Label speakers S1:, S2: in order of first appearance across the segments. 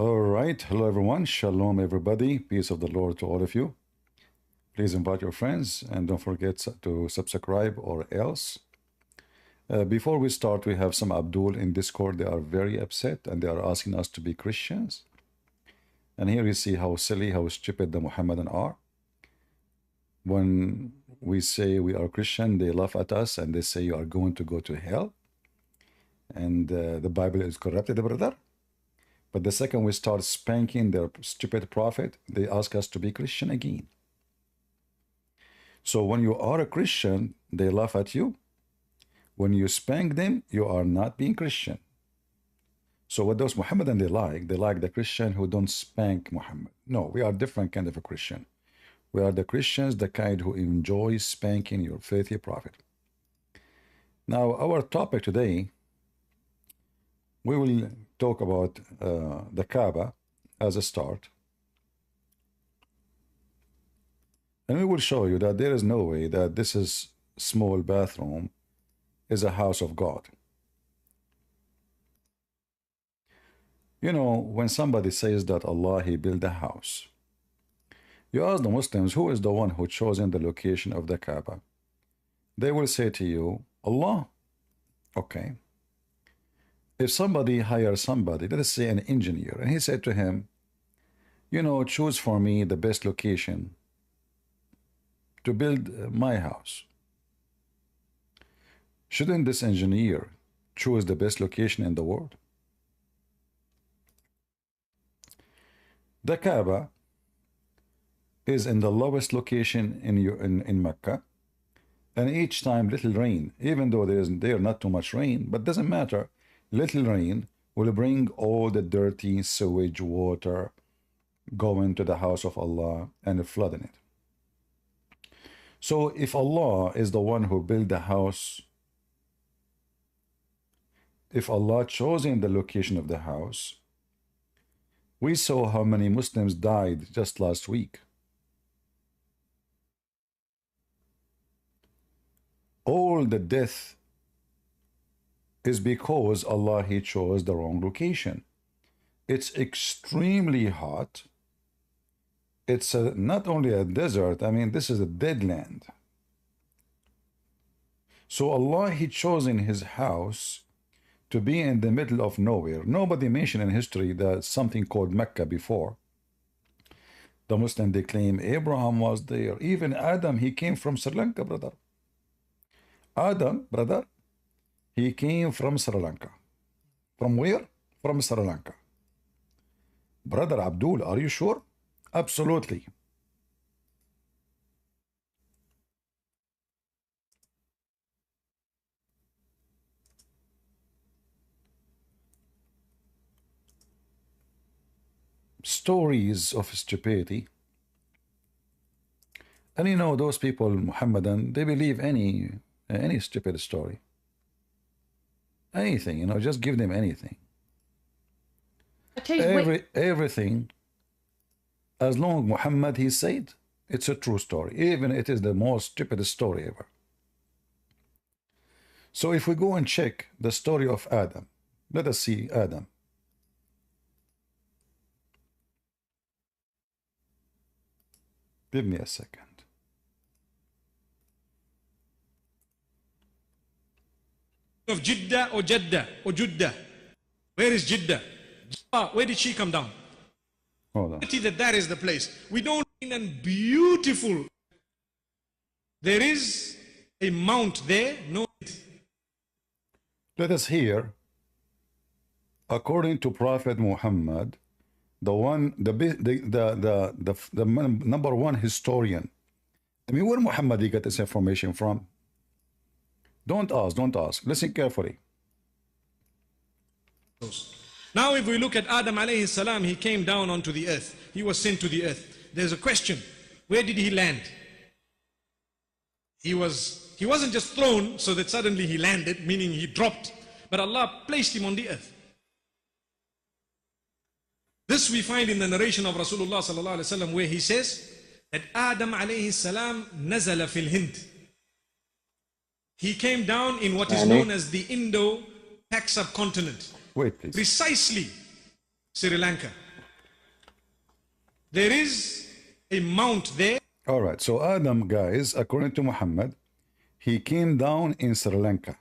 S1: All right. Hello, everyone. Shalom, everybody. Peace of the Lord to all of you. Please invite your friends and don't forget to subscribe or else. Before we start, we have some Abdul in Discord. They are very upset and they are asking us to be Christians. And here you see how silly, how stupid the Muhammadan are. When we say we are Christian, they laugh at us and they say you are going to go to hell. And the Bible is corrupted, brother. But the second we start spanking their stupid prophet, they ask us to be Christian again. So when you are a Christian, they laugh at you. When you spank them, you are not being Christian. So what those Muhammadan they like the Christian who don't spank Muhammad. No, we are different kind of a Christian. We are the Christians, the kind who enjoy spanking your faithful prophet. Now, our topic today, we will talk about the Kaaba as a start. And we will show you that there is no way that this is small bathroom is a house of God. You know, when somebody says that Allah, he built a house, you ask the Muslims, who is the one who chosen the location of the Kaaba? They will say to you, Allah. Okay. If somebody hires somebody, let us say an engineer, and he said to him, you know, choose for me the best location to build my house. Shouldn't this engineer choose the best location in the world? The Kaaba is in the lowest location in Mecca, and each time little rain, even though there not too much rain, but doesn't matter, little rain will bring all the dirty sewage water going to the house of Allah and flooding it. So if Allah is the one who built the house, if Allah chosen the location of the house, we saw how many Muslims died just last week. All the death is because Allah, he chose the wrong location. It's extremely hot. It's not only a desert, I mean, this is a dead land. So Allah, he chose in his house to be in the middle of nowhere. Nobody mentioned in history that something called Mecca before. The Muslim, they claim Abraham was there. Even Adam, he came from Sri Lanka, brother. Adam, brother, he came from Sri Lanka. From where? From Sri Lanka. Brother Abdul, are you sure? Absolutely. Stories of stupidity. And you know, those people, Muhammadan, they believe any stupid story. Anything, you know, just give them anything. Everything, as long as Muhammad, he said, it's a true story. Even it is the most stupidest story ever. So if we go and check the story of Adam, let us see Adam. Give me a second.
S2: Of Jeddah or Jeddah or Judah. Where is Jeddah? Where did she come down?
S1: Hold on.
S2: That is the place. We don't mean and beautiful. There is a mount there. No.
S1: Let us hear, according to Prophet Muhammad, the number one historian. I mean, where Muhammad he got this information from? Don't ask. Listen carefully.
S2: Now if we look at Adam alayhi salam, he came down onto the earth. He was sent to the earth. There's a question. Where did he land? He wasn't just thrown so that suddenly he landed, meaning he dropped, but Allah placed him on the earth. This we find in the narration of Rasulullah sallallahu alaihi wasallam, where he says that Adam alayhi salam nazala fil Hind. He came down in what is known as the Indo-Pak subcontinent.
S1: Wait, please.
S2: Precisely Sri Lanka. There is a mount there.
S1: All right, so Adam, guys, according to Muhammad, he came down in Sri Lanka.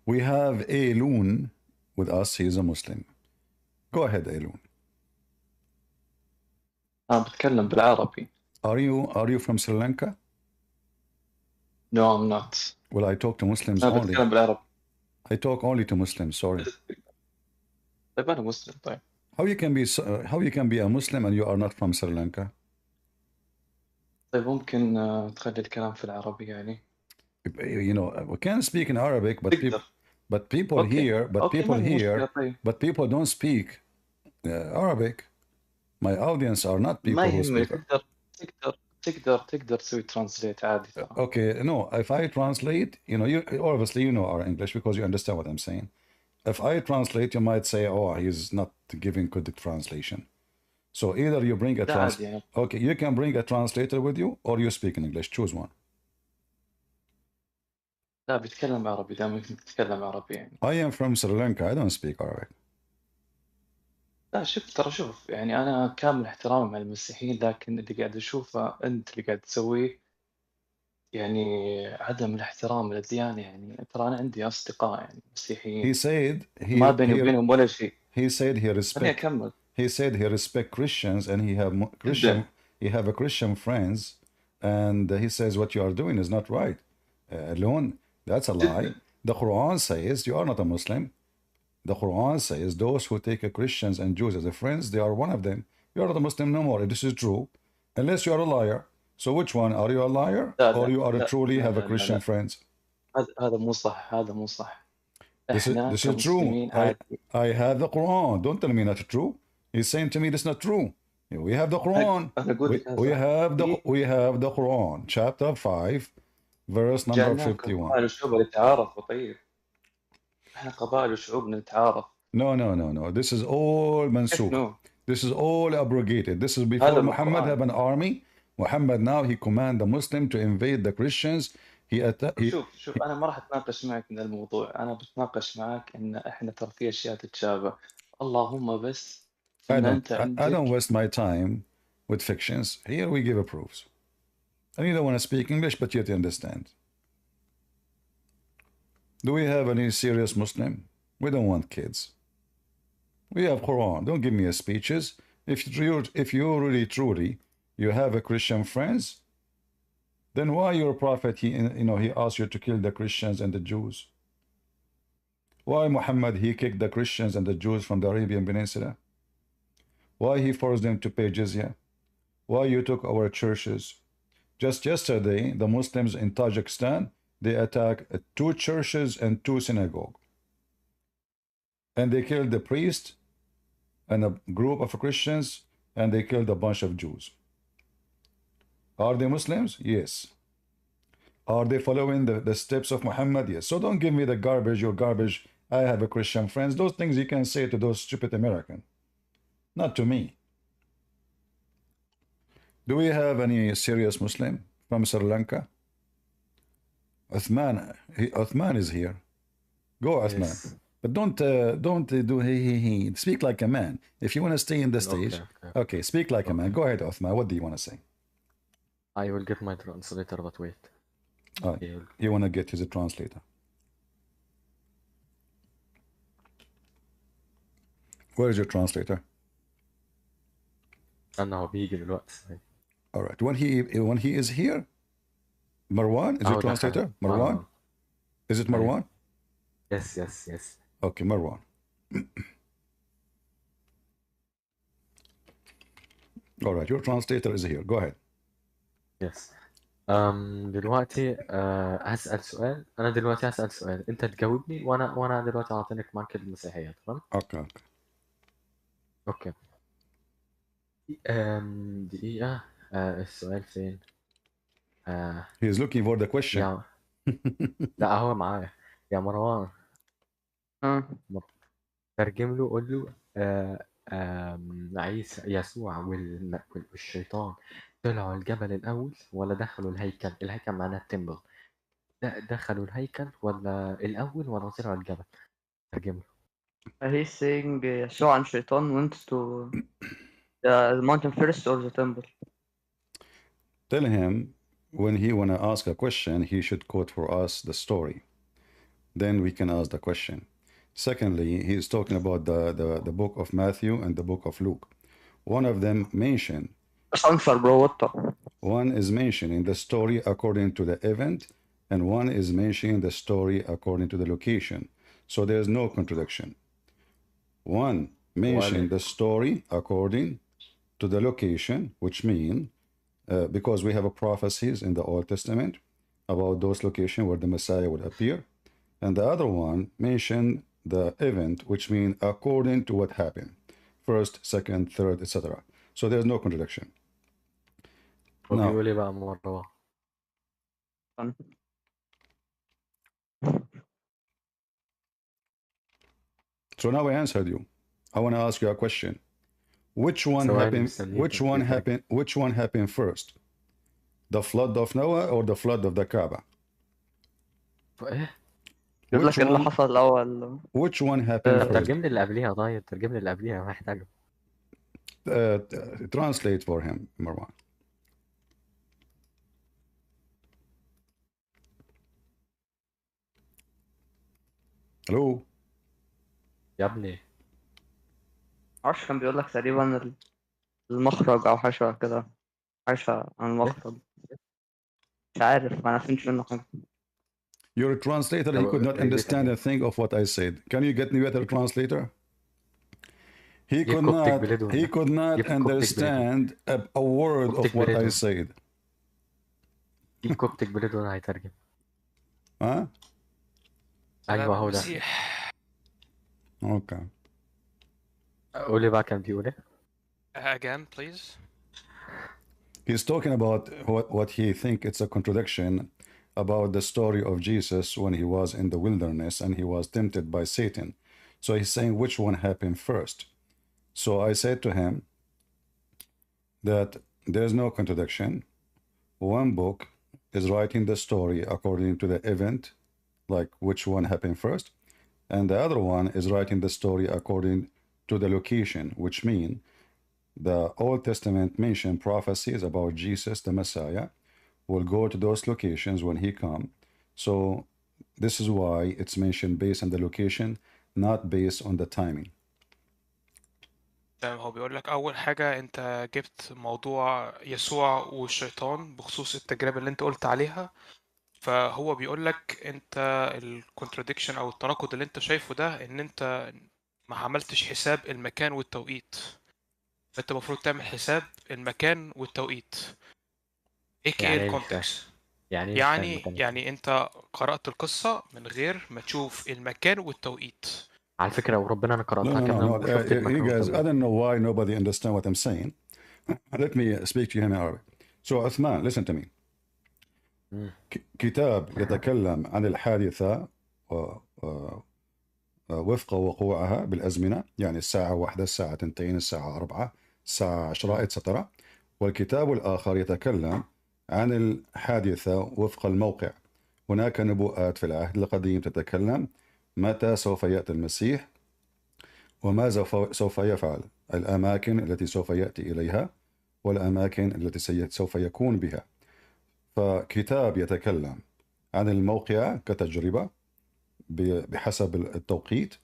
S1: We have Ailun with us. He is a Muslim. Go ahead, Ailun.
S3: بتكلم بالعربي.
S1: Are you from Sri Lanka?
S3: No, I'm not.
S1: Well, I talk to Muslims
S3: أنا
S1: only.
S3: بتكلم بالعربي.
S1: I talk only to Muslims. Sorry.
S3: طيب أنا مسلم. طيب.
S1: How you can be a Muslim and you are not from Sri Lanka?
S3: طيب ممكن تخلي الكلام في العربي يعني.
S1: You know, we can speak in Arabic, but people
S3: Okay.
S1: here,
S3: مشكلة. طيب.
S1: but people don't speak Arabic. My audience are not people
S3: ما
S1: who
S3: يهمك.
S1: speak.
S3: تقدر تسوي translate عادي.
S1: Okay, no, if I translate, you know, you obviously you know our English because you understand what I'm saying. If I translate, you might say, oh, he's not giving good translation. So either you bring a translator. Okay, you can bring a translator with you, or you speak in English. Choose one.
S3: لا بيتكلم عربي. دائما تتكلم عربي يعني.
S1: I am from Sri Lanka. I don't speak Arabic.
S3: لا شوف يعني أنا كامل احترامي مع المسيحيين، لكن اللي قاعد أشوفه أنت اللي قاعد تسويه يعني عدم الاحترام للديانة. يعني ترى أنا عندي أصدقاء يعني مسيحيين.
S1: He said
S3: ما بيني وبينهم ولا شيء.
S1: He said he respect.
S3: أكمل.
S1: He said he respect Christians and he have a Christian friends, and he says what you are doing is not right. Alone, that's a lie. The Quran says you are not a Muslim. The Quran says those who take Christians and Jews as a friends, they are one of them. You are not a Muslim no more. This is true, unless you are a liar. So which one? Are you a liar or you are truly have a Christian friends?
S3: هذا مو صح. هذا مو صح.
S1: This is true. I have the Quran. Don't tell me not true. He's saying to me this is not true. We have the Quran. We have the Quran, chapter 5, verse number 51. No. This is all mansukh. This is all abrogated. This is before Muhammad have an army. Muhammad now he command the Muslim to invade the Christians.
S3: شوف أنا ما راح أتناقش معك من الموضوع. أنا بتناقش معك إن إحنا ترى في أشياء تتشابه. اللهم بس
S1: I don't waste my time with fictions. Here we give proofs. And you don't want to speak English, but yet you understand. Do we have any serious Muslim? We don't want kids. We have Quran. Don't give me a speeches. If you really truly you have a Christian friends, then why your prophet he asked you to kill the Christians and the Jews? Why Muhammad he kicked the Christians and the Jews from the Arabian Peninsula? Why he forced them to pay jizya? Why you took our churches? Just yesterday, the Muslims in Tajikistan, they attacked 2 churches and 2 synagogues. And they killed the priest and a group of Christians, and they killed a bunch of Jews. Are they Muslims? Yes. Are they following the steps of Muhammad? Yes. So don't give me the garbage, your garbage, I have a Christian friends. Those things you can say to those stupid Americans. Not to me. Do we have any serious Muslim from Sri Lanka? Uthman is here. Go, Uthman. Yes. But don't do he. Speak like a man. If you want to stay in the stage, okay, speak like a man. Go ahead, Uthman. What do you want to say?
S4: I will get my translator, but wait.
S1: You want to get his translator. Where is your translator?
S4: أنا بيجي دلوقتي.
S1: All right. When he is here, Marwan is your translator. Marwan, is it Marwan?
S4: Yes.
S1: Okay, Marwan. All right, your translator is here. Go ahead.
S4: Yes. دلوقتي هسأل سؤال. أنا دلوقتي هسأل سؤال. أنت تجاوبني وأنا دلوقتي هعطيك معاك المسيحية. تمام؟
S1: اوكي.
S4: دقيقة. السؤال فين؟
S1: He is looking for the question.
S4: لا هو معايا. يا مروان. ترجم له قول له عيسى يسوع والشيطان طلعوا الجبل الأول ولا دخلوا الهيكل؟ الهيكل معناه التمبل. دخلوا الهيكل ولا الأول ولا طلعوا الجبل؟ ترجم له.
S5: He's saying يسوع عن شيطان went to The mountain first or the temple?
S1: Tell him when he want to ask a question, he should quote for us the story. Then we can ask the question. Secondly, he is talking about the book of Matthew and the book of Luke. One of them mentioned,
S5: Just answer, bro. What the?
S1: one is mentioning the story according to the event, and one is mentioning the story according to the location. So there's no contradiction. One mentioned the story according to the location, which means because we have a prophecies in the Old Testament about those locations where the Messiah would appear. And the other one mentioned the event, which means according to what happened. First, second, third, etc. So there's no contradiction. Now,
S4: وبيقول ايه بقى مروان؟
S1: so now I answered you. I want to ask you a question. Which one
S4: ثواني
S1: happened?
S4: مستنيك
S1: Which one
S4: يترجم.
S1: happened? Which one happened first? The flood of Noah or the flood of the Kaaba?
S4: ايه؟
S5: يقول
S1: Which
S5: لك اللي
S1: one?
S5: حصل الأول.
S1: Which one happened
S4: طب
S1: first?
S4: ترجم لي اللي قبليها، طيب ترجم لي اللي قبليها محتاجه.
S1: Translate for him, Marwan. Hello.
S4: يا ابني
S5: معرفش، كان بيقول لك تقريبا المخرج أو حاجة شبه كده، حاجة عن المخرج. مش عارف، ما فهمتش منه حاجة.
S1: You're a translator. He could not understand a thing of what I said. Can you get me better translator? He could not. He could not understand a word of what I said.
S4: جيب كوبتك بليد وانا هيترجم.
S1: Huh?
S4: ايوه هو ده.
S1: Okay.
S4: قولي بقى كان بيقول ايه؟
S6: Again, please.
S1: He's talking about what he think it's a contradiction about the story of Jesus when he was in the wilderness and he was tempted by Satan. So he's saying which one happened first. So I said to him that there's no contradiction. One book is writing the story according to the event, like which one happened first, and the other one is writing the story according to the location, which means the Old Testament mentioned prophecies about Jesus, the Messiah, will go to those locations when he come. So this is why it's mentioned based on the location, not based on the timing.
S6: تمام، هو بيقول لك أول حاجة أنت جبت موضوع يسوع والشيطان بخصوص التجربة اللي أنت قلت عليها، فهو بيقول لك أنت الكونتراديكشن أو التناقض اللي أنت شايفه ده إن أنت ما عملتش حساب المكان والتوقيت، فأنت المفروض تعمل حساب المكان والتوقيت. إيه
S4: يعني
S6: الكونتكست؟
S4: يعني
S6: أنت قرأت القصة من غير ما تشوف المكان والتوقيت.
S4: على فكرة وربنا أنا قرأتها كاملة وشفت
S1: You
S4: المكان
S1: guys, I
S4: والتوقيت.
S1: don't know why nobody understand what I'm saying. Let me speak to you in Arabic. So Uthman, listen to me. كتاب يتكلم عن الحادثة وفق وقوعها بالأزمنة، يعني الساعة 1 الساعة 2 الساعة 4 الساعة 10 etc. والكتاب الآخر يتكلم عن الحادثة وفق الموقع. هناك نبوءات في العهد القديم تتكلم متى سوف يأتي المسيح وماذا سوف يفعل، الأماكن التي سوف يأتي إليها والأماكن التي سوف يكون بها. فكتاب يتكلم عن الموقع كتجربة بحسب التوقيت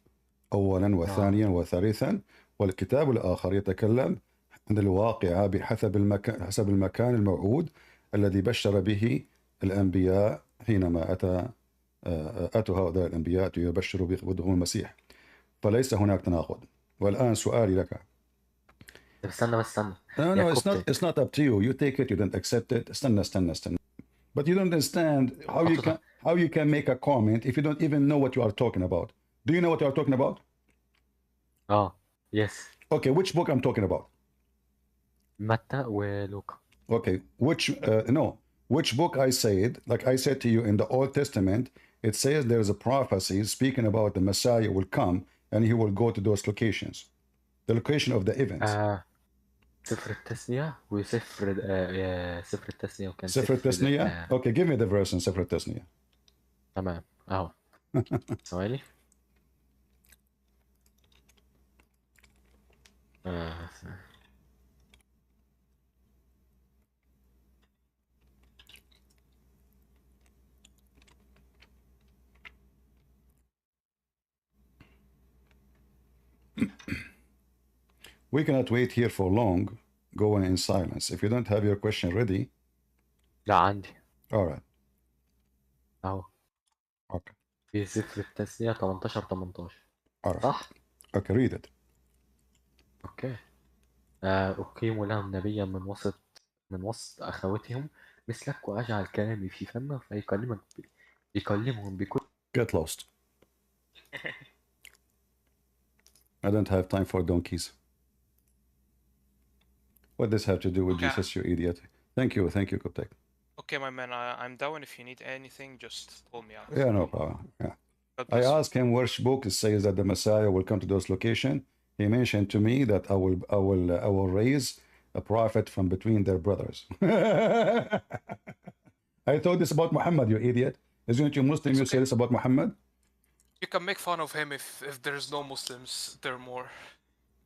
S1: أولا وثانيا وثالثا، والكتاب الآخر يتكلم عن الواقعة بحسب المكان الموعود الذي بشر به الأنبياء حينما أتوا هؤلاء الأنبياء يبشروا بدخول المسيح. فليس هناك تناقض. والآن سؤالي لك.
S4: استنى.
S1: No, it's not up to you. You take it, you don't accept it. استنى. But you don't understand how you can make a comment if you don't even know what you are talking about. Do you know what you are talking about?
S4: Yes.
S1: Okay, which book I'm talking about?
S4: متى ولوكا.
S1: Okay, which book I said, like I said to you in the Old Testament, it says there's a prophecy speaking about the Messiah will come and he will go to those locations. The location of the events.
S4: سفر التثنية وسفر سفر التثنية وكان
S1: سفر التثنية. Okay, give me the verse in سفر التثنية.
S4: تمام اهو. ثواني.
S1: We cannot wait here for long. Go in silence. If you don't have your question ready,
S4: لا عندي
S1: all right.
S4: اهو
S1: Okay.
S4: في سفر التثنية 18
S1: All right.
S4: صح؟
S1: Okay, read it.
S4: اوكي. أقيم لهم نبيا من وسط أخواتهم مثلك وأجعل كلامي في فمه يكلمهم بكل
S1: Get lost. I don't have time for donkeys. What does have to do with
S6: Okay.
S1: Jesus, you idiot? Thank you, Koptek.
S6: Okay, my man, I'm down. If you need anything, just call me out.
S1: Yeah, no problem. Yeah.
S6: God
S1: I
S6: bless you.
S1: asked him which book it says that the Messiah will come to those locations. He mentioned to me that I will raise a prophet from between their brothers. I told this about Muhammad, you idiot. Isn't you Muslim?
S6: It's
S1: You say
S6: okay.
S1: this about Muhammad?
S6: You can make fun of him if there's no Muslims. There are more.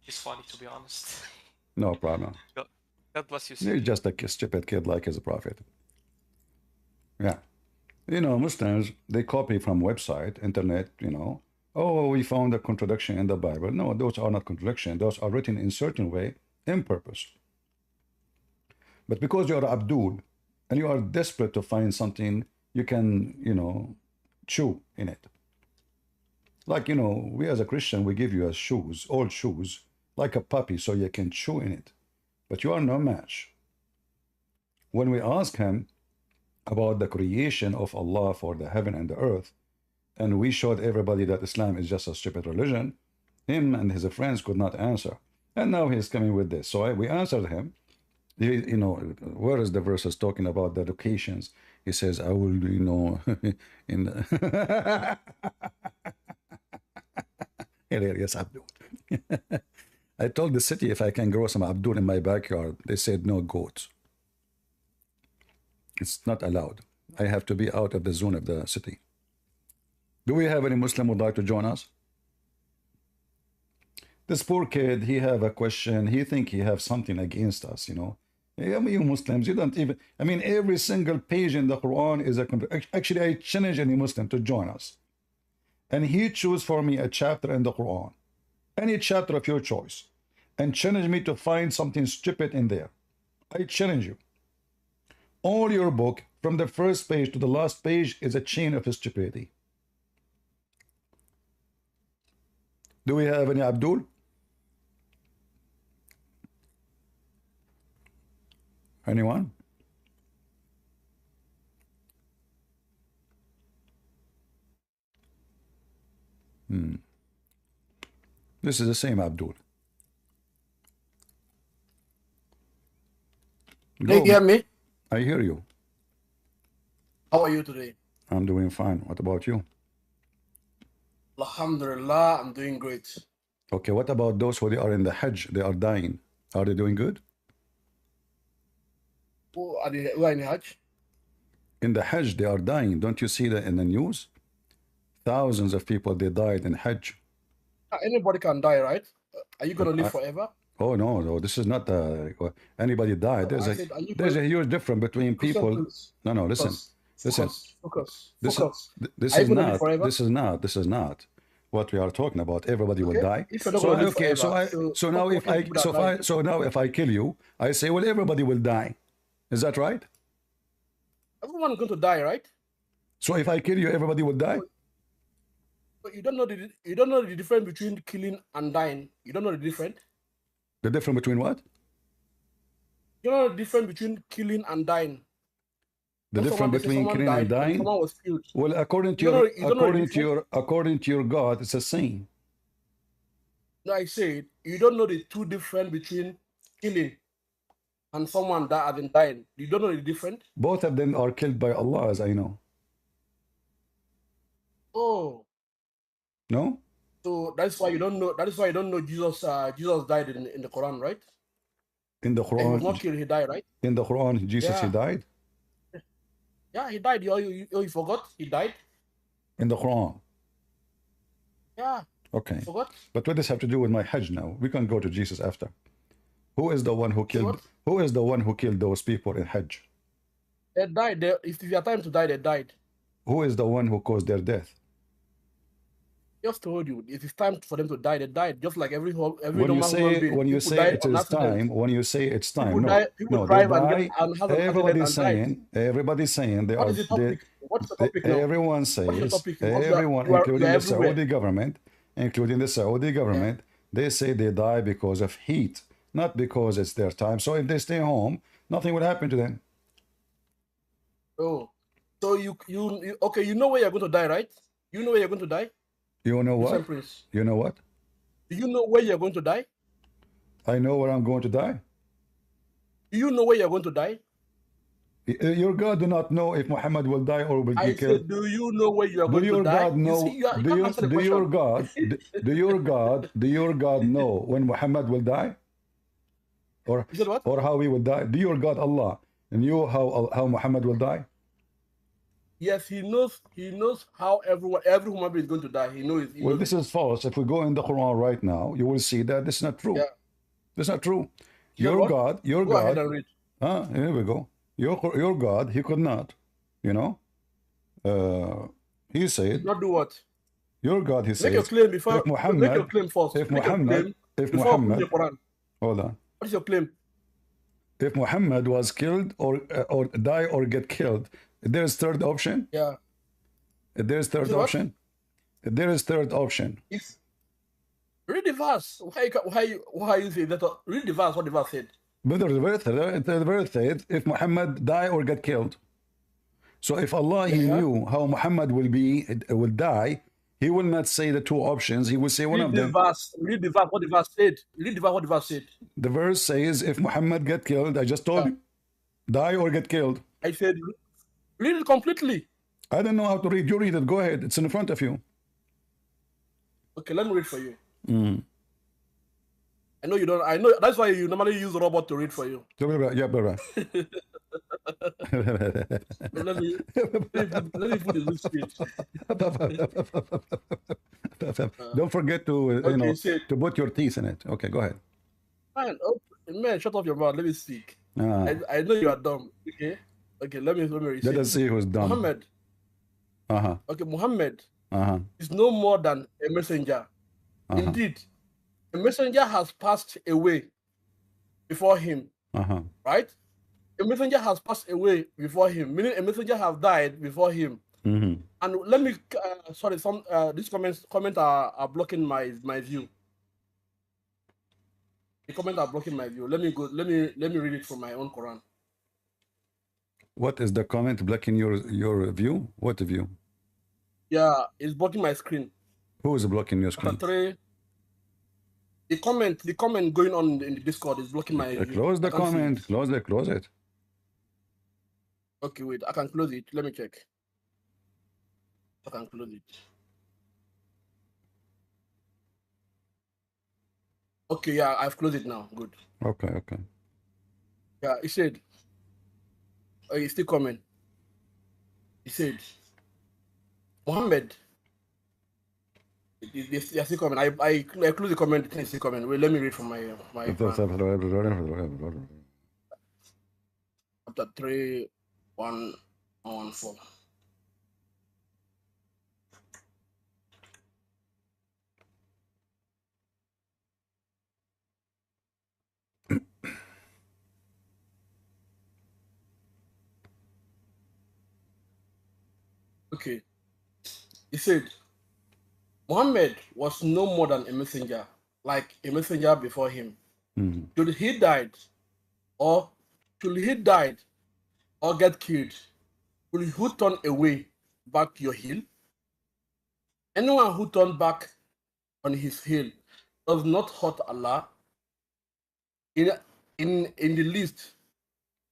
S6: He's funny, to be honest.
S1: No problem.
S6: God bless you.
S1: You're
S6: Sir.
S1: just a stupid kid like his prophet. Yeah. You know, Muslims, they copy from website, internet, you know. Oh, we found a contradiction in the Bible. No, those are not contradictions. Those are written in certain way, in purpose. But because you are Abdul, and you are desperate to find something you can, you know, chew in it. Like, you know, we as a Christian, we give you as shoes, old shoes, like a puppy, so you can chew in it. But you are no match. When we ask him about the creation of Allah for the heaven and the earth, and we showed everybody that Islam is just a stupid religion, him and his friends could not answer. And now he's coming with this. So we answered him. You know, where is the verses talking about the locations? He says, I will, you know, in the hilarious Abdul. I told the city if I can grow some Abdul in my backyard. They said no goats. It's not allowed. I have to be out of the zone of the city. Do we have any Muslim who would like to join us? This poor kid, he have a question. He think he have something against us, you know. I mean, you Muslims, you don't even, I mean, every single page in the Quran is a, actually, I challenge any Muslim to join us. And he choose for me a chapter in the Quran, any chapter of your choice, and challenge me to find something stupid in there. I challenge you. All your book, from the first page to the last page, is a chain of stupidity. Do we have any Abdul? Anyone? This is the same Abdul.
S7: Can you hear me?
S1: I hear you.
S7: How are you today?
S1: I'm doing fine. What about you?
S7: Alhamdulillah, I'm doing great.
S1: Okay, what about those who they are in the Hajj? They are dying. Are they doing good?
S7: Who are in Hajj?
S1: In the Hajj, they are dying. Don't you see that in the news? Thousands of people, they died in Hajj.
S7: Anybody can die, right? Are you going to live forever?
S1: Oh, no, this is not anybody died. There's a huge difference between people. No, listen.
S7: Focus.
S1: This is not what we are talking about. Everybody will die. So now if I kill you, I say, well, everybody will die. Is that right?
S7: Everyone is going to die, right?
S1: So if I kill you, everybody will die?
S7: But you don't know the difference between killing and dying. You don't know the difference?
S1: The difference between what?
S7: You don't know the difference between killing and dying.
S1: The difference between killing and dying?
S7: Someone was killed.
S1: Well, according to your God, it's the same.
S7: No, I said you don't know the two difference between killing and someone that has been dying. You don't know the difference?
S1: Both of them are killed by Allah, as I know.
S7: Oh.
S1: No?
S7: So that's why you don't know. That is why you don't know Jesus. Jesus died in the Quran, right?
S1: In the Quran,
S7: he was not killed. He died, right?
S1: In the Quran, Jesus, he died.
S7: Yeah, he died. You forgot? He died.
S1: In the Quran.
S7: Yeah.
S1: Okay.
S7: Forgot?
S1: But what does have to do with my Hajj now? We can go to Jesus after. Who is the one who killed? Who is the one who killed those people in Hajj?
S7: They died. If you have time to die, they died.
S1: Who is the one who caused their death?
S7: Just told you, it is time for them to die. They died just like every
S1: When
S7: normal
S1: you
S7: human being.
S1: when you
S7: People
S1: say
S7: die
S1: it
S7: on
S1: is
S7: accident.
S1: time, when you say it's time,
S7: People
S1: no,
S7: die. People
S1: no, they
S7: drive and
S1: die.
S7: get and have an accident and die.
S1: Everybody's saying they
S7: What
S1: are.
S7: is the topic? What's the topic now?
S1: Everyone
S7: What's the
S1: says,
S7: topic?
S1: everyone,
S7: You are
S1: including the
S7: everywhere.
S1: Saudi government, they say they die because of heat, not because it's their time. So if they stay home, nothing would happen to them.
S7: Oh, so you okay? You know where you're going to die, right? You know where you're going to die.
S1: You know what?
S7: Prince.
S1: You know what?
S7: Do you know where you're going to die?
S1: I know where I'm going to die.
S7: Do you know where you're going to die?
S1: Your God do not know if Muhammad will die or will be killed.
S7: Said, do you know where you are going to die?
S1: God know? Do your God know when Muhammad will die? Or
S7: what?
S1: Or how he will die? Do your God Allah knew how Muhammad will die?
S7: Yes, he knows. He knows how every human being is going to die. He knows.
S1: Well, this is false. If we go in the Quran right now, you will see that this is not true.
S7: Yeah.
S1: This is not true.
S7: Your
S1: God.
S7: Go ahead and read.
S1: Here we go. Your God, he could not. You know. He said.
S7: Not do what?
S1: Your God, he said.
S7: Make your claim before.
S1: If Muhammad,
S7: make your claim first.
S1: If
S7: make
S1: Muhammad,
S7: if Muhammad,
S1: hold on.
S7: What is your claim?
S1: If Muhammad was killed or die or get killed, there's third option.
S7: Yeah.
S1: There's third option. There is third option.
S7: Read the verse. Why you say that? Read the verse. What the verse said.
S1: But the verse said, if Muhammad die or get killed. So if Allah he knew how Muhammad will die, he will not say the two options. He will say one of them.
S7: Read the verse. What the verse said. Read the verse. What the verse said.
S1: The verse says, if Muhammad get killed, I just told you, die or get killed.
S7: I said, read it completely.
S1: I don't know how to read. You read it. Go ahead. It's in front of you.
S7: Okay, let me read for you. I know you don't. I know that's why you normally use a robot to read for you.
S1: Yeah, brother.
S7: let me put it this speech.
S1: Don't forget to to put your teeth in it. Okay, go ahead.
S7: Man, shut up your mouth. Let me speak. I know you are dumb. Okay. Let me read.
S1: Let us see who's dumb.
S7: Muhammad. Okay, Muhammad is no more than a messenger. Indeed, a messenger has passed away before him. Right? A messenger has passed away before him, meaning a messenger has died before him. And let me sorry, these comments are blocking my view. The comments are blocking my view. Let me read it from my own Quran.
S1: What is the comment blocking your view? What view?
S7: Yeah, it's blocking my screen.
S1: Who is blocking your screen?
S7: The comment going on in the Discord is blocking my view.
S1: Close the comment. Close it.
S7: Okay, wait. I can close it. Let me check. I can close it. Okay, yeah, I've closed it now. Good.
S1: Okay.
S7: Yeah, he said. Oh, he's still coming. He said, Muhammad. They're still coming. I close the comment. It's still coming. Wait, let me read from my chapter 3:1-4. Okay. He said, Muhammad was no more than a messenger, like a messenger before him. Should he died or get killed, will you turn away back your heel? Anyone who turned back on his heel does not hurt Allah. In the least,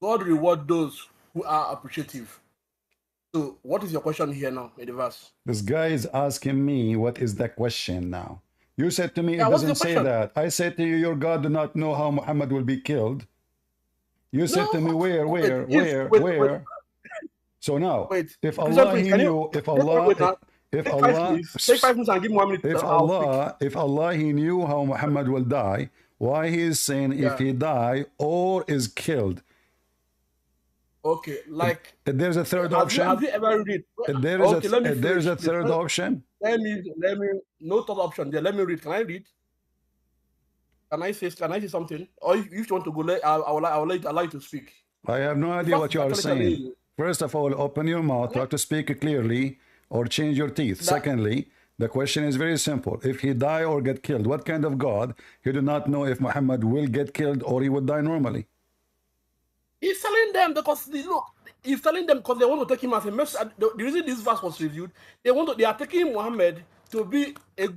S7: God reward those who are appreciative. So, what is your question here now in the verse?
S1: This guy is asking me, what is the question now? You said to me, it doesn't say that. I said to you, your God do not know how Muhammad will be killed. You said to me, where? So now, if Allah he knew, if Allah he knew how Muhammad will die, why he is saying if he die or is killed?
S7: Okay, like
S1: there's a third
S7: have
S1: option.
S7: Have you ever read?
S1: There is
S7: okay, let me
S1: there's a
S7: finish.
S1: third option.
S7: Let me no third option. Yeah, let me read. Can I read? Can I say something? Or if you want to go, I will allow you to speak.
S1: I have no idea what you are saying. First of all, open your mouth, try to speak clearly, or change your teeth. Secondly, the question is very simple. If he die or get killed, what kind of God? He do not know if Muhammad will get killed or he would die normally.
S7: He's telling them because he's telling them because they want to take him as a message. The reason this verse was reviewed, they are taking Muhammad to be they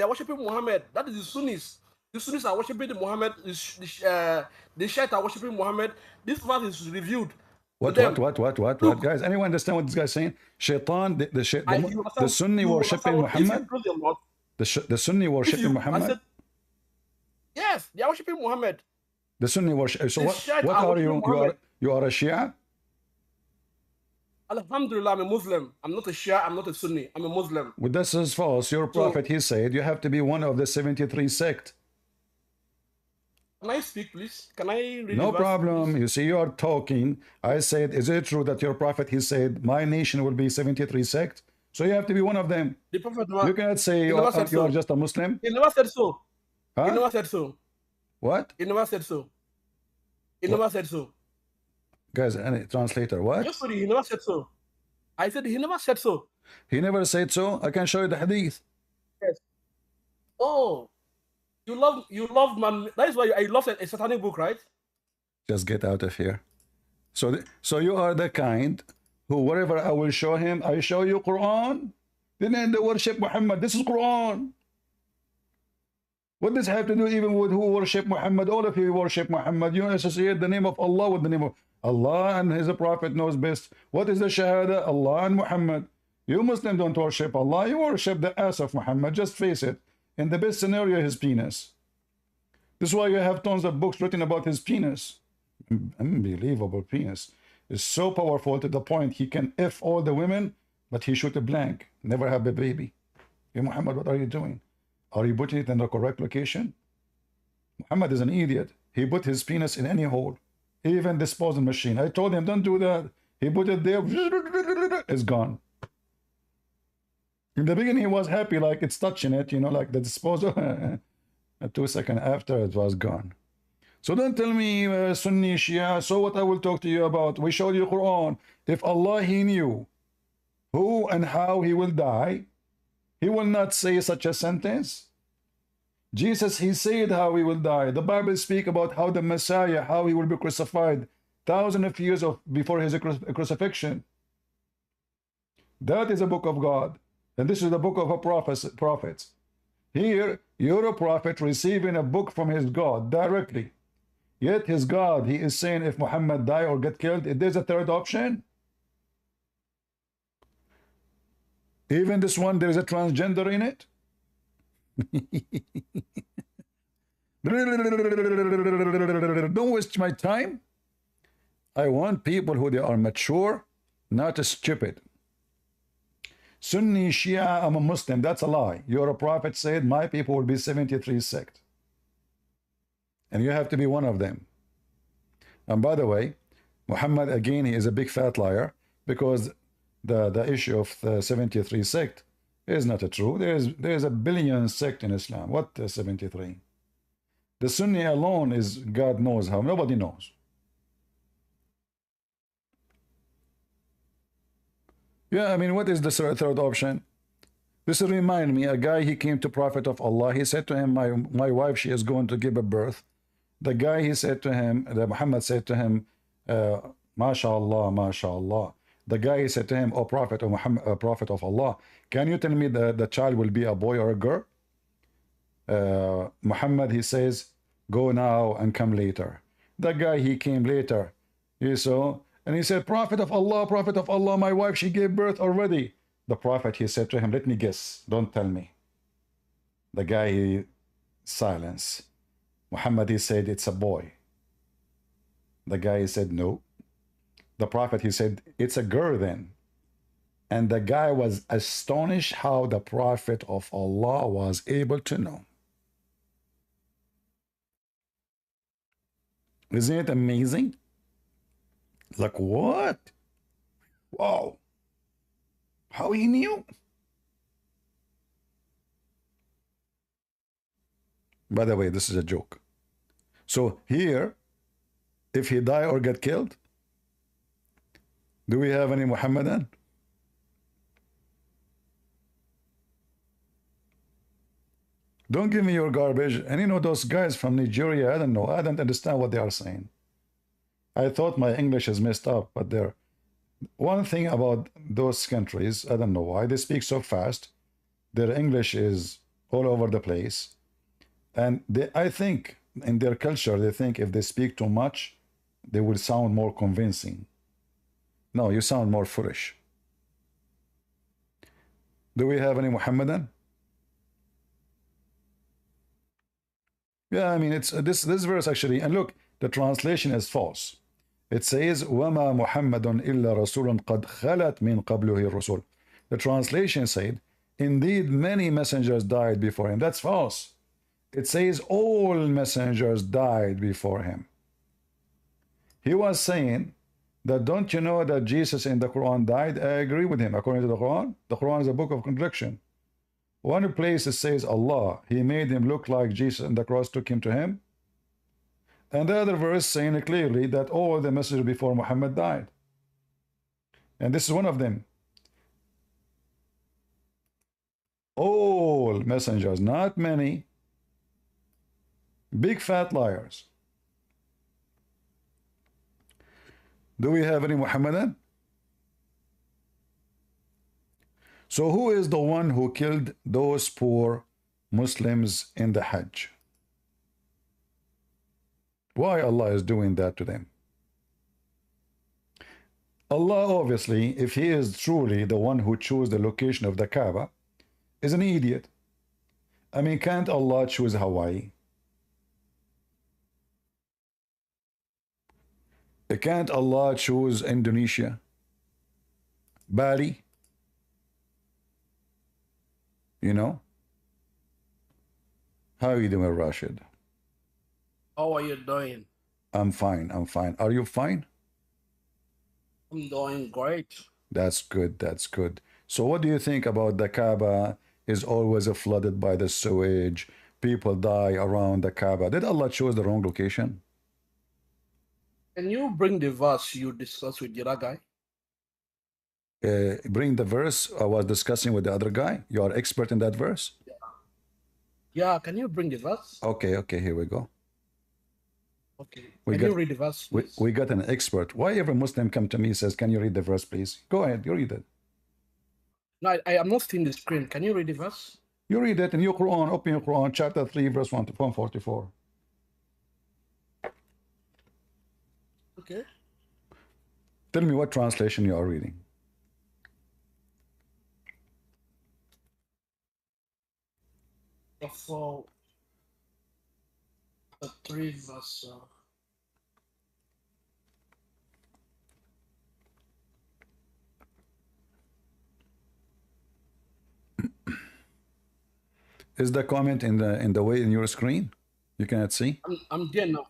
S7: are worshiping Muhammad. That is the Sunnis. The Sunnis are worshiping the Muhammad. The Shiites are worshiping Muhammad. This verse is reviewed.
S1: What, guys? Anyone understand what this guy's saying? Shaitan, the Sunni worshiping Muhammad? The Sunni worshiping Muhammad?
S7: Yes, they are worshiping Muhammad.
S1: The Sunni worship. So what are you? You are a Shia?
S7: Alhamdulillah, I'm a Muslim. I'm not a Shia, I'm not a Sunni. I'm a Muslim.
S1: Well, this is false. Your prophet, he said, you have to be one of the 73 sect.
S7: Can I speak, please? Can I read
S1: No problem. You see, you are talking. I said, is it true that your prophet, he said, my nation will be 73 sect? So you have to be one of them.
S7: The prophet,
S1: you cannot say you are just a Muslim.
S7: He never said so.
S1: Huh?
S7: He never said so.
S1: What?
S7: He never said so. He never said so.
S1: Guys, any translator, what?
S7: Yes, sorry, he never said so. I said he never said so.
S1: He never said so? I can show you the hadith.
S7: Yes. Oh. You love man. That is why I love a satanic book, right?
S1: Just get out of here. So you are the kind who, wherever I will show him, I show you Quran. Then they worship Muhammad. This is Quran. What does it have to do even with who worship Muhammad? All of you worship Muhammad. You associate the name of Allah with the name of Allah, and his prophet knows best. What is the Shahada? Allah and Muhammad. You Muslims don't worship Allah. You worship the ass of Muhammad. Just face it. In the best scenario, his penis. This is why you have tons of books written about his penis. Unbelievable penis. It's so powerful to the point he can F all the women, but he shoot a blank. Never have a baby. Hey, Muhammad, what are you doing? Are you putting it in the correct location? Muhammad is an idiot. He put his penis in any hole. Even disposal machine. I told him, don't do that. He put it there. It's gone. In the beginning, he was happy, like it's touching it, you know, like the disposal. 2 seconds after, it was gone. So don't tell me Sunni, Shia. So what I will talk to you about? We showed you Quran. If Allah, he knew who and how he will die, he will not say such a sentence. Jesus, he said how he will die. The Bible speaks about how the Messiah, how he will be crucified thousands of years before his crucifixion. That is a book of God. And this is the book of a prophets. Here, you're a prophet receiving a book from his God directly. Yet his God, he is saying if Muhammad die or get killed, there's a third option. Even this one, there's a transgender in it. Don't waste my time. I want people who they are mature, not stupid. Sunni, Shia, I'm a Muslim. That's a lie. Your prophet said, my people will be 73 sect. And you have to be one of them. And by the way, Muhammad, again, he is a big fat liar, because the issue of the 73 sect is not true. There's a billion sect in Islam. What 73? The Sunni alone is God knows how. Nobody knows. Yeah, I mean, what is the third option? This remind me, a guy, he came to Prophet of Allah. He said to him, my wife, she is going to give a birth. The guy, he said to him, Muhammad said to him, MashaAllah, MashaAllah. The guy, he said to him, oh Prophet, Prophet of Allah, can you tell me the child will be a boy or a girl? Muhammad, he says, go now and come later. The guy, he came later. You saw? And he said, Prophet of Allah, my wife, she gave birth already. The Prophet, he said to him, let me guess, don't tell me. The guy, he silence. Muhammad, he said, it's a boy. The guy, he said, no. The Prophet, he said, it's a girl then. And the guy was astonished how the Prophet of Allah was able to know. Isn't it amazing? Like what? Wow. How he knew? By the way, this is a joke. So here, if he die or get killed, do we have any Muhammadan? Don't give me your garbage. And you know those guys from Nigeria, I don't know. I don't understand what they are saying. I thought my English is messed up, but they're... One thing about those countries, I don't know why, they speak so fast. Their English is all over the place. And I think in their culture, they think if they speak too much, they will sound more convincing. No, you sound more foolish. Do we have any Muhammadan? Yeah, I mean, it's this verse actually, and look, the translation is false. It says, وَمَا مُحَمَّدٌ إِلَّا رَسُولٌ قَدْ خَلَتْ مِنْ قَبْلُهِ الرُّسُولُ. The translation said, indeed, many messengers died before him. That's false. It says all messengers died before him. He was saying that, don't you know that Jesus in the Quran died? I agree with him. According to the Quran is a book of contradiction. One place it says Allah, he made him look like Jesus and the cross took him to him. And the other verse saying clearly that all the messengers before Muhammad died. And this is one of them. All messengers, not many. Big fat liars. Do we have any Muhammadan? So who is the one who killed those poor Muslims in the Hajj? Why Allah is doing that to them? Allah, obviously, if he is truly the one who chose the location of the Kaaba, is an idiot. I mean, can't Allah choose Hawaii? Can't Allah choose Indonesia? Bali? You know? How are you doing, Rashid?
S7: How are you doing?
S1: I'm fine, I'm fine. Are you fine?
S7: I'm doing great.
S1: That's good, that's good. So what do you think about the Kaaba is always flooded by the sewage? People die around the Kaaba. Did Allah choose the wrong location?
S7: Can you bring the verse you discussed with the other guy?
S1: Bring the verse I was discussing with the other guy. You are expert in that verse?
S7: Yeah, can you bring the verse?
S1: Okay, here we go.
S7: Okay, can you read the verse, please?
S1: We got an expert. Why every Muslim come to me and says, can you read the verse, please? Go ahead, you read it.
S7: No, I am not seeing the screen. Can you read the verse?
S1: You read it in your Quran, open your Quran, chapter 3, verse 144.
S7: Okay.
S1: Tell me what translation you are reading.
S7: For the 3 verse.
S1: Is the comment in the way in your screen? You cannot see?
S7: I'm there now.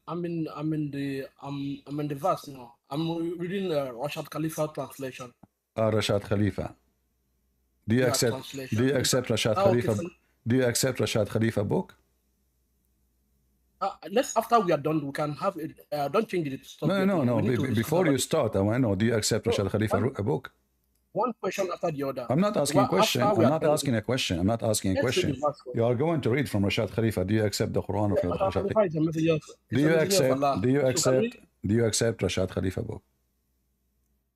S7: I'm in the verse now. I'm reading Rashad Khalifa translation.
S1: Rashad Khalifa. Do you accept Rashad Khalifa?
S7: Okay,
S1: Do you accept Rashad Khalifa book?
S7: Let's, after we are done, we can have it. Don't change it.
S1: No. Before you start, I want to know, do you accept Rashad Khalifa book?
S7: One question after the other.
S1: I'm not asking a question. I'm not asking a question. I'm not asking a question. You are going to read from Rashad Khalifa. Do you accept the Quran of Rashad Khalifa? Do you accept Rashad Khalifa book?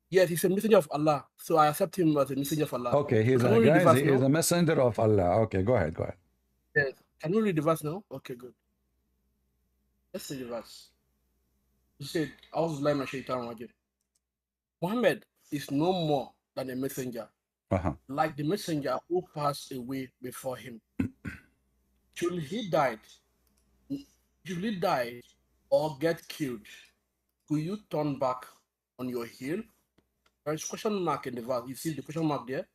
S7: Yes, he's a messenger of Allah. So I accept him as a messenger of Allah.
S1: Okay, he is a messenger of Allah. Okay, go ahead.
S7: Yes. Can you read the verse now? Okay, good. Let's read the verse. He said, Muhammad is no more than a messenger, like the messenger who passed away before him. Should he die or get killed, will you turn back on your heel? There is question mark in the verse. You see the question mark there?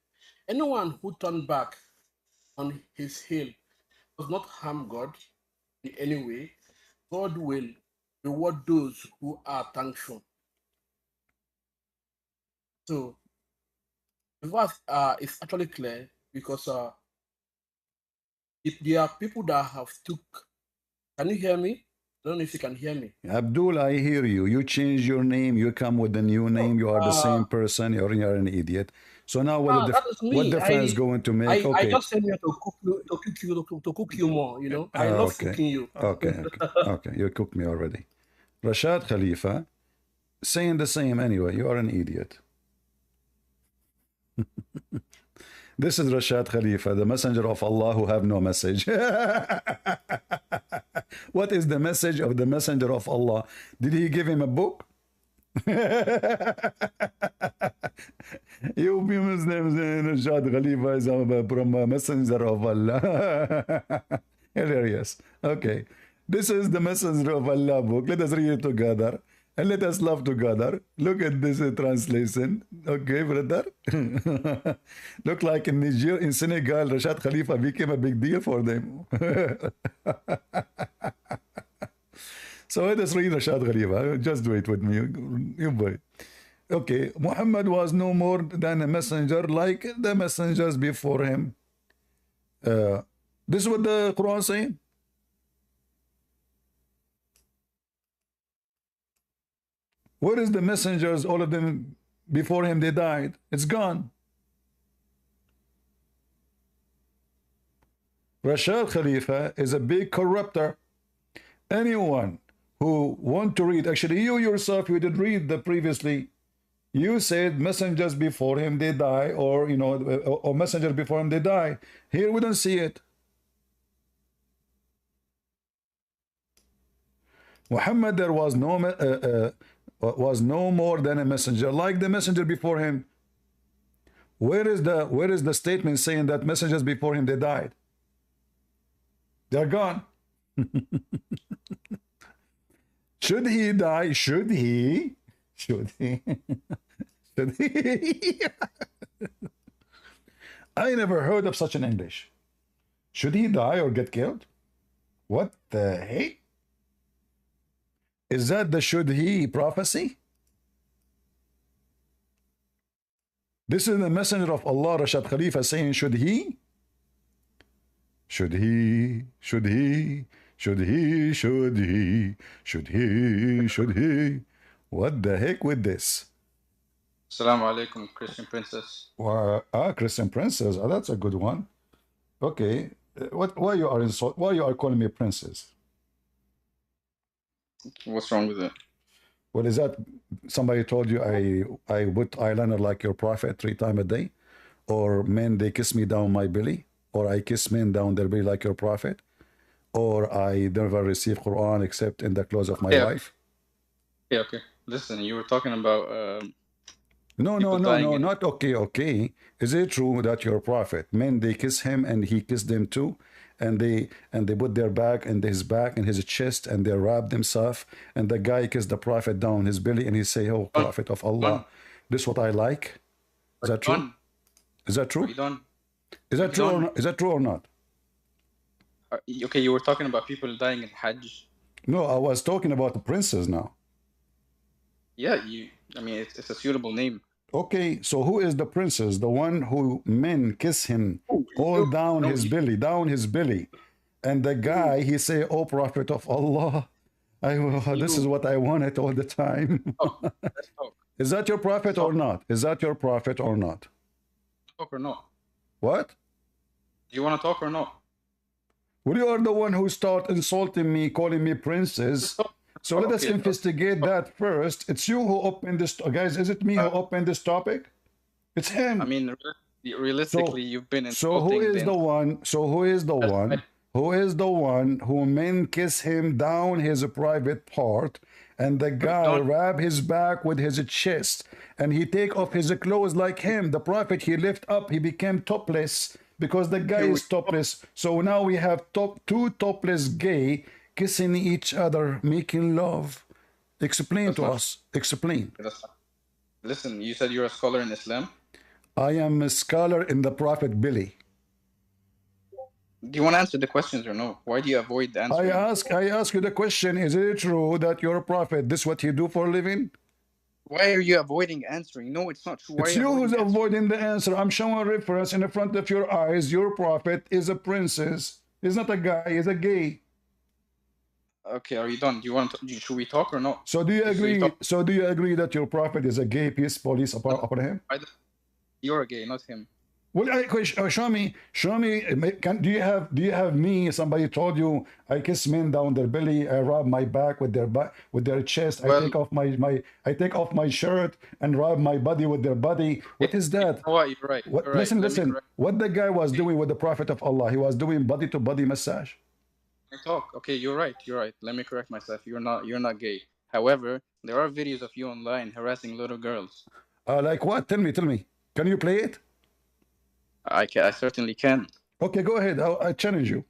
S7: Anyone who turned back on his heel does not harm God in any way. God will reward those who are thankful. So the verse is actually clear because if there are people that have took. Can you hear me? I don't know if you can hear me.
S1: Abdul, I hear you. You change your name. You come with a new name. You are the same person. You're an idiot. So now what difference is going to make? Okay.
S7: I just came here to cook you more. You know, I love cooking you.
S1: Okay. You cooked me already. Rashad Khalifa, saying the same anyway. You are an idiot. This is Rashad Khalifa, the messenger of Allah who have no message. What is the message of the messenger of Allah? Did he give him a book? You Muslims, Rashad Khalifa is a messenger of Allah. Hilarious. Okay. This is the messenger of Allah book. Let us read it together. And let us love together. Look at this translation. Okay, brother. Look like in Niger, in Senegal, Rashad Khalifa became a big deal for them. So let us read Rashad Khalifa. Just wait with me. You boy. Okay, Muhammad was no more than a messenger like the messengers before him. This is what the Quran is saying. Where is the messengers? All of them before him, they died. It's gone. Rashad Khalifa is a big corrupter. Anyone who want to read, actually you yourself, you did read the previously. You said messengers before him, they die, or, you know, or messengers before him, they die. Here we don't see it. Muhammad, there was no more than a messenger like the messenger before him. Where is the statement saying that messengers before him, they died? They're gone. Should he die? Should he? Should he? Should he? I never heard of such an English. Should he die or get killed? What the heck? Is that the should he prophecy? This is the messenger of Allah, Rashad Khalifa, saying should he? Should he? Should he? Should he? Should he? Should he? Should he? What the heck with this?
S8: Assalamu alaikum, Christian princess.
S1: Christian princess. Oh, that's a good one. Okay. Why you are calling me princess?
S8: What's wrong with it?
S1: Well, is that somebody told you I put eyeliner like your prophet 3 times a day? Or men, they kiss me down my belly? Or I kiss men down their belly like your prophet? Or I never receive Quran except in the clothes of my wife?
S8: Yeah, okay. Listen, you were talking about...
S1: No, not okay. Is it true that your prophet, men, they kiss him and he kissed them too? And they put their back and his back and his chest and they wrap themselves, and the guy kissed the prophet down his belly and he say, oh, prophet of Allah, this is what I like. Is that true? Is that true? Is that true or not? Is that true or not?
S8: Okay, you were talking about people dying in Hajj.
S1: No, I was talking about the princess now.
S8: Yeah, I mean, it's a suitable name.
S1: Okay, so who is the princess? The one who men kiss him all down his belly. And the guy, he say, oh, prophet of Allah, this is what I wanted all the time.
S8: Let's talk.
S1: Is that your prophet or not? Is that your prophet or not?
S8: Talk or not?
S1: What?
S8: Do you want to talk or not?
S1: Well, you are the one who start insulting me, calling me princess. So let us investigate that first. It's you who opened this, guys. Is it me who opened this topic? It's him.
S8: I mean, realistically, you've been insulting.
S1: So who is the one? So who is the one? Who is the one who men kiss him down his private part, and the guy wrap his back with his chest, and he take off his clothes like him? The prophet, he lift up, he became topless because the guy is topless. So now we have two topless gay kissing each other, making love. Explain to us. Explain.
S8: Listen, you said you're a scholar in Islam?
S1: I am a scholar in the Prophet Billy.
S8: Do you want to answer the questions or no? Why do you avoid the answer?
S1: I ask you the question, is it true that you're a prophet? This is what you do for a living?
S8: Why are you avoiding answering? No, it's not true. Why
S1: It's
S8: are
S1: you who's
S8: avoiding answering?
S1: avoiding the answer. I'm showing a reference in the front of your eyes. Your prophet is a princess. He's not a guy. He's a gay.
S8: Okay, are you done? Do you want to, should we talk or not?
S1: So do you
S8: So you
S1: agree?
S8: talk-
S1: So do you agree that your prophet is a gay peace police upon him?
S8: You're a gay, not him.
S1: Well, show me. Do you have me? Somebody told you I kiss men down their belly. I rub my back with their chest.
S8: Well,
S1: I take off my shirt and rub my body with their body. What is that?
S8: You know what? You're right.
S1: What,
S8: You're right.
S1: listen. What the guy was doing with the prophet of Allah? He was doing body to body massage.
S8: Talk. Okay, you're right. You're right. Let me correct myself. You're not gay. However, there are videos of you online harassing little girls.
S1: Like what? Tell me. Can you play it?
S8: I certainly can.
S1: Okay, go ahead. I challenge you.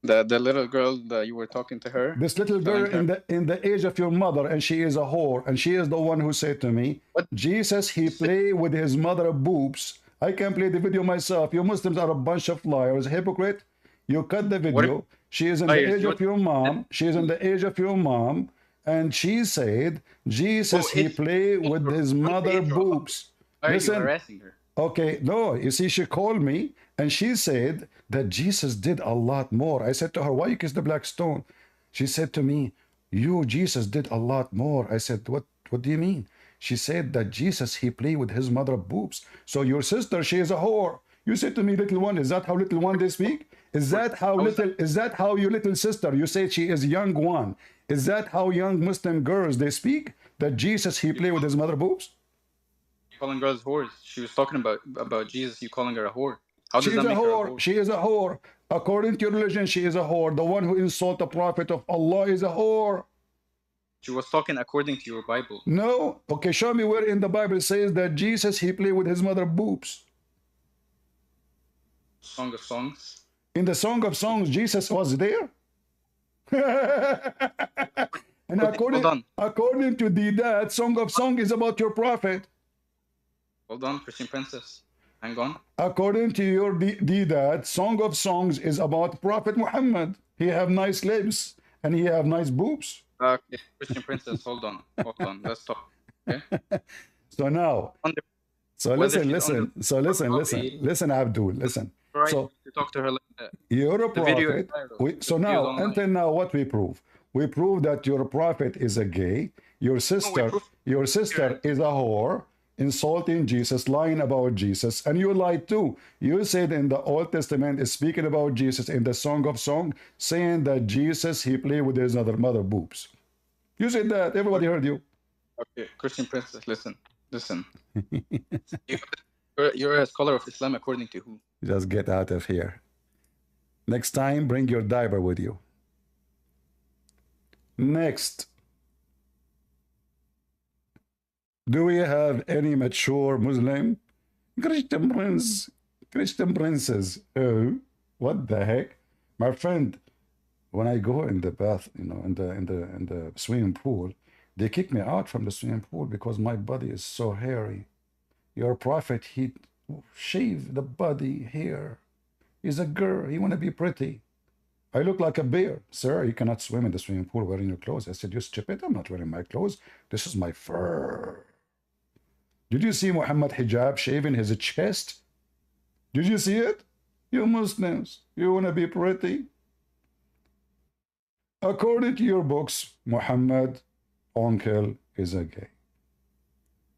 S8: The little girl that you were talking to her.
S1: This little girl in the age of your mother, and she is a whore, and she is the one who said to me, what? Jesus, he played with his mother boobs. I can play the video myself. You Muslims are a bunch of liars, hypocrite. You cut the video. She is in the age of your mom. She is in the age of your mom, and she said, Jesus, he played with his mother boobs.
S8: Why are you harassing her?
S1: Okay, no, you see, she called me and she said that Jesus did a lot more. I said to her, why you kiss the black stone? She said to me, Jesus did a lot more. I said, what do you mean? She said that Jesus, he played with his mother boobs. So your sister, she is a whore. You said to me, little one, is that how little one they speak? Is that how your little sister, you say she is young one. Is that how young Muslim girls they speak? That Jesus, he played with his mother boobs?
S8: Calling girls whores. She was talking about Jesus. You calling her a whore? How does that make her a whore?
S1: She is a whore. According to your religion, she is a whore. The one who insults the prophet of Allah is a whore.
S8: She was talking according to your Bible.
S1: No. Okay, show me where in the Bible says that Jesus, he played with his mother boobs.
S8: Song of Songs.
S1: In the Song of Songs, Jesus was there. And according to that Song of Songs is about your prophet.
S8: Hold on, Christian Princess. Hang on.
S1: According to your that Song of Songs is about Prophet Muhammad. He have nice lips and he have nice boobs.
S8: Okay, Christian Princess, hold on. Let's talk. Okay.
S1: So now, listen, Abdul, listen.
S8: Right,
S1: so
S8: to talk to her like that.
S1: You're a prophet. So now, until now, what we prove? We prove that your prophet is a gay. Your sister is a whore, insulting Jesus, lying about Jesus, and you lied too. You said in the Old Testament is speaking about Jesus in the Song of Songs, saying that Jesus, he played with his mother boobs. You said that. Everybody heard you.
S8: Okay, Christian Princess, listen. You're a scholar of Islam according to who?
S1: Just get out of here. Next time, bring your diaper with you. Next. Do we have any mature Muslim? Christian princes. Oh, what the heck? My friend, when I go in the bath, in the swimming pool, they kick me out from the swimming pool because my body is so hairy. Your prophet, he shaved the body hair. He's a girl. He want to be pretty. I look like a bear. Sir, you cannot swim in the swimming pool wearing your clothes. I said, you stupid. I'm not wearing my clothes. This is my fur. Did you see Muhammad hijab shaving his chest? Did you see it? You Muslims, you want to be pretty? According to your books, Muhammad, uncle, is a gay.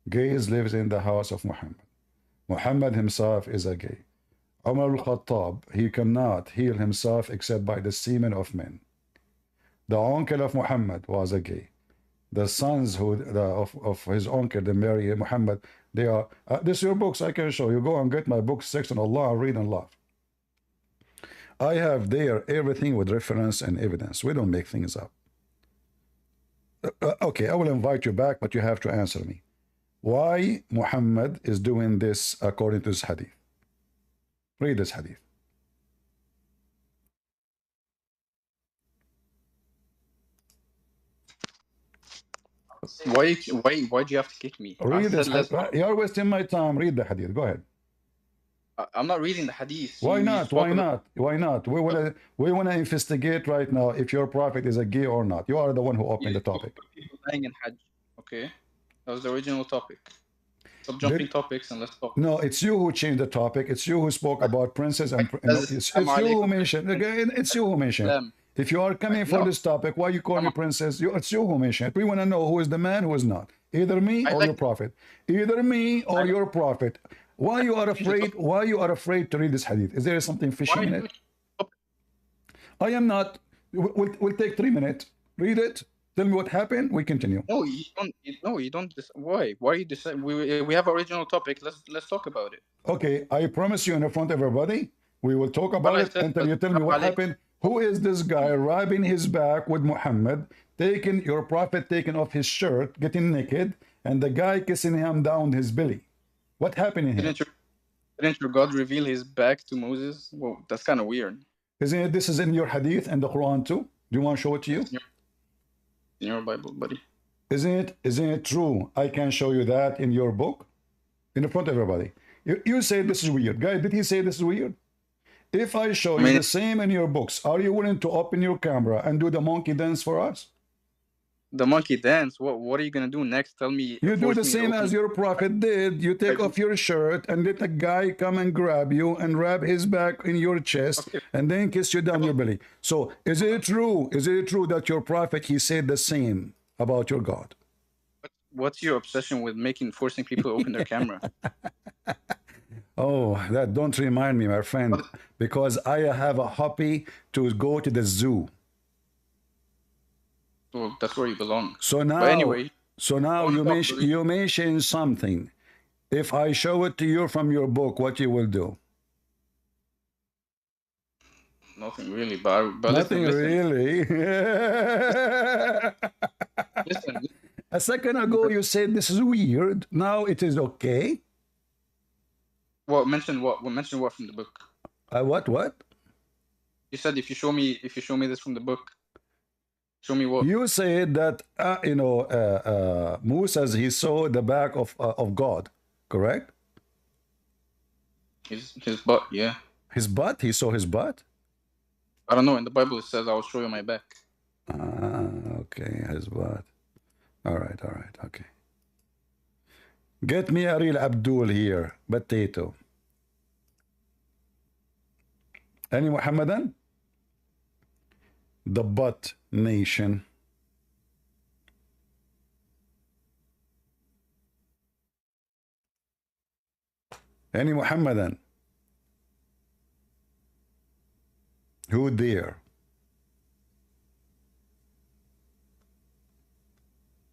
S1: Gays lives in the house of Muhammad. Muhammad himself is a gay. Umar al-Khattab, he cannot heal himself except by the semen of men. The uncle of Muhammad was a gay. The sons of his uncle, they marry Muhammad, they are, this is your books, I can show you. Go and get my book, Section Allah, read and laugh. I have there everything with reference and evidence. We don't make things up. Okay, I will invite you back, but you have to answer me. Why Muhammad is doing this according to this hadith? Read this hadith.
S8: Why do you have to kick me?
S1: Read this. You're wasting my time. Read the hadith. Go ahead.
S8: I'm not reading the hadith.
S1: Why not? Why not? Why not? We wanna investigate right now if your prophet is a gay or not. You are the one who opened the topic.
S8: People dying in Hajj. Okay. That was the original topic. Stop jumping topics and let's talk.
S1: No, it's you who changed the topic. It's you who spoke about princes and it's you who mentioned. Again, it's you who mentioned. If you are coming for this topic, why you call me princess? It's you who mentioned it. We want to know who is the man, who is not. Either me or your prophet. Either me or your prophet. Why you are afraid? Why you are afraid to read this hadith? Is there something fishy in it? I am not. We'll take 3 minutes. Read it. Tell me what happened. We continue.
S8: No, you don't. No, you don't. Why? Why you decide? We have original topic. Let's talk about it. Okay, I promise you in front of everybody, we will talk about it until you tell me what happened. Who is this guy rubbing his back with Muhammad, taking your prophet taking off his shirt, getting naked, and the guy kissing him down his belly? What happened in here? Didn't your God reveal his back to Moses? Well, that's kind of weird.
S1: Isn't it? This is in your hadith and the Quran too. Do you want to show it to you?
S8: In your Bible, buddy.
S1: Isn't it true? I can show you that in your book, in front of everybody. You say this is weird. Guy, did he say this is weird? If I show you the same in your books, are you willing to open your camera and do the monkey dance for us?
S8: The monkey dance? What are you going to do next? Tell me.
S1: You do the same as your prophet did. You take off your shirt and let a guy come and grab you and wrap his back in your chest and then kiss you down your belly. So is it true? Is it true that your prophet, he said the same about your God?
S8: What's your obsession with forcing people to open their camera?
S1: Oh, that don't remind me, my friend, because I have a hobby to go to the zoo.
S8: Well, that's where you belong.
S1: So now,
S8: but anyway,
S1: you mention something. If I show it to you from your book, what you will do?
S8: Nothing really, but
S1: nothing really.
S8: Listen.
S1: A second ago, you said this is weird. Now it is okay.
S8: Well, mention what? Well, mention what from the book?
S1: What? You
S8: said if you show me this from the book. Show me what?
S1: You said that Moses, he saw the back of God, correct?
S8: His butt, yeah.
S1: His butt? He saw his butt?
S8: I don't know. In the Bible it says, "I will show you my back."
S1: Okay, his butt. All right, okay. Get me a real Abdul here, potato. Any Muhammadan? The butt nation. Any Muhammadan? Who dare?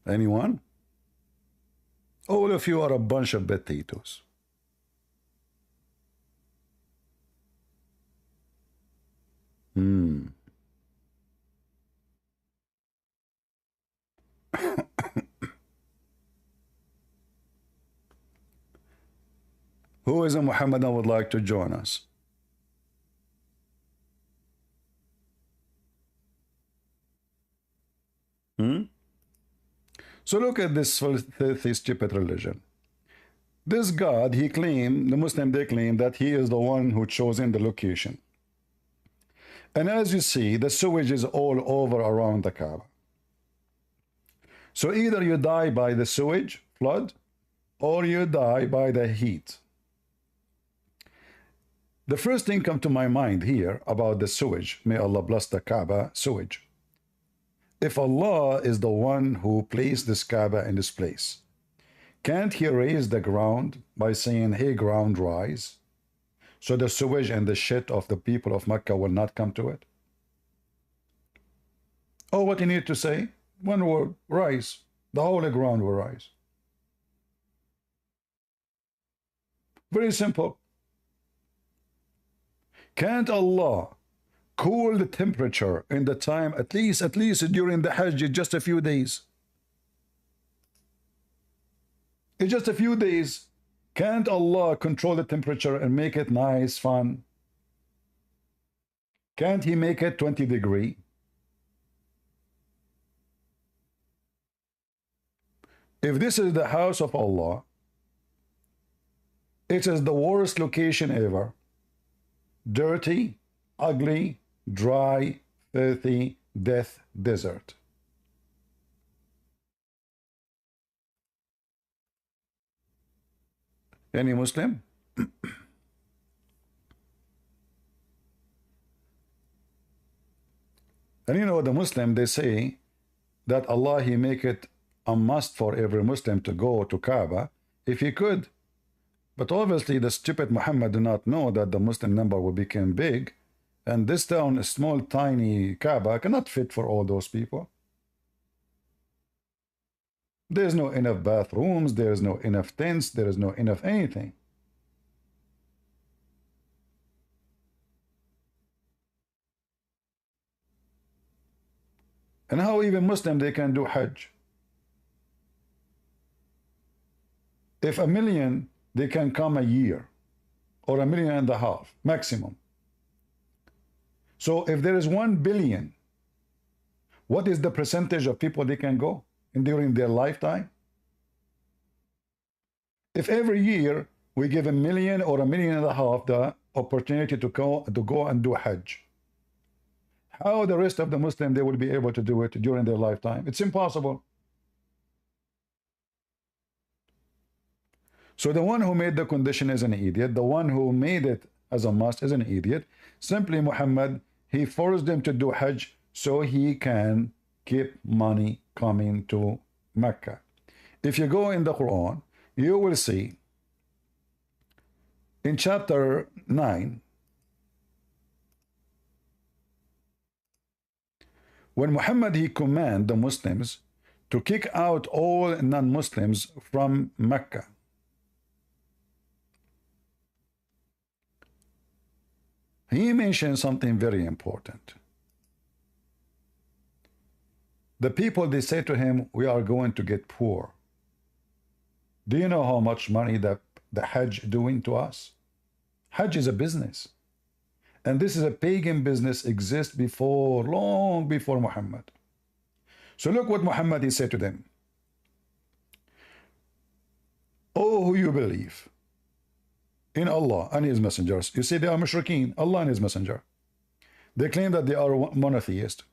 S1: Anyone? All of you are a bunch of potatoes. Who is a Muhammadan would like to join us? So look at this filthy, stupid religion. This God, he claimed, the Muslim, they claim that he is the one who chosen the location. And as you see, the sewage is all over around the Kaaba. So either you die by the sewage flood, or you die by the heat. The first thing come to my mind here about the sewage, may Allah bless the Kaaba, sewage. If Allah is the one who placed this Kaaba in this place, can't he raise the ground by saying, hey ground, rise, so the sewage and the shit of the people of Mecca will not come to it? Oh, what you need to say? One word, rise. The whole ground will rise. Very simple. Can't Allah cool the temperature in the time, at least during the Hajj, just a few days? In just a few days, can't Allah control the temperature and make it nice, fun? Can't he make it 20 degrees? If this is the house of Allah, it is the worst location ever. Dirty, ugly, dry, filthy, death desert. Any Muslim? And you know, the Muslim, they say that Allah, He make it a must for every Muslim to go to Kaaba if he could. But obviously the stupid Muhammad do not know that the Muslim number will become big, and this town, a small tiny Kaaba, cannot fit for all those people. There's no enough bathrooms, there's no enough tents, there is no enough anything. And how even Muslim they can do Hajj? If 1 million, they can come a year, or 1.5 million maximum. So if there is 1 billion, what is the percentage of people they can go during their lifetime? If every year we give 1 million or 1.5 million the opportunity to go and do Hajj, how the rest of the Muslim they will be able to do it during their lifetime? It's impossible. So the one who made the condition is an idiot. The one who made it as a must is an idiot. Simply Muhammad, he forced them to do Hajj so he can keep money coming to Mecca. If you go in the Quran, you will see in chapter 9, when Muhammad he commanded the Muslims to kick out all non-Muslims from Mecca. He mentioned something very important. The people, they say to him, we are going to get poor. Do you know how much money the Hajj doing to us? Hajj is a business. And this is a pagan business, exists before, long before Muhammad. So look what Muhammad he said to them. Oh, who you believe in Allah and His messengers. You see, they are mushrikeen, Allah and His messenger. They claim that they are monotheist.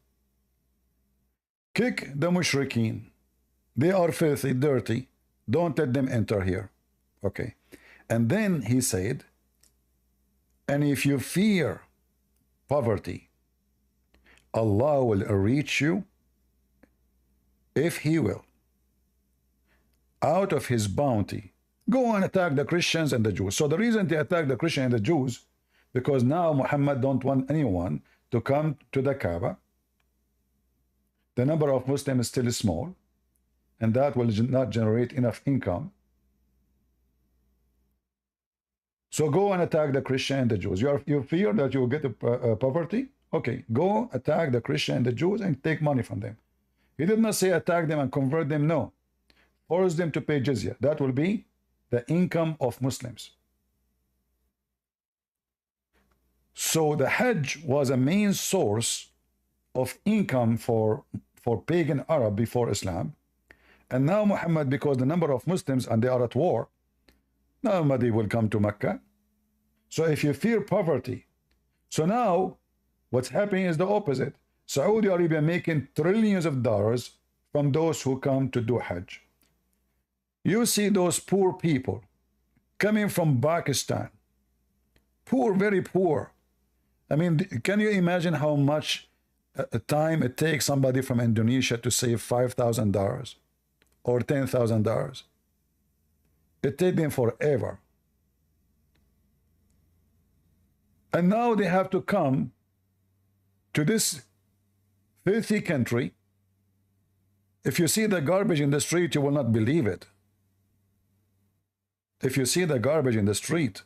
S1: Kick the mushrikeen. They are filthy, dirty. Don't let them enter here. Okay. And then he said, and if you fear poverty, Allah will reach you if He will. Out of His bounty, go and attack the Christians and the Jews. So the reason they attack the Christians and the Jews, because now Muhammad don't want anyone to come to the Kaaba. The number of Muslims is still small, and that will not generate enough income. So go and attack the Christian and the Jews. You fear that you will get poverty? Okay, go attack the Christian and the Jews and take money from them. He did not say attack them and convert them, no. Force them to pay jizya. That will be the income of Muslims. So the Hajj was a main source of income for pagan Arab before Islam. And now Muhammad, because the number of Muslims and they are at war, nobody will come to Mecca. So if you fear poverty, so now what's happening is the opposite. Saudi Arabia making trillions of dollars from those who come to do Hajj. You see those poor people coming from Pakistan, poor, very poor. I mean, can you imagine how much time it takes somebody from Indonesia to save $5,000 or $10,000? It takes them forever. And now they have to come to this filthy country. If you see the garbage in the street, you will not believe it. If you see the garbage in the street,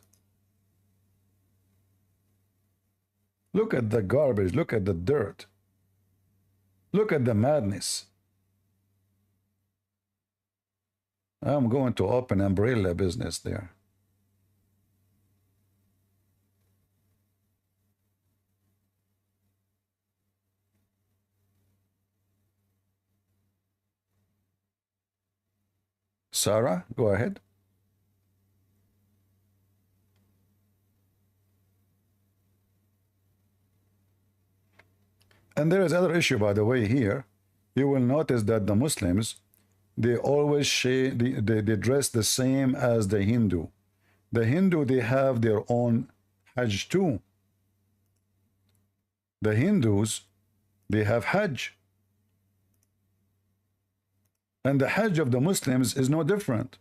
S1: look at the garbage, look at the dirt, look at the madness. I'm going to open an umbrella business there. Sarah, go ahead. And there is other issue, by the way, here. You will notice that the Muslims, they always they dress the same as the Hindu. The Hindu, they have their own Hajj too. The Hindus, they have Hajj. And the Hajj of the Muslims is no different.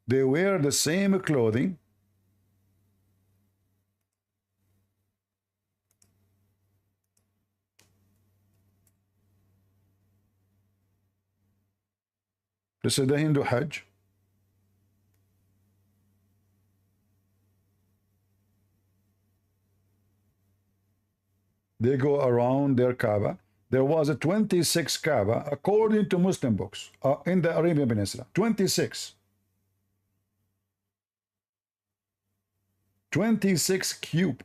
S1: They wear the same clothing. This is the Hindu Hajj. They go around their Kaaba. There was a 26 Kaaba according to Muslim books in the Arabian Peninsula. 26. 26 cube.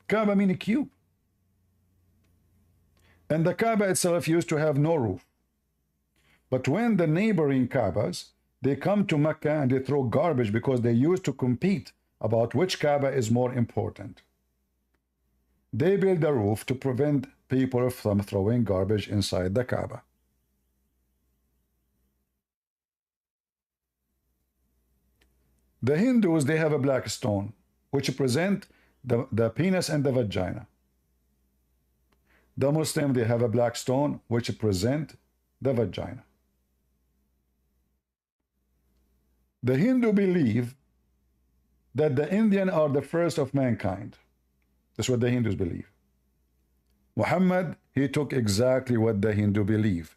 S1: Kaaba meaning cube. And the Kaaba itself used to have no roof. But when the neighboring Kaabas, they come to Mecca and they throw garbage because they used to compete about which Kaaba is more important. They build a roof to prevent people from throwing garbage inside the Kaaba. The Hindus, they have a black stone, which present the penis and the vagina. The Muslim, they have a black stone, which present the vagina. The Hindu believe that the Indian are the first of mankind. That's what the Hindus believe. Muhammad, he took exactly what the Hindu believe.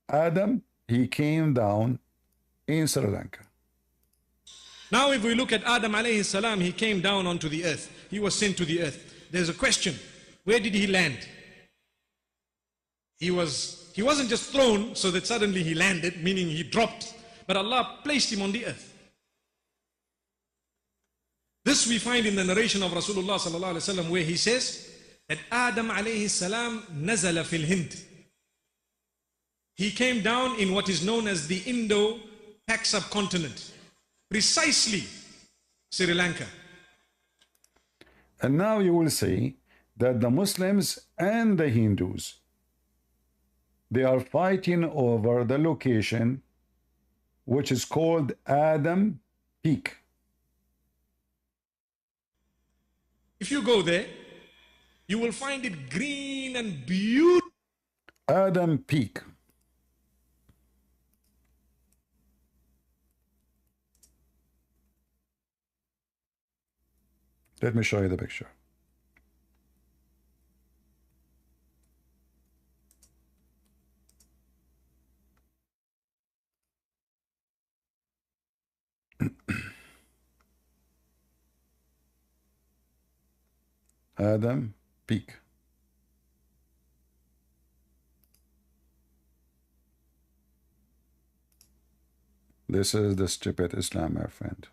S1: Adam, he came down in Sri Lanka.
S2: Now if we look at Adam alayhi salam, he came down onto the earth. He was sent to the earth. There's a question. Where did he land? He wasn't just thrown so that suddenly he landed, meaning he dropped. But Allah placed him on the earth. This we find in the narration of Rasulullah sallallahu alaihi wasallam, where he says that Adam alayhi salam nazala fil Hind. He came down in what is known as the Indo-Pak subcontinent, precisely Sri Lanka.
S1: And now you will see that the Muslims and the Hindus, they are fighting over the location which is called Adam Peak.
S2: If you go there, you will find it green and beautiful.
S1: Adam Peak. Let me show you the picture. Adam Peak. This is the stupid Islam, my friend.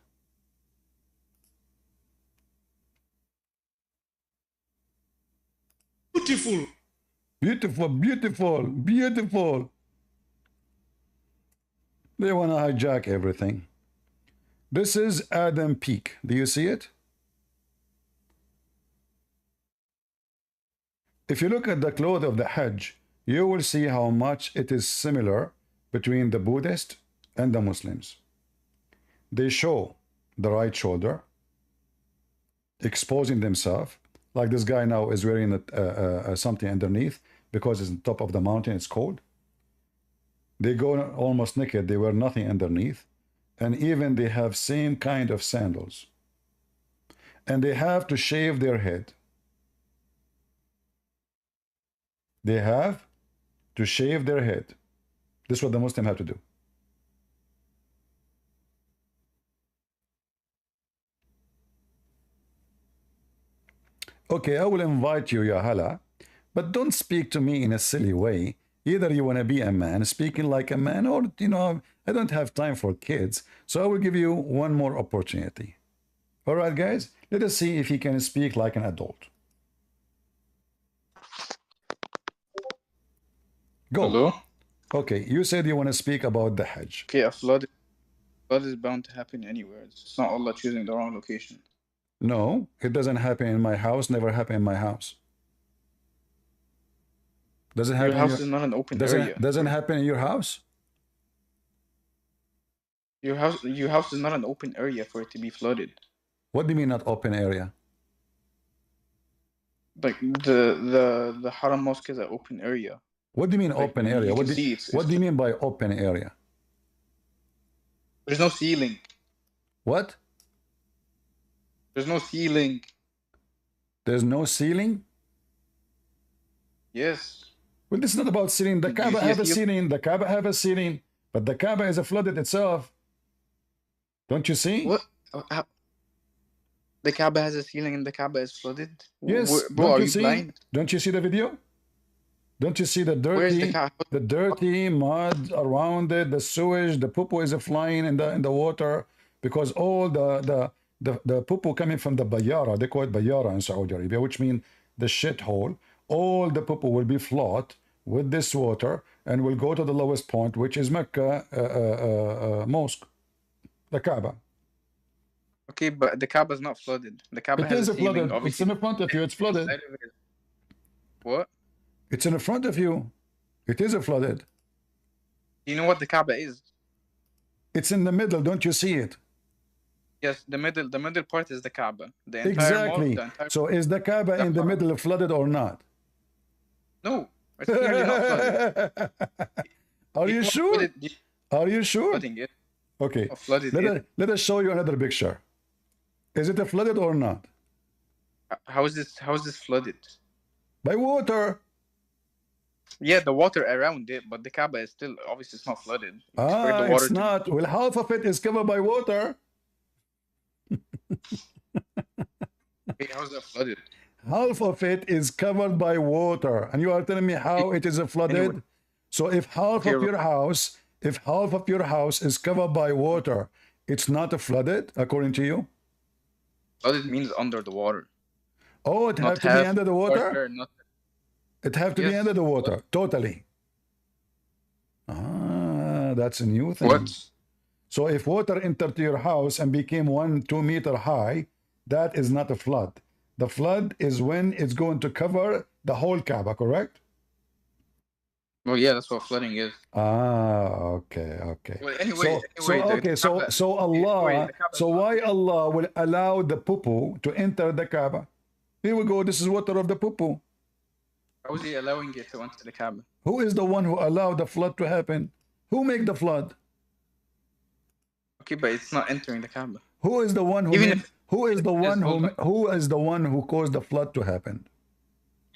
S2: Beautiful.
S1: Beautiful, beautiful, beautiful. They want to hijack everything. This is Adam Peak. Do you see it? If you look at the cloth of the Hajj, you will see how much it is similar between the Buddhist and the Muslims. They show the right shoulder, exposing themselves, like this guy now is wearing something underneath because it's on top of the mountain, it's cold. They go almost naked, they wear nothing underneath, and even they have same kind of sandals. And they have to shave their head. They have to shave their head. This is what the Muslim have to do. Okay, I will invite you, Ya Hala, but don't speak to me in a silly way. Either you want to be a man, speaking like a man, or, you know, I don't have time for kids, so I will give you one more opportunity. All right, guys, let us see if he can speak like an adult. Go.
S8: Hello?
S1: Okay, you said you want to speak about the Hajj.
S8: Okay, a flood is bound to happen anywhere. It's not Allah choosing the wrong location.
S1: No, it doesn't happen in my house, never happen in my house. Doesn't happen.
S8: Your house is not an open area.
S1: Doesn't happen in your house?
S8: Your house is not an open area for it to be flooded.
S1: What do you mean not open area?
S8: Like the Haram Mosque is an open area.
S1: What do you mean
S8: Like,
S1: open
S8: you
S1: area?
S8: can see
S1: What do you mean by open area?
S8: There's no ceiling.
S1: What?
S8: There's no ceiling.
S1: There's no ceiling?
S8: Yes.
S1: Well, this is not about ceiling. The Kaaba have a ceiling. The Kaaba have a ceiling. But the Kaaba is flooded itself. Don't you see?
S8: What? The Kaaba has a ceiling and the Kaaba is flooded?
S1: Yes.
S8: Bro, are you blind?
S1: Don't you see the video? Don't you see the dirty mud around it, the sewage, the poo is flying in the water, because all the poo coming from the bayara, they call it bayara in Saudi Arabia, which means the shithole. All the poo will be flooded with this water and will go to the lowest point, which is Mecca mosque, the Kaaba.
S8: Okay, but the Kaaba is not flooded. The Kaaba has a ceiling.
S1: Flooded. It's in front of you. It's flooded.
S8: What?
S1: It's in front of you. It is flooded.
S8: Do you know what the Kaaba is?
S1: It's in the middle. Don't you see it?
S8: Yes, the middle part is the Kaaba. The entire
S1: exactly.
S8: Mosque,
S1: so is the Kaaba in the middle flooded or not?
S8: No, it's clearly not flooded.
S1: Are you sure? Are you sure? Okay. Let us show you another picture. Is it flooded or not?
S8: How is this flooded?
S1: By water.
S8: Yeah, the water around it, but the Kaaba is still obviously it's not flooded.
S1: It's not. Well, half of it is covered by water.
S8: Hey, how is that flooded?
S1: Half of it is covered by water, and you are telling me how it is flooded? Anyway. So if half of your house is covered by water, it's not flooded according to you?
S8: Flooded means under the water.
S1: Oh, it has to be under the water? It have to be under the water, totally. Ah, that's a new thing.
S8: What?
S1: So if water entered your house and became 1-2 meter high, that is not a flood. The flood is when it's going to cover the whole Kaaba, correct?
S8: Well, yeah, that's what flooding is.
S1: Ah, okay.
S8: Well, anyway,
S1: so why Allah will allow the poo to enter the Kaaba? Here we go. This is water of the poo.
S8: How is he allowing it to enter the Kaaba?
S1: Who is the one who allowed the flood to happen? Who made the flood?
S8: Okay, but it's not entering the Kaaba.
S1: Who is the one who who is the one who caused the flood to happen?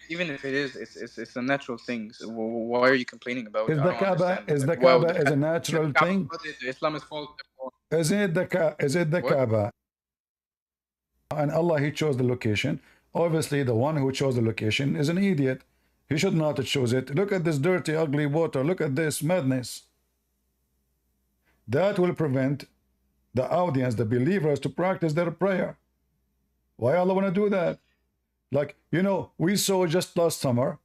S8: Even if it is, it's a natural thing. So why are you complaining about it?
S1: Is the Kaaba a natural thing?
S8: Islam is false.
S1: Is it the Kaaba? And Allah, He chose the location. Obviously, the one who chose the location is an idiot. He should not have chosen it. Look at this dirty, ugly water. Look at this madness. That will prevent the audience, the believers, to practice their prayer. Why Allah want to do that? Like, you know, we saw just last summer,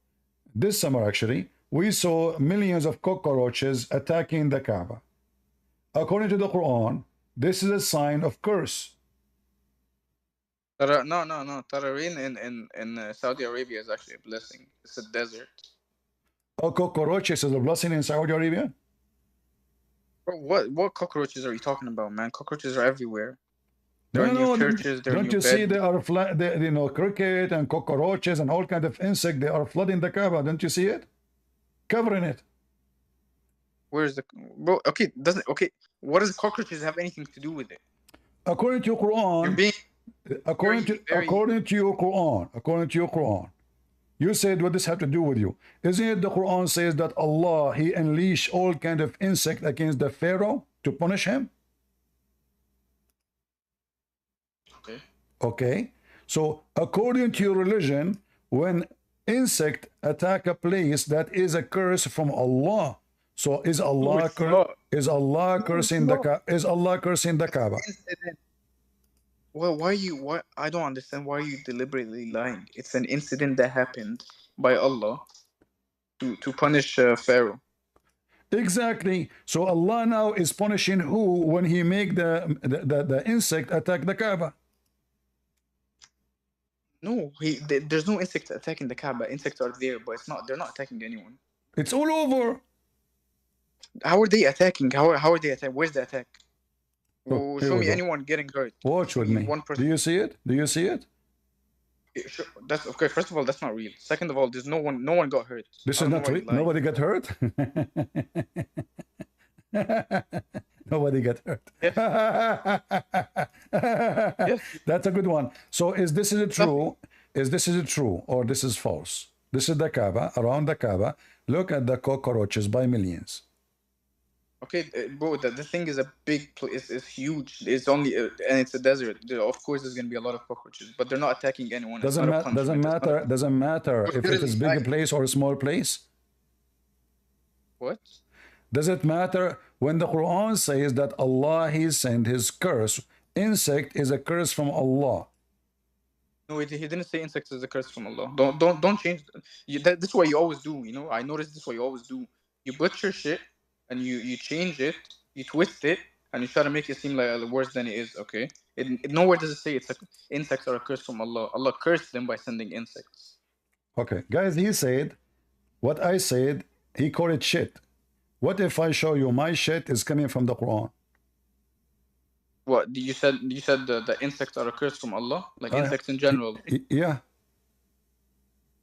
S1: this summer actually, we saw millions of cockroaches attacking the Kaaba. According to the Quran, this is a sign of curse.
S8: No. Rain in Saudi Arabia is actually a blessing. It's a desert.
S1: Oh, cockroaches is a blessing in Saudi Arabia?
S8: What cockroaches are you talking about, man? Cockroaches are everywhere.
S1: No, churches, don't you see they are cricket and cockroaches and all kind of insect, they are flooding the Kaaba. Don't you see it? Covering it.
S8: Where's the what does cockroaches have anything to do with it?
S1: According to your Quran, according to your Quran, you said what this have to do with you. Isn't it the Quran says that Allah, He unleashed all kind of insect against the Pharaoh to punish him? Okay. So according to your religion, when insect attack a place, that is a curse from Allah. So is Allah cursing the Kaaba?
S8: Well, why I don't understand why are you deliberately lying. It's an incident that happened by Allah to punish Pharaoh.
S1: Exactly. So Allah now is punishing who when He make the insect attack the Kaaba?
S8: No, there's no insect attacking the Kaaba. Insects are there, but they're not attacking anyone.
S1: It's all over.
S8: How are they attacking? How are they attacking? Where's the attack?
S1: So,
S8: show me anyone getting hurt.
S1: Watch with me.
S8: One person.
S1: Do you see it? Do you see it?
S8: That's okay. First of all, that's not real. Second of all, there's no one got hurt.
S1: This is not real. Nobody got hurt. Nobody got hurt.
S8: Yes. Yes.
S1: That's a good one. So is this true? Is this true or this is false? This is the Kaaba. Around the Kaaba, look at the cockroaches by millions.
S8: Okay, bro, the thing is a big place. It's huge. It's only and it's a desert. Of course, there's gonna be a lot of cockroaches, but they're not attacking anyone.
S1: Doesn't matter. Doesn't matter if it is big place or a small place.
S8: What?
S1: Does it matter when the Quran says that Allah He sent His curse? Insect is a curse from Allah.
S8: No, he didn't say insects is a curse from Allah. Don't change. This is what you always do. You know, I noticed this is what you always do. You butcher shit and you change it, you twist it, and you try to make it seem like worse than it is. Okay. Nowhere does it say insects are a curse from Allah. Allah cursed them by sending insects.
S1: Okay, guys. He said what I said. He called it shit. What if I show you my shit is coming from the Quran?
S8: What you said? You said the insects are a curse from Allah, like insects in general.
S1: Yeah.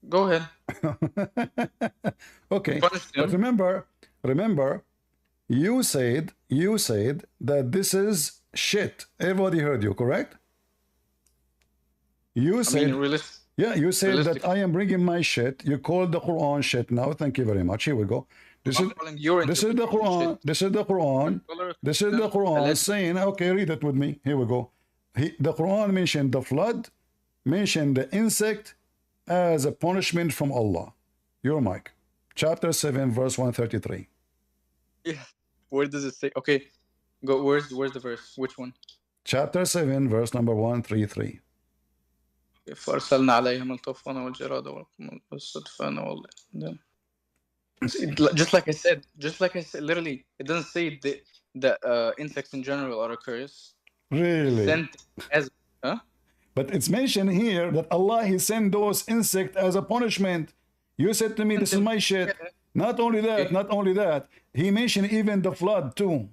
S8: Go ahead.
S1: Okay. But remember, you said that this is shit. Everybody heard you, correct? You said. You said that I am bringing my shit. You called the Quran shit. Now, thank you very much. Here we go. This is the Quran. This is the Quran. This is the Quran saying, okay, read it with me. Here we go. The Quran mentioned the flood, mentioned the insect as a punishment from Allah. Your mic. Chapter 7, verse 133.
S8: Yeah. Where does it say? Okay. Go. Where's the verse? Which one?
S1: Chapter 7, verse number 133.
S8: فأرسلنا عليهم الطوفان والجراد والصدفان just like I said, literally, it doesn't say the insects in general are a curse.
S1: Really?
S8: Sent as,
S1: But it's mentioned here that Allah He sent those insects as a punishment. You said to me, this is my shit. Not only that, He mentioned even the flood too.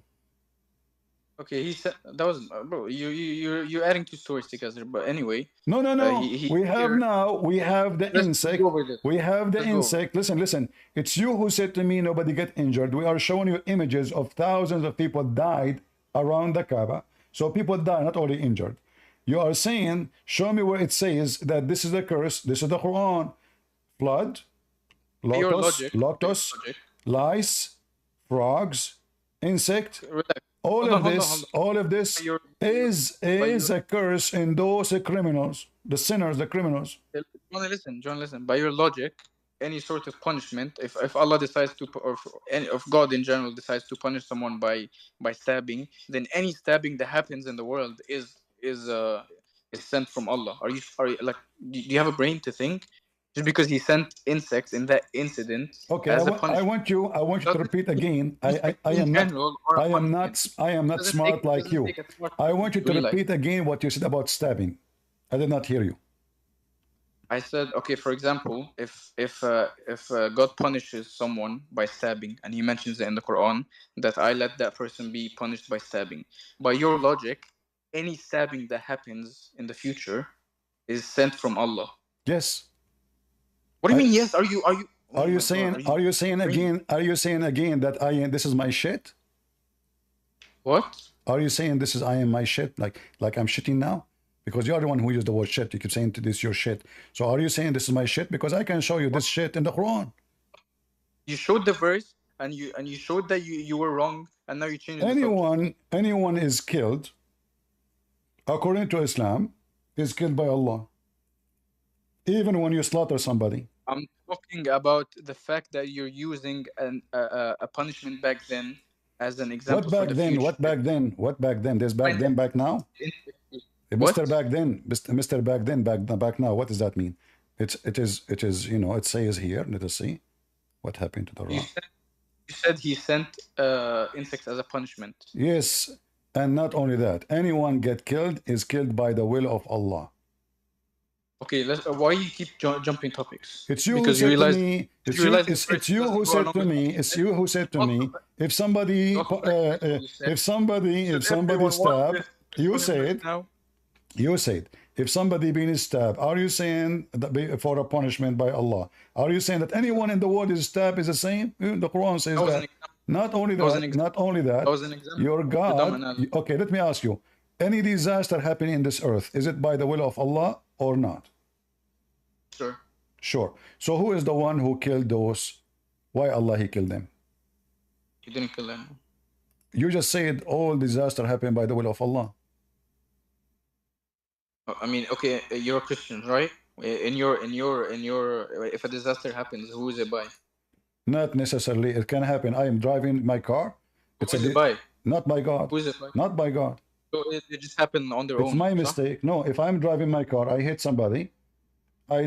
S8: Okay, he said that was bro. You're adding two stories together, but anyway.
S1: No. We have the insect. We have the insect. Listen. It's you who said to me nobody get injured. We are showing you images of thousands of people died around the Kaaba. So people die, not only injured. You are saying, show me where it says that this is the curse. This is the Quran. Flood, lotus, lice, frogs, insect. All of this is a curse in those criminals, the sinners, the criminals.
S8: John, listen. By your logic, any sort of punishment, if Allah decides to, or if God in general decides to punish someone by stabbing, then any stabbing that happens in the world is sent from Allah. Are you like? Do you have a brain to think? Just because He sent insects in that incident.
S1: Okay, I want you to repeat again. I am not smart like you. I want you to repeat again what you said about stabbing. I did not hear you.
S8: I said, okay, for example, if God punishes someone by stabbing, and He mentions it in the Quran, that I let that person be punished by stabbing. By your logic, any stabbing that happens in the future is sent from Allah.
S1: Yes.
S8: What do you mean? Yes. Are you
S1: saying again that this is my shit?
S8: What?
S1: Are you saying I am my shit? Like I'm shitting now? Because you're the one who used the word shit. You keep saying this your shit. So are you saying this is my shit? Because I can show you this shit in the Quran.
S8: You showed the verse and you showed that you were wrong, and now you change
S1: anyone is killed according to Islam is killed by Allah. Even when you slaughter somebody.
S8: I'm talking about the fact that you're using a punishment back then as an example.
S1: What back then? There's back then, back now? Mr. Back then, back now. What does that mean? It is, it says here, let us see what happened to the rock.
S8: You said He sent insects as a punishment.
S1: Yes, and not only that. Anyone get killed is killed by the will of Allah.
S8: Okay, why you keep jumping topics?
S1: It's you who said to me. It's you who said to me. It's you who said to me. If somebody stabbed, you said, if somebody being stabbed, are you saying that for a punishment by Allah? Are you saying that anyone in the world is stabbed is the same? The Quran says that. Not only that, your God. Okay, let me ask you. Any disaster happening in this earth, is it by the will of Allah or not? Sure. So who is the one who killed those? Why Allah he killed them?
S8: He didn't kill them.
S1: You just said all disaster happened by the will of Allah.
S8: I mean, okay, you're a Christian, right? In your, if a disaster happens, who is it by?
S1: Not necessarily. It can happen. I am driving my car.
S8: Who is it by?
S1: Not by God.
S8: Who is it by?
S1: Not by God.
S8: So it just happened on their own.
S1: It's my mistake. No, if I'm driving my car, I hit somebody. I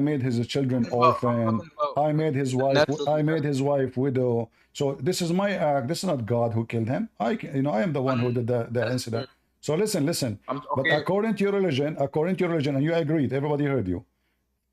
S1: made his children orphan. I made his wife widow. So this is my act. This is not God who killed him. I am the one who did the incident. So listen. But according to your religion, and you agreed, everybody heard you.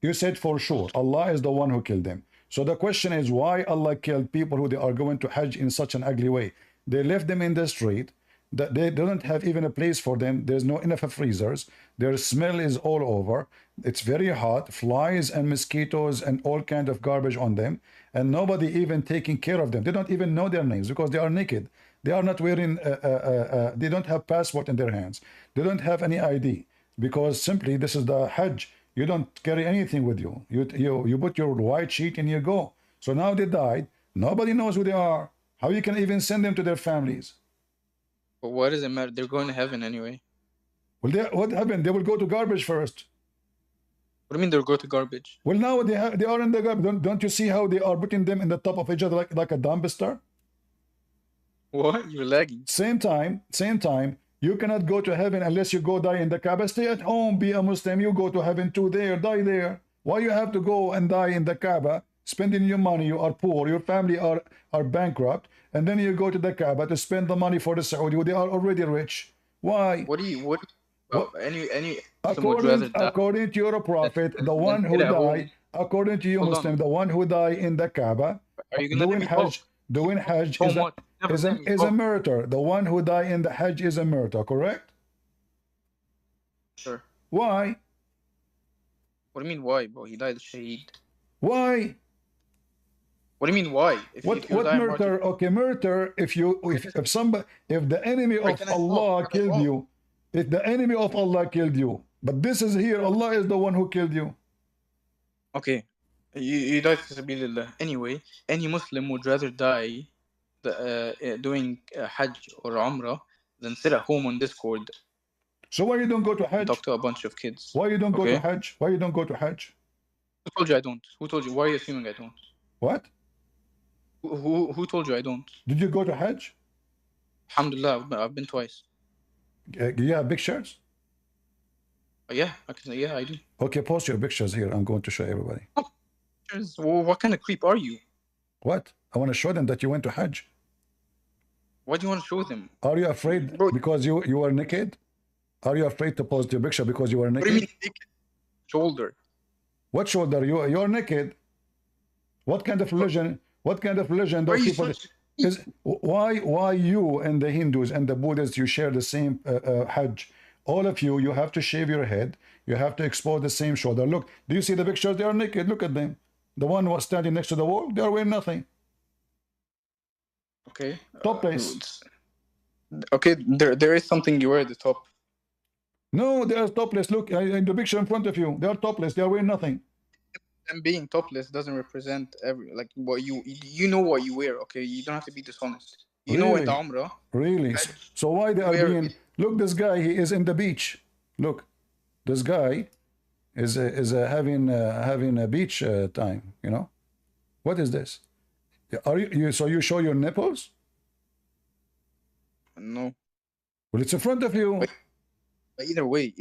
S1: You said for sure Allah is the one who killed them. So the question is, why Allah killed people who they are going to Hajj in such an ugly way? They left them in the street. That they don't have even a place for them. There's no enough freezers. Their smell is all over. It's very hot. Flies and mosquitoes and all kind of garbage on them. And nobody even taking care of them. They don't even know their names because they are naked. They are not wearing, they don't have passport in their hands. They don't have any ID because simply this is the Hajj. You don't carry anything with you. You put your white sheet and you go. So now they died. Nobody knows who they are. How you can even send them to their families?
S8: But what does it matter? They're going to heaven anyway.
S1: Well, what happened? They will go to garbage first.
S8: What do you mean they'll go to garbage?
S1: Well, now they are in the garbage. Don't you see how they are putting them in the top of each other like a dumpster?
S8: What? You're lagging.
S1: Same time. You cannot go to heaven unless you go die in the Kaaba. Stay at home, be a Muslim. You go to heaven too there, die there. Why you have to go and die in the Kaaba, spending your money? You are poor. Your family are bankrupt. And then you go to the Kaaba to spend the money for the Saudi. They are already rich. Why? According to your prophet, the one who died, according to you Muslim, the one who died in the Kaaba, doing Hajj is a murder. The one who died in the Hajj is a murder, correct?
S8: Sure.
S1: Why?
S8: What do you mean why, bro? He died shaheed.
S1: Why?
S8: What do you mean why?
S1: What murder? Okay, murder. If the enemy of Allah killed you, if the enemy of Allah killed you, but this is here, Allah is the one who killed you.
S8: Okay, you died for sabilillah. Anyway, any Muslim would rather die doing Hajj or Umrah than sit at home on Discord.
S1: So why you don't go to Hajj?
S8: Talk to a bunch of kids.
S1: Why you don't go to Hajj? Why you don't go to Hajj?
S8: Who told you I don't? Who told you? Why are you assuming I don't?
S1: What?
S8: Who told you I don't?
S1: Did you go to Hajj?
S8: Alhamdulillah, I've been twice.
S1: Do you have pictures?
S8: Yeah, I can say, yeah, I do.
S1: Okay, post your pictures here. I'm going to show everybody.
S8: Well, what kind of creep are you?
S1: What? I want to show them that you went to Hajj.
S8: Why do you want to show them?
S1: Are you afraid because you were naked? Are you afraid to post your picture because you were naked?
S8: What do you mean naked? Shoulder.
S1: What shoulder? You're naked. What kind of religion? What kind of religion those people? Why you and the Hindus and the Buddhists, you share the same Hajj? All of you have to shave your head. You have to expose the same shoulder. Look, do you see the pictures? They are naked. Look at them. The one who was standing next to the wall, they are wearing nothing.
S8: Okay.
S1: Topless.
S8: Okay, there is something you wear at the top.
S1: No, they are topless. Look, in the picture in front of you, they are topless. They are wearing nothing.
S8: Them being topless doesn't represent what you know what you wear. Okay, you don't have to be dishonest. You know in the Umrah.
S1: Really? So why they are being? Look, this guy, he is in the beach. Look, this guy is having a beach time. You know, what is this? Are you so you show your nipples?
S8: No.
S1: Well, it's in front of you.
S8: But either way,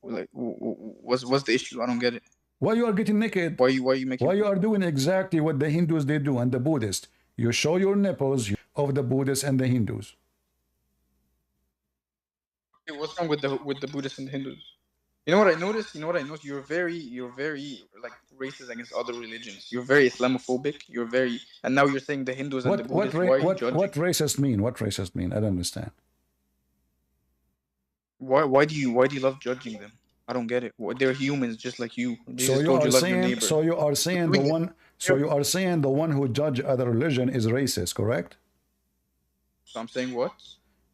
S8: like, what's the issue? I don't get it.
S1: Why you are getting naked?
S8: Why you making?
S1: Why you are doing exactly what the Hindus they do and the Buddhists? You show your nipples of the Buddhists and the Hindus.
S8: Okay, what's wrong with the Buddhists and the Hindus? You know what I noticed? You're very like racist against other religions. You're very Islamophobic. And now you're saying the Hindus and the Buddhists.
S1: What racist mean? What racist mean? I don't understand.
S8: Why do you love judging them? I don't get it. They're humans just like you.
S1: So you are saying the one who judge other religion is racist, correct?
S8: So I'm saying what?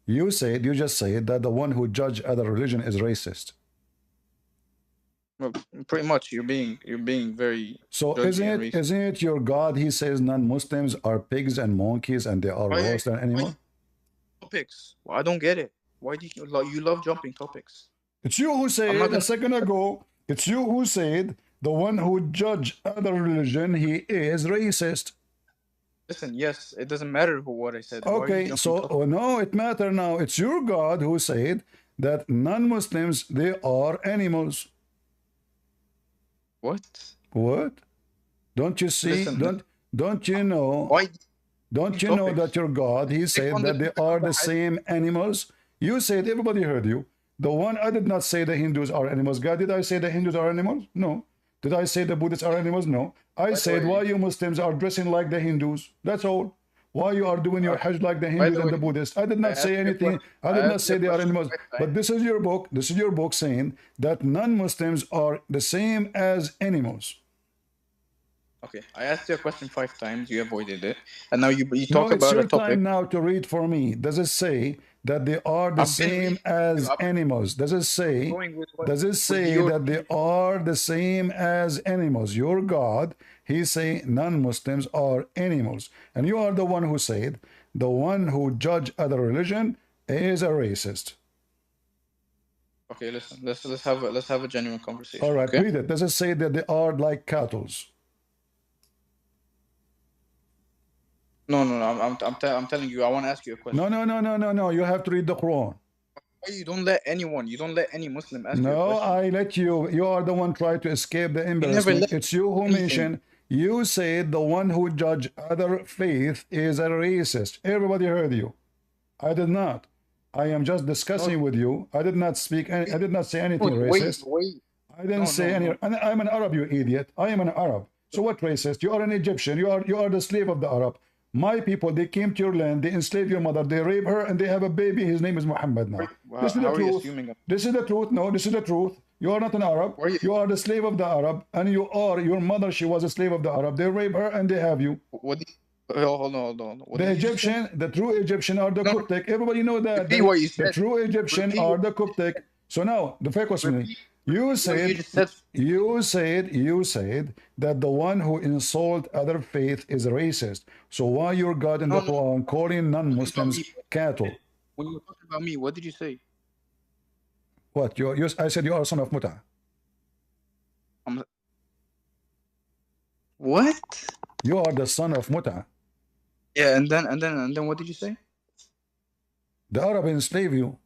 S1: You just said that the one who judge other religion is racist.
S8: Well, pretty much you're being very.
S1: So isn't it your God? He says non-Muslims are pigs and monkeys and they are worse than animals.
S8: Topics. Well, I don't get it. Why do you love jumping topics?
S1: It's you who said a second ago. It's you who said the one who judge other religion, he is racist.
S8: Listen, yes, it doesn't matter what I said.
S1: Okay, so no, it matters now. It's your God who said that non-Muslims, they are animals. What? Don't you see? Listen, don't you know?
S8: Why?
S1: Don't you know that your God, he said that they are the same animals? You said, everybody heard you. The one, I did not say the Hindus are animals. God, did I say the Hindus are animals? No. Did I say the Buddhists are animals? No. I said, why you Muslims are dressing like the Hindus? That's all. Why you are doing your Hajj like the Hindus and the Buddhists? I did not say anything. I did not say they are animals. But this is your book. This is your book saying that non-Muslims are the same as animals.
S8: Okay, I asked you a question 5 times. You avoided it, and now you talk about a topic.
S1: It's your time now to read for me. Does it say that they are the same as animals? Does it say that they are the same as animals? Your God, he say non-Muslims are animals, and you are the one who said the one who judge other religion is a racist.
S8: Okay, listen. Let's have a genuine conversation.
S1: All right,
S8: okay?
S1: read it. Does it say that they are like cattle?
S8: No. I'm telling you. I want to ask you a question.
S1: No. You have to read the Quran.
S8: You don't let any Muslim ask you a question.
S1: No, I let you. You are the one trying to escape the embarrassment. It's you who mentioned. You said the one who judge other faith is a racist. Everybody heard you. I did not. I am just discussing with you. I did not speak. I did not say anything racist. I didn't say any. I'm an Arab, you idiot. I am an Arab. So what racist? You are an Egyptian. You are the slave of the Arab. My people, they came to your land, they enslaved your mother, they rape her, and they have a baby. His name is Muhammad now. This is the truth. This is the truth. No, this is the truth. You are not an Arab. You are the slave of the Arab, and your mother, she was a slave of the Arab. They rape her, and they have you.
S8: Hold on.
S1: The Egyptian, the true Egyptian are the Coptic. Everybody know that. The true Egyptian are the Coptic. So now, the fake question. You said that the one who insult other faith is a racist. So why your God in the Quran calling non-Muslims cattle?
S8: When you were talking about me, what did you say?
S1: What? I said you are a son of Muta.
S8: What?
S1: You are the son of Muta.
S8: Yeah, and then what did you say?
S1: The Arab enslaved you.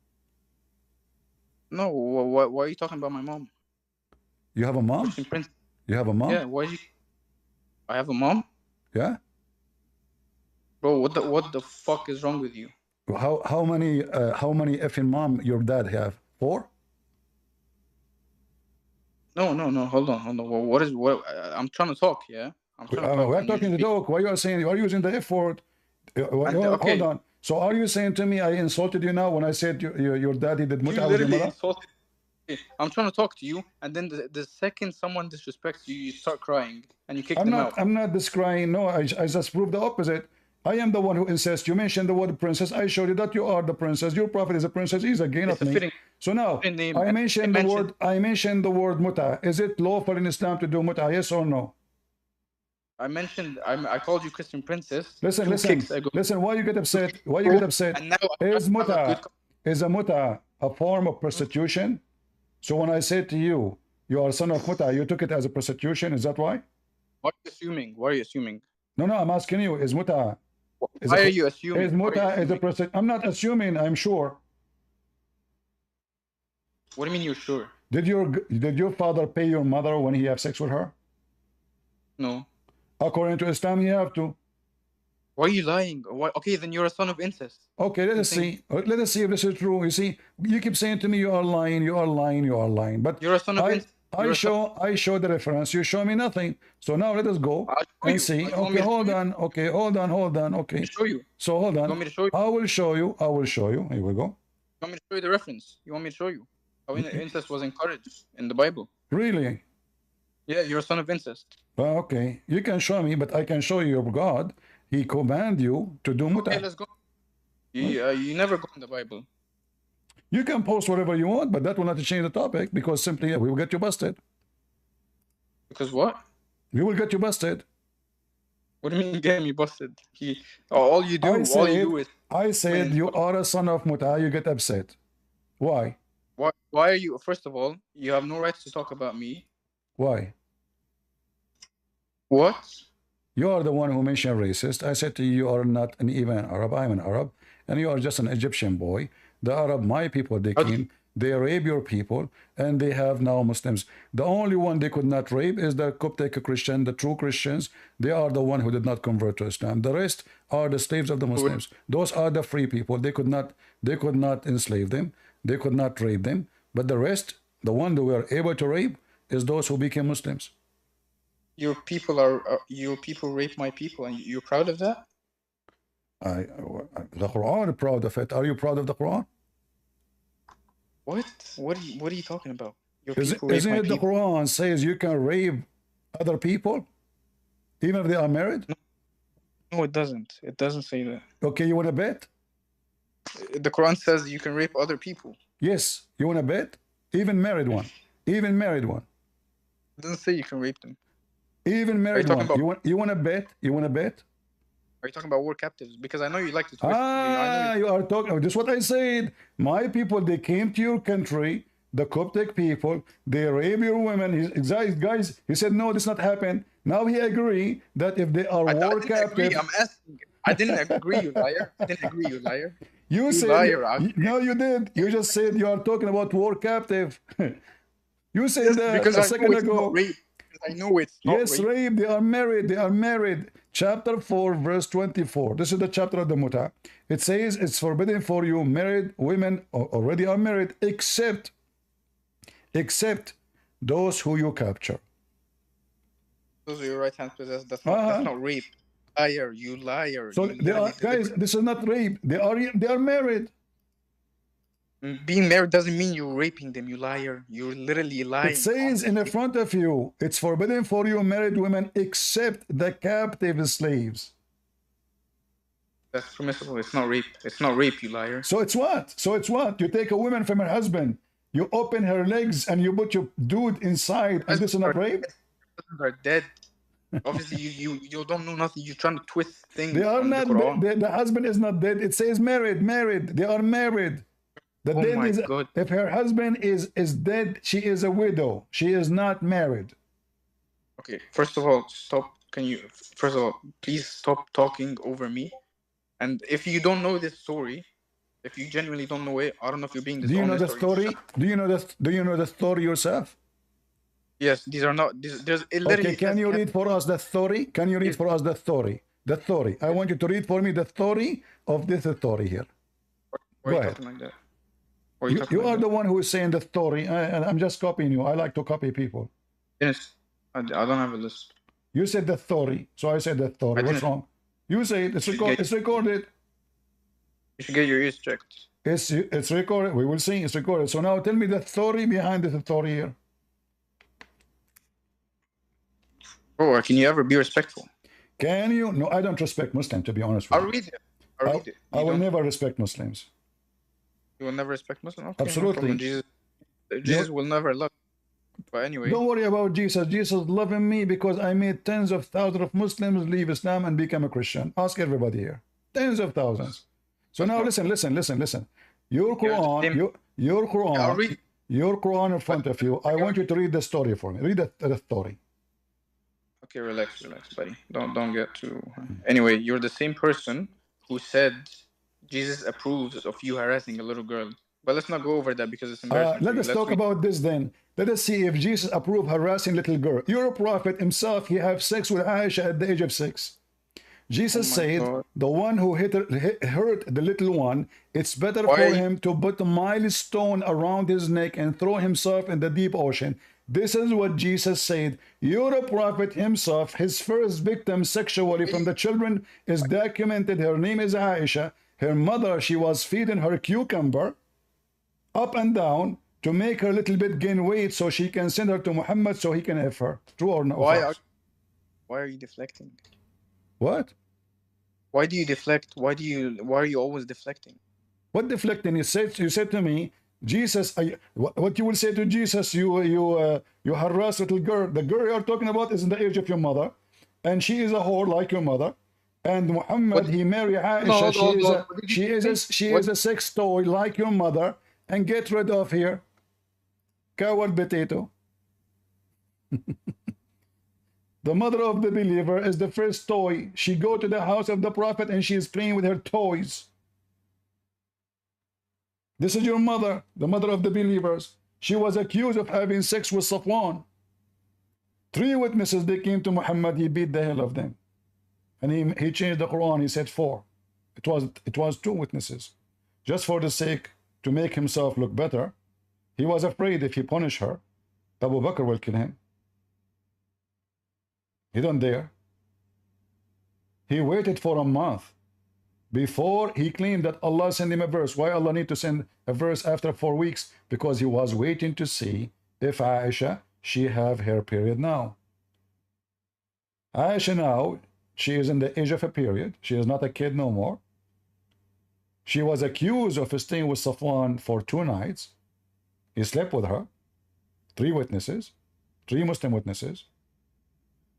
S8: No, why are you talking about my mom?
S1: You have a mom? You have a mom?
S8: Yeah, I have a mom?
S1: Yeah?
S8: Bro, what the fuck is wrong with you?
S1: How many effing mom your dad have? 4?
S8: No, hold on. What I'm trying to talk, yeah?
S1: We're talking to talk. Why you are saying, you are using the F word? Hold on. So are you saying to me I insulted you now when I said your daddy did muta with your mother?
S8: I'm trying to talk to you, and then the second someone disrespects you, you start crying and you kick them out.
S1: I'm not just crying. No, I just proved the opposite. I am the one who insists. You mentioned the word princess. I showed you that you are the princess. Your prophet is a princess. He's again of me. So now I mentioned the word muta. Is it lawful in Islam to do muta? Yes or no?
S8: I called you Christian princess.
S1: Listen. Why you get upset? Is a muta a form of prostitution? So when I said to you, you are son of muta, you took it as a prostitution. Is that why?
S8: What are you assuming?
S1: No, I'm asking you. Is muta?
S8: Why are you assuming?
S1: Is muta is a prostitution? I'm not assuming. I'm sure.
S8: What do you mean you're sure?
S1: Did your father pay your mother when he have sex with her?
S8: No.
S1: According to Islam, you have to.
S8: Why are you lying? Why? Okay, then you're a son of incest.
S1: Okay, let us see. Let us see if this is true. You see, you keep saying to me, you are lying, you are lying, you are lying. But
S8: you're a son of incest.
S1: I show the reference. You show me nothing. So now let us go and see. Okay, hold on. Okay, hold on. Okay.
S8: Show you.
S1: So hold on.
S8: You want me to show you?
S1: I will show you. I will show you. Here we go.
S8: You want me to show you the reference? You want me to show you how incest was encouraged in the Bible?
S1: Really?
S8: Yeah, you're a son of incest.
S1: Okay, you can show me, but I can show you your God. He command you to do muta.
S8: Okay, let's go. You never go in the Bible.
S1: You can post whatever you want, but that will not change the topic because simply we will get you busted.
S8: Because what?
S1: We will get you busted.
S8: What do you mean get me busted? All you do is...
S1: I said you are a son of muta, you get upset. Why?
S8: Why are you... First of all, you have no rights to talk about me.
S1: Why?
S8: What?
S1: You are the one who mentioned racist. I said to you, you are not even an Arab. I'm an Arab. And you are just an Egyptian boy. The Arab, my people, they came. They rape your people. And they have now Muslims. The only one they could not rape is the Coptic Christian, the true Christians. They are the one who did not convert to Islam. The rest are the slaves of the Muslims. Those are the free people. They could not enslave them. They could not rape them. But the rest, the one that were able to rape, is those who became Muslims.
S8: Your people rape my people, and you're proud of that?
S1: The Quran is proud of it. Are you proud of the Quran?
S8: What? What are you talking about?
S1: Isn't it the Quran says you can rape other people, even if they are married?
S8: No, it doesn't. It doesn't say that.
S1: Okay, you want to bet?
S8: The Quran says you can rape other people.
S1: Yes, you want to bet? Even married one. Even married one.
S8: It doesn't say you can rape them.
S1: Even married one. You want to bet? You want to bet?
S8: Are you talking about war captives? Because I know you like to twist.
S1: You are talking. This is what I said. My people, they came to your country. The Coptic people, they rape your women. Guys, he said no, this not happen. Now he agree that if they are war captives.
S8: I'm asking. I didn't agree, you liar. I didn't agree, you liar.
S1: You said liar. No, you did. You just said you are talking about war captive. You said
S8: because
S1: a second ago.
S8: I know it's not
S1: yes, rape. They are married. They are married. Chapter 4, verse 24. This is the chapter of the muta. It says it's forbidden for you married women already are married, except those who you capture.
S8: Those are your right hand possessed. That's not rape. Liar, you liar.
S1: So they are, guys, this is not rape. They are married.
S8: Being married doesn't mean you're raping them, you liar. You're literally lying.
S1: It says in the front of you, it's forbidden for you married women except the captive slaves.
S8: That's permissible. It's not rape. It's not rape, you liar.
S1: So it's what? You take a woman from her husband, you open her legs and you put your dude inside, and this is not rape?
S8: Are dead. Obviously, you don't know nothing. You're trying to twist things.
S1: They are not dead. The husband is not dead. It says married. They are married. The dead is, if her husband is dead, she is a widow. She is not married.
S8: Okay, first of all, stop. First of all, please stop talking over me. And if you don't know this story, if you genuinely don't know it, I don't know if you're being dishonest.
S1: Do you know the story? Do you know the story yourself?
S8: Yes, these are not. There's
S1: okay, can you read for us the story? Can you read for us the story? The story. I want you to read for me the story of this story here.
S8: Why are you talking like that?
S1: You are the one who is saying the story, and I'm just copying you. I like to copy people.
S8: Yes, I don't have a list.
S1: You said the story, so I said the story. What's wrong? You say it. It's recorded.
S8: You should get your ears checked.
S1: It's recorded. We will see. It's recorded. So now tell me the story behind the story here.
S8: Oh, can you ever be respectful?
S1: Can you? No, I don't respect Muslims, to be honest with you.
S8: I'll read it.
S1: I will never respect Muslims.
S8: You will never respect Muslims? Okay,
S1: absolutely.
S8: No Jesus will never love. But anyway.
S1: Don't worry about Jesus. Jesus loving me because I made tens of thousands of Muslims leave Islam and become a Christian. Ask everybody here. Tens of thousands. So now listen. Your Quran, your Quran in front of you. I want you to read the story for me. Read the story.
S8: Okay, relax, buddy. Don't get too. Anyway, you're the same person who said Jesus approves of you harassing a little girl. But let's not go over that because it's embarrassing.
S1: Let us talk about this then. Let us see if Jesus approved harassing little girl. You're a prophet himself. He had sex with Aisha at the age of 6. Jesus said,
S8: God.
S1: the one who hurt the little one, it's better
S8: Why
S1: for
S8: are you-
S1: him to put a milestone around his neck and throw himself in the deep ocean. This is what Jesus said. Your prophet himself, his first victim sexually from the children is documented. Her name is Aisha. Her mother, she was feeding her cucumber up and down to make her a little bit gain weight so she can send her to Muhammad so he can have her. True or not?
S8: Why are you deflecting?
S1: What?
S8: Why do you deflect? Why are you always deflecting?
S1: What deflecting? You said to me, Jesus. What you will say to Jesus? You harass little girl. The girl you are talking about is in the age of your mother, and she is a whore like your mother. And Muhammad, he married Aisha. She is a sex toy like your mother. And get rid of here, coward potato. The mother of the believer is the first toy. She go to the house of the prophet and she is playing with her toys. This is your mother, the mother of the believers. She was accused of having sex with Safwan. 3 witnesses, they came to Muhammad, he beat the hell of them. And he changed the Quran, he said 4. It was 2 witnesses. Just for the sake to make himself look better. He was afraid if he punish her, Abu Bakr will kill him. He don't dare. He waited for a month before he claimed that Allah sent him a verse. Why Allah need to send a verse after 4 weeks? Because he was waiting to see if Aisha, she have her period now. Aisha now, she is in the age of a period. She is not a kid no more. She was accused of staying with Safwan for 2 nights. He slept with her. 3 witnesses. 3 Muslim witnesses.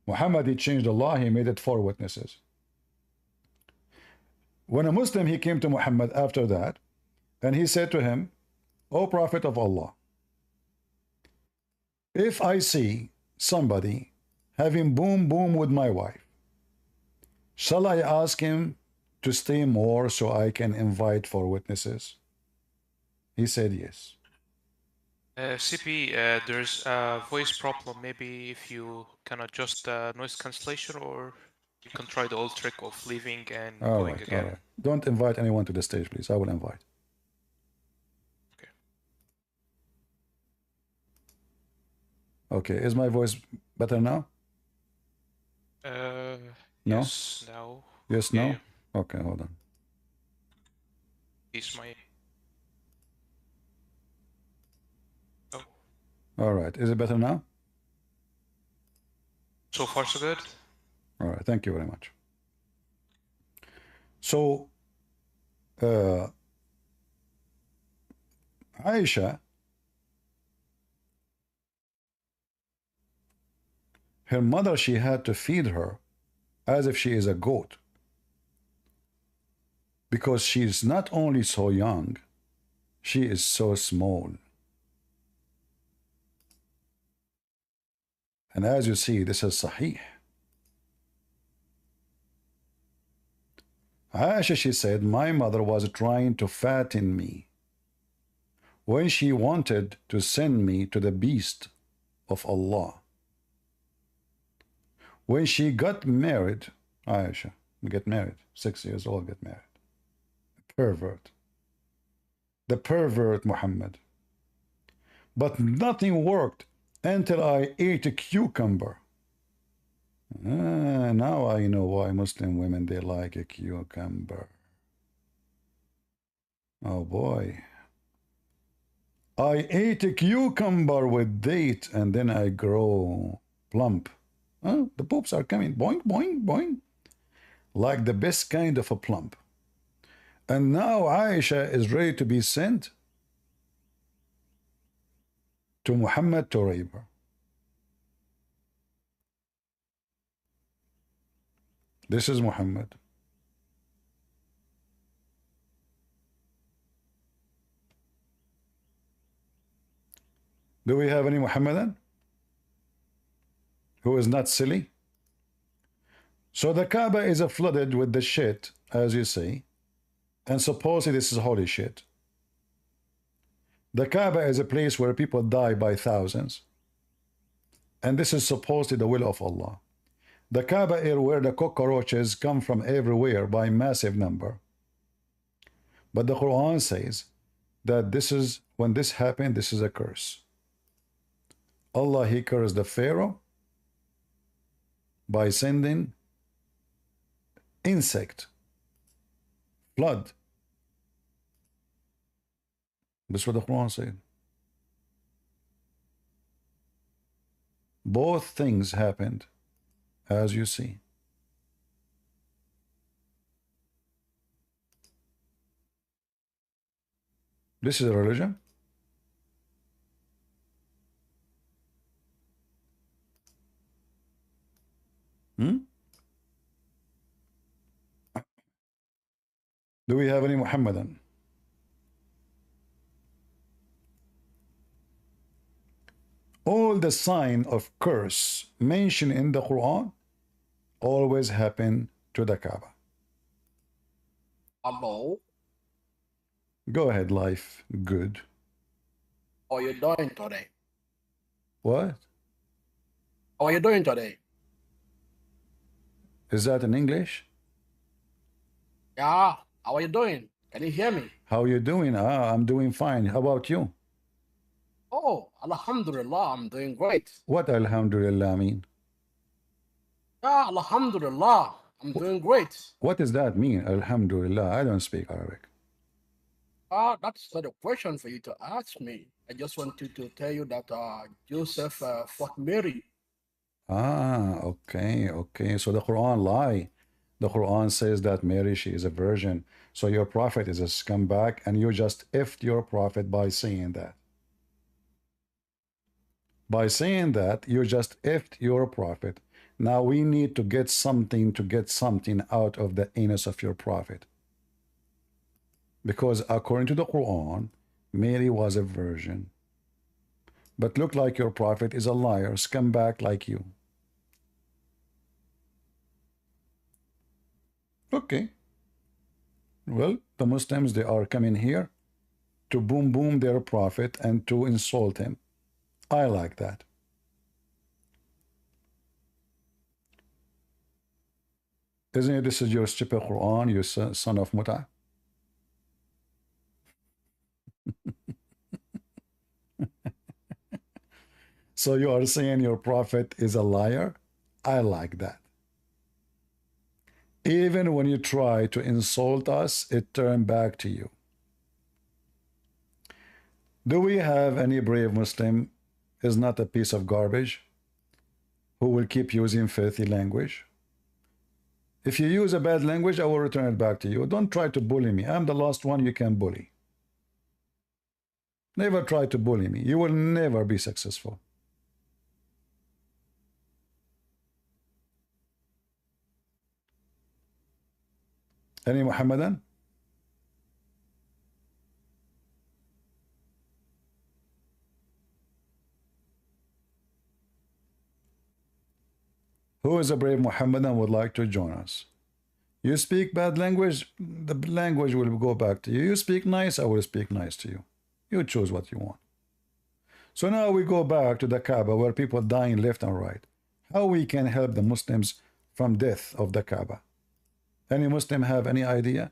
S1: Muhammad, he changed the law. He made it 4 witnesses. When a Muslim, he came to Muhammad after that, and he said to him, O Prophet of Allah, if I see somebody having boom boom with my wife, shall I ask him to stay more so I can invite 4 witnesses? He said yes.
S6: CP, there's a voice problem. Maybe if you can adjust the noise cancellation, or you can try the old trick of leaving and going again.
S1: All right. Don't invite anyone to the stage, please. I will invite.
S6: Okay.
S1: Okay, is my voice better now?
S6: No? Yes, now.
S1: Yes,
S6: Yeah,
S1: no?
S6: yeah.
S1: Okay, hold on.
S6: He's my... Oh.
S1: All right, is it better now?
S6: So far, so good.
S1: All right, thank you very much. So, Aisha, her mother, she had to feed her as if she is a goat. Because she's not only so young, she is so small. And as you see, this is Sahih. Aisha, she said, my mother was trying to fatten me when she wanted to send me to the beast of Allah. When she got married, Aisha, get married, 6 years old, get married. Pervert. The pervert Muhammad. But nothing worked until I ate a cucumber. Now I know why Muslim women, they like a cucumber. Oh boy. I ate a cucumber with date and then I grow plump. The poops are coming. Boing, boing, boing. Like the best kind of a plump. And now Aisha is ready to be sent to Muhammad to rape her. This is Muhammad. Do we have any Muhammadan who is not silly? So the Kaaba is flooded with the shit, as you see, and supposedly this is holy shit. The Kaaba is a place where people die by thousands, and this is supposedly the will of Allah. The Kaaba is where the cockroaches come from everywhere by massive number. But the Quran says that this is, when this happened, this is a curse. Allah, he cursed the Pharaoh by sending insect, flood. This is what the Quran said. Both things happened, as you see. This is a religion. Do we have any Muhammadan? All the sign of curse mentioned in the Quran always happen to the Kaaba.
S7: Hello?
S1: Go ahead, life. Good.
S7: How are you doing today?
S1: What?
S7: How are you doing today?
S1: Is that in English?
S7: Yeah. How are you doing? Can you hear me?
S1: How you doing? I'm doing fine. How about you?
S7: Oh, Alhamdulillah, I'm doing great.
S1: What Alhamdulillah mean?
S7: Yeah, Alhamdulillah, I'm doing great.
S1: What does that mean? Alhamdulillah. I don't speak Arabic.
S7: That's not a question for you to ask me. I just wanted to tell you that Joseph fought Mary.
S1: Okay. So the Quran lie. The Quran says that Mary, she is a virgin. So your prophet is a scumbag, and you just effed your prophet by saying that. By saying that, you just effed your prophet. Now we need to get something out of the anus of your prophet. Because according to the Quran, Mary was a virgin. But look like your prophet is a liar, scumbag like you. Okay. Well, the Muslims, they are coming here to boom their prophet and to insult him. I like that. Isn't it, this is your stupid Quran, you son of Muta? So you are saying your prophet is a liar? I like that. Even when you try to insult us, it turned back to you. Do we have any brave Muslim is not a piece of garbage who will keep using filthy language? If you use a bad language, I will return it back to you. Don't try to bully me. I'm the last one you can bully. Never try to bully me. You will never be successful. Any Muhammadan? Who is a brave Muhammadan would like to join us? You speak bad language, the language will go back to you. You speak nice, I will speak nice to you. You choose what you want. So now we go back to the Kaaba where people dying left and right. How we can help the Muslims from death of the Kaaba? Any Muslim have any idea?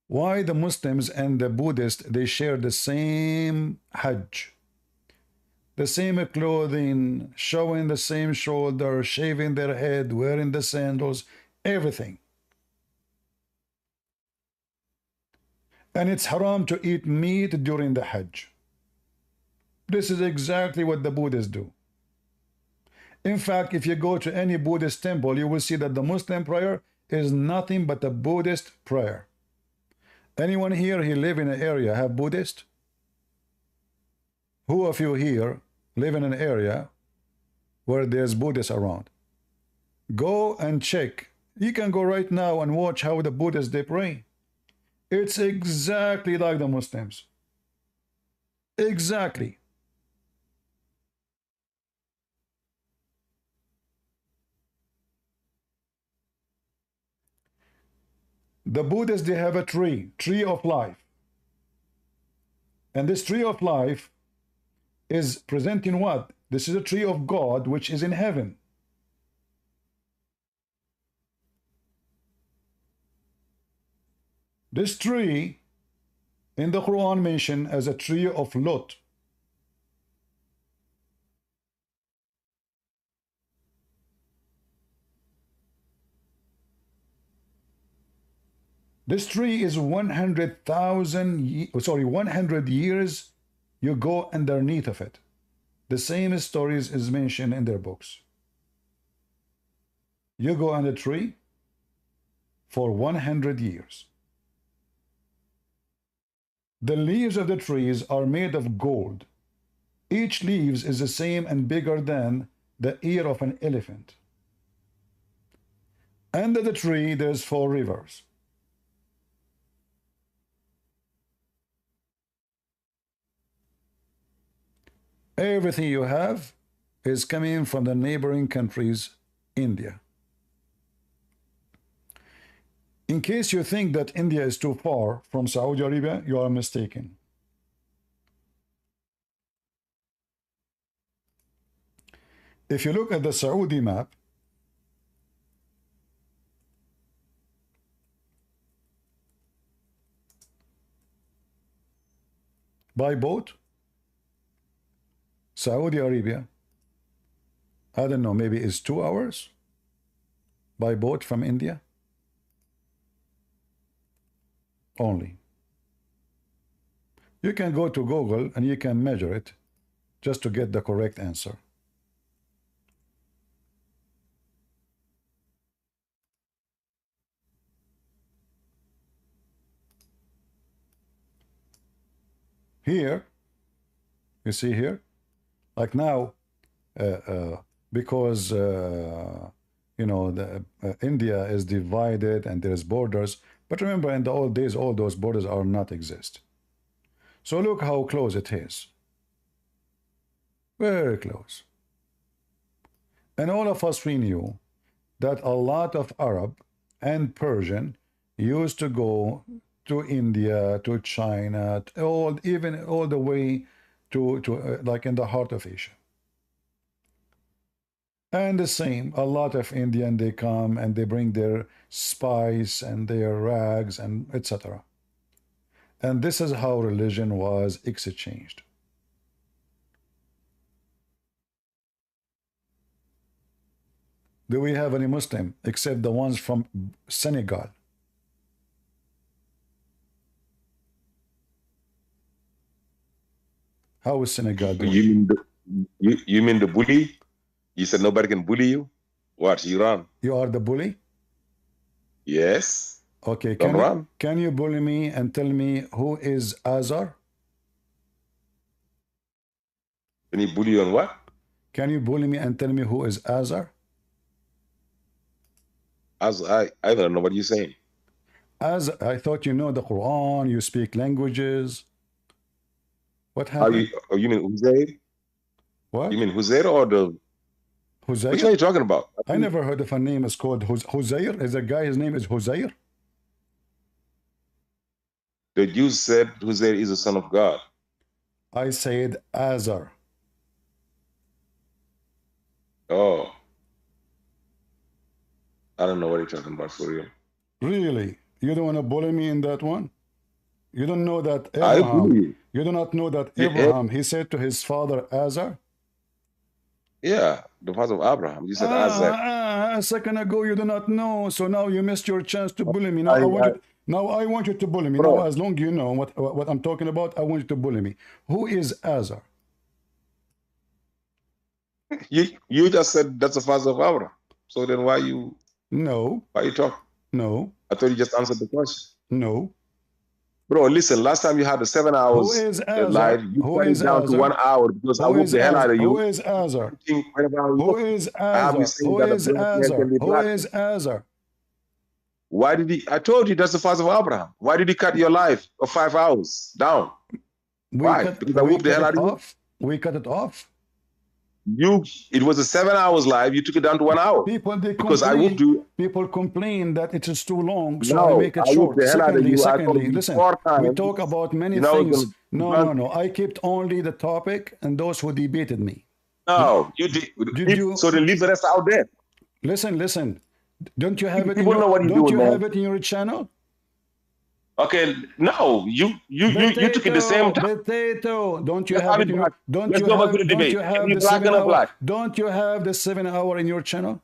S1: Why the Muslims and the Buddhists, they share the same Hajj, the same clothing, showing the same shoulder, shaving their head, wearing the sandals, everything. And it's haram to eat meat during the Hajj. This is exactly what the Buddhists do. In fact, if you go to any Buddhist temple, you will see that the Muslim prayer is nothing but a Buddhist prayer. Anyone here who live in an area have Buddhist? Who of you here live in an area where there's Buddhists around? Go and check. You can go right now and watch how the Buddhists, they pray. It's exactly like the Muslims. Exactly. The Buddhists, they have a tree of life. And this tree of life is presenting what? This is a tree of God which is in heaven. This tree in the Quran mentioned as a tree of Lot. This tree is 100 years you go underneath of it. The same stories is mentioned in their books. You go on the tree for 100 years. The leaves of the trees are made of gold. Each leaves is the same and bigger than the ear of an elephant. Under the tree there's 4 rivers. Everything you have is coming from the neighboring countries, India. In case you think that India is too far from Saudi Arabia, you are mistaken. If you look at the Saudi map, by boat, Saudi Arabia, I don't know, maybe it's 2 hours by boat from India. Only. You can go to Google and you can measure it just to get the correct answer. Here, you see here, like now, because you know, India is divided and there's borders. But remember, in the old days, all those borders are not exist. So look how close it is. Very close. And all of us, we knew that a lot of Arab and Persian used to go to India, to China, even all the way to like in the heart of Asia. And the same, a lot of Indian, they come and they bring their spice and their rags and etc. And this is how religion was exchanged. Do we have any Muslim except the ones from Senegal? How is Senegal doing?
S9: You mean the bully? You said nobody can bully you? What, Iran?
S1: You are the bully?
S9: Yes.
S1: Okay,
S9: Don't
S1: can you bully me and tell me who is Azar?
S9: Can you bully you on what?
S1: Can you bully me and tell me who is Azar?
S9: I don't know what you're saying.
S1: I thought you know the Quran, you speak languages. What happened?
S9: You mean Uzair?
S1: What?
S9: You mean Uzair or the...
S1: Huzair?
S9: Which one are you talking about?
S1: I never heard of a name is called Huzair. Is a guy, his name is Huzair?
S9: The Jews said Uzair is the son of God.
S1: I said Azar.
S9: Oh. I don't know what you're talking about for real.
S1: Really? You don't want to bully me in that one? You don't know that Abraham, you do not know that Abraham, he said to his father Azar?
S9: Yeah, the father of Abraham. You said Isaac.
S1: A second ago you do not know, so now you missed your chance to bully me. Now I want you to bully me. Bro. Now, as long as you know what I'm talking about, I want you to bully me. Who is Azar?
S9: You just said that's the father of Abraham. So then why you...
S1: No.
S9: Why you talk?
S1: No.
S9: I thought you just answered the question.
S1: No.
S9: Bro, listen, last time you had the 7 hours live, you cut it down to 1 hour because I whooped the hell out of you.
S1: Who is Azar? Who is Azar? Who is Azar? Who is Azar?
S9: Why did he... I told you that's the father of Abraham. Why did he cut your life of 5 hours down? Why? Because I whooped the hell out of you?
S1: We cut it off.
S9: It was a 7 hours live. You took it down to 1 hour.
S1: Because I would do. People complain that it is too long, so I make it short. Secondly, listen. We talk about many things. No. I kept only the topic and those who debated me.
S9: No, you did. So they leave the rest out there.
S1: Listen. Don't you have it? Don't you have it in your channel?
S9: Okay, no, you took it the same time.
S1: Potato, don't you have it? Don't you have the 7 hour? Don't you have the 7 hour in your channel?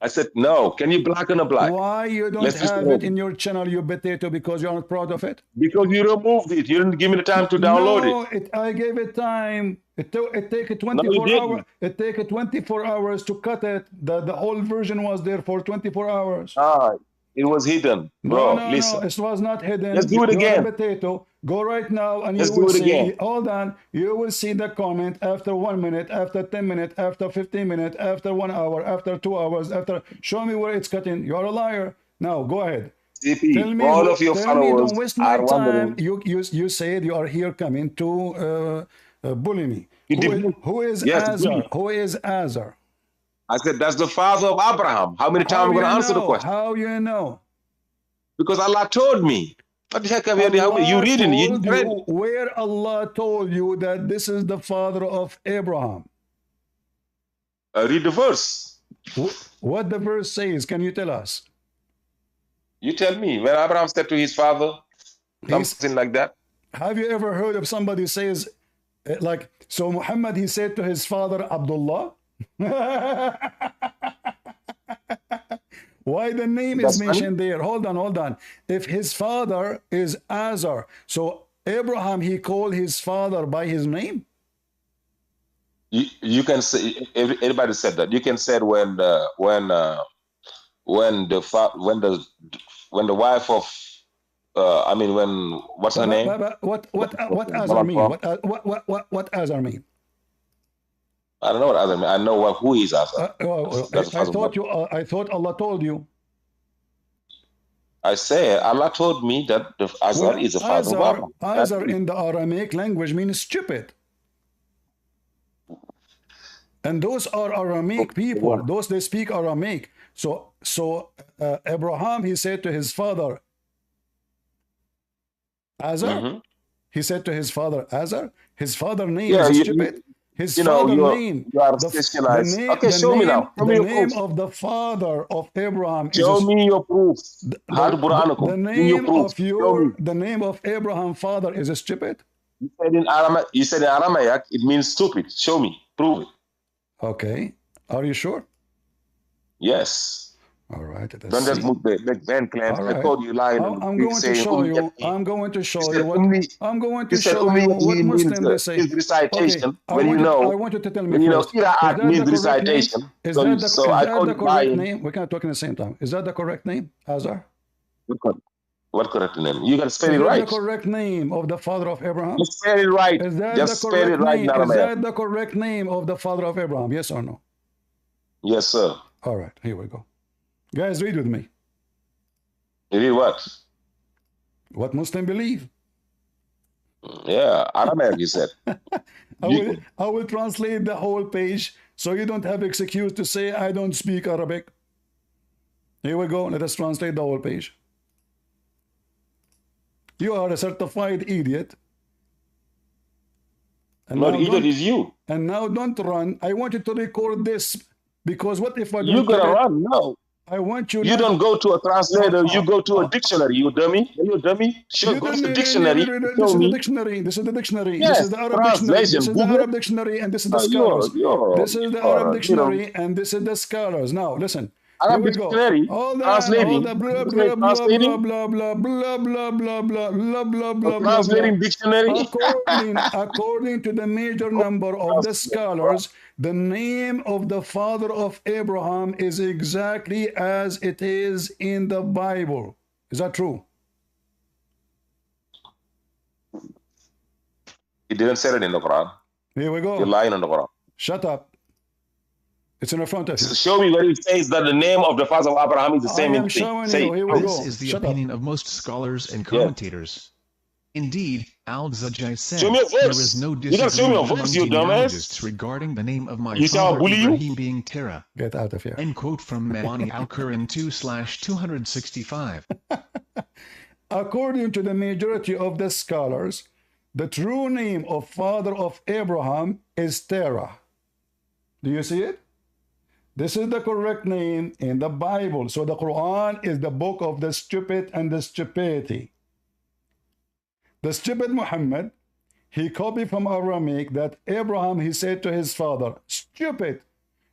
S9: I said no. Can you black on a black?
S1: Why you don't have it in your channel, you potato? Because you're not proud of it?
S9: Because you removed it. You didn't give me the time to download
S1: it. I gave it time. It take 24 hours. It take 24 hours to cut it. The whole version was there for 24 hours.
S9: It was hidden, bro. Listen.
S1: No, it was not hidden.
S9: Let's do it again.
S1: Potato. Go right now and you will see. Hold on. You will see the comment after 1 minute, after 10 minutes, after 15 minutes, after 1 hour, after 2 hours, after. Show me where it's cutting. You're a liar. Now go ahead.
S9: CP, tell me, all of your followers
S1: don't waste my time. You said you are here coming to bully me. Who is Azar? Who is Azar?
S9: I said, that's the father of Abraham. How many times am I going to answer the question?
S1: How you know?
S9: Because Allah told me. What the heck have you reading? You read?
S1: Where Allah told you that this is the father of Abraham?
S9: Read the verse.
S1: What the verse says, can you tell us?
S9: You tell me. When Abraham said to his father, something like that.
S1: Have you ever heard of somebody says, like, so Muhammad, he said to his father, Abdullah? Why the name is mentioned there? Hold on. If his father is Azar, so Abraham, he called his father by his name?
S9: You can say, everybody said that. You can say when the wife of what's her name?
S1: What Azar mean? What Azar mean?
S9: I don't know what Azar mean. I know who is Azar.
S1: I thought Allah told you.
S9: I say Allah told me that the Azar is the father of Abraham.
S1: Azar in the Aramaic language means stupid. And those are Aramaic people. Those they speak Aramaic. So Abraham, he said to his father, Azar. He said to his father, Azar. His father name is stupid. His father name.
S9: You are specialized. Okay, show me now.
S1: The name of the father of Abraham.
S9: Show me your proof.
S1: The name of Abraham father is stupid.
S9: You said in Aramaic, it means stupid. Show me. Prove it.
S1: Okay. Are you sure?
S9: Yes.
S1: All right.
S9: Don't just move the Ben claims. I told you lying.
S1: I'm going to show you. I'm going to show you what Muslim they say.
S9: Recitation.
S1: I want you to tell me first.
S9: Means recitation.
S1: Is that the correct name? We can't talk at the same time. Is that the correct name, Azar?
S9: What correct name? You gotta spell it right.
S1: Is that the correct name of the father of Abraham?
S9: Just spell it right. Just spell it right.
S1: Is that the correct name of the father of Abraham? Yes or no?
S9: Yes, sir.
S1: All right. Here we go. Guys, read with me.
S9: Read what?
S1: What Muslim believe.
S9: Yeah, Aramaic, you said.
S1: I will translate the whole page so you don't have excuse to say I don't speak Arabic. Here we go. Let us translate the whole page. You are a certified idiot.
S9: And not idiot is you.
S1: And now don't run. I want you to record this because what if I don't?
S9: You gotta run now.
S1: I want you.
S9: You don't go to a translator. You go to a dictionary. You dummy. Are you a dummy? Sure, go to the dictionary.
S1: This is the dictionary. This is the dictionary.
S9: Yes,
S1: this is the Arab dictionary. This is the Arab dictionary, and this is the scholars. This is the Arab dictionary, and this is the scholars. Now listen.
S9: Arab dictionary. Translating. Translating dictionary.
S1: According to the major number of the scholars, the name of the father of Abraham is exactly as it is in the Bible. Is that true?
S9: It didn't say it in the Quran.
S1: Here we go.
S9: You're lying on the Quran.
S1: Shut up. It's in the front of you.
S9: Show me where it says that the name of the father of Abraham is the same thing.
S10: This is the opinion of most scholars and commentators. Indeed, Al-Zajjaj said there is no disagreement among genealogists regarding the name of my father Ibrahim being Terah.
S1: Get out of here.
S10: End quote from Mawani al-Quran 2/265.
S1: According to the majority of the scholars, the true name of father of Abraham is Terah. Do you see it? This is the correct name in the Bible. So the Quran is the book of the stupid and the stupidity. The stupid Muhammad, he copied from Aramaic that Abraham, he said to his father, stupid,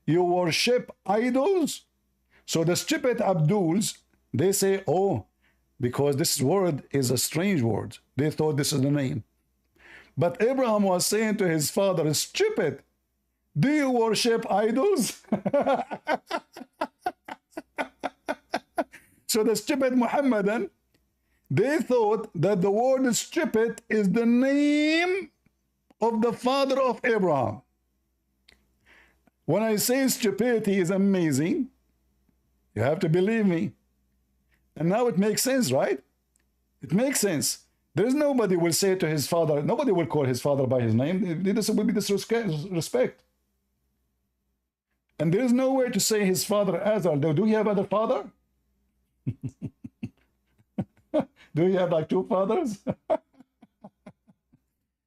S1: you worship idols? So the stupid Abduls, they say, oh, because this word is a strange word. They thought this is the name. But Abraham was saying to his father, stupid, do you worship idols? So the stupid Muhammadan, they thought that the word stupid is the name of the father of Abraham. When I say stupidity is amazing, you have to believe me. And now it makes sense, right? It makes sense. There's nobody will say to his father, nobody will call his father by his name. This will be disrespect. And there's no way to say his father Azar. Do he have other father? Do he have like two fathers?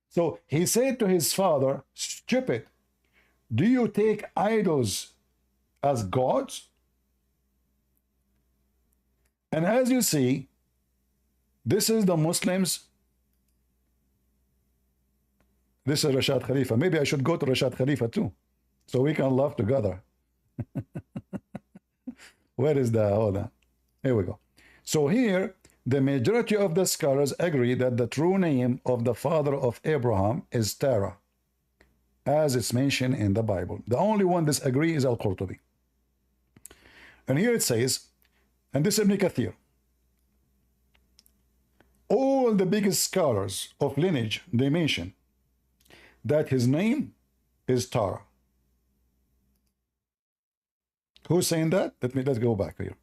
S1: So he said to his father, stupid, do you take idols as gods? And as you see, this is the Muslims. This is Rashad Khalifa. Maybe I should go to Rashad Khalifa too, so we can laugh together. Where is the, hold on. Here we go. So here, the majority of the scholars agree that the true name of the father of Abraham is Terah, as it's mentioned in the Bible. The only one disagree is Al-Qurtubi. And here it says, and this is Ibn Kathir, all the biggest scholars of lineage, they mention that his name is Tara. Who's saying that? Let's go back here.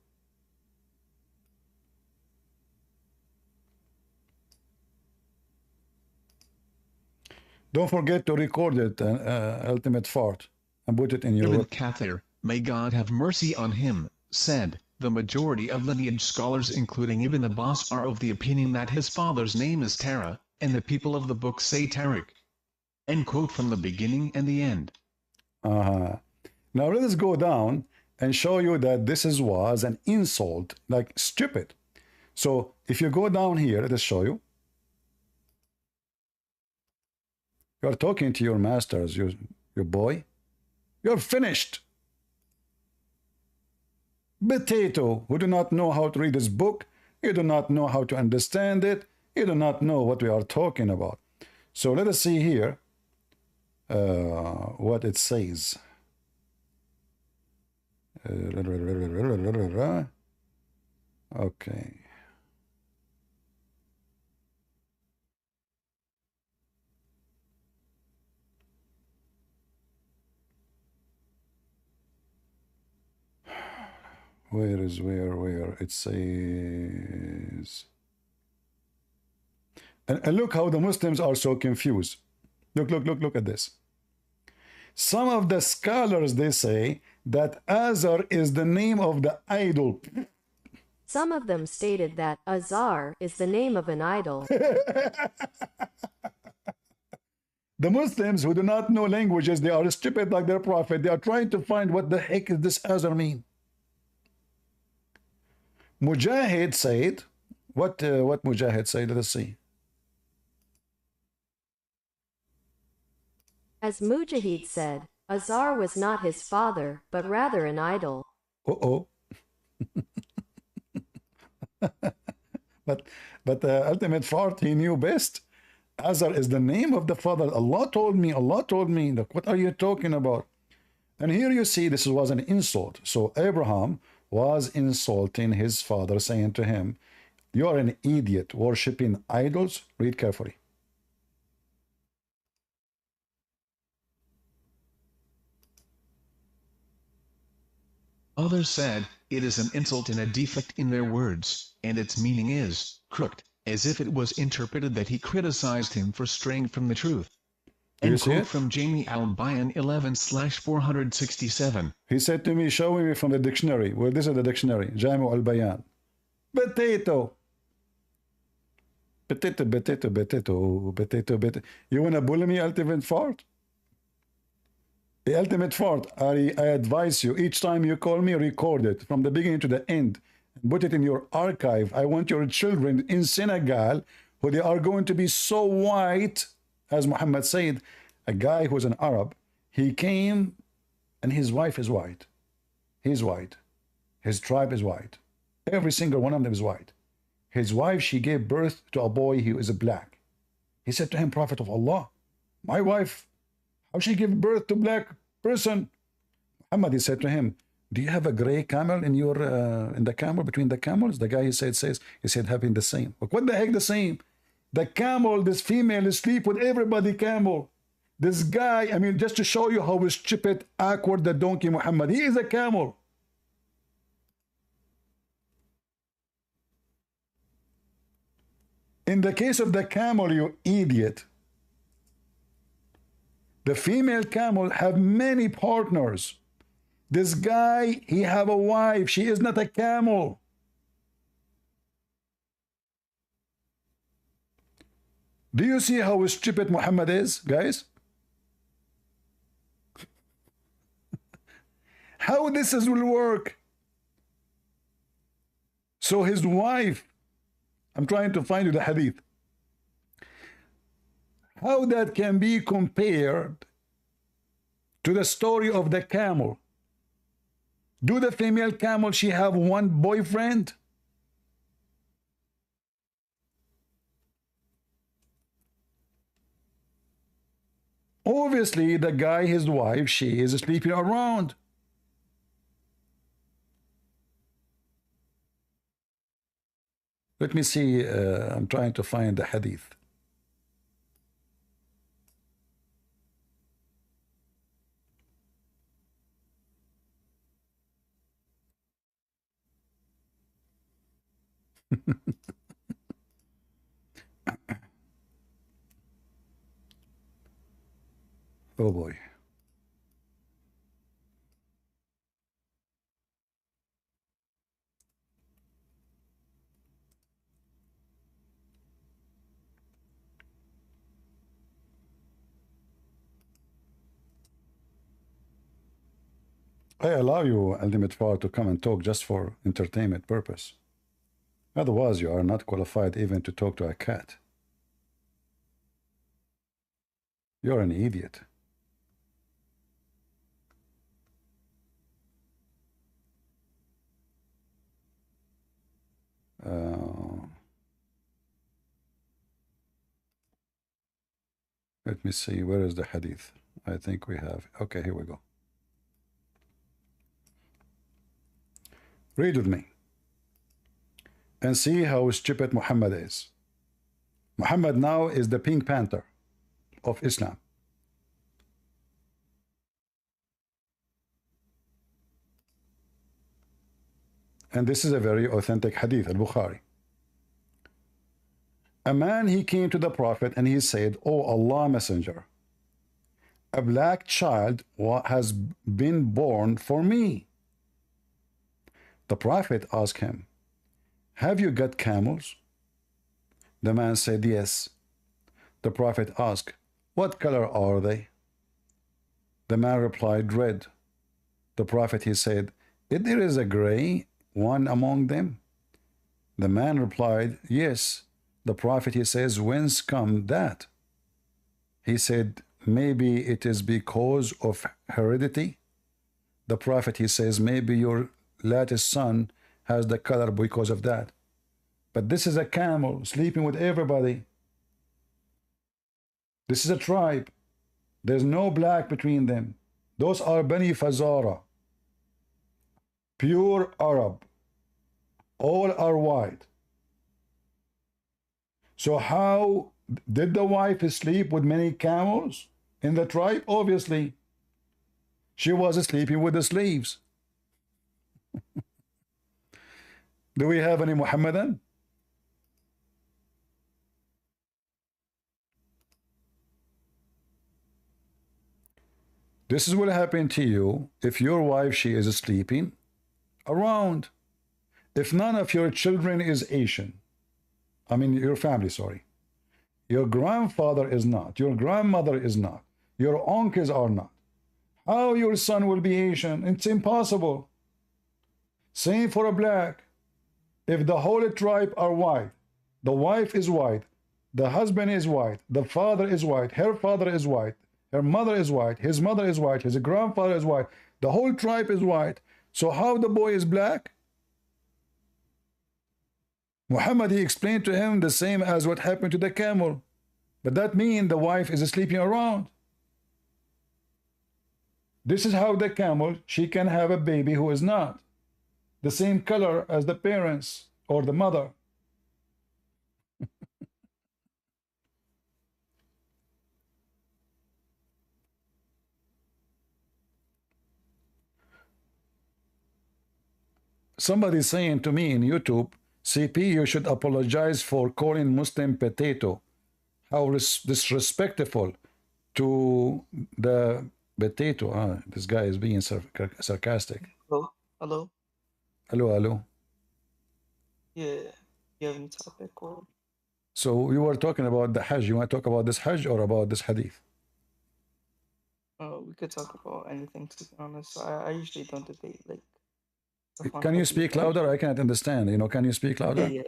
S1: Don't forget to record it, Ultimate Fart, and put it in your...
S10: Ibn Kathir, may God have mercy on him, said, the majority of lineage scholars including Ibn Abbas are of the opinion that his father's name is Terah, and the people of the book say Tariq. End quote from the beginning and the end.
S1: Now let us go down and show you that this was an insult, like stupid. So if you go down here, let us show you. You're talking to your masters, your boy. You're finished. Potato, who do not know how to read this book, you do not know how to understand it, you do not know what we are talking about. So let us see here what it says. Okay. Where it says, and look how the Muslims are so confused. Look at this. Some of the scholars, they say that Azar is the name of the idol.
S11: Some of them stated that Azar is the name of an idol.
S1: The Muslims who do not know languages, they are stupid like their prophet. They are trying to find what the heck does this Azar mean. Mujahid said, what Mujahid said? Let us see.
S11: As Mujahid said, Azar was not his father, but rather an idol.
S1: Uh-oh. but Ultimate Fart, he knew best. Azar is the name of the father. Allah told me. Look, what are you talking about? And here you see this was an insult. So Abraham was insulting his father, saying to him, you are an idiot worshipping idols. Read carefully.
S10: Others said, it is an insult and a defect in their words, and its meaning is crooked, as if it was interpreted that he criticized him for straying from the truth. End quote from Jamie Al-Bayan 11/467.
S1: He said to me, show me from the dictionary. Well, this is the dictionary, Jamie Al-Bayan. Potato. You want to bully me, Ultimate Fart? The ultimate fart, I advise you, each time you call me, record it from the beginning to the end. Put it in your archive. I want your children in Senegal, who they are going to be so white, as Muhammad said, a guy who's an Arab, he came and his wife is white. He's white. His tribe is white. Every single one of them is white. His wife, she gave birth to a boy who is black. He said to him, Prophet of Allah, my wife, how she give birth to black person? Muhammad, he said to him, do you have a gray camel in your in the camel, between the camels? The guy he said having the same. But what the heck the same? The camel, this female sleep with everybody camel. This guy, I mean, just to show you how stupid, awkward the donkey Muhammad, he is a camel. In the case of the camel, you idiot, the female camel have many partners. This guy, he have a wife. She is not a camel. Do you see how stupid Muhammad is, guys? How this will work? So his wife, I'm trying to find you the hadith. How that can be compared to the story of the camel? Do the female camel, she have one boyfriend? Obviously, the guy, his wife, she is sleeping around. Let me see, I'm trying to find the hadith. Oh boy. I allow you, Ultimate Far, to come and talk just for entertainment purpose. Otherwise, you are not qualified even to talk to a cat. You're an idiot. Let me see, where is the hadith? I think we have. Okay, here we go. Read with me and see how stupid Muhammad is. Muhammad now is the Pink Panther of Islam. And this is a very authentic hadith, al-Bukhari. A man, he came to the Prophet and he said, "Oh Allah Messenger, a black child has been born for me." The Prophet asked him, "Have you got camels?" The man said, "Yes." The Prophet asked, "What color are they?" The man replied, "Red." The Prophet, he said, "If there is a gray one among them?" The man replied, "Yes." The Prophet, he says, "Whence come that?" He said, "Maybe it is because of heredity." The Prophet, he says, "Maybe your latest son has the color because of that. But this is a camel sleeping with everybody. This is a tribe. There's no black between them. Those are Bani Fazara, pure Arab. All are white. So how did the wife sleep with many camels in the tribe? Obviously, she was sleeping with the slaves. Do we have any Muhammadan? This is what happened to you if your wife, she is sleeping around. If none of your children is Asian, I mean your family, sorry. Your grandfather is not. Your grandmother is not. Your uncles are not. How your son will be Asian? It's impossible. Same for a black. If the whole tribe are white, the wife is white, the husband is white, the father is white, her father is white, her mother is white, his mother is white, his grandfather is white, the whole tribe is white. So how the boy is black? Muhammad, he explained to him the same as what happened to the camel. But that means the wife is sleeping around. This is how the camel, she can have a baby who is not the same color as the parents or the mother. Somebody saying to me in YouTube, CP, you should apologize for calling Muslim potato. How disrespectful to the potato. This guy is being sarcastic.
S12: Hello? Hello?
S1: Hello, hello.
S12: Yeah. You have any topic or?
S1: So we were talking about the Hajj. You want to talk about this Hajj or about this hadith?
S12: We could talk about anything, to be honest. I usually don't debate, like.
S1: Can you speak louder? I can't understand. You know, can you speak louder?
S12: Yeah.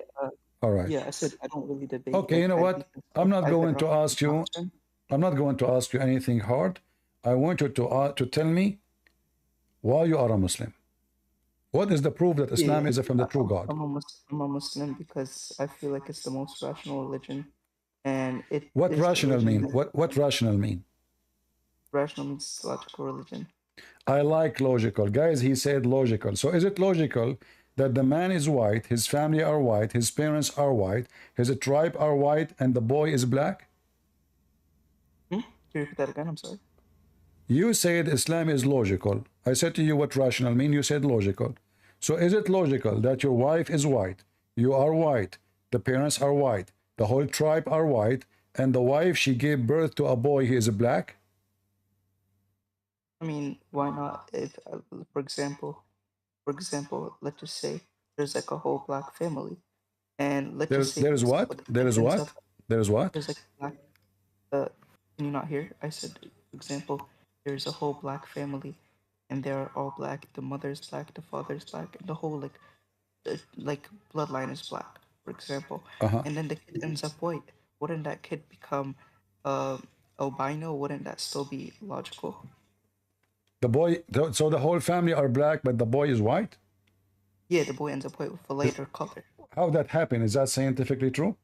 S1: All right.
S12: Yeah, I said I don't really debate.
S1: Okay, you know what? I'm not going to ask you. I'm not going to ask you anything hard. I want you to tell me why you are a Muslim. What is the proof that Islam is from the true God?
S12: I'm a Muslim because I feel like it's the most rational religion, and it.
S1: What rational mean? What rational mean?
S12: Rational means logical religion.
S1: I like logical. Guys, he said logical. So is it logical that the man is white, his family are white, his parents are white, his tribe are white, and the boy is black?
S12: Can you repeat that again? I'm sorry.
S1: You said Islam is logical. I said to you what rational mean. You said logical. So is it logical that your wife is white, you are white, the parents are white, the whole tribe are white, and the wife, she gave birth to a boy, he is black?
S12: I mean, why not? If, for example, let's just say there's like a whole black family, and let's just say
S1: there's what? There's what? There's what?
S12: There's like black. Can you not hear? I said, for example, there's a whole black family, and they're all black. The mother's black, the father's black, and the whole like bloodline is black, for example. And then the kid ends up white. Wouldn't that kid become albino? Wouldn't that still be logical?
S1: The boy, so the whole family are black, but the boy is white?
S12: Yeah, the boy ends up white with a lighter color.
S1: How that happen? Is that scientifically true?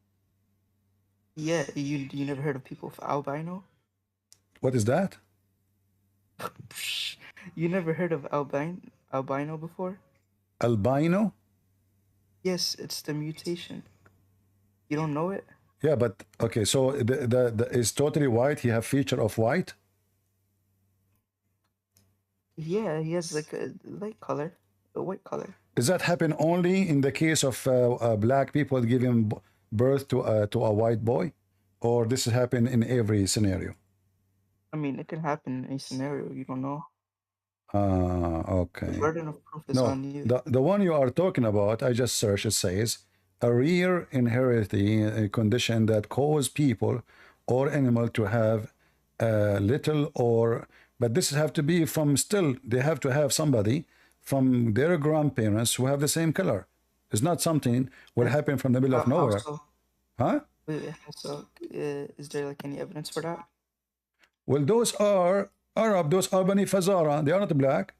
S12: Yeah, you never heard of people with albino?
S1: What is that?
S12: You never heard of albino before?
S1: Albino?
S12: Yes, it's the mutation. You don't know it?
S1: Yeah, but okay, so the is totally white. He have feature of white.
S12: Yeah, he has like a light color, a white color.
S1: Does that happen only in the case of black people giving birth to a white boy, or this happen in every scenario?
S12: I mean, it can happen in any scenario. You don't know.
S1: Okay.
S12: The burden of proof is on you.
S1: The one you are talking about, I just searched. It says a rare inherited condition that cause people or animal to have little or. But this have to be from still, they have to have somebody from their grandparents who have the same color. It's not something will happen from the middle of nowhere. Huh?
S12: So, is there like any evidence for that?
S1: Well, those are Arab, those are Bani Fazara. They are not black.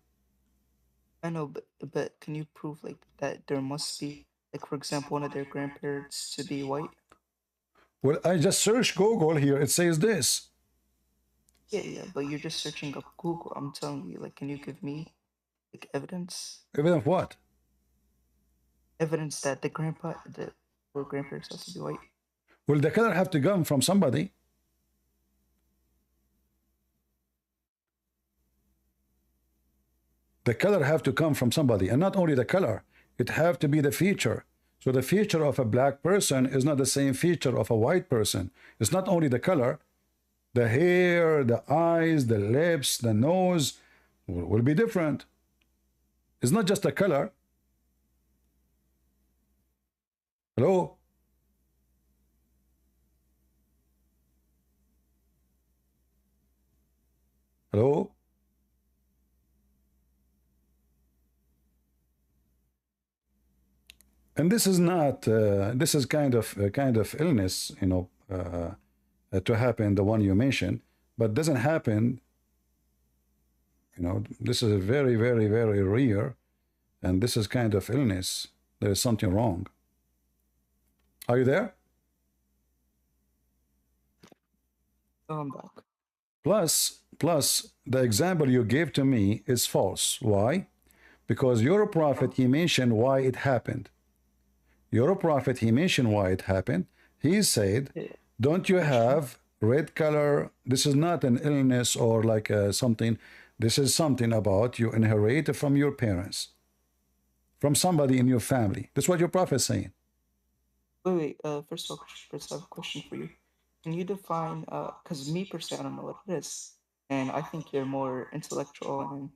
S12: I know, but can you prove like that there must be, like for example, one of their grandparents to be white?
S1: Well, I just searched Google here. It says this.
S12: Yeah, but you're just searching up Google. I'm telling you, like, can you give me like evidence?
S1: Evidence of what?
S12: Evidence that the grandparents has to be white.
S1: Well, the color have to come from somebody. The color have to come from somebody, and not only the color, it have to be the feature. So the feature of a black person is not the same feature of a white person. It's not only the color. The hair, the eyes, the lips, the nose will be different. It's not just the color. Hello? Hello? And this is not, this is kind of illness, you know, to happen, the one you mentioned, but doesn't happen, you know, this is very, very, very rare, and this is kind of illness. There is something wrong. Are you there?
S12: I'm back.
S1: Plus, the example you gave to me is false. Why? Because your prophet, he mentioned why it happened. Your prophet, he mentioned why it happened. He said, don't you have red color? This is not an illness or like something. This is something about you inherit from your parents, from somebody in your family. That's what your prophet is saying.
S12: Wait. First of all, I have a question for you. Can you define, because me personally, I don't know what it is, and I think you're more intellectual and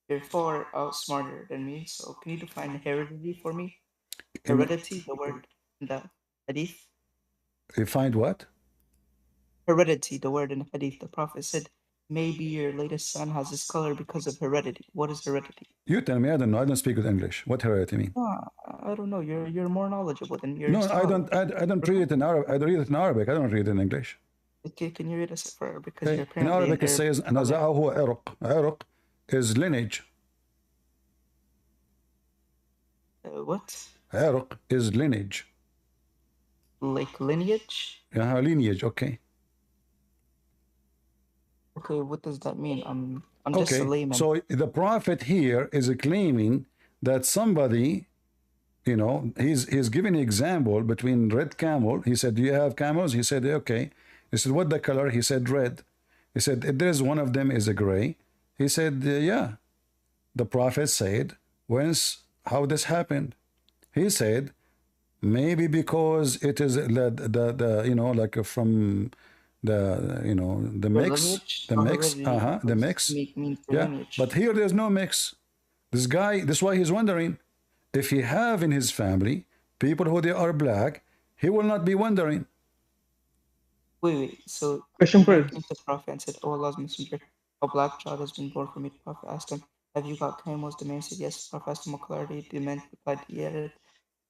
S12: you're far outsmarter than me, so can you define heredity for me? Heredity, the word in the hadith?
S1: You find what?
S12: Heredity, the word in the hadith. The prophet said, maybe your latest son has this color because of heredity. What is heredity?
S1: You tell me, I don't know. I don't speak with English. What heredity mean?
S12: I don't know. You're more knowledgeable than your
S1: No, I don't read it in Arabic. I read it in Arabic. I don't read it in English.
S12: Okay, can you read us for Arabic? Because you're
S1: in Arabic it says نزعه هو عرق. عرق is lineage.
S12: What?
S1: عرق is lineage.
S12: Like lineage?
S1: Lineage, okay.
S12: Okay, what does that mean? I'm just a layman.
S1: So the prophet here is claiming that somebody, you know, he's giving an example between red camel. He said, do you have camels? He said, okay. He said, what the color? He said, red. He said, there's one of them is a gray. He said, yeah. The prophet said, how this happened? He said, maybe because it is the you know, like from the, you know, the mix, the mix. Yeah, but here there's no mix. This guy, that's why he's wondering if he have in his family people who they are black, he will not be wondering.
S12: Wait. So question for the prophet and said, "Oh Allah's messenger, a black child has been born for me." The prophet asked him, "Have you got camels?" The man said, "Yes." The prophet asked him what clarity. The man replied, "Yeah." The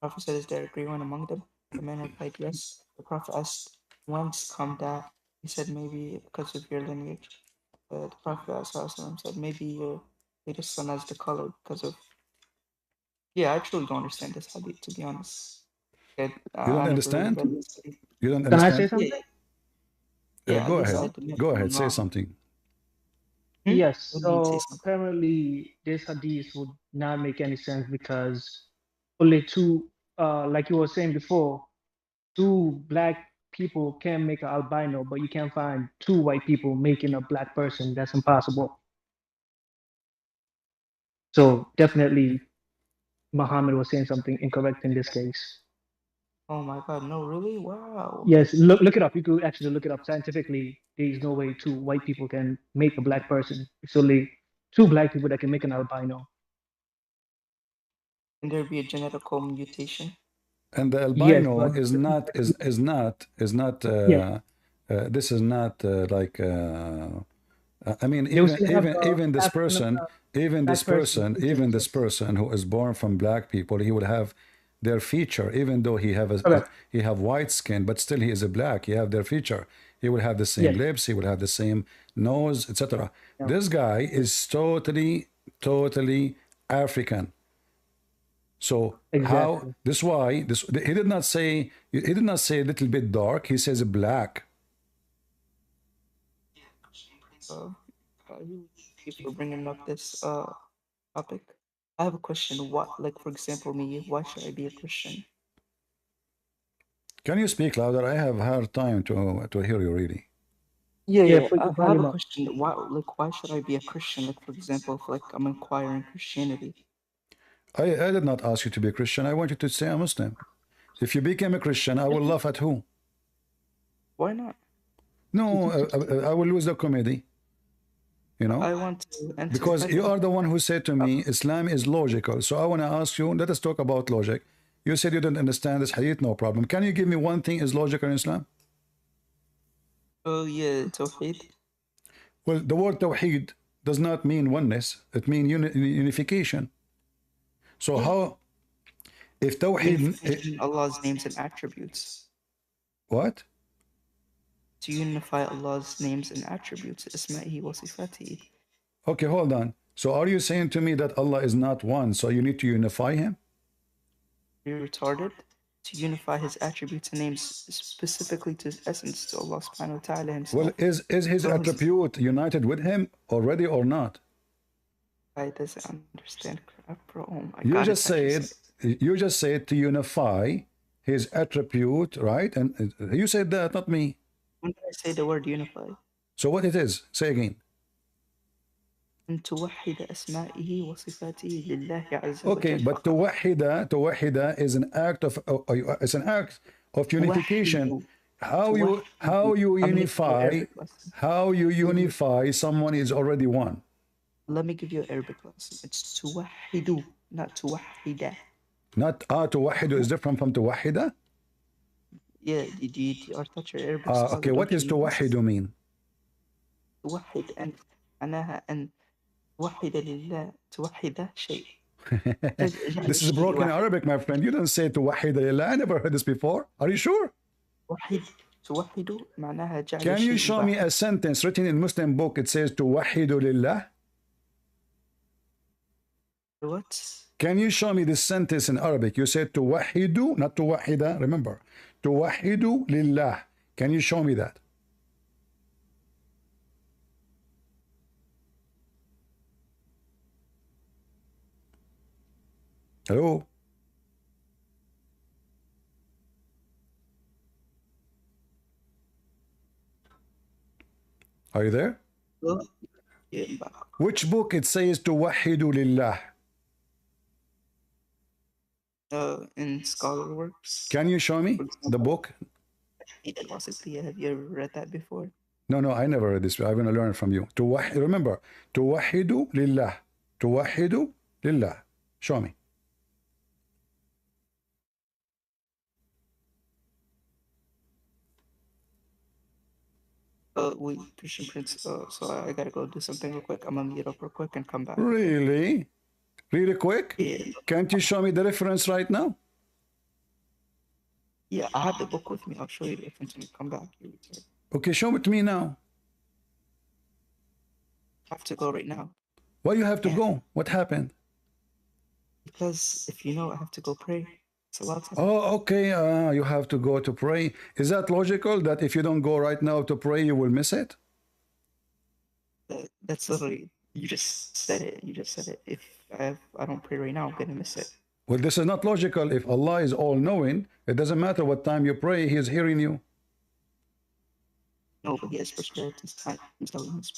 S12: prophet said, "Is there a gray one among them?" The man replied, "Yes." The prophet asked, "Whence come that?" He said, "Maybe because of your lineage." The prophet said, "Maybe your latest son has the color because of." Yeah, I truly don't understand this hadith, to be honest.
S1: You don't understand? You don't understand?
S13: Can I say something?
S1: Yeah, go ahead. Go ahead. Say something.
S13: Yes. So apparently, this hadith would not make any sense because only two, like you were saying before, two black people can make an albino, but you can't find two white people making a black person. That's impossible. So definitely, Muhammad was saying something incorrect in this case.
S12: Oh my God! No, really? Wow.
S13: Yes, look it up. You could actually look it up scientifically. There's no way two white people can make a black person. It's only two black people that can make an albino.
S12: Can there be a genetical mutation?
S1: And the albino is not. This is not like. I mean, even this person who is born from black people, he would have their feature, even though he have white skin, but still he is a black. He have their feature. He will have the same lips. He will have the same nose, etc. This guy is totally African. So how? This why this he did not say a little bit dark. He says black.
S12: If you're bringing up this topic, I have a question. What, like for example, me, why should I be a Christian?
S1: Can you speak louder? I have hard time to hear you really.
S12: Yeah. I have a question. Why should I be a Christian? Like for example, if like I'm inquiring Christianity.
S1: I did not ask you to be a Christian. I want you to stay a Muslim. If you became a Christian, I will laugh at who?
S12: Why not?
S1: No, I will lose the comedy. You know,
S12: I want to enter
S1: because you are the one who said to me, Islam is logical. So I want to ask you, let us talk about logic. You said you don't understand this hadith, no problem. Can you give me one thing is logical in Islam?
S12: Oh yeah, Tawheed.
S1: Well, the word Tawheed does not mean oneness. It means unification. So how, If tawheed...
S12: Unifying Allah's names and attributes.
S1: What?
S12: To unify Allah's names and attributes, isma'ihi wa sifatihi.
S1: Okay, hold on. So are you saying to me that Allah is not one, so you need to unify him?
S12: You're retarded? To unify his attributes and names specifically to his essence, to Allah subhanahu wa ta'ala himself.
S1: Well, is his attribute united with him already or not?
S12: I doesn't understand crap, bro. Oh my
S1: you
S12: God,
S1: just said to unify his attribute, right? And you said that, not me.
S12: When did I say the word unify?
S1: So what it is? Say again.
S12: توحد أسمائه وصفاته لله عز وجل.
S1: Okay, but توحد is an act of unification. How you unify someone is already one.
S12: Let me give you an Arabic lesson. It's توحد, not توحد.
S1: Not توحد is different from توحد?
S12: Yeah, you are touch your Arabic.
S1: Okay, what does توحد mean?
S12: توحد أن معناها أن توحد لله توحد شيء.
S1: This is broken Arabic, my friend. You don't say توحد لله. I never heard this before. Are you sure?
S12: توحد معناها جعل.
S1: Can you show me a sentence written in Muslim book? It says توحد لله.
S12: What?
S1: Can you show me this sentence in Arabic? You said توحد, not توحد. Remember, توحد لله. Can you show me that? Hello? Are you there? Which book it says توحد لله?
S12: In scholar works.
S1: Can you show me the book?
S12: Have you ever read that before?
S1: No, I never read this. I'm going to learn it from you. Remember, توحد لله. توحد لله. Show me.
S12: Wait, Christian Prince. So I gotta go do something real quick. I'm gonna meet up real quick and come back.
S1: Really? Really quick?
S12: Yeah.
S1: Can't you show me the reference right now?
S12: Yeah, I have the book with me. I'll show you the reference when you come back.
S1: Okay, show it to me now.
S12: I have to go right now.
S1: Why you have to go? What happened?
S12: Because if you know, I have to go pray. It's a lot of time.
S1: Oh, okay. You have to go to pray. Is that logical that if you don't go right now to pray, you will miss it?
S12: That's literally, you just said it. You just said it. If I don't pray right now, I'm going to miss it.
S1: Well, this is not logical. If Allah is all-knowing, it doesn't matter what time you pray, He is hearing you.
S12: No, but He has prescribed His time.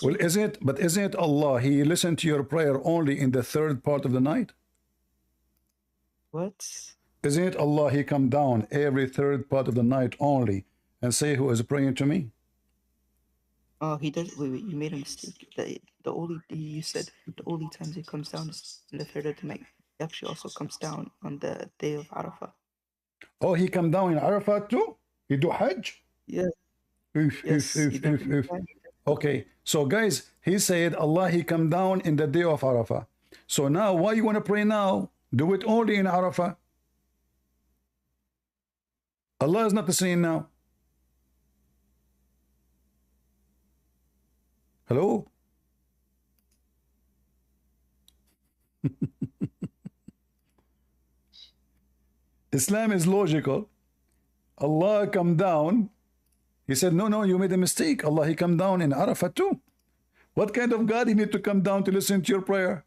S1: Well, isn't it Allah? He listened to your prayer only in the third part of the night?
S12: What?
S1: Isn't it Allah? He come down every third part of the night only and say, who is praying to me?
S12: Oh, He does. Wait, you made a mistake. You said the only times He comes down is in the third of the night. He actually also comes down on the day of Arafah.
S1: Oh, He come down in Arafah too? He do Hajj?
S12: Yes.
S1: Okay, so guys, He said Allah, He come down in the day of Arafah. So now, why you want to pray now? Do it only in Arafah. Allah is not listening now. Hello? Islam is logical. Allah come down. He said, no, you made a mistake. Allah, He come down in Arafah too. What kind of God He need to come down to listen to your prayer?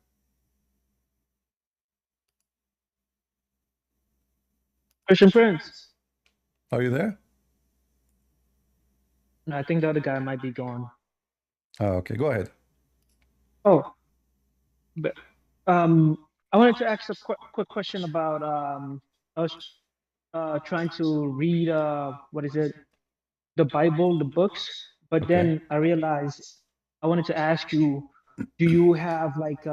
S13: Christian Prince.
S1: Are you there?
S13: No, I think the other guy might be gone.
S1: Oh, okay, go ahead.
S13: Oh, but I wanted to ask a quick question about I was trying to read the Bible, the books, but then I realized I wanted to ask you, do you have like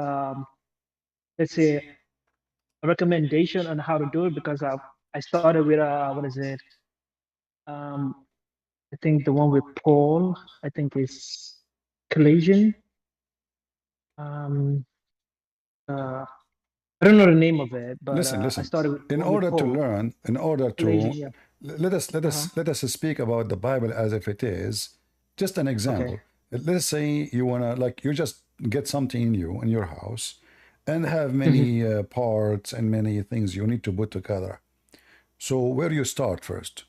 S13: let's say a recommendation on how to do it? Because I started with I think the one with Paul, I think is Colossians. I don't know the name of it, but
S1: listen.
S13: I started with
S1: In order to
S13: Paul.
S1: learn, in order to
S13: Yeah.
S1: let us speak about the Bible as if it is. Just an example. Let's say you wanna you just get something new in your house, and have many parts and many things you need to put together. So where do you start first?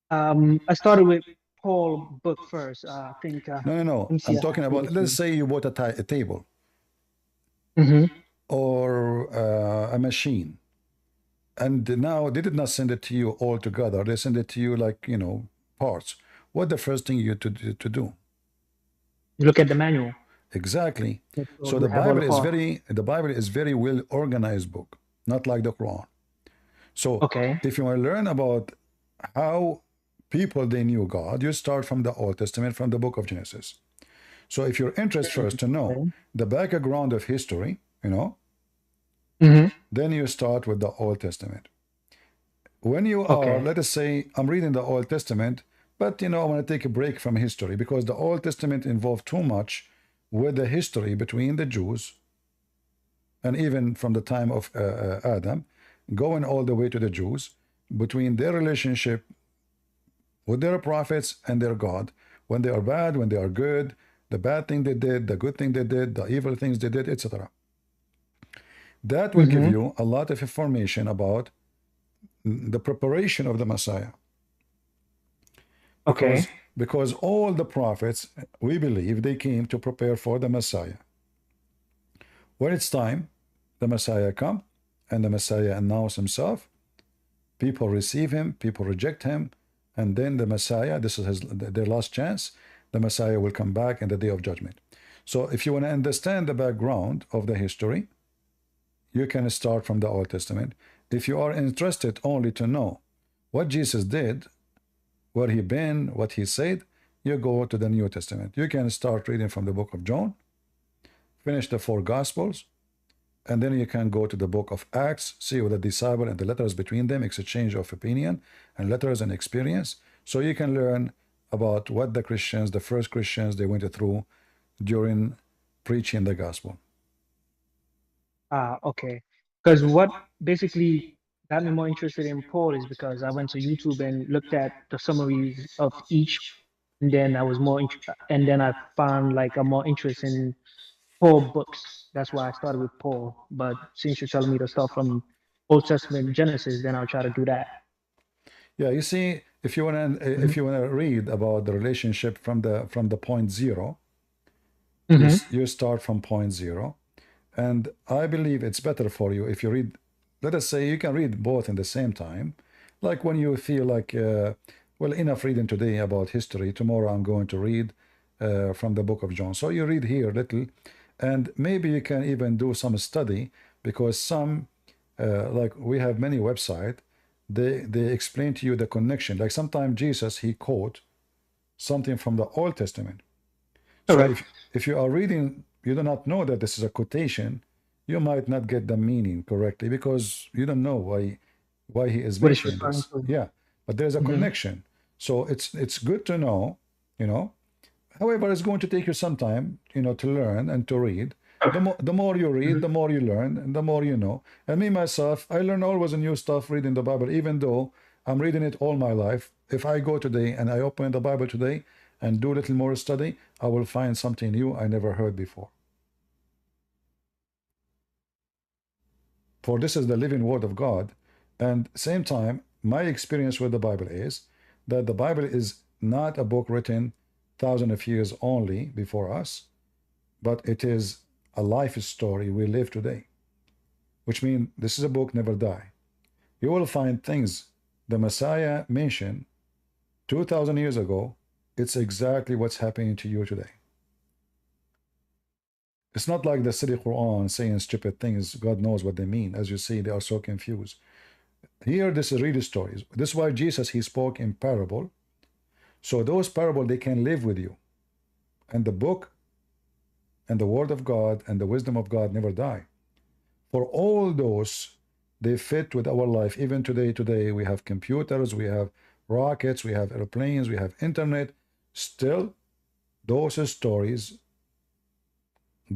S13: I started with Paul book first. I think.
S1: No. I'm talking about. Let's say you bought a table. Or a machine, and now they did not send it to you all together. They send it to you like, you know, parts. What the first thing you to do?
S13: You look at the manual.
S1: Exactly. So the Bible is very well organized book, not like the Quran. So if you want to learn about how people they knew God, you start from the Old Testament, from the book of Genesis. So if you're interested first to know the background of history, you know, then you start with the Old Testament. When you are, let us say, I'm reading the Old Testament, but you know, I want to take a break from history because the Old Testament involved too much with the history between the Jews, and even from the time of Adam, going all the way to the Jews, between their relationship with their prophets and their God, when they are bad, when they are good, the bad thing they did, the good thing they did, the evil things they did, etc. That will give you a lot of information about the preparation of the Messiah. Because all the prophets, we believe, they came to prepare for the Messiah. When it's time, the Messiah come, and the Messiah announce himself. People receive him, people reject him, and then the Messiah, this is their last chance, the Messiah will come back in the day of judgment. So if you want to understand the background of the history, you can start from the Old Testament. If you are interested only to know what Jesus did, where he been, what he said, you go to the New Testament. You can start reading from the book of John, finish the 4 Gospels, and then you can go to the book of Acts, see what the disciple and the letters between them, exchange of opinion and letters and experience. So you can learn about what the Christians, the first Christians, they went through during preaching the gospel.
S13: Because what basically got me more interested in Paul is because I went to YouTube and looked at the summaries of each, and then I was and then I found like a more interest in Paul books. That's why I started with Paul. But since you're telling me to start from Old Testament Genesis, then I'll try to do that.
S1: Yeah, you see, if you wanna read about the relationship from the point zero, you start from point zero. And I believe it's better for you if you read, let us say you can read both in the same time. Like when you feel like, well, enough reading today about history, tomorrow I'm going to read from the book of John. So you read here little, and maybe you can even do some study, because some, like we have many websites, they explain to you the connection. Like sometimes Jesus, he quote something from the Old Testament. So if you are reading, you do not know that this is a quotation, you might not get the meaning correctly because you don't know why he is mentioning this. Yeah, but there's a connection. So it's good to know, you know. However, it's going to take you some time, you know, to learn and to read. The more you read, the more you learn, and the more you know. And me, myself, I learn always new stuff reading the Bible, even though I'm reading it all my life. If I go today and I open the Bible today and do a little more study, I will find something new I never heard before. For this is the living word of God. And same time, my experience with the Bible is that the Bible is not a book written thousands of years only before us, but it is a life story we live today, which means this is a book never die. You will find things the Messiah mentioned 2,000 years ago. It's exactly what's happening to you today. It's not like the silly Quran saying stupid things. God knows what they mean. As you see, they are so confused. Here, this is really stories. This is why Jesus, he spoke in parable. So those parables, they can live with you. And the book and the word of God and the wisdom of God never die. For all those, they fit with our life. Even today we have computers, we have rockets, we have airplanes, we have internet. Still, those stories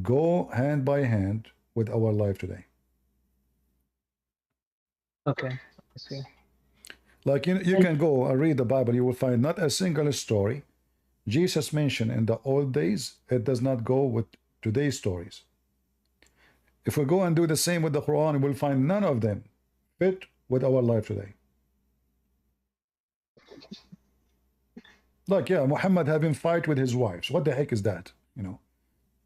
S1: go hand by hand with our life today.
S13: Okay, I see.
S1: Like you can go and read the Bible, you will find not a single story Jesus mentioned in the old days. It does not go with today's stories. If we go and do the same with the Quran, we'll find none of them fit with our life today. Like, yeah, Muhammad having fight with his wives. What the heck is that? You know.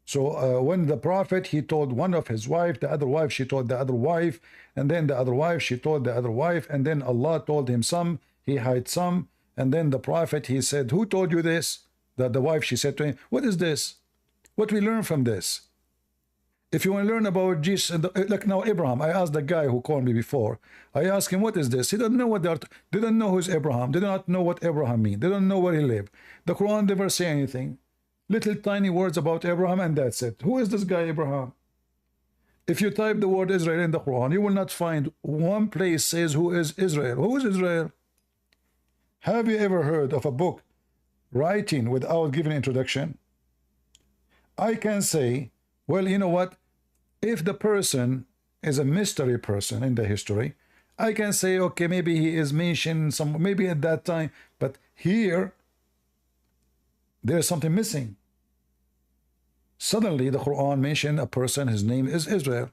S1: So when the prophet, he told one of his wife, the other wife, she told the other wife, and then the other wife, she told the other wife, and then Allah told him some, he hid some, and then the prophet, he said, who told you this? That the wife, she said to him, what is this? What we learn from this? If you want to learn about Jesus, like now Abraham, I asked the guy who called me before, I asked him, what is this? He didn't know what they didn't know who's Abraham. They did not know what Abraham means. They don't know where he lived. The Quran never say anything. Little tiny words about Abraham, and that's it. Who is this guy Abraham? If you type the word Israel in the Quran, you will not find one place says who is Israel. Who is Israel? Have you ever heard of a book writing without giving introduction? I can say, well, you know what? If the person is a mystery person in the history, I can say, okay, maybe he is mentioned some, maybe at that time, but here there's something missing. Suddenly the Quran mentioned a person, his name is Israel.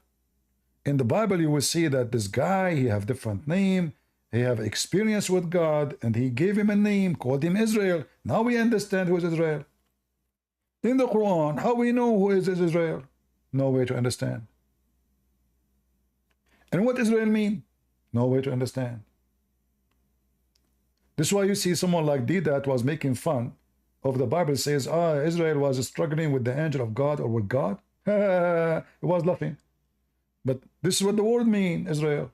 S1: In the Bible you will see that this guy, he have different name, he have experience with God, and he gave him a name, called him Israel. Now we understand who is Israel. In the Quran, how we know who is Israel? No way to understand. And what Israel mean? No way to understand. This is why you see someone like Didat was making fun of the Bible, says, Israel was struggling with the angel of God or with God. It was laughing. But this is what the word mean, Israel.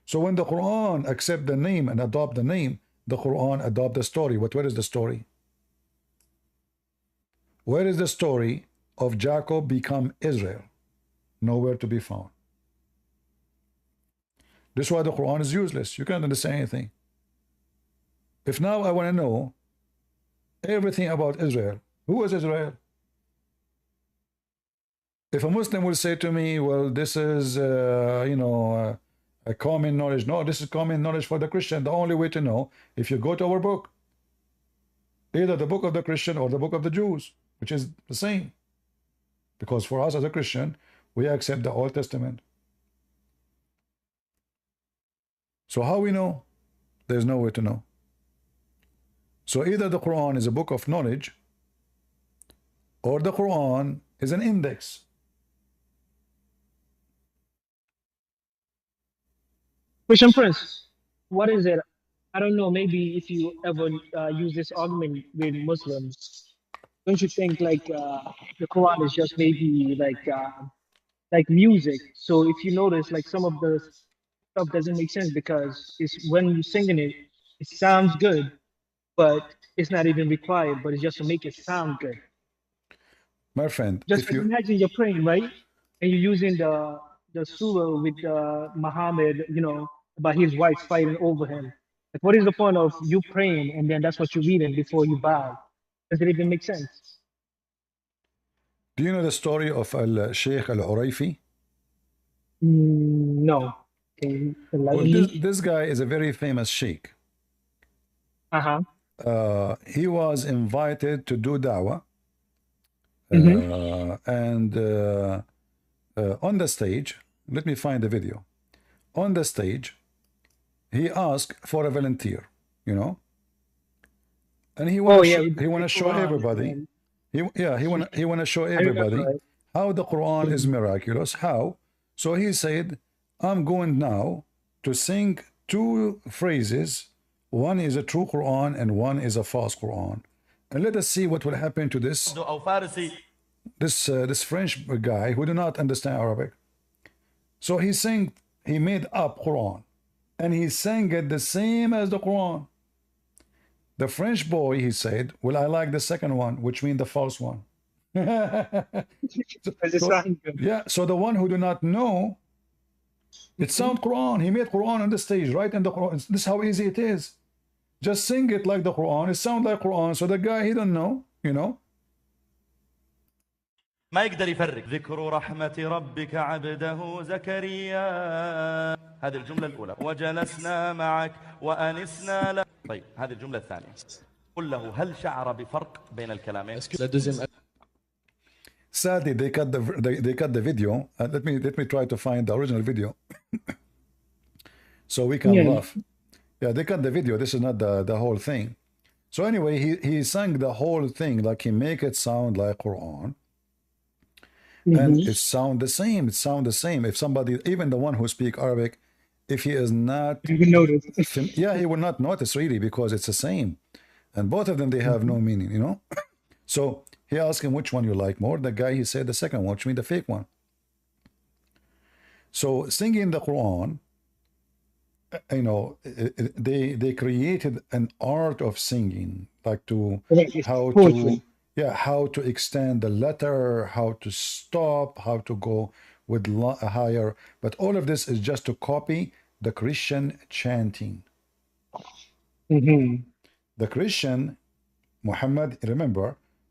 S1: So when the Quran accept the name and adopt the name, the Quran adopt the story. But where is the story? Where is the story of Jacob become Israel? Nowhere to be found. This is why the Quran is useless. You can't understand anything. If now I want to know everything about Israel, who is Israel? If a Muslim will say to me, well, this is, a common knowledge. No, this is common knowledge for the Christian. The only way to know, if you go to our book, either the book of the Christian or the book of the Jews, which is the same. Because for us as a Christian, we accept the Old Testament. So how we know? There's no way to know. So either the Quran is a book of knowledge, or the Quran is an index.
S13: Christian Prince, what is it? I don't know, maybe if you ever use this argument with Muslims, don't you think like the Quran is just maybe like music? So if you notice, like some of the stuff doesn't make sense because it's when you're singing it, it sounds good, but it's not even required, but it's just to make it sound good.
S1: My friend,
S13: just imagine you're praying, right? And you're using the surah with Muhammad, about his wife fighting over him. Like, what is the point of you praying and then that's what you're reading before you bow? Does it even make sense?
S1: Do you know the story of Al-Sheikh Al-Urayfi?
S13: No.
S1: Well, this guy is a very famous sheikh. He was invited to do da'wah. And on the stage, let me find the video. On the stage, he asked for a volunteer, and he want to show everybody. He want to show everybody how the Quran is miraculous. How? So he said, I'm going now to sing two phrases. One is a true Quran and one is a false Quran. And let us see what will happen to this French guy who do not understand Arabic. So he made up Quran, and he sang it the same as the Quran. The French boy, he said, well, I like the second one, which means the false one. So the one who do not know, it sounds Quran. He made Quran on the stage, right in the Quran. This is how easy it is. Just sing it like the Quran. It sounds like Quran. So the guy, he don't know,
S14: ما يقدر يفرق. ذكر رحمة ربك عبده زكريا، هذه الجملة الأولى. وجلسنا معك وأنسنا لك. طيب هذه الجملة الثانية. قل له هل شعر بفرق بين الكلامين؟
S1: Sadly, they cut the video. Let me try to find the original video so we can laugh. Yeah, they cut the video. This is not the whole thing. So anyway, he sang the whole thing like he make it sound like Quran. And it sound the same. It sound the same. If somebody, even the one who speak Arabic, if he is not, yeah, he will not notice really because it's the same. And both of them, they have no meaning, you know. So he asked him which one you like more. The guy, he said the second one, which means the fake one. So singing the Quran, you know, they created an art of singing, like how to extend the letter, how to stop, how to go with higher. But all of this is just to copy the Christian chanting. The Christian, Muhammad, remember,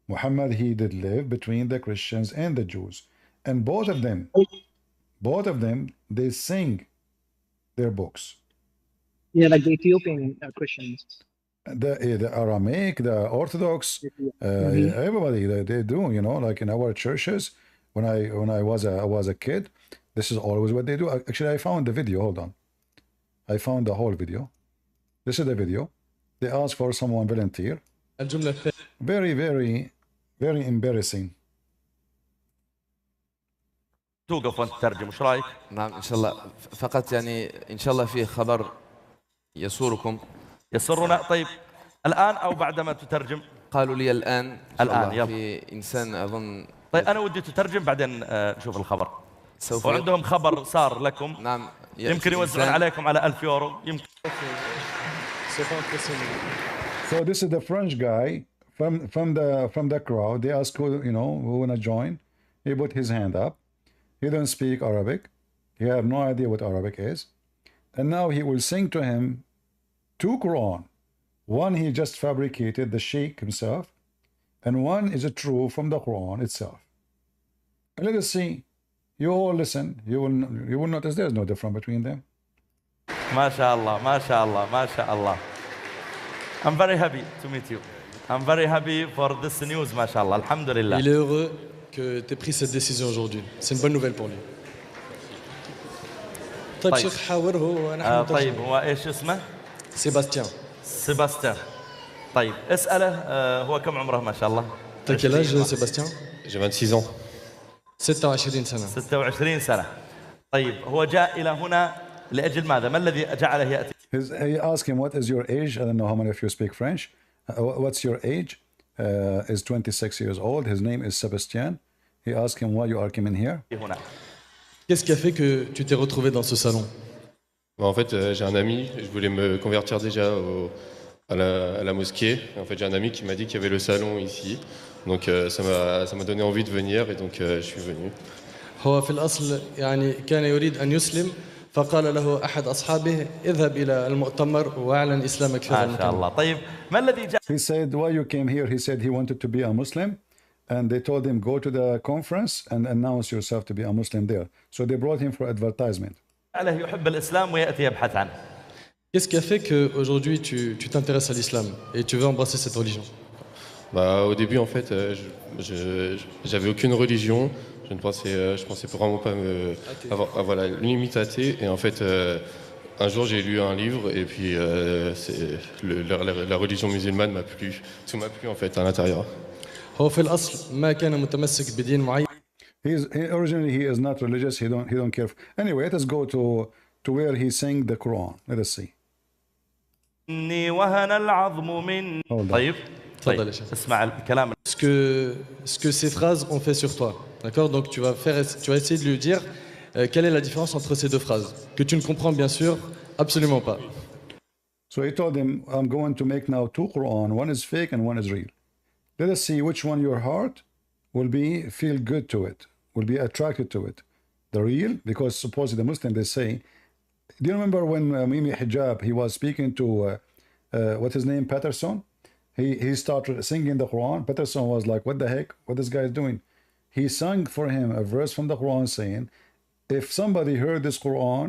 S1: Muhammad, he did live between the Christians and the Jews. And both of them, they sing their books.
S13: Yeah, like the Ethiopian Christians.
S1: The Aramaic, the Orthodox, everybody, they do, you know, like in our churches, when I was a kid, this is always what they do. Actually, I found the video, hold on. I found the whole video. This is the video. They asked for someone volunteer. Very, very, very embarrassing.
S14: توقف وانت تترجم، ايش رايك؟
S15: نعم ان شاء الله، فقط يعني ان شاء الله فيه خبر يسركم.
S14: يسرنا. طيب الان او بعدما تترجم؟
S15: قالوا لي الان.
S14: الان يلا.
S15: في انسان اظن.
S14: طيب انا ودي تترجم بعدين نشوف الخبر. وعندهم خبر صار لكم.
S15: نعم.
S14: يمكن يوزعون عليكم على 1000 يورو يمكن.
S1: So this is the French guy from the crowd. They ask who, you know, who wanna join. He put his hand up. He don't speak Arabic. He have no idea what Arabic is. And now he will sing to him two Quran. One he just fabricated, the Sheikh himself, and one is a true from the Quran itself. And let us see. You all listen. You will notice there's no difference between them.
S14: ما شاء الله ما شاء الله ما شاء الله. I'm very happy to meet you. I'm very happy for this news, ما شاء الله. الحمد لله.
S16: Il est heureux que tu aies pris cette décision aujourd'hui. C'est une bonne nouvelle pour lui. طيب شيخ حاوره ونحن
S14: طيب هو ايش اسمه؟
S16: سيباستيان.
S14: سيباستيان. طيب اسأله هو كم عمره ما شاء الله؟
S16: T'as quel âge Sébastien?
S8: J'ai 26 ans.
S16: 26 سنة.
S14: 26 سنة. طيب هو جاء إلى هنا لأجل ماذا؟ ما الذي جعله يأتي؟
S1: He asked him, what is your age? I don't know how many of you speak French. What's your age? Is 26 years old. His name is Sébastien. He asked him why you are coming here.
S16: Qu'est-ce qui a fait que tu t'es retrouvé dans ce salon?
S8: En fait, j'ai un ami, je voulais me convertir déjà à la mosquée. Et en fait, j'ai un ami qui m'a dit qu'il y avait le salon ici. Donc ça m'a donné envie de venir et donc je suis venu.
S16: هو في الأصل يعني كان يريد أن يسلم فقال له أحد أصحابه اذهب إلى المؤتمر واعلن إسلامك في هذا المكان.
S14: ما شاء الله. طيب ما الذي جاء؟
S1: He said why you came here. He said he wanted to be a Muslim, and they told him go to the conference and announce yourself to be a Muslim there. So they brought him for advertisement.
S14: عليه يحب الإسلام ويأتي يبحث عنه.
S16: Qu'est-ce qui a fait qu'aujourd'hui tu t'intéresses à l'islam et tu veux embrasser cette religion?
S8: Bah, au début, en fait, j'avais aucune religion. Je pensais vraiment pas voilà, limite athée. Et en fait, un jour, j'ai lu un livre et puis la religion musulmane m'a plu. Tout m'a plu en fait à l'intérieur.
S1: Originally, he is not religious. He don't care. Anyway, let us go to where he sang the Quran. Let us see.
S14: طيب. اسمع الكلام.
S16: Ce que ces phrases ont fait sur toi. D'accord? Donc tu vas essayer de lui dire quelle est la différence entre ces deux phrases que tu ne comprends bien sûr absolument pas.
S1: So he told him, I'm going to make now two Quran. One is fake and one is real. Let us see which one your heart will feel good to it, will be attracted to it. The real, because supposedly the Muslim, they say, do you remember when Mimi Hijab, he was speaking to, what's his name, Patterson? He started singing the Quran. Patterson was like, what the heck? What this guy is doing? he sang for him a verse from the Quran saying, if somebody heard this Quran,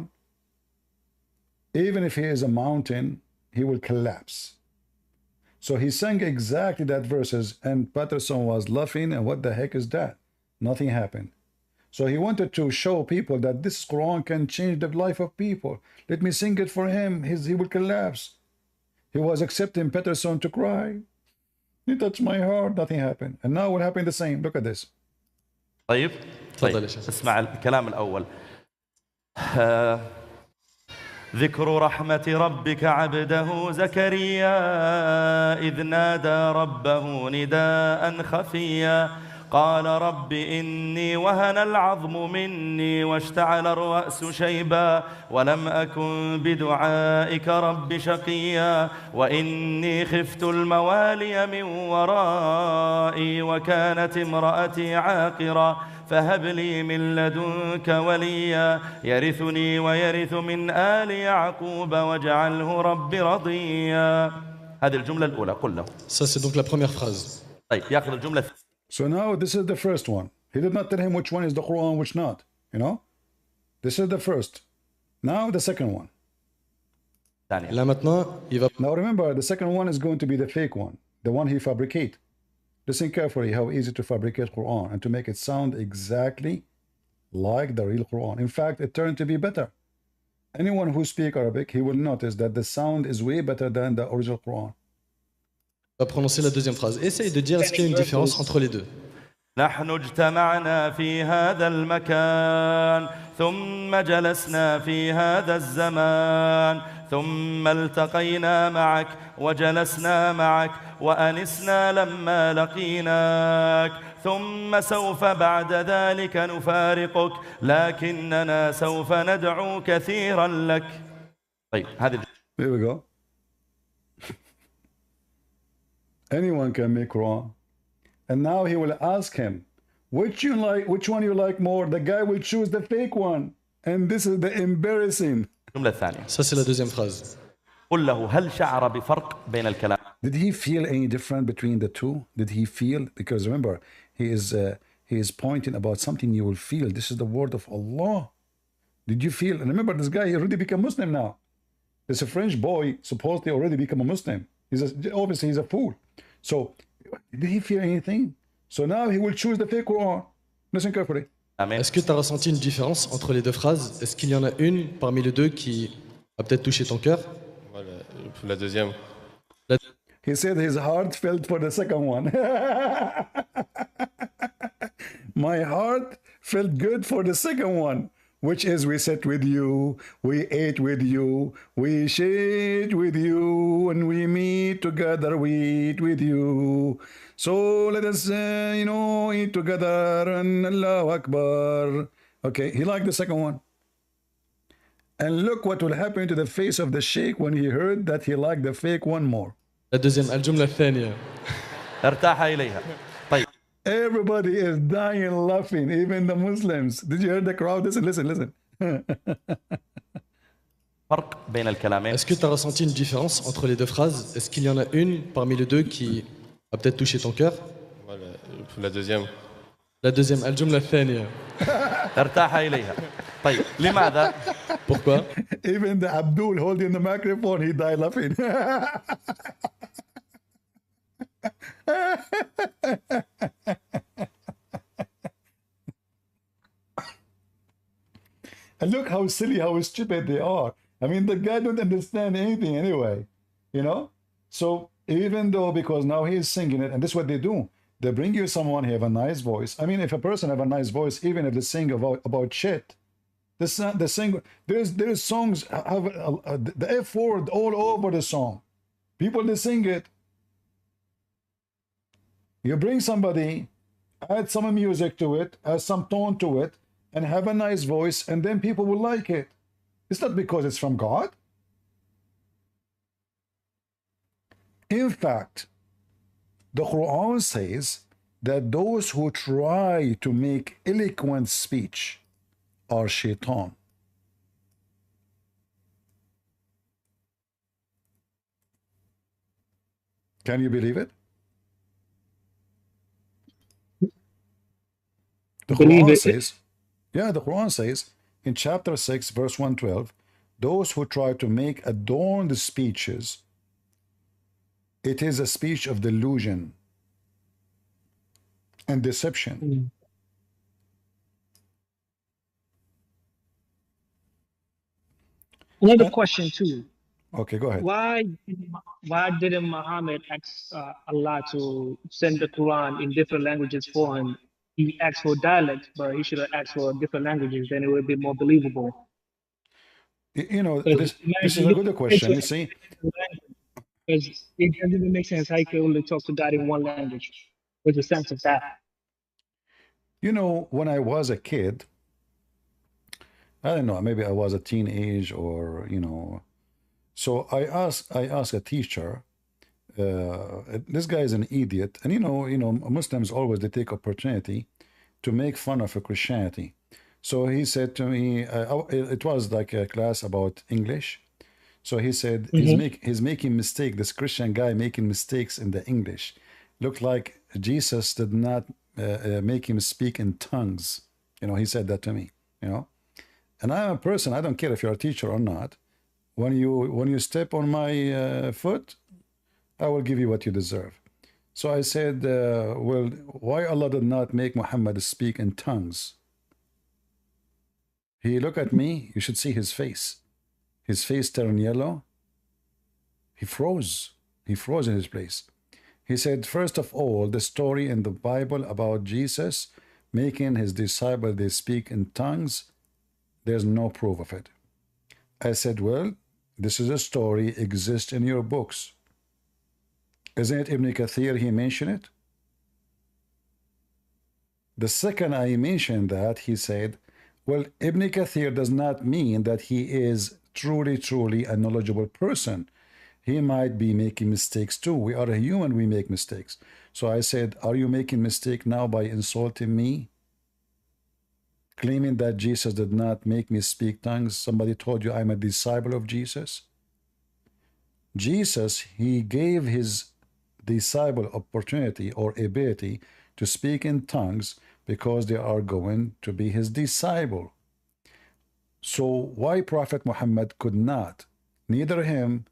S1: even if he is a mountain, he will collapse. So he sang exactly that verses, and Patterson was laughing, and what the heck is that? Nothing happened. So he wanted to show people that this Quran can change the life of people. Let me sing it for him. He will collapse. He was accepting Patterson to cry. He touched my heart. Nothing happened. And now what happened the same. Look at this.
S14: طيب اسمع الكلام الأول. ذكر رحمة ربك عبده زكريا إذ نادى ربه نداء خفيا قال رب إني وهن العظم مني واشتعل الرأس شيبا ولم أكن بدعائك رب شقيا وإني خفت الموالي من ورائي وكانت امرأتي عاقرا فهب لي من لدنك وليا يرثني ويرث من آل يعقوب واجعله رب رضيا. هذه الجملة الأولى قل له.
S16: Ça c'est donc la première phrase.
S14: طيب يأخذ الجملة.
S1: So now this is the first one. He did not tell him which one is the Quran, which not. You know? This is the first. Now the second one.
S16: Là maintenant, il va...
S1: Now remember, the second one is going to be the fake one. The one he fabricate. Listen carefully how easy to fabricate Quran and to make it sound exactly like the real Quran. In fact, it turned to be better. Anyone who speaks Arabic, he will notice that the sound is way better than the original Quran.
S16: On va prononcer la deuxième phrase. Essaye de dire est-ce qu'il y a une différence entre les deux.
S14: نحن اجتمعنا في هذا المكان ثم جلسنا في هذا الزمان ثم التقينا معك وجلسنا معك وأنسنا لما لقيناك ثم سوف بعد ذلك نفارقك لكننا سوف ندعو كثيرا لك. طيب هذه.
S1: Here we go. Anyone can make Quran. And now he will ask him, which one you like more? The guy will choose the fake one. And this is the embarrassing.
S14: الجملة الثانية.
S16: Ça c'est la deuxième phrase.
S14: قل له هل شعر بفرق بين الكلام.
S1: Did he feel any different between the two? Did he feel? Because remember, he is pointing about something you will feel. This is the word of Allah. Did you feel? And remember, this guy, he already become Muslim now. This a French boy supposedly already become a Muslim. Obviously he's a fool. So did he feel anything? So now he will choose the fake Quran. Listen carefully.
S16: Est-ce que tu as ressenti une différence entre les deux phrases? Est-ce qu'il y en a une parmi les deux qui a peut-être touché ton cœur?
S17: Voilà, la deuxième.
S1: He said his heart felt for the second one. My heart felt good for the second one, which is we sat with you, we ate with you, we shared with you, and we meet together, we eat with you. So let us, eat together, and Allahu Akbar. Okay, he liked the second one. And look what will happen to the face of the sheikh when he heard that he liked the fake one more.
S16: La deuxième, الجملة الثانية.
S14: ارتاح إليها. طيب.
S1: Everybody is dying laughing, even the Muslims. Did you hear the crowd? Listen.
S14: فرق بين الكلامين.
S16: Est-ce que tu as ressenti une différence entre les deux phrases? Est-ce qu'il y en a une parmi les deux qui a peut-être touché ton cœur?
S17: Voilà, la deuxième.
S16: La deuxième, الجملة الثانية.
S14: ارتاح إليها. طيب لماذا؟
S16: Pourquoi?
S1: Even the Abdul holding the microphone, he died laughing. And look how silly, how stupid they are. I mean, the guy don't understand anything anyway, So even though, because now he is singing it, and this is what they do. They bring you someone who have a nice voice. I mean, if a person have a nice voice, even if they sing about shit, there's songs have the F word all over the song. People, they sing it. You bring somebody, add some music to it, add some tone to it, and have a nice voice, and then people will like it. It's not because it's from God. In fact, the Quran says that those who try to make eloquent speech are shaitan. Can you believe it? The Quran says, yeah, the Quran says in chapter 6, verse 112, those who try to make adorned speeches, it is a speech of delusion and deception.
S13: Another question too.
S1: Okay, go ahead.
S13: Why didn't Muhammad ask Allah to send the Quran in different languages for him? He asked for dialects, but he should have asked for different languages. Then it would be more believable.
S1: You know, this is a good question. You see,
S13: because it doesn't even make sense how you can only talk to God in one language. What's the sense of that?
S1: You know, when I was a kid, I don't know, maybe I was a teenage or, you know, so I asked a teacher, this guy is an idiot, and you know, Muslims always, they take opportunity to make fun of Christianity. So he said to me, it was like a class about English. So he said, he's making mistake, this Christian guy making mistakes in the English. Looked like Jesus did not make him speak in tongues. You know, he said that to me, you know. And I'm a person, I don't care if you're a teacher or not. When you step on my foot, I will give you what you deserve. So I said, well, why Allah did not make Muhammad speak in tongues? He looked at me, you should see his face. His face turned yellow. He froze. He froze in his place. He said, first of all, the story in the Bible about Jesus making his disciples, they speak in tongues, there's no proof of it. I said, well, this is a story, exists in your books. Isn't it Ibn Kathir, he mentioned it? The second I mentioned that, he said, well, Ibn Kathir does not mean that he is truly a knowledgeable person. He might be making mistakes too. We are a human, we make mistakes. So I said, are you making mistake now by insulting me? Claiming that Jesus did not make me speak tongues. Somebody told you I'm a disciple of Jesus. Jesus, he gave his disciple opportunity or ability to speak in tongues because they are going to be his disciple. So why Prophet Muhammad could not, neither him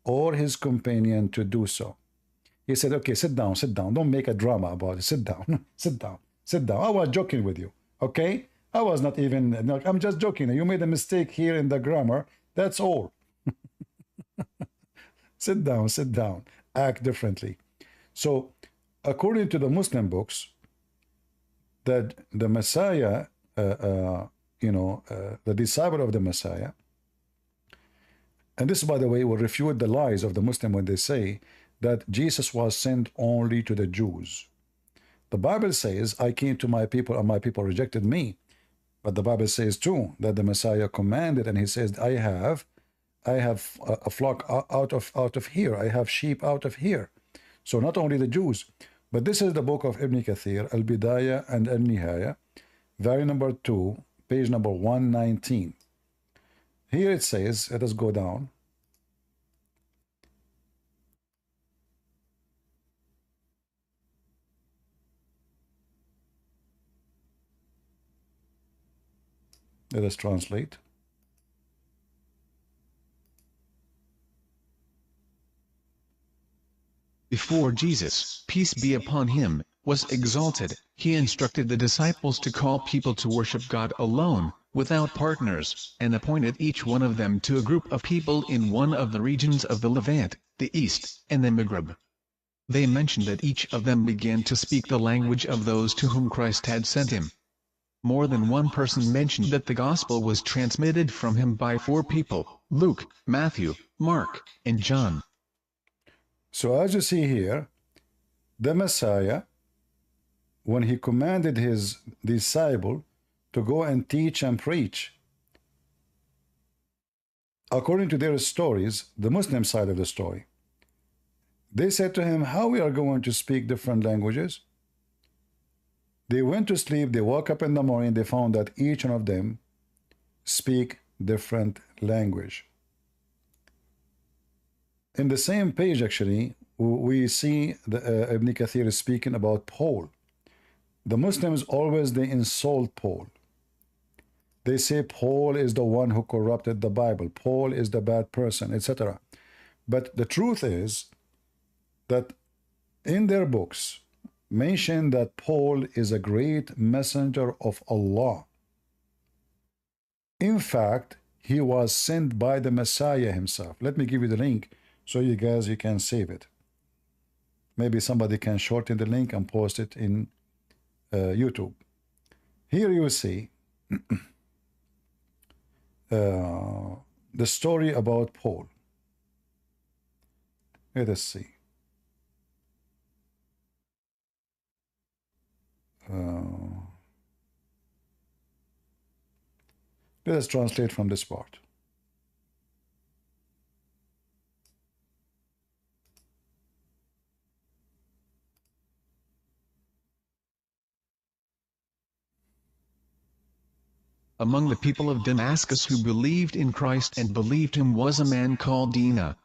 S1: or his companion, to do so? He said, okay, sit down, don't make a drama about it, sit down, sit down. I was joking with you, okay? I was not even, I'm just joking. You made a mistake here in the grammar, that's all. Sit down, act differently. So according to the Muslim books, that the Messiah, the disciple of the Messiah, and this, by the way, will refute the lies of the Muslim when they say that Jesus was sent only to the Jews. The Bible says, I came to my people and my people rejected me. But the Bible says too that the Messiah commanded, and he says, I have a flock out of here. I have sheep out of here. So not only the Jews, but this is the book of Ibn Kathir, Al-Bidayah and Al-Nihaya, volume number 2, page number 119. Here it says, let us go down. Let us translate.
S10: Before Jesus, peace be upon him, was exalted, he instructed the disciples to call people to worship God alone, without partners, and appointed each one of them to a group of people in one of the regions of the Levant, the East, and the Maghreb. They mentioned that each of them began to speak the language of those to whom Christ had sent him. More than one person mentioned that the gospel was transmitted from him by 4 people, Luke, Matthew, Mark, and John.
S1: So as you see here, the Messiah, when he commanded his disciple to go and teach and preach, according to their stories, the Muslim side of the story, they said to him, how we are going to speak different languages? They went to sleep, they woke up in the morning, they found that each one of them speak different language. In the same page, actually, we see Ibn Kathir is speaking about Paul. The Muslims always, they insult Paul. They say Paul is the one who corrupted the Bible. Paul is the bad person, etc. But the truth is that in their books mention that Paul is a great messenger of Allah. In fact, he was sent by the Messiah himself. Let me give you the link so you guys, you can save it. Maybe somebody can shorten the link and post it in YouTube. Here you see the story about Paul. Let us see. Let us translate from this part.
S10: Among the people of Damascus who believed in Christ and believed him was a man called Dina.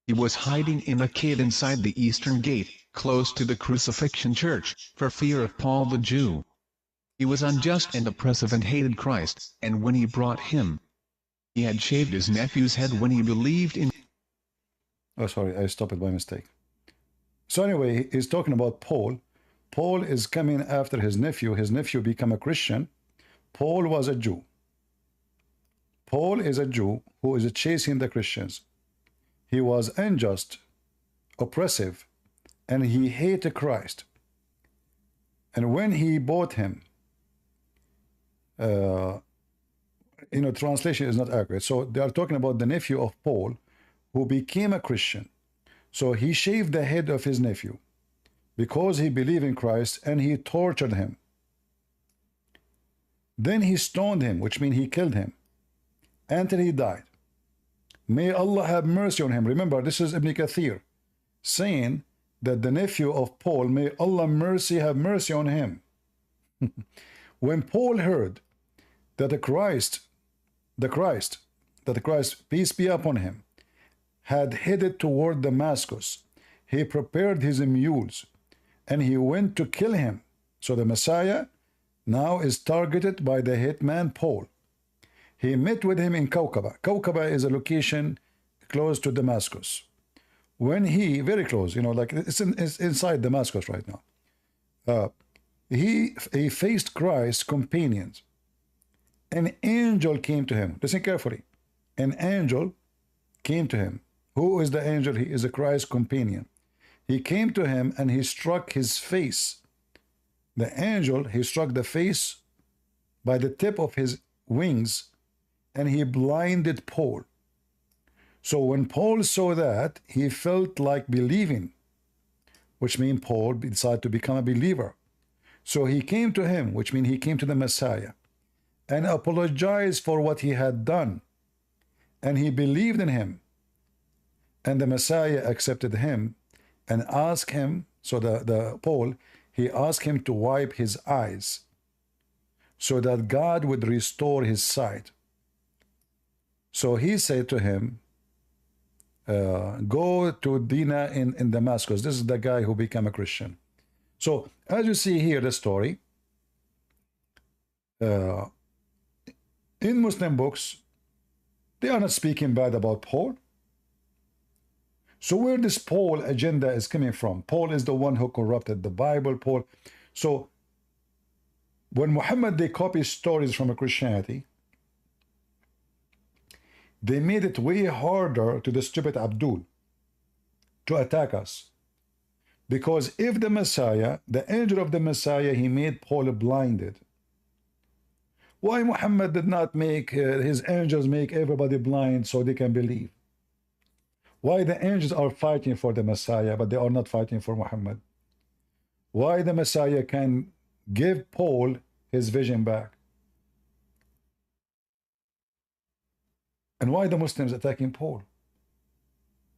S10: He was hiding in a cave inside the eastern gate, close to the crucifixion church, for fear of Paul the Jew. He was unjust and oppressive and hated Christ, and when he brought him, he had shaved his nephew's head when he believed in...
S1: Oh, sorry, I stopped it by mistake. So anyway, he's talking about Paul. Paul is coming after his nephew. His nephew became a Christian. Paul was a Jew. Paul is a Jew who is chasing the Christians. He was unjust, oppressive, and he hated Christ. And when he bought him, translation is not accurate. So they are talking about the nephew of Paul who became a Christian. So he shaved the head of his nephew because he believed in Christ, and he tortured him. Then he stoned him, which means he killed him, until he died. May Allah have mercy on him. Remember, this is Ibn Kathir saying that the nephew of Paul, may Allah have mercy on him. When Paul heard that the Christ, peace be upon him, had headed toward Damascus, he prepared his mules and he went to kill him. So the Messiah now is targeted by the hitman Paul. He met with him in Kaaba. Kaaba is a location close to Damascus. When he, very close, like it's inside Damascus right now. He faced Christ's companions. An angel came to him. Listen carefully. An angel came to him. Who is the angel? He is a Christ's companion. He came to him and he struck his face. The angel, he struck the face by the tip of his wings, and he blinded Paul. So when Paul saw that, he felt like believing, which means Paul decided to become a believer. So he came to him, which means he came to the Messiah, and apologized for what he had done. And he believed in him. And the Messiah accepted him and asked him, so the Paul, he asked him to wipe his eyes so that God would restore his sight. So he said to him, go to Dina in Damascus. This is the guy who became a Christian. So as you see here, the story, in Muslim books, they are not speaking bad about Paul. So where this Paul agenda is coming from? Paul is the one who corrupted the Bible. Paul. So when Muhammad, they copy stories from Christianity, they made it way harder to the stupid Abdul to attack us. Because if the Messiah, the angel of the Messiah, he made Paul blinded. Why Muhammad did not make his angels make everybody blind so they can believe? Why the angels are fighting for the Messiah, but they are not fighting for Muhammad? Why the Messiah can give Paul his vision back? And why the Muslims attacking Paul?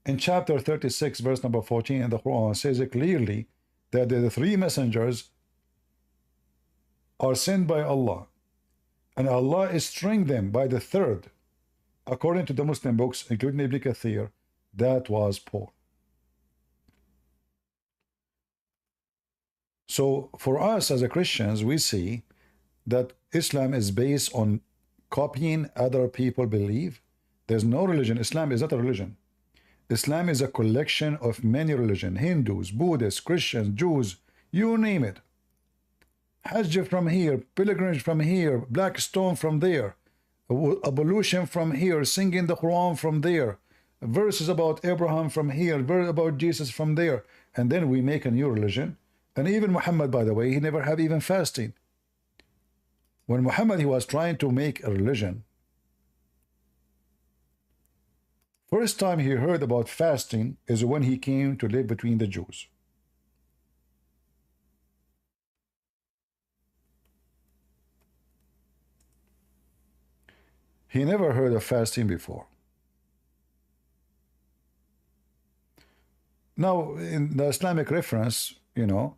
S1: In chapter 36, verse number 14 in the Quran says it clearly that the three messengers are sent by Allah, and Allah is stringing them by the third, according to the Muslim books, including Ibn Kathir. That was Paul. So for us as a Christians, we see that Islam is based on copying other people believe. There's no religion. Islam is not a religion. Islam is a collection of many religions: Hindus, Buddhists, Christians, Jews, you name it. Hajj from here, pilgrimage from here, black stone from there, ablution from here, singing the Quran from there, verses about Abraham from here, verse about Jesus from there, and then we make a new religion. And even Muhammad, by the way, he never had even fasting. When Muhammad, he was trying to make a religion, first time he heard about fasting is when he came to live between the Jews. He never heard of fasting before. Now, in the Islamic reference, you know,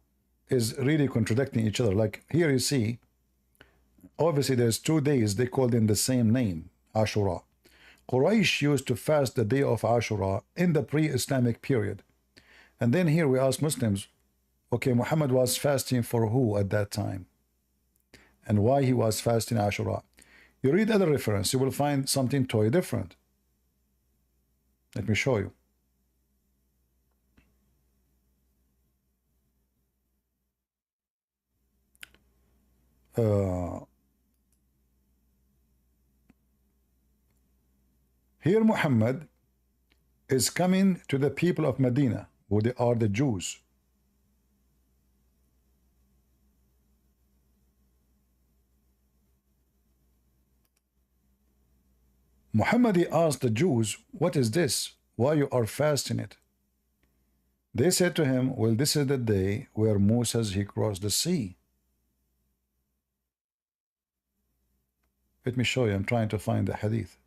S1: is really contradicting each other. Like here you see, obviously there's 2 days, they call them the same name, Ashura. Quraysh used to fast the day of Ashura in the pre-Islamic period. And then here we ask Muslims, okay, Muhammad was fasting for who at that time? And why he was fasting Ashura? You read other reference, you will find something totally different. Let me show you. Here Muhammad is coming to the people of Medina, who they are the Jews. Muhammad, he asked the Jews, what is this? Why you are fasting it? They said to him, well, this is the day where Moses, he crossed the sea. Let me show you. I'm trying to find the hadith.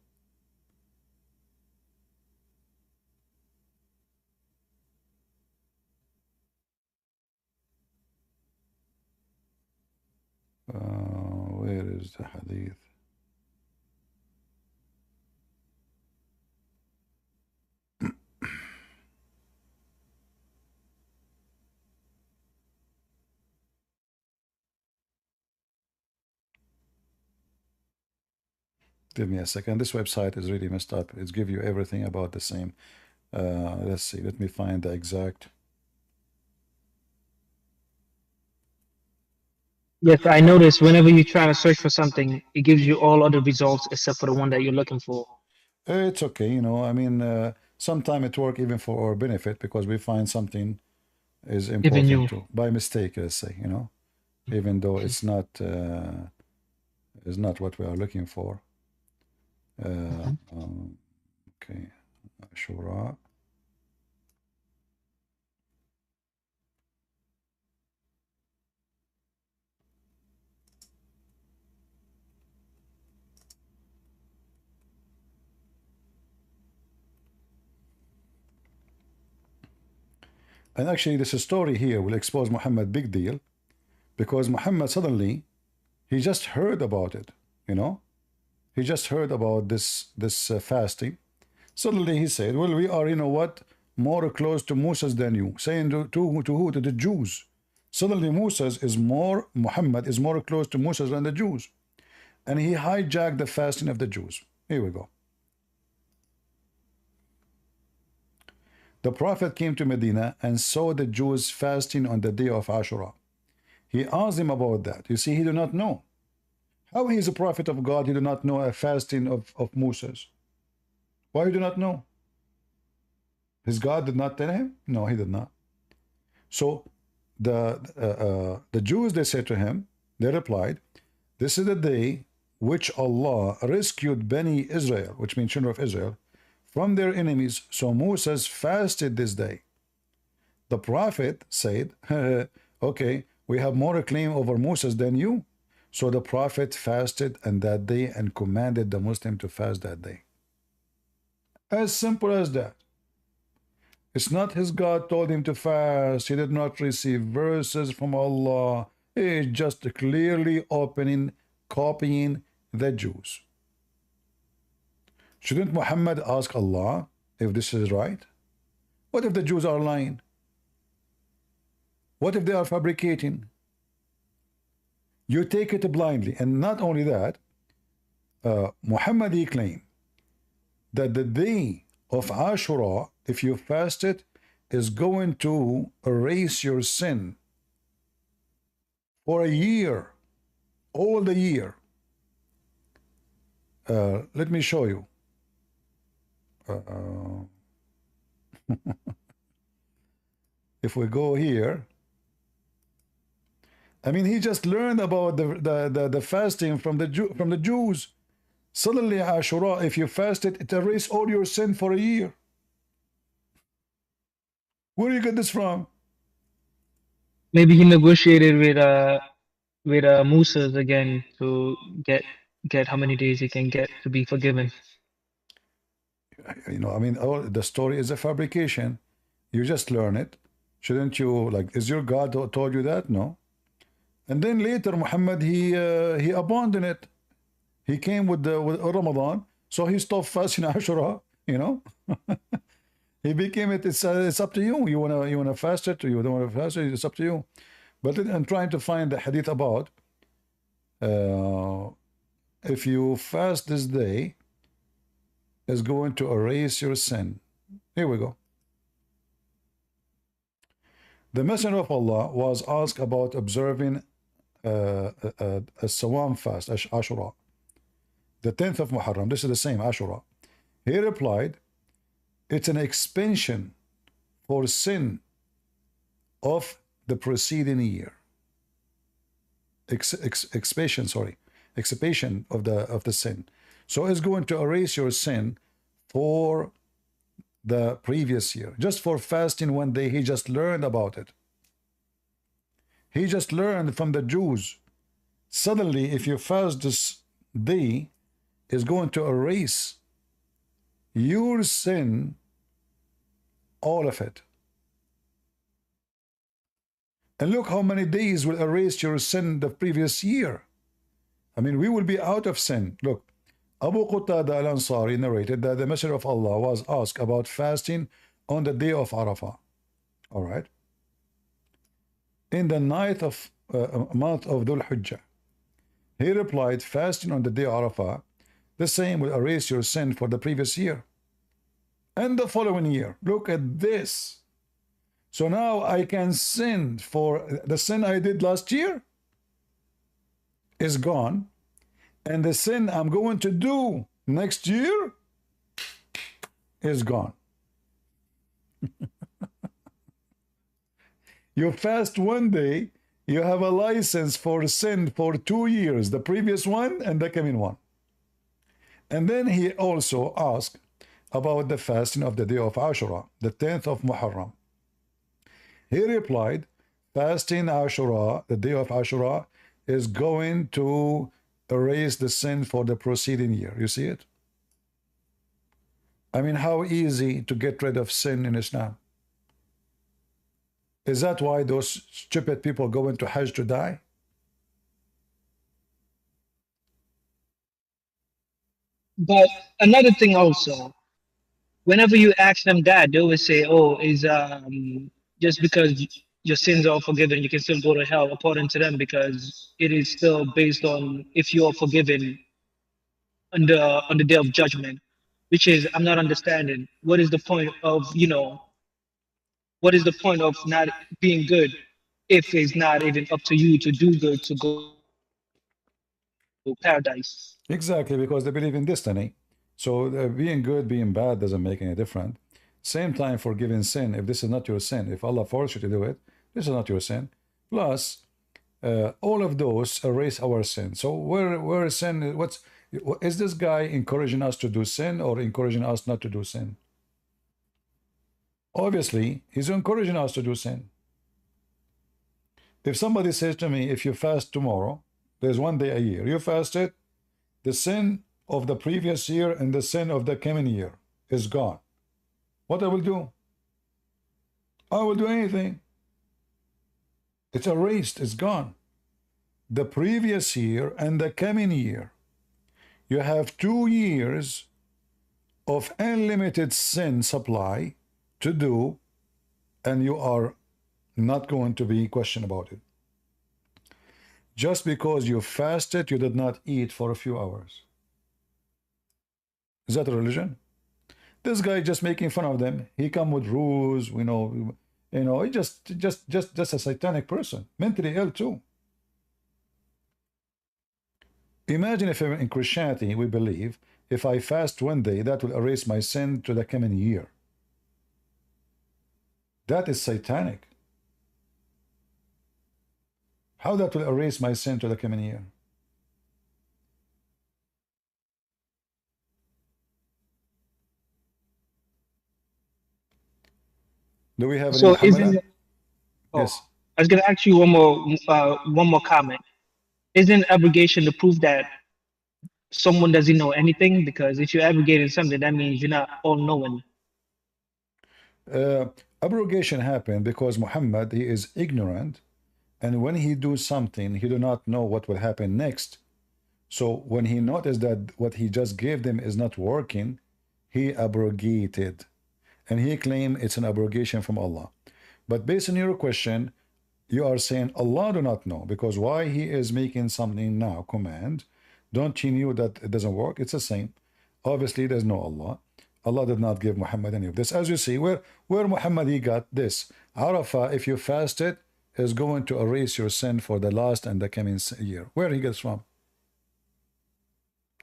S1: Where is the hadith? Give me a second. This website is really messed up. It's give you everything about the same. Let's see. Let me find the exact.
S13: Yes, I noticed whenever you try to search for something, it gives you all other results except for the one that you're looking for.
S1: It's okay, you know. I mean, sometimes it works even for our benefit because we find something is important too by mistake. Let's say, you know, even though it's not what we are looking for. Okay, Ashura. And actually, this story here will expose Muhammad big deal, because Muhammad suddenly, he just heard about it, you know. He just heard about this fasting. Suddenly he said, well, we are, you know what, more close to Moses than you. Saying to who? To the Jews. Suddenly Muhammad is more close to Moses than the Jews. And he hijacked the fasting of the Jews. Here we go. The Prophet came to Medina and saw the Jews fasting on the day of Ashura. He asked him about that. You see, he did not know. How he is a prophet of God, he did not know a fasting of Moses? Why he did not know? His God did not tell him? No, he did not. So the Jews, they said to him, they replied, this is the day which Allah rescued Bani Israel, which means children of Israel, from their enemies. So Moses fasted this day. The Prophet said, okay, we have more claim over Moses than you. So the Prophet fasted on that day and commanded the Muslim to fast that day. As simple as that. It's not his God told him to fast. He did not receive verses from Allah. He's just clearly copying the Jews. Shouldn't Muhammad ask Allah if this is right? What if the Jews are lying? What if they are fabricating? You take it blindly. And not only that, Muhammad he claimed that the day of Ashura, if you fast it, is going to erase your sin for a year, all the year. Let me show you. If we go here, I mean, he just learned about the fasting from the Jews. Suddenly, Ashura, if you fast it, it erases all your sin for a year. Where do you get this from?
S13: Maybe he negotiated with Musa's again to get how many days he can get to be forgiven.
S1: You know, I mean, the story is a fabrication. You just learn it. Shouldn't you, like, is your God told you that? No. And then later, Muhammad, he abandoned it. He came with Ramadan, so he stopped fasting Ashura, you know. He became it. It's up to you. You wanna fast it, or you don't wanna fast it. It's up to you. But I'm trying to find the hadith about if you fast this day, is going to erase your sin. Here we go. The Messenger of Allah was asked about observing a Sawam fast, Ashura, the 10th of Muharram. This is the same Ashura. He replied, it's an expansion for sin of the preceding year. Expansion of the sin. So it's going to erase your sin for the previous year. Just for fasting one day, he just learned about it. He just learned from the Jews. Suddenly, if you fast this day, is going to erase your sin, all of it. And look how many days will erase your sin the previous year. I mean, we will be out of sin. Look, Abu Qatada al-Ansari narrated that the Messenger of Allah was asked about fasting on the day of Arafah. All right. In the ninth of month of Dhul Hijjah. He replied, fasting on the day of Arafah, the same will erase your sin for the previous year and the following year. Look at this. So now I can sin for the sin I did last year is gone, and the sin I'm going to do next year is gone. You fast one day, you have a license for sin for 2 years, the previous one and the coming one. And then he also asked about the fasting of the day of Ashura, the 10th of Muharram. He replied, fasting Ashura, the day of Ashura, is going to erase the sin for the preceding year. You see it? I mean, how easy to get rid of sin in Islam. Is that why those stupid people go into Hajj to die?
S13: But another thing also, whenever you ask them that, they always say, oh, is just because your sins are forgiven, you can still go to hell, according to them, because it is still based on if you are forgiven on the day of judgment, which is, I'm not understanding. What is the point of, what is the point of not being good if it's not even up to you to do good to go to paradise?
S1: Exactly, because they believe in destiny. So being good, being bad doesn't make any difference. Same time forgiving sin. If this is not your sin, if Allah forced you to do it, this is not your sin. Plus, all of those erase our sin. So where sin? Is this guy encouraging us to do sin or encouraging us not to do sin? Obviously, he's encouraging us to do sin. If somebody says to me, if you fast tomorrow, there's one day a year, you fast it, the sin of the previous year and the sin of the coming year is gone. What I will do? I will do anything. It's erased, it's gone. The previous year and the coming year. You have 2 years of unlimited sin supply to do, and you are Not going to be question about it. Just because you fasted, you did not eat for a few hours. Is that a religion? This guy just making fun of them. He come with rules, he just a satanic person, mentally ill too. Imagine if in Christianity we believe if I fast one day, that will erase my sin to the coming year. That is satanic. How that will erase my sin to the coming year? Do we have any?
S13: So isn't it,
S1: yes.
S13: I was gonna ask you one more comment. Isn't abrogation the proof that someone doesn't know anything? Because if you're abrogating something, that means you're not all knowing.
S1: Abrogation happened because Muhammad, he is ignorant, and when he do something, he do not know what will happen next. So when he noticed that what he just gave them is not working, he abrogated, and he claimed it's an abrogation from Allah. But based on your question, you are saying Allah do not know, because why he is making something now command? Don't you know that it doesn't work? It's the same. Obviously, there's no Allah. Allah did not give Muhammad any of this. As you see, where Muhammad he got this. Arafah, if you fasted, is going to erase your sin for the last and the coming year. Where he gets from?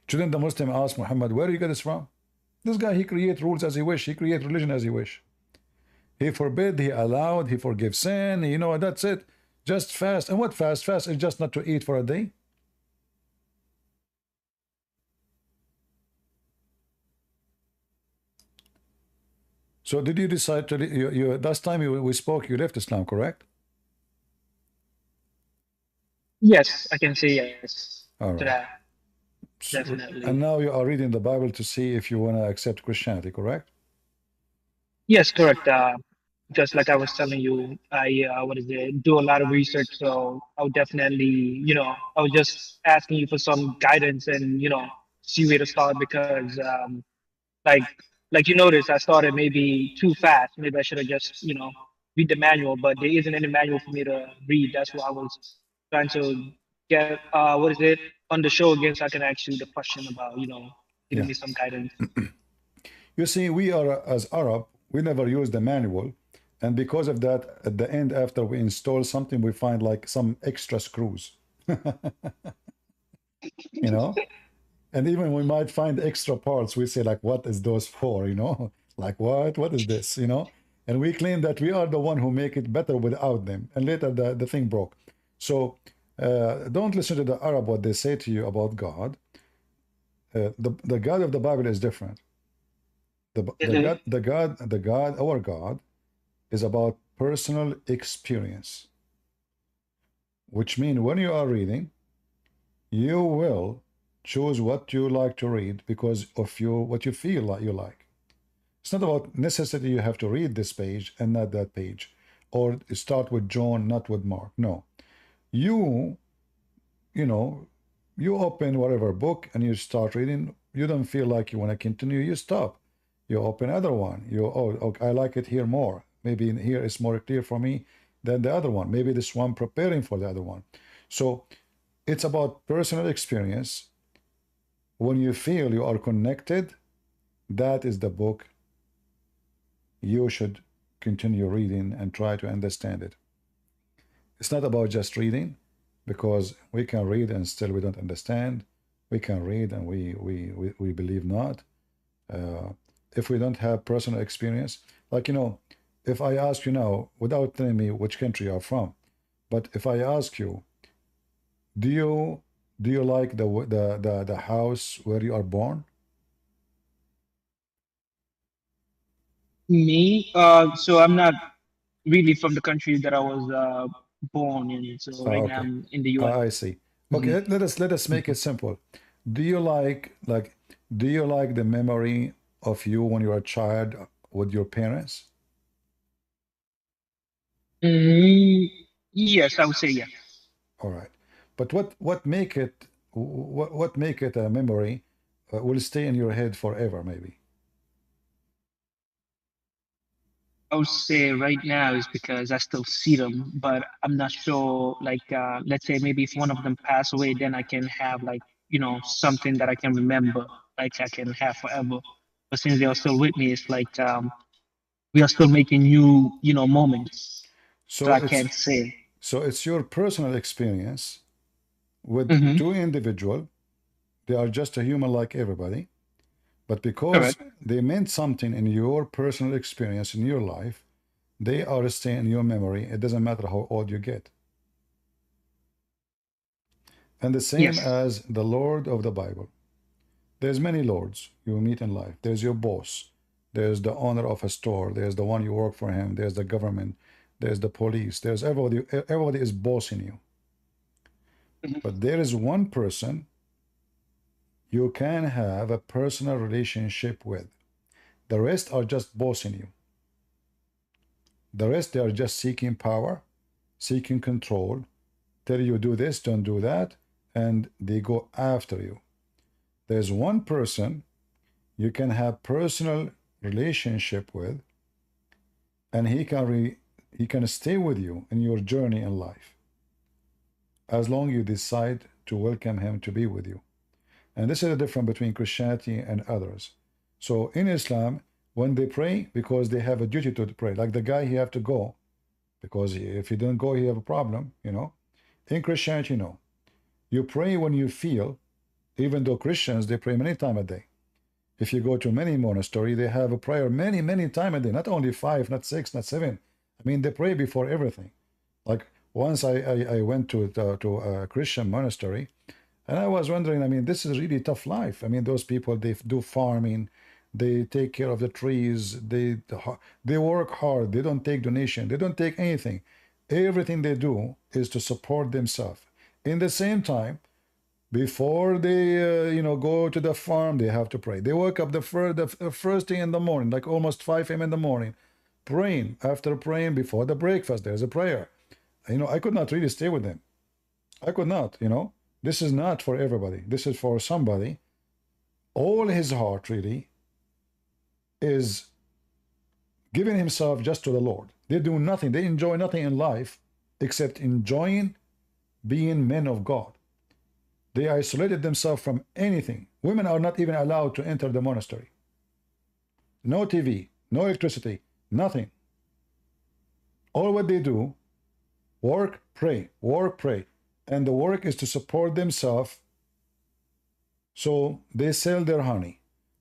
S1: Shouldn't the Muslim ask Muhammad, where you get this from? This guy, he create rules as he wish. He create religion as he wish. He forbid, he allowed, he forgives sin. That's it. Just fast. And what fast? Fast is just not to eat for a day. So did you decide to, last time we spoke, you left Islam, correct?
S13: Yes, I can say yes.
S1: All right.
S13: To that. Definitely.
S1: And now you are reading the Bible to see if you want to accept Christianity, correct?
S13: Yes, correct. Just like I was telling you, I do a lot of research, so I would definitely, I was just asking you for some guidance and see where to start because, like you noticed, I started maybe too fast. Maybe I should have just, read the manual, but there isn't any manual for me to read. That's why I was trying to get, on the show again, so I can ask you the question about, giving me some guidance.
S1: You see, we are, as Arab, we never use the manual. And because of that, at the end, after we install something, we find like some extra screws. And even we might find extra parts. We say like, what is those for? Like what is this? And we claim that we are the one who make it better without them. And later the thing broke. So don't listen to the Arab, what they say to you about God. The God of the Bible is different. Our God is about personal experience, which means when you are reading, you will choose what you like to read because of what you feel like you like. It's not about necessity you have to read this page and not that page, or start with John, not with Mark. No, you open whatever book and you start reading. You don't feel like you want to continue, you stop. You open other one. Okay, I like it here more. Maybe in here it's more clear for me than the other one. Maybe this one preparing for the other one. So it's about personal experience. When you feel you are connected, that is the book you should continue reading and try to understand it. It's not about just reading, because we can read and still we don't understand. We can read and we believe not. If we don't have personal experience, like if I ask you now, without telling me which country you are from, but if I ask you, do you like the house where you are born?
S13: Me? So I'm not really from the country that I was born in. So right now I'm in the US.
S1: I see. Okay, let us make it simple. Do you like the memory of you when you were a child with your parents?
S13: Yes, I would say yes.
S1: All right, but what make it a memory will stay in your head forever, maybe?
S13: I would say right now is because I still see them, but I'm not sure. Like, let's say maybe if one of them pass away, then I can have like, something that I can remember, like I can have forever. But since they are still with me, it's like we are still making new, moments. So I can't say.
S1: So it's your personal experience with
S13: Mhm.
S1: two individuals. They are just a human like everybody, but because
S13: Correct.
S1: they meant something in your personal experience in your life, they are staying in your memory. It doesn't matter how old you get. And the same
S13: Yes.
S1: as the Lord of the Bible. There's many lords you meet in life. There's your boss. There's the owner of a store. There's the one you work for him. There's the government. There's the police. There's everybody. Everybody is bossing you. But there is one person you can have a personal relationship with. The rest are just bossing you. The rest, they are just seeking power, seeking control, tell you do this, don't do that, and they go after you. There's one person you can have personal relationship with, and he can stay with you in your journey in life, as long as you decide to welcome him to be with you. And this is the difference between Christianity and others. So in Islam, when they pray, because they have a duty to pray, like the guy, he have to go, because if he don't go, he have a problem, In Christianity, no. You pray when you feel, even though Christians, they pray many times a day. If you go to many monasteries, they have a prayer many, many times a day, not only 5, not 6, not 7. I mean, they pray before everything. Like once I went to a Christian monastery, and I was wondering, I mean, this is really tough life. I mean, those people, they do farming, they take care of the trees, they work hard, they don't take donation, they don't take anything. Everything they do is to support themselves. In the same time, before they go to the farm, they have to pray. They wake up the first thing in the morning, like almost 5 a.m. in the morning, praying. After praying, before the breakfast, there's a prayer. I could not really stay with them. I could not. This is not for everybody. This is for somebody. All his heart really is giving himself just to the Lord. They do nothing. They enjoy nothing in life except enjoying being men of God. They isolated themselves from anything. Women are not even allowed to enter the monastery. No TV, no electricity, nothing. All what they do, work, pray, work, pray. And the work is to support themselves. So they sell their honey,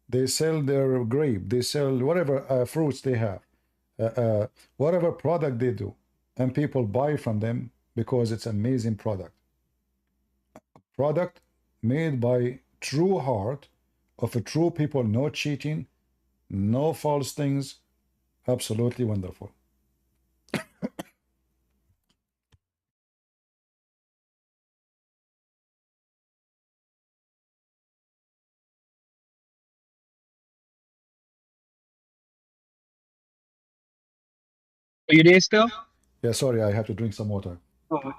S1: they sell their grape, they sell whatever fruits they have, whatever product they do, and people buy from them because it's amazing product made by true heart of a true people, no cheating, no false things. Absolutely wonderful.
S13: Are you there still?
S1: Yeah, sorry, I have to drink some water.
S13: Oh,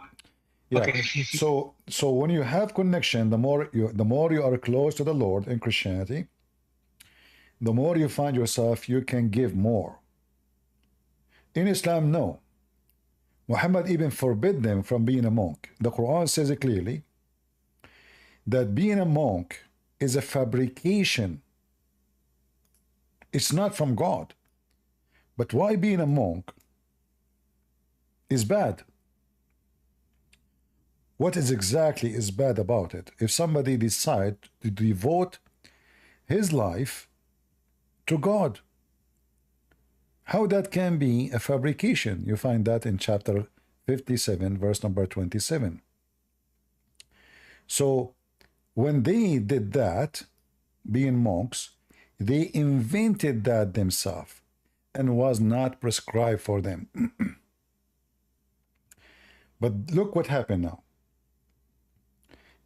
S1: Yeah.
S13: okay.
S1: So when you have connection, the more you are close to the Lord in Christianity, the more you find yourself, you can give more. In Islam, no. Muhammad even forbid them from being a monk. The Quran says it clearly that being a monk is a fabrication. It's not from God. But why being a monk is bad? What is exactly is bad about it? If somebody decides to devote his life to God, how that can be a fabrication? You find that in chapter 57, verse number 27. So when they did that, being monks, they invented that themselves and was not prescribed for them. But look what happened now.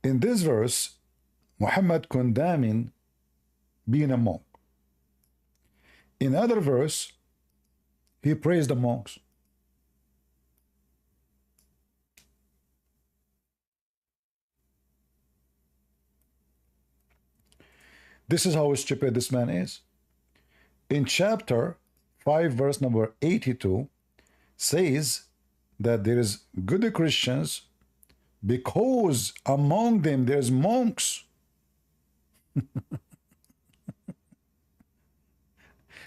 S1: In this verse, Muhammad condemning being a monk. In other verse, he praised the monks. This is how stupid this man is. In chapter 5 verse number 82 says that there is good Christians because among them there's monks.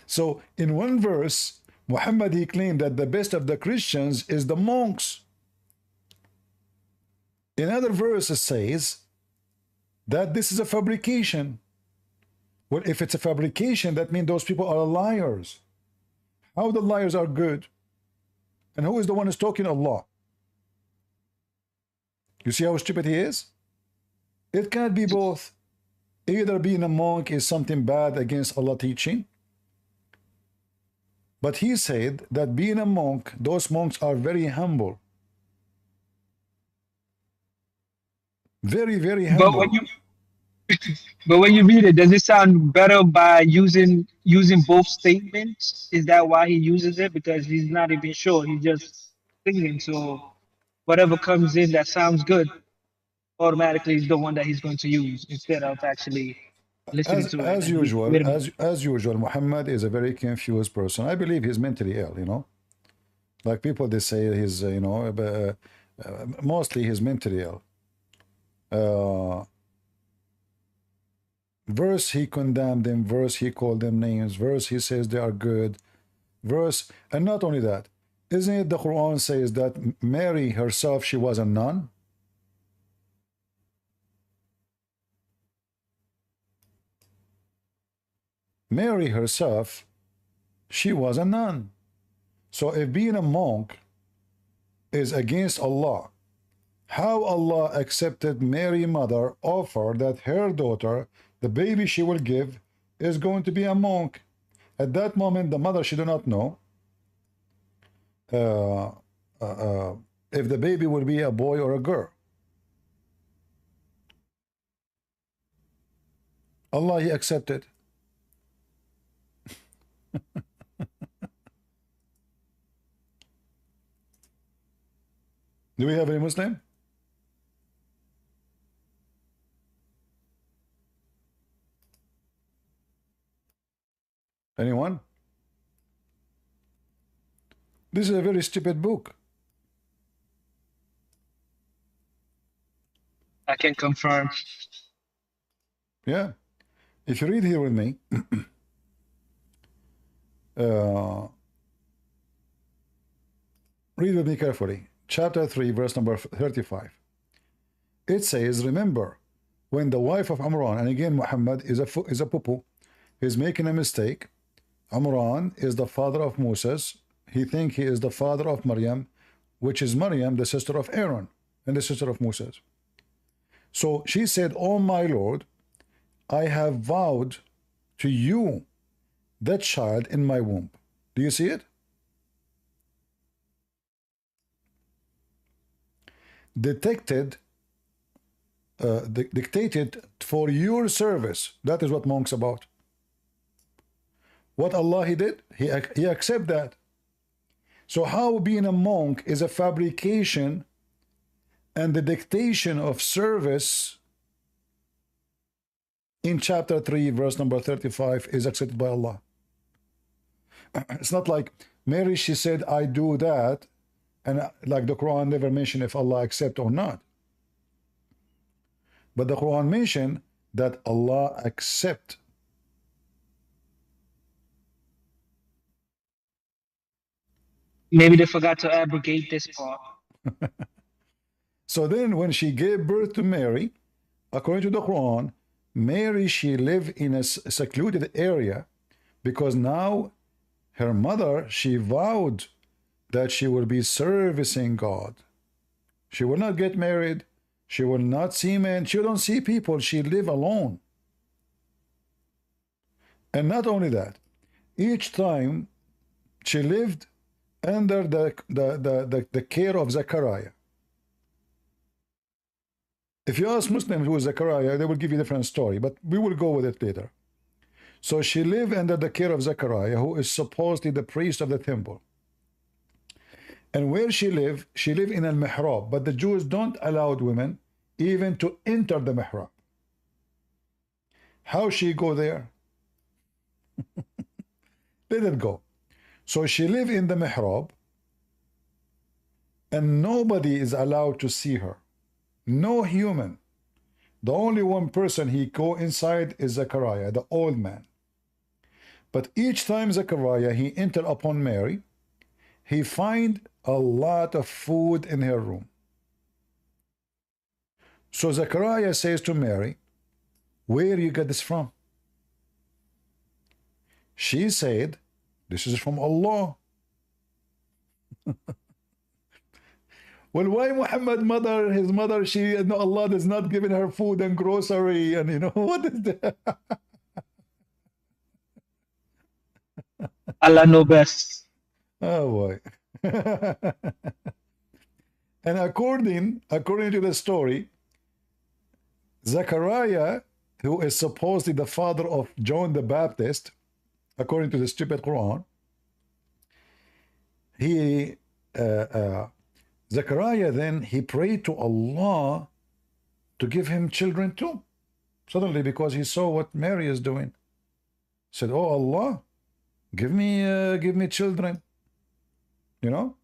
S1: So in one verse, Muhammad, he claimed that the best of the Christians is the monks. In other verse, it says that this is a fabrication. Well, if it's a fabrication, that means those people are liars. How the liars are good? And who is the one who's talking? Allah. You see how stupid he is? It can't be both. Either being a monk is something bad against Allah teaching, but he said that being a monk, those monks are very humble. Very, very humble.
S13: But when you read it, does it sound better by using both statements? Is that why he uses it? Because he's not even sure. He's just thinking. So whatever comes in that sounds good, automatically is the one that he's going to use instead of actually listening to it.
S1: As usual, Muhammad is a very confused person. I believe he's mentally ill, you know. Like people, they say he's, you know, mostly he's mentally ill. Verse, he condemned them. Verse, he called them names. Verse, he says they are good. Verse, and not only that, isn't it the Quran says that Mary herself, she was a nun? Mary herself, she was a nun. So if being a monk is against Allah, how Allah accepted Mary's mother offer that her daughter, the baby she will give, is going to be a monk? At that moment, the mother, she do not know if the baby will be a boy or a girl. Allah, he accepted. Do we have any Muslim? Anyone? This is a very stupid book.
S13: I can confirm.
S1: Yeah. If you read here with me, read with me carefully. Chapter 3, verse number 35. It says, remember, when the wife of Imran, and again Muhammad is a poo-poo, he's making a mistake. Imran is the father of Moses. He thinks he is the father of Maryam, which is Maryam, the sister of Aaron, and the sister of Moses. So she said, oh my Lord, I have vowed to you that child in my womb. Do you see it? Dictated for your service. That is what monks about. What Allah he did, he accept that. So how being a monk is a fabrication and the dictation of service in chapter 3 verse number 35 is accepted by Allah. It's not like Mary, she said I do that, and like the Quran never mentioned if Allah accept or not. But the Quran mentioned that Allah accept.
S13: Maybe they forgot to abrogate this part.
S1: So then when she gave birth to Mary, according to the Quran, Mary, she lived in a secluded area because now her mother, she vowed that she will be servicing God. She will not get married. She will not see men. She don't see people. She live alone. And not only that, each time she lived under the care of Zechariah. If you ask Muslims who is Zechariah, they will give you a different story, but we will go with it later. So she lived under the care of Zechariah, who is supposedly the priest of the temple. And where she lived in a mihrab, but the Jews don't allow women even to enter the mihrab. How she go there? Let it go. So she lived in the mihrab, and nobody is allowed to see her. No human. The only one person he go inside is Zechariah, the old man. But each time Zechariah he enter upon Mary, he find a lot of food in her room. So Zechariah says to Mary, where you get this from? She said, this is from Allah. Well, why Muhammad mother, his mother, no, Allah does not give her food and grocery, and you know, what is that?
S13: Allah know best.
S1: Oh boy. And according to the story, Zechariah, who is supposedly the father of John the Baptist, according to the stupid Quran, Zechariah then, he prayed to Allah to give him children too. Suddenly, because he saw what Mary is doing, said, oh Allah, give me children, you know.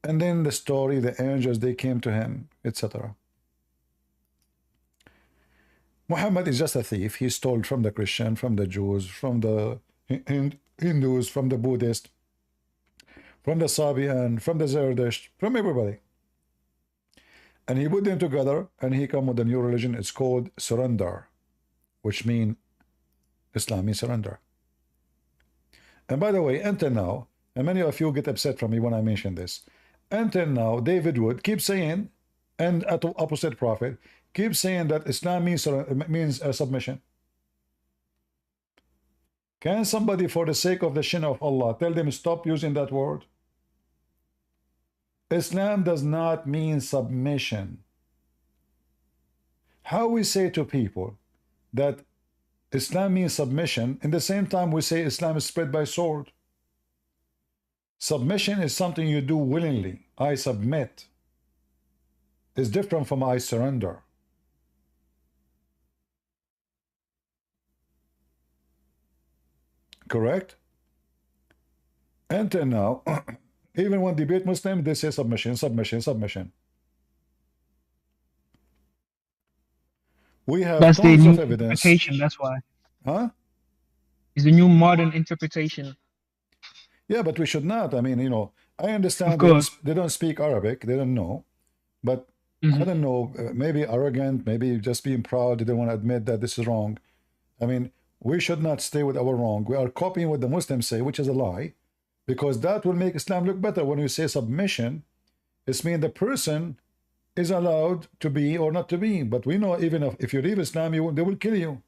S1: And then the story, the angels, they came to him, etc. Muhammad is just a thief. He stole from the Christian, from the Jews, from the Hindus, from the Buddhists, from the Sabian, from the Zerdusht, from everybody. And he put them together, and he come with a new religion. It's called surrender, which means Islam means surrender. And by the way, until now, and many of you get upset from me when I mention this, until now, David Wood keeps saying, and opposite prophet, keeps saying that Islam means submission. Can somebody, for the sake of the shin of Allah, tell them stop using that word? Islam does not mean submission. How we say to people that Islam means submission, in the same time we say Islam is spread by sword. Submission is something you do willingly. I submit. It's different from I surrender. Correct? Until now, even when debate Muslim, they say submission, submission, submission. We have
S13: That's the
S1: tons
S13: new
S1: of evidence.
S13: interpretation, that's why.
S1: Huh?
S13: It's the new modern interpretation.
S1: Yeah, but we should not. I mean, you know, I understand they don't speak Arabic, they don't know, but I don't know, maybe arrogant, maybe just being proud, they don't want to admit that this is wrong. I mean, we should not stay with our wrong. We are copying what the Muslims say, which is a lie, because that will make Islam look better. When you say submission, it means the person is allowed to be or not to be. But we know even if you leave Islam, they will kill you.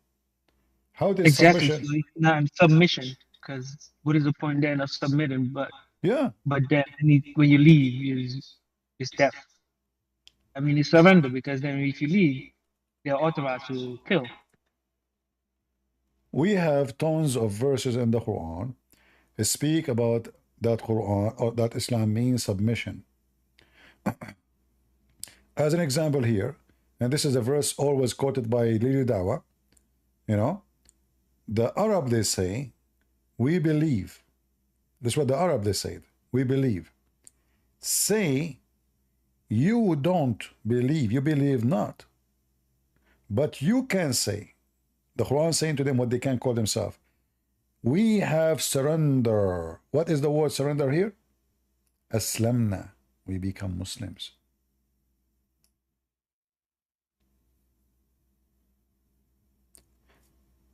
S1: How is
S13: exactly
S1: submission?
S13: so it's not submission, because what is the point then of submitting? But
S1: yeah,
S13: but then when you leave is death. I mean, it's surrender, because then if you leave, they're authorized to kill.
S1: We have tons of verses in the Quran that speak about that Quran or that Islam means submission. As an example here, and this is a verse always quoted by Lili Dawa, you know, the Arab, they say, we believe. This is what the Arab, they said, we believe. Say, you don't believe, you believe not. But you can say, the Quran saying to them what they can call themselves. We have surrender. What is the word surrender here? Aslamna. We become Muslims.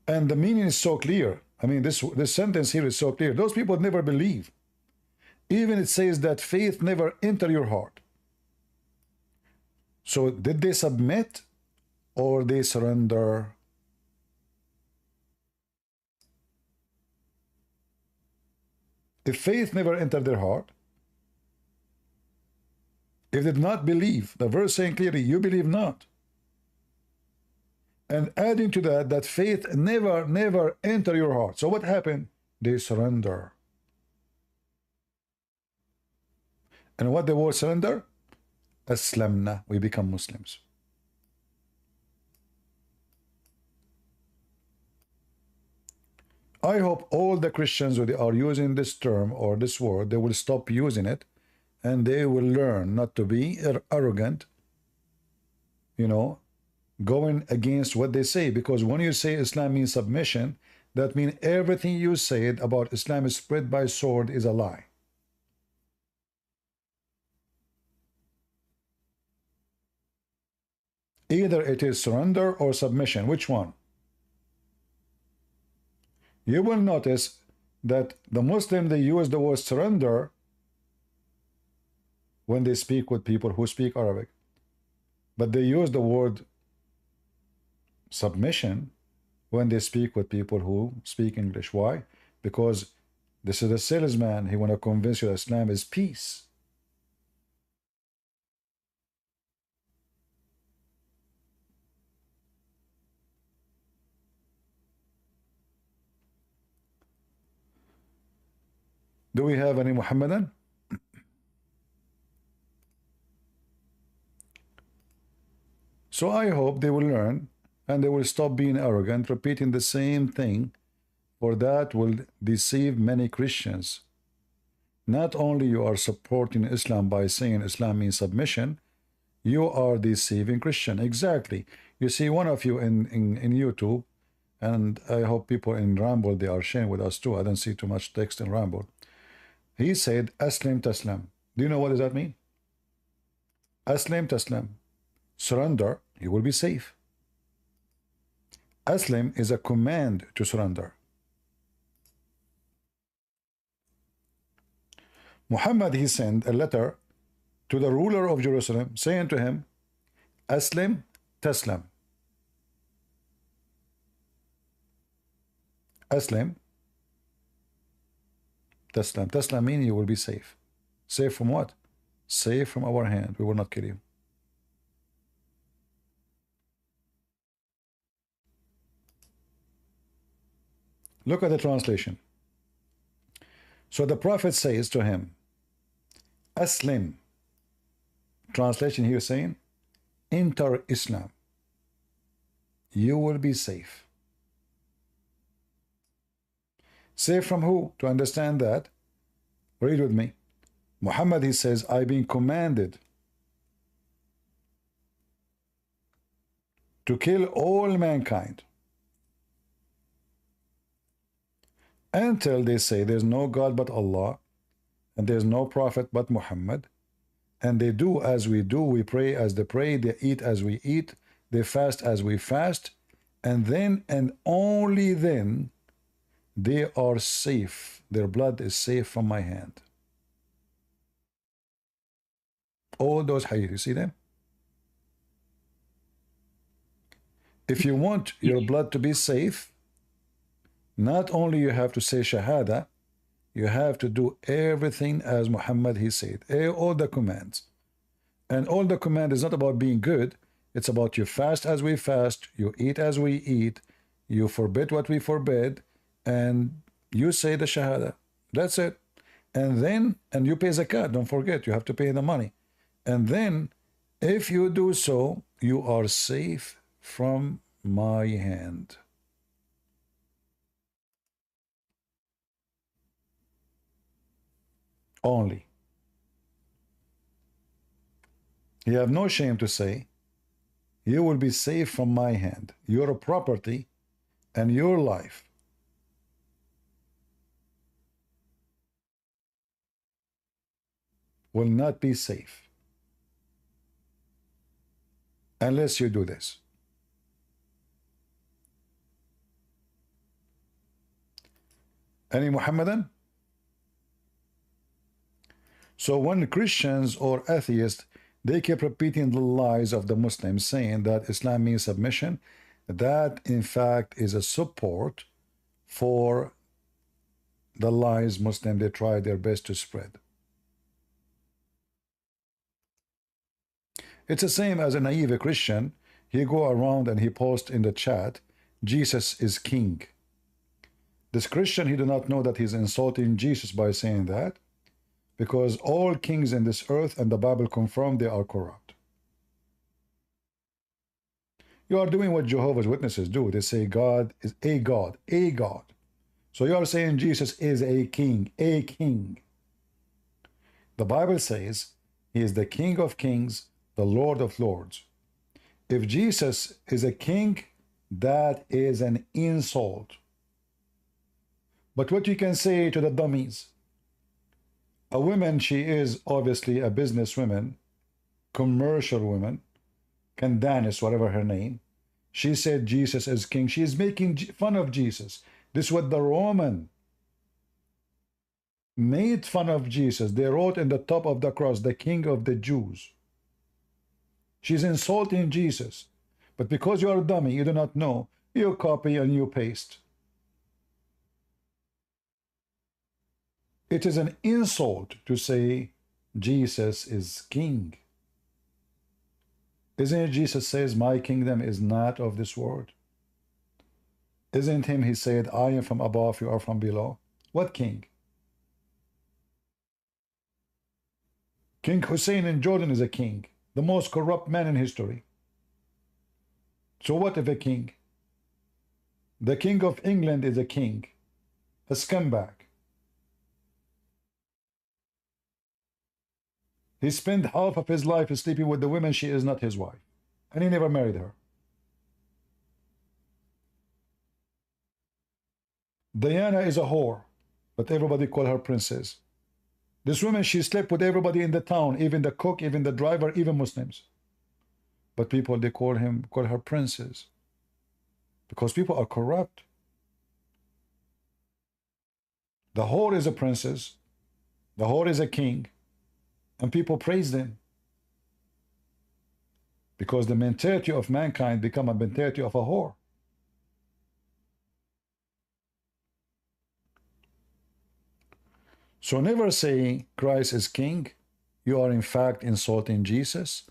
S1: And the meaning is so clear. I mean, this sentence here is so clear. Those people never believe. Even it says that faith never enter your heart. So did they submit or they surrender? If faith never entered their heart, if they did not believe, the verse saying clearly, you believe not. And adding to that, that faith never enter your heart. So what happened? They surrender. And what the word surrender? Aslamna, we become Muslims. I hope all the Christians who are using this term or this word, they will stop using it and they will learn not to be arrogant, you know, going against what they say. Because when you say Islam means submission, that means everything you said about Islam is spread by sword is a lie. Either it is surrender or submission. Which one? You will notice that the Muslim, they use the word surrender when they speak with people who speak Arabic. But they use the word submission when they speak with people who speak English. Why? Because this is a salesman. He want to convince you that Islam is peace. Do we have any Muhammadan? So I hope they will learn and they will stop being arrogant, repeating the same thing, for that will deceive many Christians. Not only you are supporting Islam by saying Islam means submission, you are deceiving Christian. Exactly. You see one of you in YouTube, and I hope people in Ramble, they are sharing with us too. I don't see too much text in Ramble. He said, Aslim Taslam. Do you know what does that mean? Aslim Taslam. Surrender, you will be safe. Aslim is a command to surrender. Muhammad, he sent a letter to the ruler of Jerusalem saying to him, Aslim Taslam. Aslim Taslam. Taslam means you will be safe. Safe from what? Safe from our hand. We will not kill you. Look at the translation. So the Prophet says to him, Aslim. Translation here saying, enter Islam. You will be safe. Safe from who? To understand that, read with me. Muhammad, he says, I've been commanded to kill all mankind until they say there's no God but Allah and there's no prophet but Muhammad, and they do as we do, we pray as they pray, they eat as we eat, they fast as we fast, and then and only then they are safe. Their blood is safe from my hand. All those hadith, you see them? If you want your blood to be safe, not only you have to say Shahada, you have to do everything as Muhammad, he said. All the commands. And all the command is not about being good. It's about you fast as we fast, you eat as we eat, you forbid what we forbid, and you say the Shahada. That's it. And then, and you pay zakat. Don't forget, you have to pay the money. And then, if you do so, you are safe from my hand. Only. You have no shame to say, you will be safe from my hand. Your property and your life will not be safe unless you do this. Any Muhammadan? So when Christians or atheists, they keep repeating the lies of the Muslims, saying that Islam means submission, that in fact is a support for the lies Muslims, they try their best to spread. It's the same as a naive Christian. He go around and he posts in the chat, Jesus is king. This Christian, he do not know that he's insulting Jesus by saying that, because all kings in this earth and the Bible confirm they are corrupt. You are doing what Jehovah's Witnesses do. They say God is a God, a God. So you are saying Jesus is a king, a king. The Bible says he is the King of kings, the Lord of lords. If Jesus is a king, that is an insult. But what you can say to the dummies, a woman, she is obviously a businesswoman, commercial woman, Candace, whatever her name. She said Jesus is king. She is making fun of Jesus. This is what the Roman made fun of Jesus. They wrote in the top of the cross, the King of the Jews. She's insulting Jesus. But because you are a dummy, you do not know, you copy and you paste. It is an insult to say Jesus is king. Isn't it Jesus says, my kingdom is not of this world? Isn't him he said, I am from above, you are from below? What king? King Hussein in Jordan is a king, the most corrupt man in history. So what if a king? The King of England is a king, a scumbag. He spent half of his life sleeping with the women. She is not his wife. And he never married her. Diana is a whore, but everybody call her princess. This woman, she slept with everybody in the town, even the cook, even the driver, even Muslims. But people, they call her princess. Because people are corrupt. The whore is a princess. The whore is a king. And people praise them. Because the mentality of mankind become a mentality of a whore. So never say Christ is king. You are in fact insulting Jesus.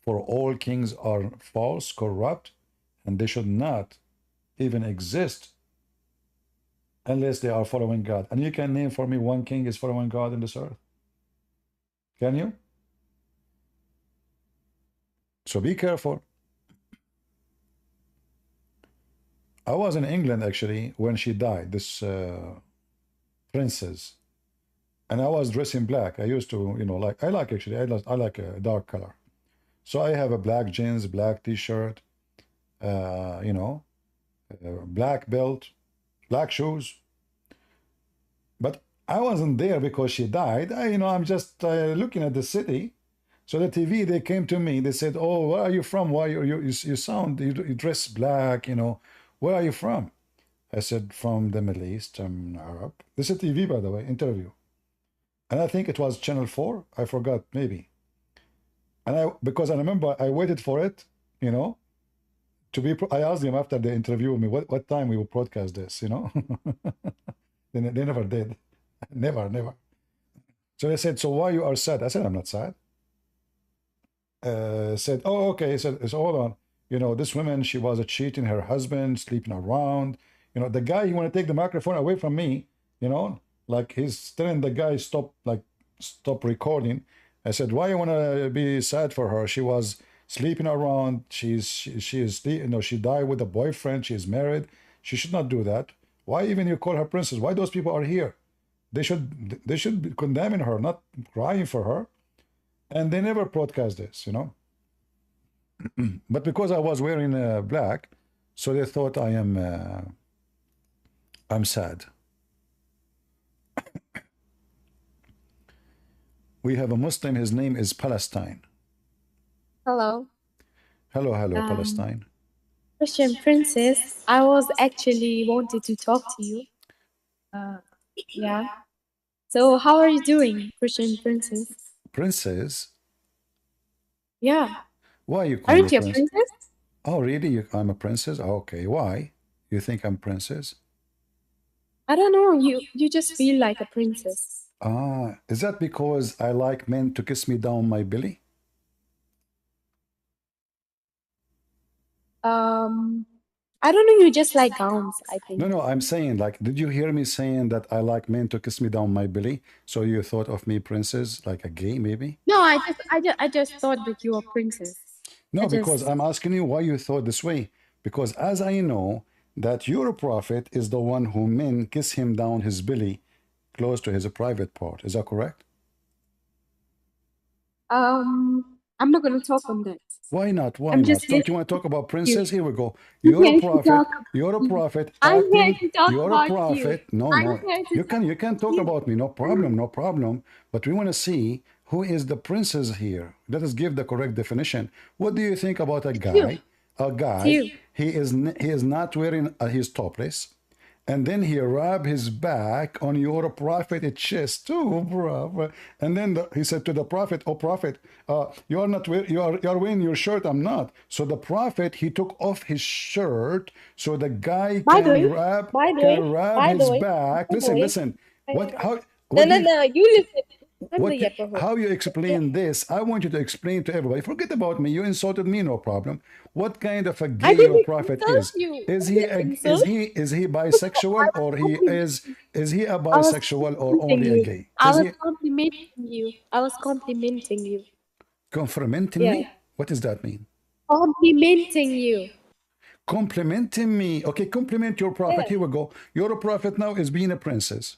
S1: For all kings are false, corrupt, and they should not even exist unless they are following God. And you can name for me one king is following God in this earth. Can you? So be careful. I was in England actually when she died, this princess, and I was dressed in black. I used to, I like a dark color. So I have a black jeans, black t-shirt, black belt, black shoes. But I wasn't there because she died. I'm just looking at the city. So the TV, they came to me. They said, "Oh, where are you from? Why you dress black? Where are you from?" I said, "From the Middle East. I'm Arab." This is a TV, by the way, interview, and I think it was Channel 4. I forgot, maybe. And because I remember, I waited for it, to be. I asked them after they interviewed me, what time we will broadcast this, they never did. Never. So they said, "So why you are sad?" I said, "I'm not sad." Said, "Oh, okay." Said, "So hold on. This woman, she was cheating her husband, sleeping around. The guy, he want to take the microphone away from me. Like he's telling the guy stop recording." I said, "Why you want to be sad for her? She was sleeping around. She died with a boyfriend. She's married. She should not do that. Why even you call her princess? Why those people are here? They should be condemning her, not crying for her." And they never broadcast this, But because I was wearing black, so they thought I'm sad. We have a Muslim, his name is Palestine.
S18: Hello.
S1: Hello, Palestine.
S18: Christian Princess, I was actually wanted to talk to you. Yeah. So how are you doing, Christian Princess?
S1: Princess?
S18: Yeah.
S1: Why you call me
S18: Aren't you a princess?
S1: Oh, really? I'm a princess? Oh, okay. Why? You think I'm princess?
S18: I don't know. You just feel like a princess.
S1: Ah, is that because I like men to kiss me down my belly?
S18: I don't know. You just like gowns, I think.
S1: No, I'm saying, did you hear me saying that I like men to kiss me down my belly? So you thought of me princess, like a gay, maybe?
S18: No, I just thought that you were a princess.
S1: No, because I'm asking you why you thought this way. Because as I know, that your prophet is the one who men kiss him down his belly close to his private part. Is that correct?
S18: I'm not going to talk on that.
S1: Why not? Why
S18: I'm
S1: not?
S18: just
S1: Don't you want to talk about princess? Here we go.
S18: I'm
S1: You're a
S18: here to
S1: prophet.
S18: talk
S1: You're a
S18: about you.
S1: prophet
S18: I'm here
S1: acting.
S18: to talk
S1: You're a
S18: about you.
S1: prophet. No,
S18: I'm
S1: no.
S18: here to
S1: You
S18: talk
S1: can talk about me. No problem. No problem. But we want to see who is the princess here. Let us give the correct definition. What do you think about a guy? A guy. He is not wearing his topless. And then he rubbed his back on your prophet's chest too, bro. And then he said to the prophet, "Oh prophet, you are not you are wearing your shirt. I'm not." So the prophet, he took off his shirt so the guy can rub his back. Listen.
S18: You listen.
S1: How you explain this? I want you to explain to everybody. Forget about me. You insulted me, no problem. What kind of a gay your prophet is? Is he bisexual, or is he a bisexual or only a gay?
S18: I was complimenting you. I was complimenting you.
S1: Complimenting me? What does that mean?
S18: Complimenting you.
S1: Complimenting me. Okay, compliment your prophet. Here we go. Your prophet now is being a princess.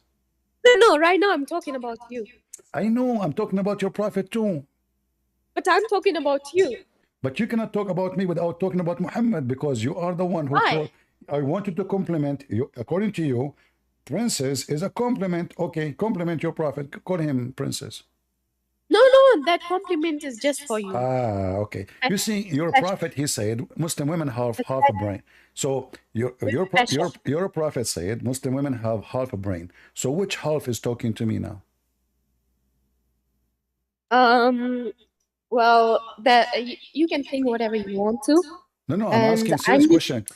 S18: No, right now I'm talking about you.
S1: I know, I'm talking about your prophet too.
S18: But I'm talking about you.
S1: But you cannot talk about me without talking about Muhammad, because you are the one who I wanted to compliment you. According to you, princess is a compliment. Okay, compliment your prophet. Call him princess.
S18: No, that compliment is just for you.
S1: Okay. You see, your prophet, he said Muslim women have half a brain. So your prophet said Muslim women have half a brain. So which half is talking to me now?
S18: Well, that you can think whatever you want to.
S1: No, I'm asking a serious question.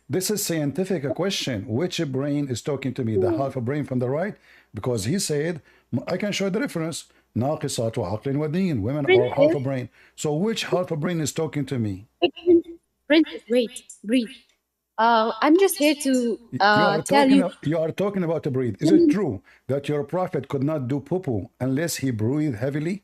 S1: This is scientific question. Which brain is talking to me? The half a brain from the right? Because he said, I can show the reference. ناقصات وعقل ودين. Women are half a brain. So which half a brain is talking to me?
S18: Princess, wait, breathe. I'm just here to tell you.
S1: You are talking about to breathe. Is it true that your prophet could not do poo-poo unless he breathed heavily?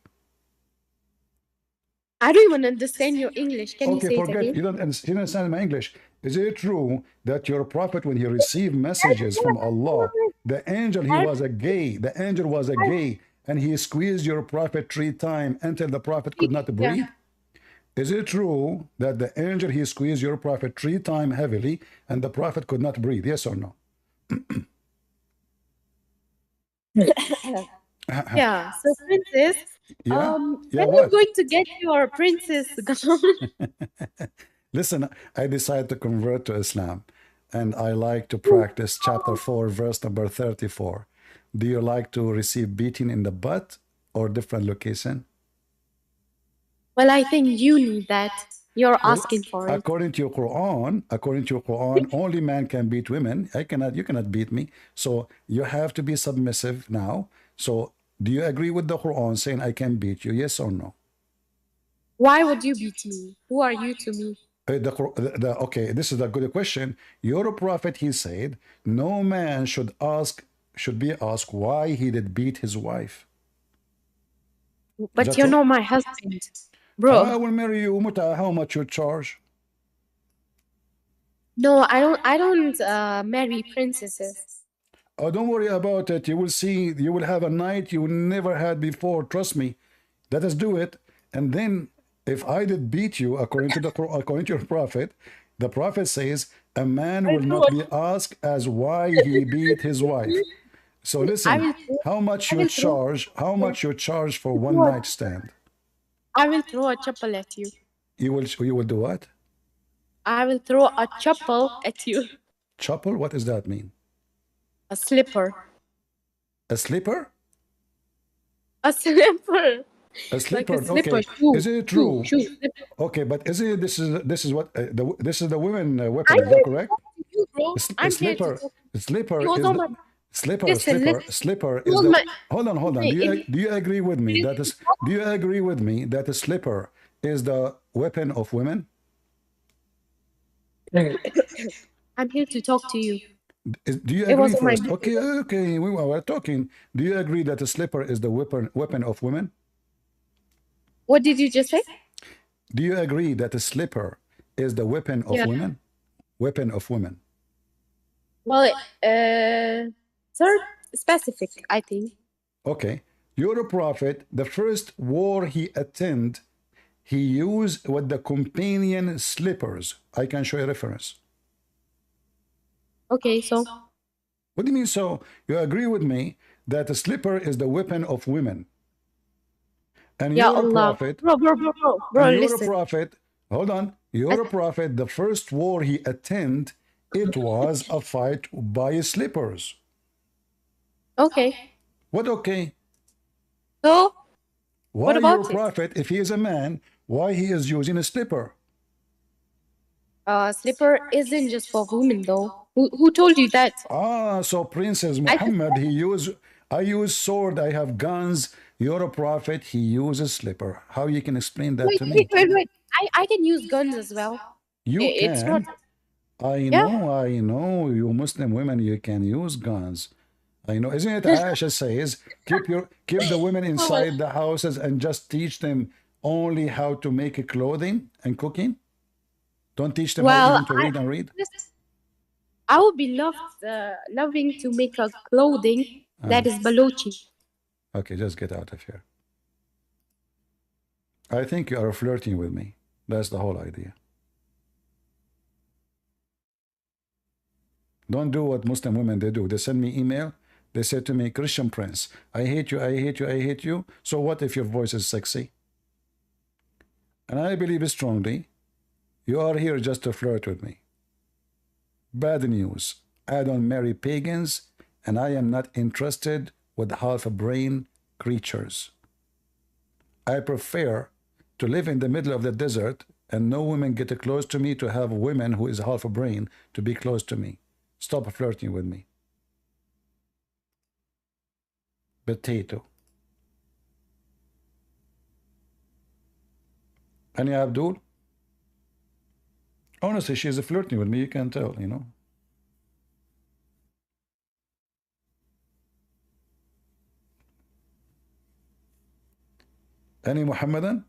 S18: I don't even understand your English. Can you say
S1: forget.
S18: it again?
S1: You don't understand my English. Is it true that your prophet, when he received messages from Allah, the angel, he was a gay. The angel was a gay, and he squeezed your prophet 3 times until the prophet could not breathe? Is it true that the angel, he squeezed your prophet 3 times heavily, and the prophet could not breathe? Yes or no?
S18: Yeah. So, princess, when are you going to get your princess gone?
S1: Listen, I decided to convert to Islam, and I like to practice chapter 4, verse number 34. Do you like to receive beating in the butt or different location?
S18: Well, I think you need that. You're asking for it.
S1: According to your Quran, only man can beat women. You cannot beat me. So you have to be submissive now. So do you agree with the Quran saying I can beat you? Yes or no?
S18: Why would you beat me? Who are you to me?
S1: Okay, this is a good question. Your prophet, he said, no man should be asked why he did beat his wife.
S18: But you're not my husband, bro.
S1: I will marry you. How much you charge?
S18: No, I don't marry princesses.
S1: Oh, don't worry about it. You will see. You will have a night you never had before. Trust me. Let us do it. And then, if I did beat you, according to your prophet, the prophet says a man will not be asked as why he beat his wife. So listen, how much you charge? How much you charge for one night stand?
S18: I will throw a chapel at you.
S1: You will do what?
S18: I will throw a chapel at you.
S1: Chapel? What does that mean?
S18: A slipper.
S1: A slipper?
S18: A slipper.
S1: A slipper.
S18: Like a slipper.
S1: Okay.
S18: Shoe.
S1: Is it true?
S18: Shoe.
S1: Okay, but this is what this is the women weapon? Is that correct?
S18: You, bro.
S1: A slipper. Slipper is the, slipper is
S18: Hold
S1: the, hold on. Do you agree with me that is? Do you agree with me that a slipper is the weapon of women?
S18: I'm here to talk to you.
S1: Do you agree first? Okay, we were talking. Do you agree that a slipper is the weapon of women?
S18: What did you just say?
S1: Do you agree that a slipper is the weapon of women? Weapon of women.
S18: Well, third specific, I think.
S1: Okay. Your prophet, the first war he attended, he used with the companion slippers. I can show you a reference.
S18: Okay, so.
S1: What do you mean so? You agree with me that a slipper is the weapon of women. And
S18: Ya
S1: you're a
S18: Allah.
S1: prophet.
S18: Bro,
S1: And you're
S18: listen.
S1: a prophet. Hold on. You're a prophet. The first war he attended, it was a fight by slippers.
S18: Okay.
S1: What okay?
S18: So,
S1: why
S18: what about
S1: your prophet, if he is a man, why he is using a slipper?
S18: Slipper isn't just for women, though. Who told you that?
S1: Ah, so Princess Muhammad, I use sword, I have guns. You're a prophet, he uses slipper. How you can explain that to me?
S18: Wait. I can use guns as well.
S1: You
S18: It's
S1: can.
S18: not.
S1: I know. You Muslim women, you can use guns. I know. Isn't it Aisha says, keep the women inside the houses and just teach them only how to make clothing and cooking? Don't teach them how even to read and read?
S18: I would be loving to make a clothing that is Balochi.
S1: Okay, just get out of here. I think you are flirting with me. That's the whole idea. Don't do what Muslim women they do. They send me email. They say to me, Christian Prince, I hate you, I hate you, I hate you. So what if your voice is sexy? And I believe strongly, you are here just to flirt with me. Bad news. I don't marry pagans, and I am not interested with half-brain creatures. I prefer to live in the middle of the desert and no women get close to me to have women who is half a brain to be close to me. Stop flirting with me. Potato. Any Abdul? Honestly, she's flirting with me. You can tell, you know. Any Muhammadan?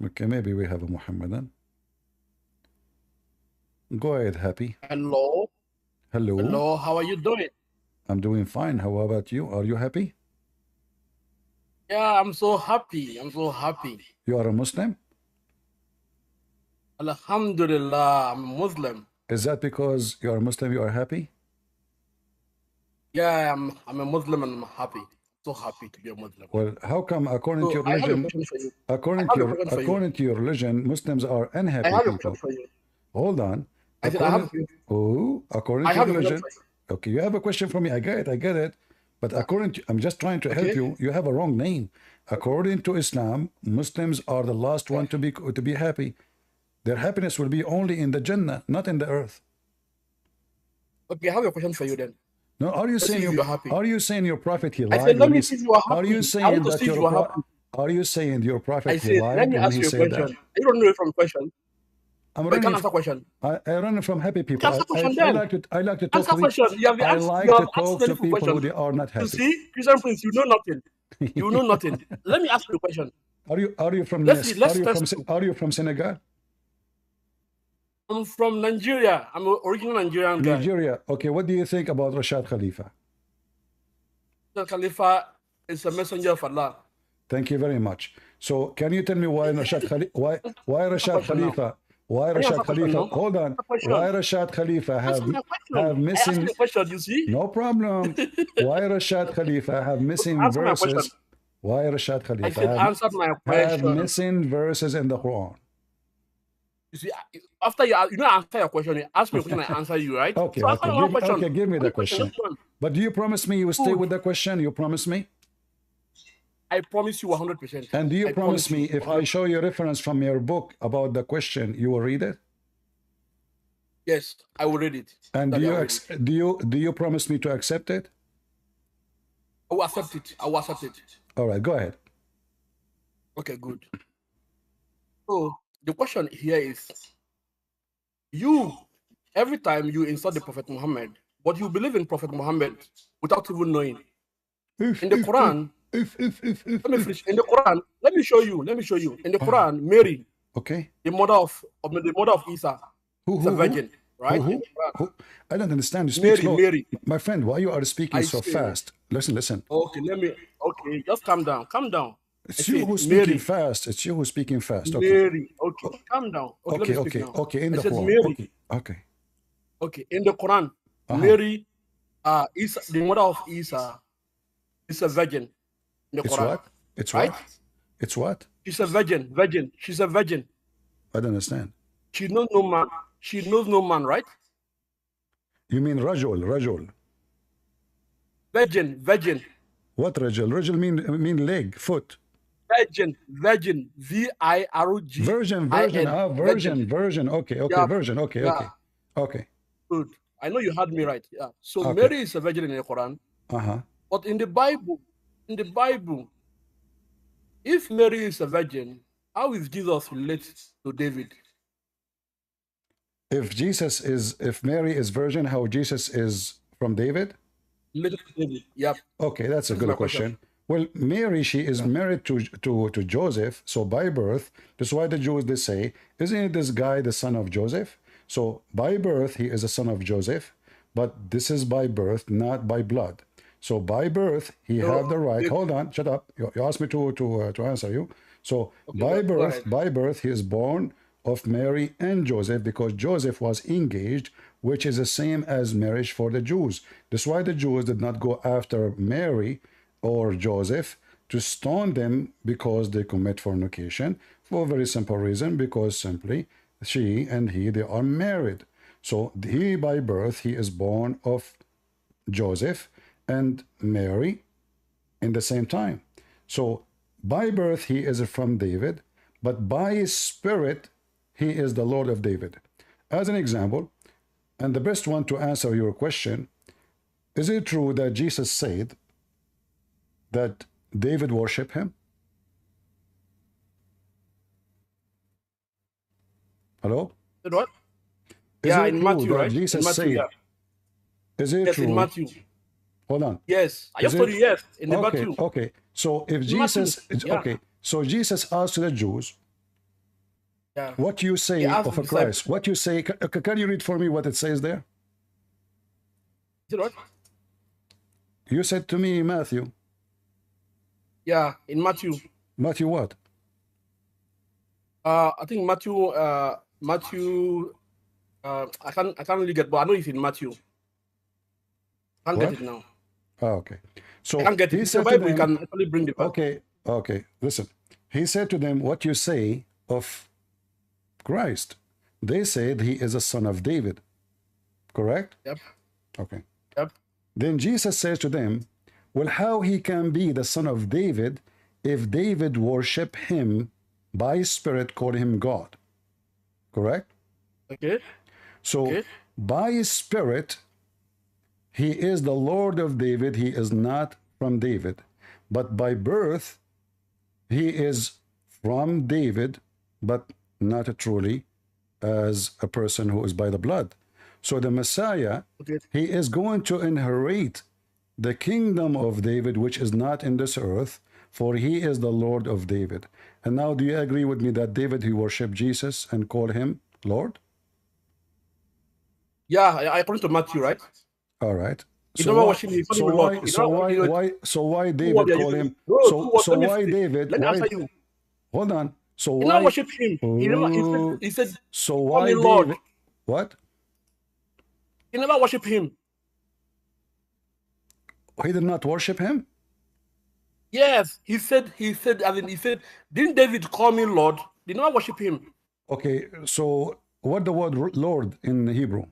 S1: Okay, maybe we have a Muhammadan. Go ahead, Happy.
S7: Hello.
S1: Hello.
S7: Hello, how are you doing?
S1: I'm doing fine. How about you? Are you happy?
S7: Yeah, I'm so happy. I'm so happy.
S1: You are a Muslim?
S7: Alhamdulillah, I'm a Muslim.
S1: Is that because you are a Muslim, you are happy?
S7: Yeah, I'm a Muslim and I'm happy. So happy to be a Muslim.
S1: Well, how come according to your religion, according to your religion, Muslims are unhappy people? Hold on. According to your religion. Okay, you have a question for me. I get it. But according to, I'm just trying to help you. You have a wrong name. According to Islam, Muslims are the last one to be happy. Their happiness will be only in the Jannah, not in the earth.
S7: Okay, I have a question for you then.
S1: No, are you saying you're happy? Are you saying your prophet he lied?
S7: I said, let me see if you are happy.
S1: Are you saying that are you saying your prophet he lied?
S7: Let me ask you a question. You don't know it from question.
S1: I'm
S7: running. Can't answer question.
S1: I run from happy people.
S7: I like
S1: to talk to
S7: people. I like to talk to people
S1: who they are not happy.
S7: You see, Christian Prince, you know nothing. You know nothing. Let me ask you a question.
S1: Are you from Senegal?
S7: I'm from Nigeria. I'm an original Nigerian guy.
S1: Nigeria. Okay, what do you think about Rashad Khalifa?
S7: Rashad Khalifa is a messenger of Allah.
S1: Thank you very much. So, can you tell me why Rashad Khalifa? Why Rashad Khalifa? Why Rashad Khalifa? Hold on. Why Rashad Khalifa have missing?
S7: You see?
S1: No problem. Why Rashad Khalifa have missing verses? Why Rashad Khalifa have missing verses in the Quran?
S7: You see, after you answer your question, you ask me a question, I answer you, right?
S1: Okay,
S7: so
S1: okay, give me the question. But do you promise me you will stay with the question? You promise me?
S7: I promise you 100%.
S1: And do you promise me if I show you a reference from your book about the question, you will read it?
S7: Yes, I will read it.
S1: And do you promise me to accept it?
S7: I will accept it. I will accept it.
S1: All right, go ahead.
S7: Okay, good. So the question here is, every time you insult the Prophet Muhammad, but you believe in Prophet Muhammad without even knowing. In the Quran, Let me finish. In the Quran, let me show you. In the Quran, Mary,
S1: okay,
S7: the mother of Isa, is a virgin, right?
S1: Who? I don't understand. You speak
S7: Mary,
S1: slow.
S7: Mary.
S1: My friend, why you are speaking so fast? Listen.
S7: Okay, just calm down.
S1: It's you who's speaking fast. It's you who's speaking fast. Okay.
S7: Mary, okay, calm down.
S1: Okay, in the Quran.
S7: Mary.
S1: Okay.
S7: In the Quran, Mary, Isa, the mother of Isa, is a virgin. In the Quran.
S1: What? It's
S7: right?
S1: What? It's what?
S7: She's a virgin. She's a virgin.
S1: I don't understand.
S7: She knows no man. She knows no man, right?
S1: You mean rajul?
S7: Virgin.
S1: What rajul? Rajul mean leg, foot.
S7: Virgin. V-I-R-G.
S1: Virgin. Okay,
S7: yeah.
S1: Virgin. Okay.
S7: Good. I know you heard me right. Yeah. So Mary is a virgin in the Quran. But in the Bible, if Mary is a virgin, how is Jesus related to David?
S1: If Mary is virgin, how Jesus is from David?
S7: Related to David. Yep.
S1: Okay, that's a good question. Well, Mary, she is married to Joseph, so by birth, that's why the Jews, they say, isn't this guy the son of Joseph? So by birth, he is a son of Joseph, but this is by birth, not by blood. So by birth, he have the right. Hold on, shut up. You asked me to answer you. So by birth, he is born of Mary and Joseph, because Joseph was engaged, which is the same as marriage for the Jews. That's why the Jews did not go after Mary or Joseph to stone them because they commit fornication, for a very simple reason, because simply she and he, they are married. So he by birth, he is born of Joseph and Mary in the same time. So by birth, he is from David, but by his spirit, he is the Lord of David. As an example, and the best one to answer your question, is it true that Jesus said that David worshiped him? Hello?
S7: What?
S1: Is it in Matthew, right? Jesus said, is it true?
S7: In Matthew.
S1: Hold on.
S7: Yes, I just told you yes. In the Matthew.
S1: Okay. So if Jesus, so Jesus asked the Jews, what you say of a Christ? What you say? Can you read for me what it says there?
S7: Is it what?
S1: You said to me, Matthew.
S7: Yeah, in Matthew.
S1: Matthew what?
S7: I think Matthew. I can't really get, but I know it's in Matthew. I can't get it now.
S1: Okay. So
S7: I can't get it. It's the Bible. You can actually bring the Bible.
S1: Okay. Listen. He said to them, what you say of Christ? They said he is a son of David. Correct?
S7: Yep.
S1: Okay.
S7: Yep.
S1: Then Jesus says to them, well, how he can be the son of David if David worship him by spirit, call him God? Correct?
S7: Okay.
S1: So by his spirit, he is the Lord of David. He is not from David. But by birth, he is from David, but not truly as a person who is by the blood. So the Messiah, he is going to inherit the kingdom of David, which is not in this earth, for he is the Lord of David. And now, do you agree with me that David, he worshiped Jesus and called him Lord?
S7: Yeah, I according to Matthew, right?
S1: All right.
S7: So
S1: why David call him? So why David?
S7: Let me answer you.
S1: Hold on. So
S7: why? He never worship him. He said,
S1: so why
S7: Lord?
S1: David? What?
S7: He never worship him.
S1: He did not worship him?
S7: Yes, he said, didn't David call me Lord? Did not worship him.
S1: Okay, so what the word Lord in Hebrew?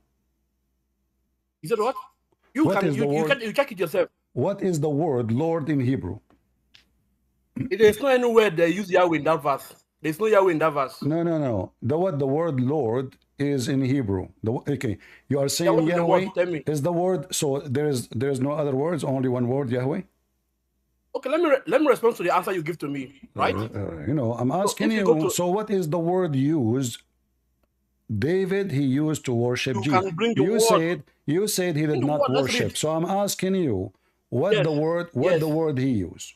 S7: He said what? You check it yourself.
S1: What is the word Lord in Hebrew?
S7: There's no anywhere they use Yahweh in that verse. There's no Yahweh in that verse.
S1: No. The word Lord is in Hebrew. Okay, you are saying Yahweh is the word. So there's no other words, only one word, Yahweh.
S7: Okay, let me respond to the answer you give to me, right?
S1: I'm asking you. So what is the word used? David, he used to worship Jesus. You said he did not worship. So I'm asking you, what the word he used?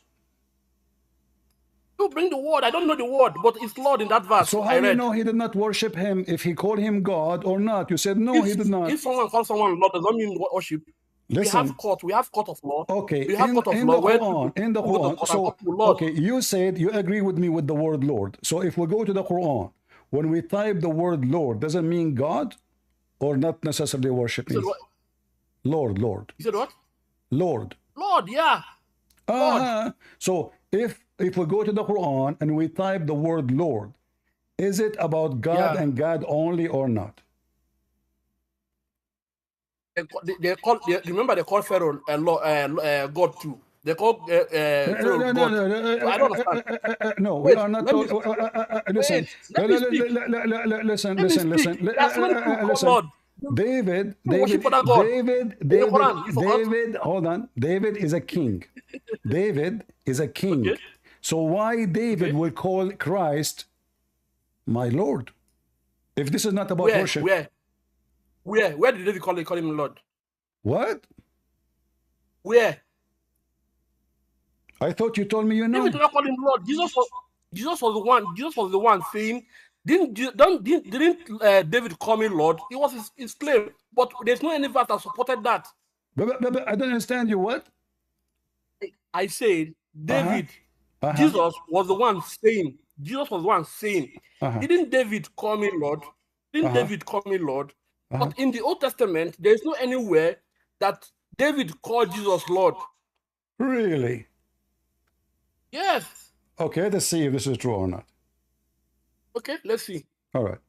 S7: You bring the word. I don't know the word, but it's Lord in that verse.
S1: So how do you know he did not worship him if he called him God or not? You said no, he did not.
S7: If someone calls someone Lord, does not mean worship.
S1: Listen,
S7: we have court of law.
S1: Okay,
S7: we have
S1: in
S7: court of
S1: the
S7: law.
S1: Quran, in the Quran. So, okay, you said you agree with me with the word Lord. So if we go to the Quran, when we type the word Lord, does it mean God or not necessarily worshiping? Lord.
S7: You said what?
S1: Lord.
S7: Lord, yeah.
S1: Lord. So if we go to the Quran and we type the word Lord, is it about God and God only or not?
S7: Remember they call Pharaoh God too. They call Pharaoh God. I don't understand.
S1: No, we are not. Listen. Listen. David. Hold on. David is a king. David is a king. Okay. So why David will call Christ my Lord? If this is not about worship.
S7: Where did David call him Lord?
S1: What?
S7: Where?
S1: I thought you told me you know.
S7: David did not call him Lord. Jesus was the one saying, didn't David call me Lord? He was his slave. But there's no any verse that supported that.
S1: But I don't understand you. What?
S7: I said David, Jesus was the one saying. Jesus was the one saying. Didn't David call me Lord? Didn't David call me Lord? But in the Old Testament, there is no anywhere that David called Jesus Lord.
S1: Really?
S7: Yes.
S1: Okay, let's see if this is true or not.
S7: Okay, let's see.
S1: All right.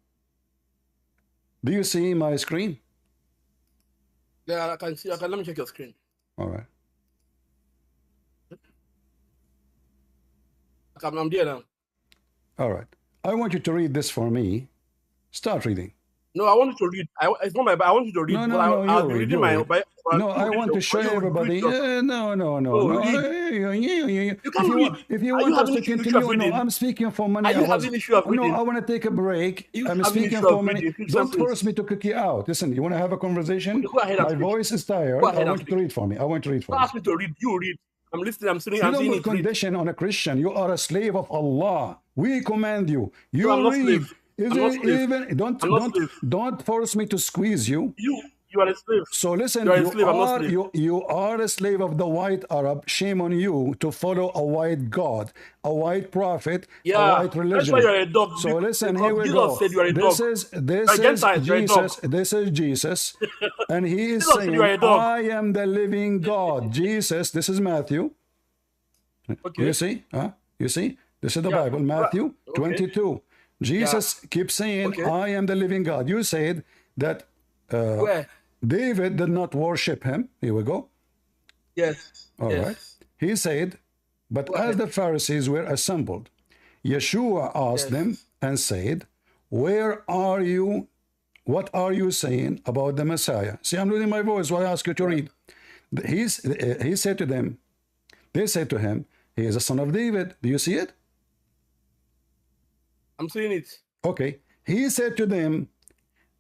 S1: Do you see my screen?
S7: Yeah, I can see. Let me check your screen.
S1: All right.
S7: I'm there now.
S1: All right. I want you to read this for me. Start reading.
S7: No, I want you to read. It's not my Bible. I want you to read.
S1: No,
S7: I'll be reading my Bible.
S1: No, I want to show everybody. No. If you want us to continue, no, I'm speaking for money.
S7: No,
S1: I want to take a break. I'm speaking for money. Don't force me to kick you out. Listen, you want to have a conversation? My voice is tired. I want you to read for me. Don't
S7: ask me to read. You read. I'm listening. I'm sitting.
S1: You don't put condition on a Christian. You are a slave of Allah. We command you. You read. Don't force me to squeeze you.
S7: You are a slave.
S1: So listen,
S7: you
S1: are a slave of the white Arab. Shame on you to follow a white God, a white prophet, a white religion.
S7: That's why you're a dog.
S1: So listen, here we go. This is Jesus, and he is saying, I am the living God. Jesus, this is Matthew. Okay. You see? You see? This is the Bible, Matthew 22. Jesus keeps saying, I am the living God. You said that David did not worship him. Here we go.
S7: Yes.
S1: All right. He said, but as the Pharisees were assembled, Yeshua asked them and said, where are you? What are you saying about the Messiah? See, I'm losing my voice, so I ask you to read. He said to them, they said to him, he is a son of David. Do you see it?
S7: I'm seeing it.
S1: Okay. He said to them,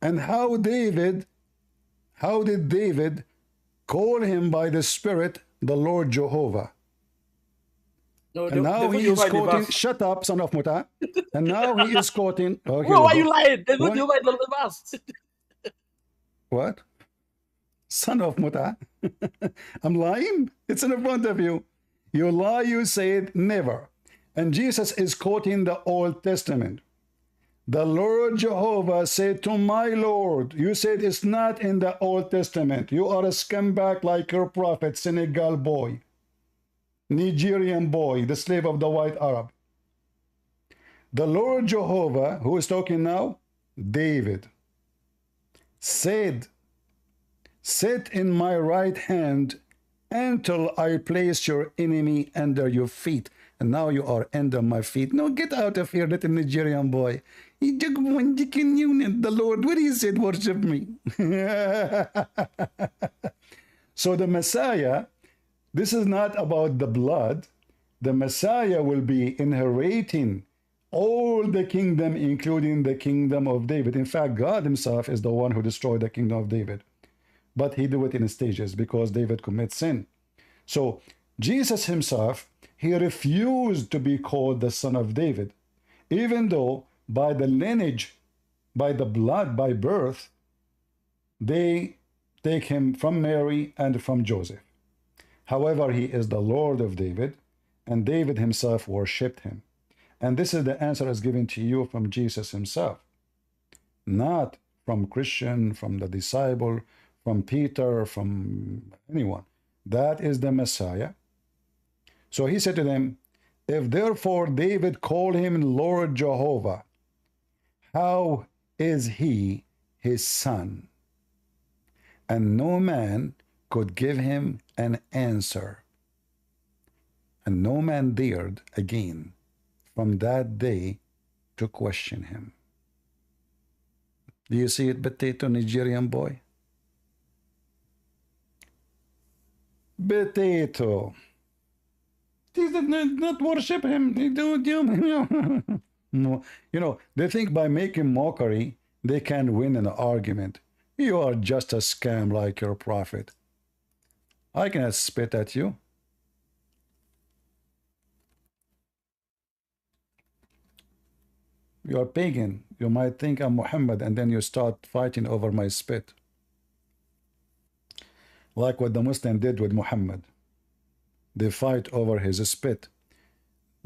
S1: and how did David call him by the Spirit the Lord Jehovah?
S7: No,
S1: and now he is quoting, shut up, son of Muta. And now he is quoting.
S7: Okay, why are you lying? There's no Jehovah in the verse.
S1: What? Son of Muta. I'm lying? It's in front of you. You lie, you said never. And Jesus is quoting the Old Testament. The Lord Jehovah said to my Lord, you said it's not in the Old Testament. You are a scumbag like your prophet, Senegal boy, Nigerian boy, the slave of the white Arab. The Lord Jehovah, who is talking now? David, said, sit in my right hand until I place your enemy under your feet. And now you are under my feet. No, get out of here, little Nigerian boy. The Lord, what he said, worship me. So the Messiah, this is not about the blood. The Messiah will be inheriting all the kingdom, including the kingdom of David. In fact, God himself is the one who destroyed the kingdom of David. But he did it in stages because David commits sin. So Jesus himself, he refused to be called the son of David, even though by the lineage, by the blood, by birth, they take him from Mary and from Joseph. However, he is the Lord of David, and David himself worshipped him. And this is the answer is given to you from Jesus himself, not from Christian, from the disciple, from Peter, from anyone. That is the Messiah. So he said to them, if therefore David called him Lord Jehovah, how is he his son? And no man could give him an answer. And no man dared again from that day to question him. Do you see it, potato Nigerian boy? Potato. They did not worship him. They do. No, you know, they think by making mockery, they can win an argument. You are just a scam like your prophet. I cannot spit at you. You are pagan. You might think I'm Muhammad, and then you start fighting over my spit. Like what the Muslim did with Muhammad. They fight over his spit.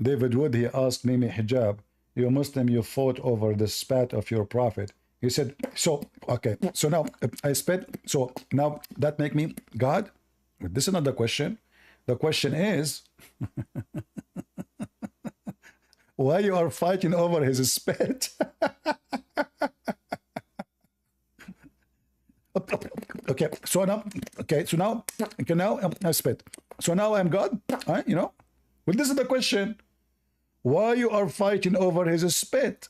S1: David Wood, he asked Mimi Hijab, you Muslim, you fought over the spat of your prophet. He said, so, okay, so now I spit, so now that make me God? This is not the question. The question is, why you are fighting over his spit? Okay, so now, I spit. So now I'm God, you know? Well, this is the question. Why you are fighting over his spit?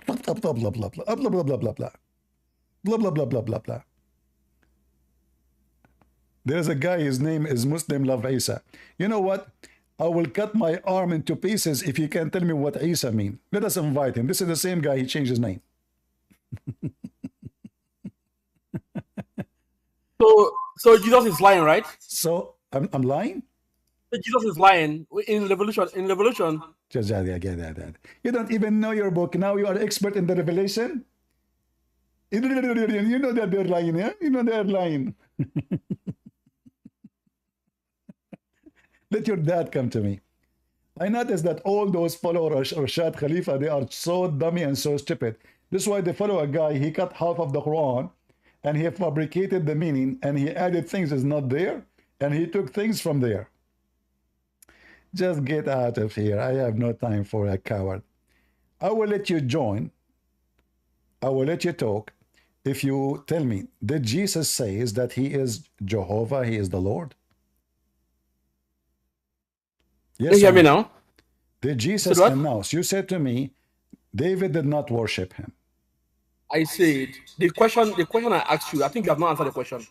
S1: Blah, blah, blah, blah, blah, blah, blah, blah, blah, blah, blah. Blah, blah, blah, blah, blah, blah. There's a guy, his name is Muslim Love Isa. You know what? I will cut my arm into pieces if you can tell me what Isa means. Let us invite him. This is the same guy, he changed his name.
S7: So Jesus is lying, right?
S1: So I'm lying?
S7: Jesus is lying in Revolution. In Revolution.
S1: You don't even know your book. Now you are expert in the Revelation? You know that they're lying, yeah? You know they're lying. Let your dad come to me. I noticed that all those followers of Rashad Khalifa, they are so dummy and so stupid. This is why they follow a guy, he cut half of the Quran, and he fabricated the meaning, and he added things that's not there, and he took things from there. Just get out of here. I have no time for a coward. I will let you join. I will let you talk. If you tell me, did Jesus say that he is Jehovah, he is the Lord? Yes,
S7: you hear me now?
S1: Did Jesus announce? You said to me, David did not worship him.
S7: I said, the question I asked you, I think you have not answered the question.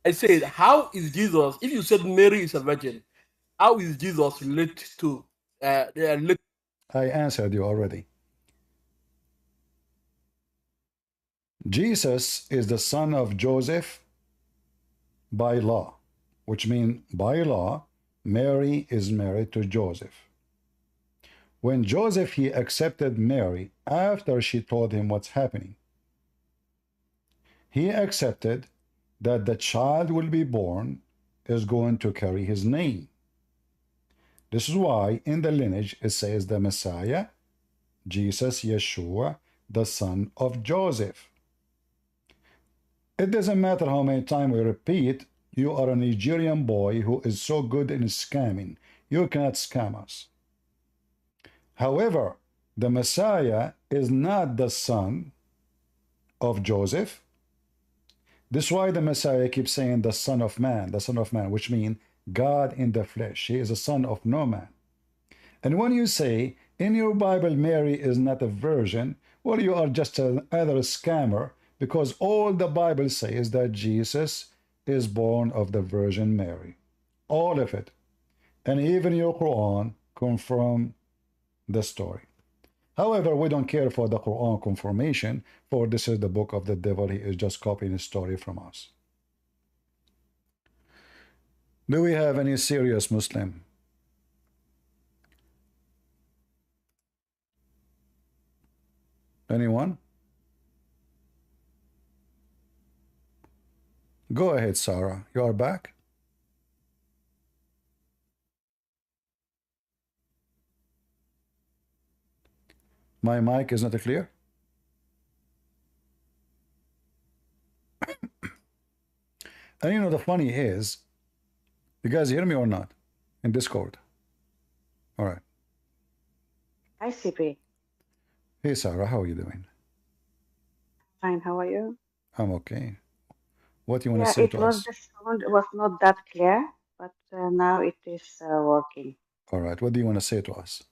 S7: I said, how is Jesus, if you said Mary is a virgin, how is Jesus related to
S1: I answered you already. Jesus is the son of Joseph by law, which means by law, Mary is married to Joseph. When Joseph, he accepted Mary after she told him what's happening, he accepted that the child will be born is going to carry his name. This is why in the lineage it says the Messiah, Jesus, Yeshua, the son of Joseph. It doesn't matter how many times we repeat, you are a Nigerian boy who is so good in scamming. You cannot scam us. However, the Messiah is not the son of Joseph. This is why the Messiah keeps saying the Son of Man, which means God in the flesh. He is a son of no man. And when you say in your Bible Mary is not a virgin, well, you are just another scammer, because all the Bible says that Jesus is born of the Virgin Mary. All of it. And even your Quran confirm the story. However, we don't care for the Quran confirmation, for this is the book of the devil. He is just copying a story from us. Do we have any serious Muslim? Anyone? Go ahead, Sarah. You are back? My mic is not clear? And you know, the funny is, you guys hear me or not? In Discord. All right.
S19: Hi, CP.
S1: Hey, Sarah, how are you doing?
S19: Fine, how are you?
S1: I'm okay. What do you want to say
S19: Yeah, it
S1: to
S19: was
S1: us?
S19: the sound was not that clear, but now it is working.
S1: All right. What do you want to say to us?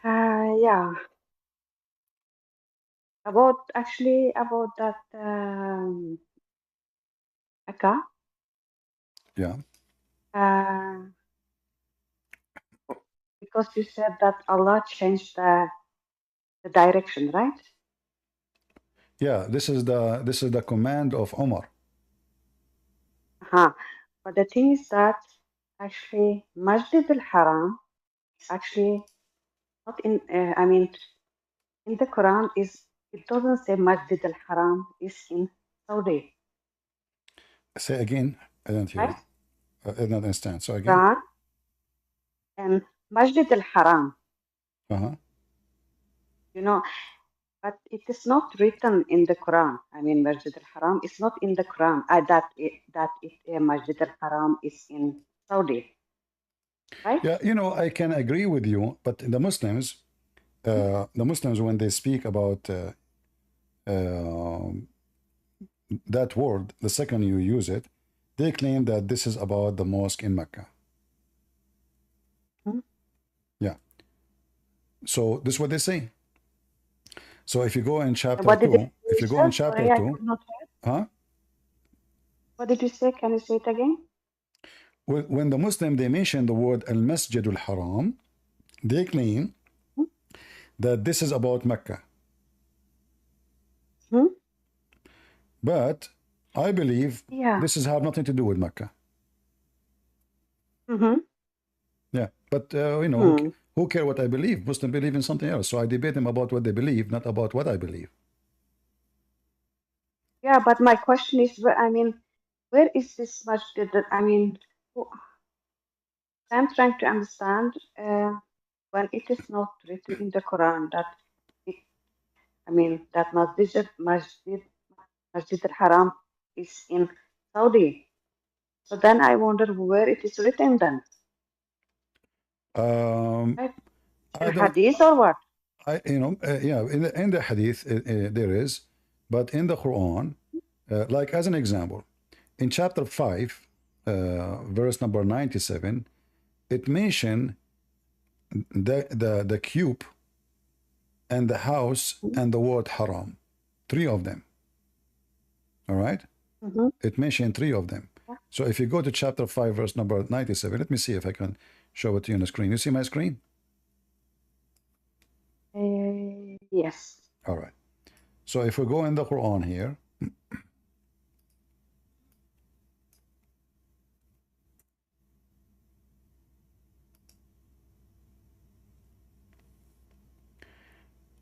S19: Yeah, about that Akka.
S1: Yeah.
S19: Because you said that Allah changed the direction, right?
S1: Yeah, this is the command of Umar.
S19: But the thing is that actually Masjid al-Haram actually not in I mean in the Quran it doesn't say Masjid al-Haram is in Saudi.
S1: Say again. I don't hear you. I don't understand. So again.
S19: Quran and Masjid al-Haram. You know, but it is not written in the Quran. I mean, Masjid al-Haram is not in the Quran. Masjid al-Haram is in Saudi. Right?
S1: Yeah, you know, I can agree with you, but the Muslims, when they speak about that word, the second you use it, they claim that this is about the mosque in Mecca. Yeah. So this is what they say. So if you go in chapter 2, if you go in chapter 2, huh?
S19: What did you say? Can you say it again?
S1: When the Muslim, they mention the word al-Masjid al-Haram, they claim that this is about Mecca. But I believe this has have nothing to do with Mecca. Yeah, but you know, who care what I believe? Muslim believe in something else, so I debate them about what they believe, not about what I believe.
S19: Yeah, but my question is, I mean, where is this masjid? I mean, I'm trying to understand when it is not written in the Quran that that Masjid al-Haram is in Saudi. So then I wonder where it is written then. Hadith or what?
S1: In the hadith there is, but in the Quran, like as an example, in chapter 5, verse number 97, it mentioned the cube and the house and the word haram, 3 of them. All right? It mentioned 3 of them. So if you go to chapter 5, verse number 97, let me see if I can show it to you on the screen. You see my screen?
S19: Yes.
S1: All right. So if we go in the Quran here,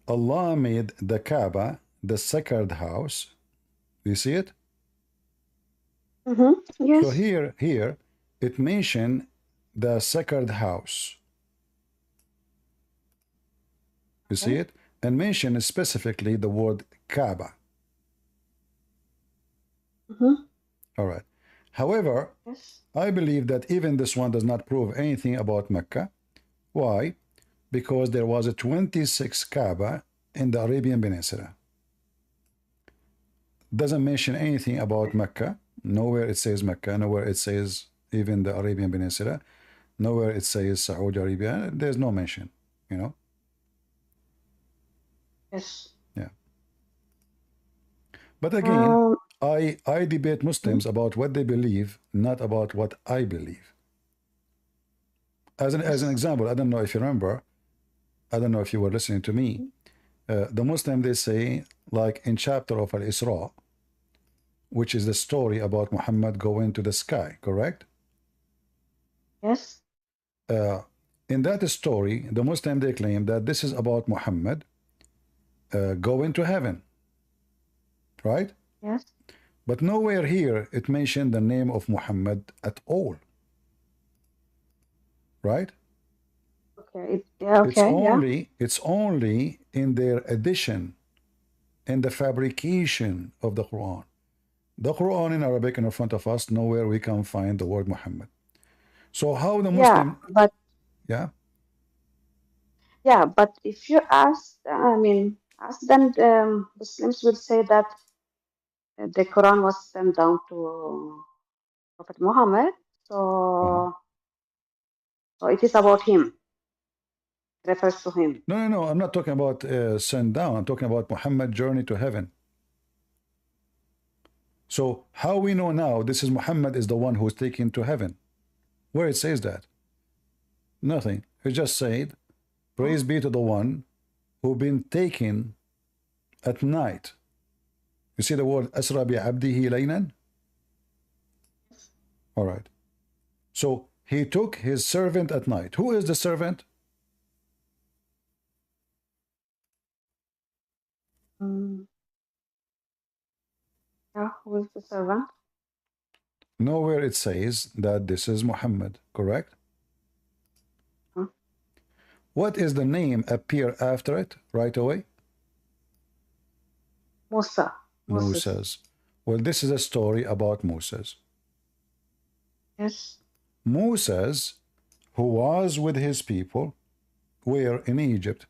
S1: Allah made the Kaaba the sacred house. You see it?
S19: Yes.
S1: So here it mentioned the sacred house. You see it? And mentioned specifically the word Kaaba. All right. However, I believe that even this one does not prove anything about Mecca. Why? Because there was a 26 Kaaba in the Arabian Peninsula. Doesn't mention anything about Mecca. Nowhere it says Mecca. Nowhere it says even the Arabian Peninsula. Nowhere it says Saudi Arabia. There's no mention, you know?
S19: Yes.
S1: Yeah. But again, I debate Muslims about what they believe, not about what I believe. As an example, I don't know if you remember, I don't know if you were listening to me. The Muslim, they say, like in chapter of Al-Isra, which is the story about Muhammad going to the sky, correct?
S19: Yes.
S1: In that story, the Muslim, they claim that this is about Muhammad going to heaven, right?
S19: Yes.
S1: But nowhere here it mentioned the name of Muhammad at all, right?
S19: Okay. Okay.
S1: It's only in their addition, in the fabrication of the Quran. The Quran in Arabic in front of us, nowhere we can find the word Muhammad. So how the Muslim?
S19: Yeah, but if you ask, ask them, Muslims will say that the Quran was sent down to Prophet Muhammad, so it is about him. It refers to him.
S1: No, I'm not talking about sent down. I'm talking about Muhammad's journey to heaven. So how we know now this is Muhammad is the one who's taken to heaven? Where it says that? Nothing. It just said, praise be to the one who been taken at night. You see the word asra bi abdihi laylan? All right. So he took his servant at night. Who is the servant?
S19: Yeah, who is the servant?
S1: Nowhere it says that this is Muhammad, correct? What is the name appear after it right away?
S19: Musa.
S1: Moses. Well, this is a story about Moses.
S19: Yes.
S1: Moses, who was with his people, were in Egypt.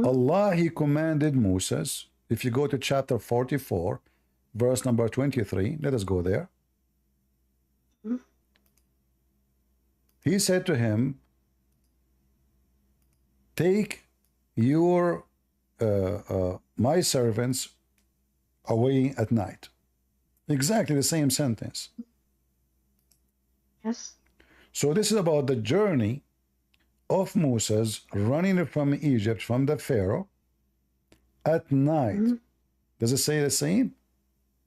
S1: Allah, he commanded Moses, if you go to chapter 44, verse number 23, let us go there. He said to him, take your my servants away at night. Exactly the same sentence.
S19: Yes.
S1: So this is about the journey of Moses running from Egypt, from the Pharaoh, at night. Does it say the same?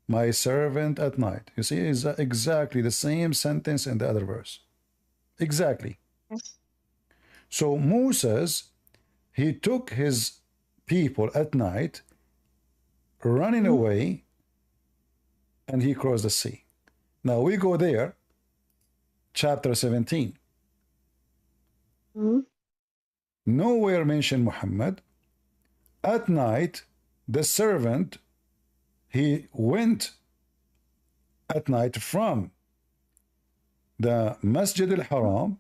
S1: My servant at night. You see, it's exactly the same sentence in the other verse. Exactly.
S19: Yes.
S1: So Moses, he took his people at night, running away, and he crossed the sea. Now we go there, chapter 17. Nowhere mention Muhammad. At night, the servant, he went at night from the Masjid al-Haram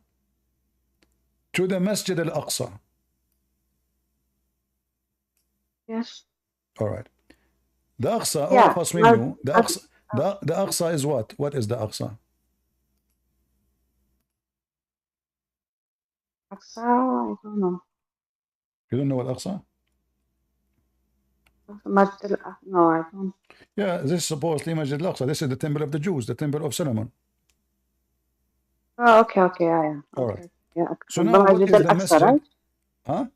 S1: to the Masjid al-Aqsa.
S19: Yes.
S1: All right. The Aqsa, all of us we knew. The Aqsa is what? What is the Aqsa?
S19: Aqsa, I don't know.
S1: You don't know what Aqsa?
S19: No, I don't.
S1: Yeah, this is supposedly Masjid al-Aqsa. This is the temple of the Jews, the temple of Solomon.
S19: Oh, okay, yeah.
S1: All right.
S19: Yeah.
S1: So now what is the Masjid?
S19: Right?
S1: Huh?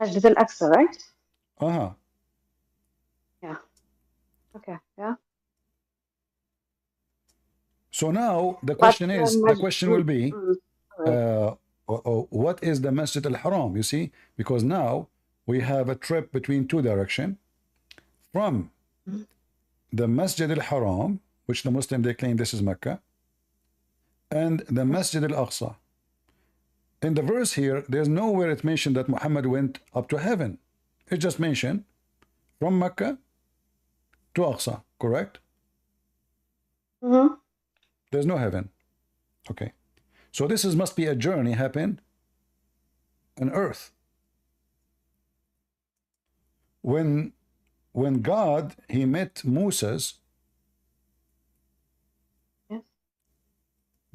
S19: Masjid al-Aqsa, right?
S1: Uh-huh.
S19: Yeah. Okay, yeah.
S1: So now the question will be, what is the Masjid al-Haram? You see, because now we have a trip between two directions. From the Masjid al-Haram, which the Muslim, they claim this is Mecca, and the Masjid al-Aqsa. In the verse here, there's nowhere it mentioned that Muhammad went up to heaven. It just mentioned from Mecca to Aqsa, correct? There's no heaven. Okay. So this must be a journey happen on earth. When God, he met Moses,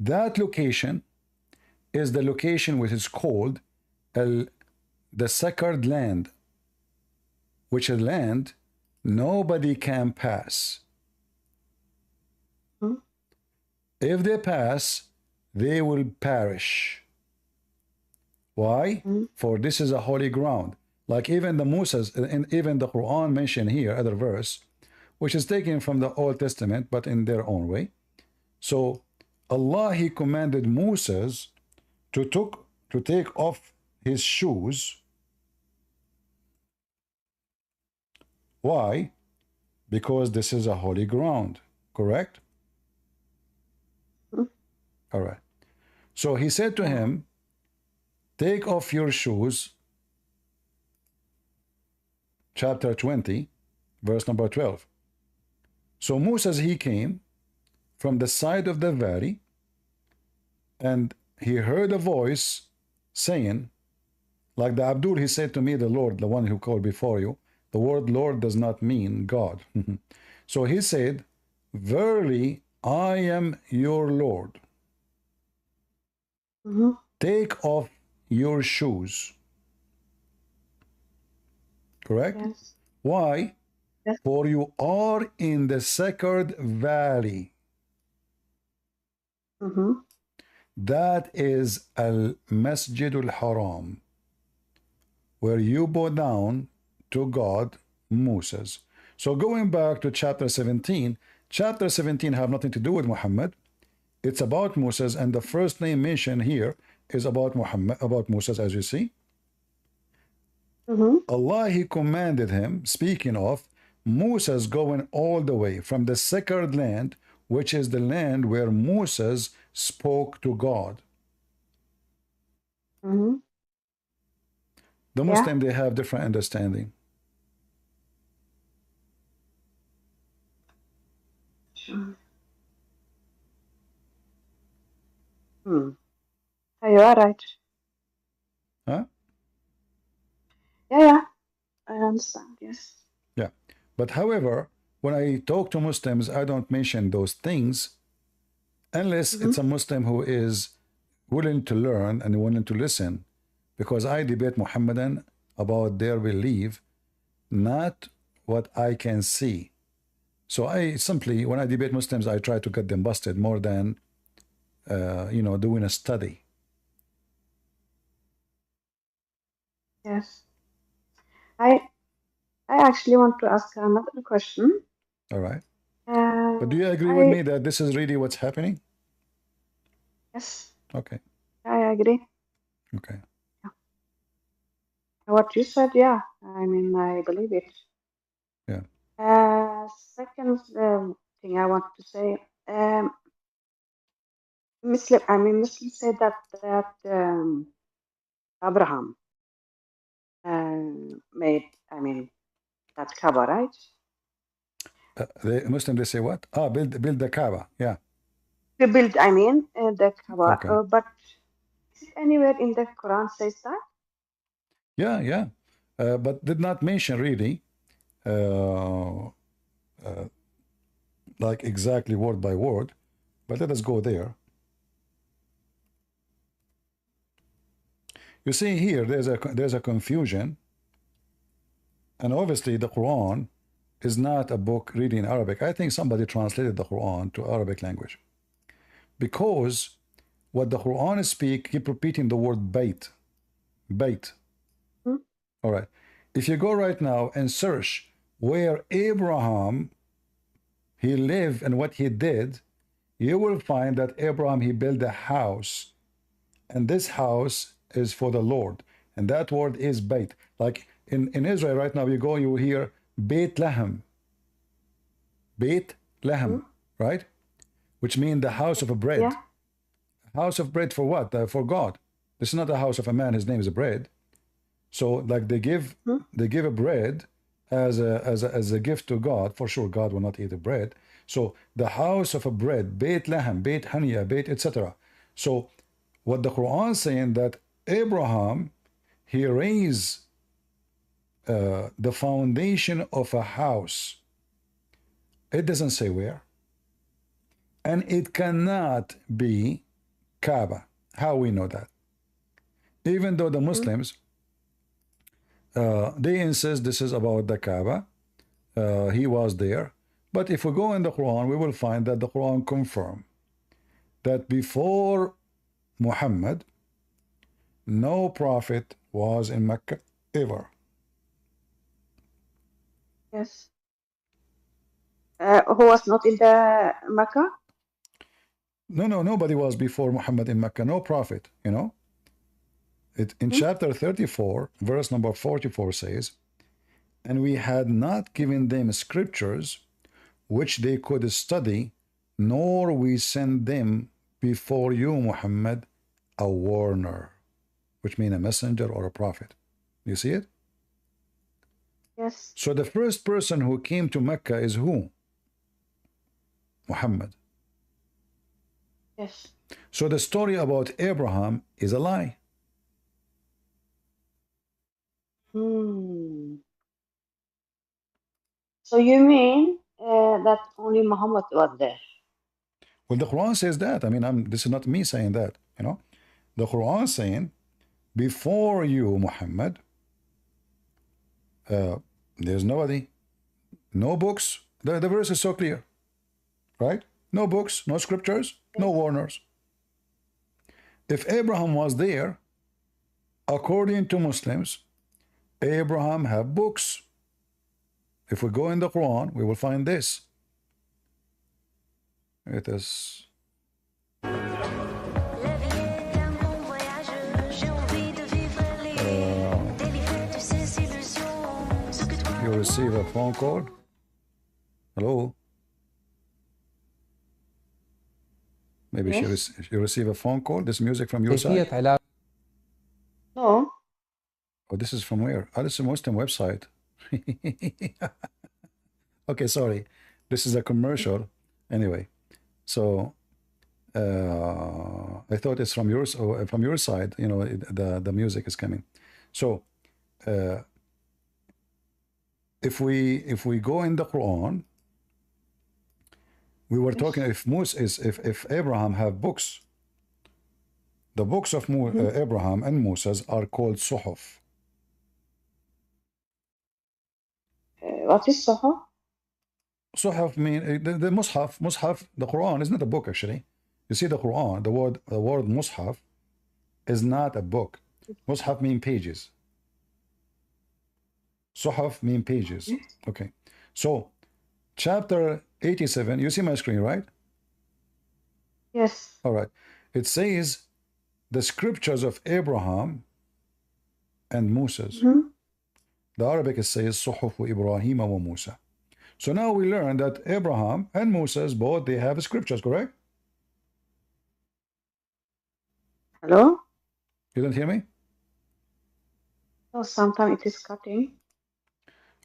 S1: that location is the location which is called the sacred land, which is land nobody can pass. If they pass, they will perish. Why? For this is a holy ground. Like even the Musas, and even the Quran mentioned here, other verse, which is taken from the Old Testament, but in their own way. So Allah, He commanded Moses to take off his shoes. Why? Because this is a holy ground, correct? All right. So he said to him, take off your shoes, chapter 20, verse number 12. So Moses, he came from the side of the valley, and he heard a voice saying, like the Abdul, he said to me, the Lord, the one who called before you, the word Lord does not mean God. So he said, verily, I am your Lord. Take off your shoes. Correct?
S19: Yes.
S1: Why?
S19: Yes.
S1: For you are in the sacred valley. That is Al-Masjid al-Haram, where you bow down to God, Moses. So going back to chapter 17 have nothing to do with Muhammad. It's about Moses, and the first name mentioned here is about Muhammad, about Moses, as you see. Allah, He commanded him, speaking of Moses going all the way from the sacred land, which is the land where Moses spoke to God. The Muslim, they have different understanding.
S19: Sure. You are right.
S1: Huh?
S19: Yeah, I understand, yes.
S1: Yeah. But however, when I talk to Muslims, I don't mention those things unless it's a Muslim who is willing to learn and willing to listen, because I debate Muhammadan about their belief, not what I can see. So I simply, when I debate Muslims, I try to get them busted more than, doing a study.
S19: Yes. I actually want to ask another question.
S1: All right. But do you agree with me that this is really what's happening?
S19: Yes.
S1: Okay.
S19: I agree.
S1: Okay.
S19: Yeah. What you said, yeah. I mean, I believe it.
S1: Yeah.
S19: Second thing I want to say, Muslims say that Abraham made, that Kaaba, right?
S1: The Muslim, they say what? Build the Kaaba. Yeah.
S19: To build, the Kaaba.
S1: Okay.
S19: But is it anywhere in the Quran says that?
S1: Yeah. But did not mention really, like exactly word by word. But let us go there. You see here, there's a confusion, and obviously the Quran is not a book reading Arabic. I think somebody translated the Quran to Arabic language, because what the Quran speak, keep repeating the word bait. All right. If you go right now and search where Abraham he lived and what he did, you will find that Abraham, he built a house, and this house is for the Lord, and that word is Beit. Like in Israel right now, you go, you hear Beit Lahem, right? Which means the house of a bread.
S19: Yeah.
S1: House of bread for what? For God. This is not a house of a man, his name is bread. So like they give a bread as a gift to God. For sure, God will not eat the bread. So the house of a bread, Beit Lahem, Beit Haniya, Beit, etc. So what the Quran is saying, that Abraham, he raised the foundation of a house. It doesn't say where. And it cannot be Kaaba. How we know that? Even though the Muslims, they insist this is about the Kaaba. He was there. But if we go in the Quran, we will find that the Quran confirms that before Muhammad, no prophet was in Mecca ever.
S19: Yes. Who was not in the Mecca?
S1: No, nobody was before Muhammad in Mecca. No prophet, you know. In chapter 34, verse number 44 says, and we had not given them scriptures which they could study, nor we sent them before you, Muhammad, a warner, which means a messenger or a prophet. You see it?
S19: Yes.
S1: So the first person who came to Mecca is who? Muhammad.
S19: Yes.
S1: So the story about Abraham is a lie.
S19: So you mean that only Muhammad was there?
S1: Well, the Quran says that. I mean, this is not me saying that, you know. The Quran is saying, before you, Muhammad, there's nobody, no books. The verse is so clear, right? No books, no scriptures, no warners. If Abraham was there, according to Muslims, Abraham had books. If we go in the Quran, we will find this. It is. You receive a phone call. Hello. Maybe yes. You receive a phone call. This music from your side.
S19: No.
S1: Oh, this is from where? Oh, this is a Muslim website. Okay, sorry. This is a commercial. Anyway, so I thought it's from yours, or from your side. You know, the music is coming. So if we go in the Quran, we were talking if Abraham have books, the books of Abraham and Moses are called Suhuf.
S19: What is Suhuf?
S1: Suhuf mean the Mushaf, the Quran is not a book actually. You see the Quran, the word Mushaf is not a book. Mushaf mean pages. Suhuf mean pages. Okay. So chapter 87, you see my screen, right?
S19: Yes.
S1: All right. It says the scriptures of Abraham and Moses. The Arabic says Suhuf Ibrahim wa Musa. So now we learn that Abraham and Moses both they have scriptures, correct?
S19: Hello?
S1: You don't hear me?
S19: Oh, sometimes it is cutting.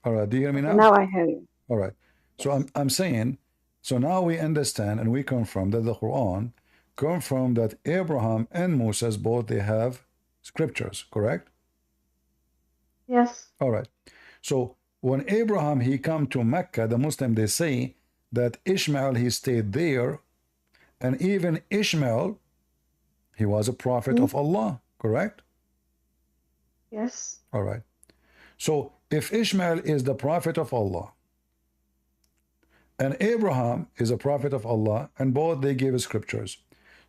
S1: All right. Do you hear me now?
S19: Now I hear you.
S1: All right. So I'm saying, so now we understand and we confirm that the Quran confirmed that Abraham and Moses both they have scriptures, correct?
S19: Yes.
S1: All right. So when Abraham he come to Mecca, the Muslim they say that Ishmael he stayed there, and even Ishmael he was a prophet of Allah, correct?
S19: Yes.
S1: All right. So if Ishmael is the prophet of Allah and Abraham is a prophet of Allah, and both they gave scriptures,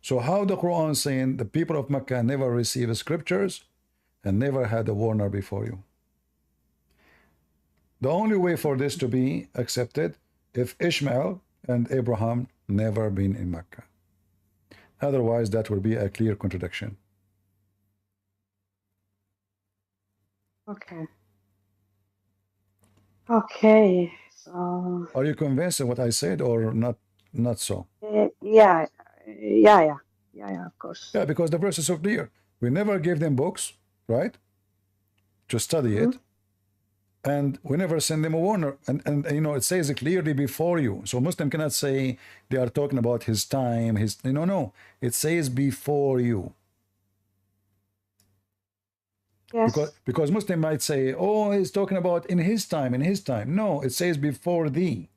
S1: so how the Quran saying the people of Mecca never received scriptures and never had a warner before you? The only way for this to be accepted if Ishmael and Abraham never been in Mecca. Otherwise, that will be a clear contradiction.
S19: Okay. Okay. So.
S1: Are you convinced of what I said, or not? Not so.
S19: Yeah. Of course.
S1: Yeah, because the verse is so clear. We never gave them books, right, to study it, and we never send them a warner. And you know, it says it clearly before you. So Muslim cannot say they are talking about his time. No. It says before you.
S19: Yes.
S1: Because Muslim might say, oh, he's talking about in his time, No, it says before thee.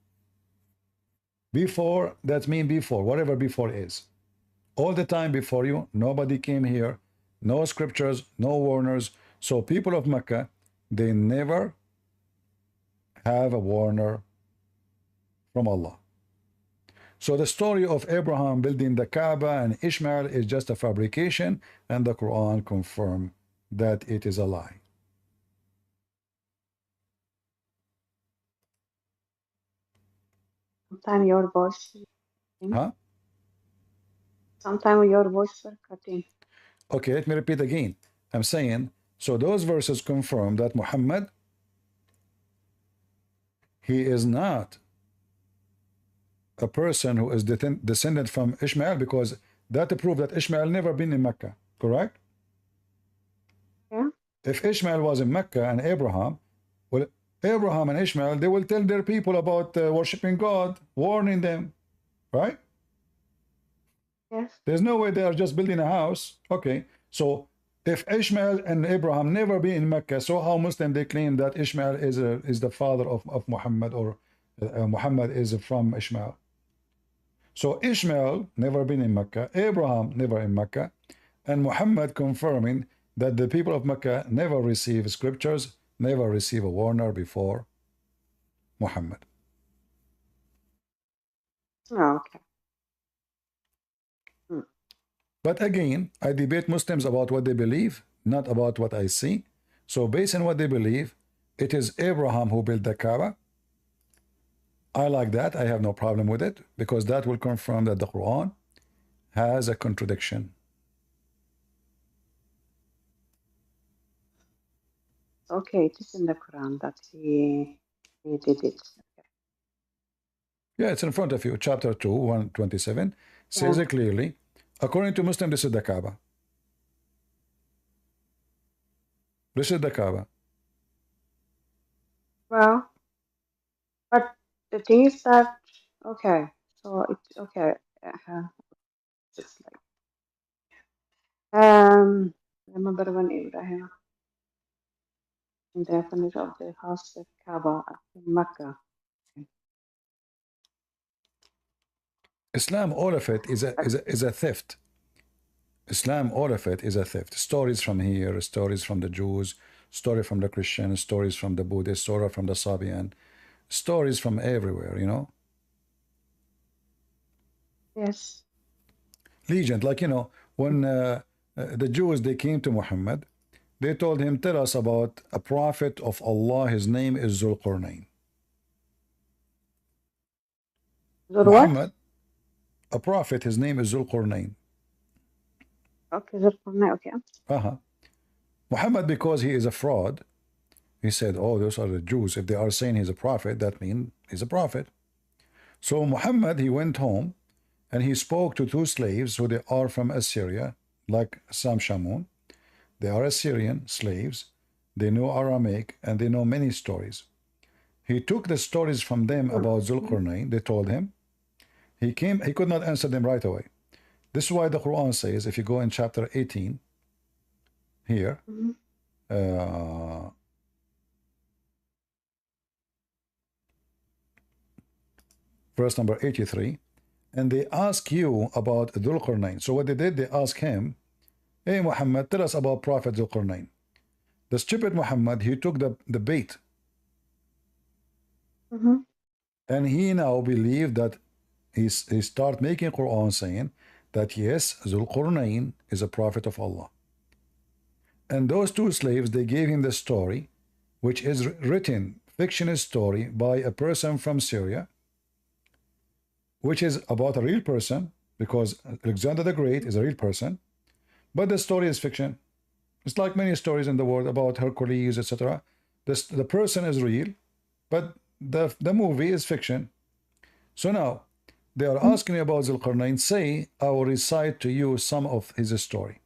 S1: Before, that means before, whatever before is. All the time before you, nobody came here, no scriptures, no warners. So people of Mecca, they never have a warner from Allah. So the story of Abraham building the Kaaba and Ishmael is just a fabrication, and the Quran confirms that it is a lie.
S19: Sometimes your voice.
S1: Huh?
S19: Sometimes your voice is cutting.
S1: Okay, let me repeat again. I'm saying, so those verses confirm that Muhammad, he is not a person who is descended from Ishmael, because that proves that Ishmael never been in Mecca, correct?
S19: Yeah.
S1: If Ishmael was in Mecca and Abraham, well, Abraham and Ishmael, they will tell their people about worshiping God, warning them, right?
S19: Yes.
S1: There's no way they are just building a house. Okay, so if Ishmael and Abraham never been in Mecca, so how Muslim they claim that Ishmael is the father of Muhammad, or Muhammad is from Ishmael? So Ishmael never been in Mecca, Abraham never in Mecca, and Muhammad confirming that the people of Mecca never receive scriptures, never receive a warner before Muhammad.
S19: Oh, okay.
S1: But again, I debate Muslims about what they believe, not about what I see. So based on what they believe, it is Abraham who built the Kaaba. I like that. I have no problem with it, because that will confirm that the Quran has a contradiction.
S19: Okay, it is in the Quran that he did it.
S1: Yeah, it's in front of you. Chapter 2, 127 says it clearly. According to Muslim, this is the Kaaba. This is the Kaaba.
S19: Well, but the thing is that, okay, so it's okay. Just like, remember when Ibrahim in the finish of the house of Kaaba in Mecca.
S1: Islam, all of it is a theft. Islam, all of it is a theft. Stories from here, stories from the Jews, story from the Christians, stories from the Buddhists, story from the Sabian, stories from everywhere, you know.
S19: Yes.
S1: Legend, like, you know, when the Jews, they came to Muhammad, they told him, tell us about a prophet of Allah, his name is Zulqarnain. Muhammad, a prophet, his name is Zulqarnain.
S19: Okay, Zulqarnain, okay.
S1: Muhammad, because he is a fraud, he said, oh, those are the Jews. If they are saying he's a prophet, that means he's a prophet. So Muhammad, he went home and he spoke to two slaves who they are from Assyria, like Sam Shamoun. They are Assyrian slaves. They know Aramaic and they know many stories. He took the stories from them about Zulqarnain. They told him. He came, he could not answer them right away. This is why the Quran says, if you go in chapter 18, here, verse number 83, and they ask you about Dhul-Qarnayn. So what they did, they asked him, hey Muhammad, tell us about Prophet Dhul-Qarnayn. The stupid Muhammad, he took the bait. And he now believed that he start making Quran saying that yes, Dhul-Qarnayn is a prophet of Allah. And those two slaves, they gave him the story, which is written, fictional story by a person from Syria, which is about a real person, because Alexander the Great is a real person, but the story is fiction. It's like many stories in the world about Hercules, etc. The person is real, but the movie is fiction. So now, they are asking me about Zulqarnain. Say, I will recite to you some of his story.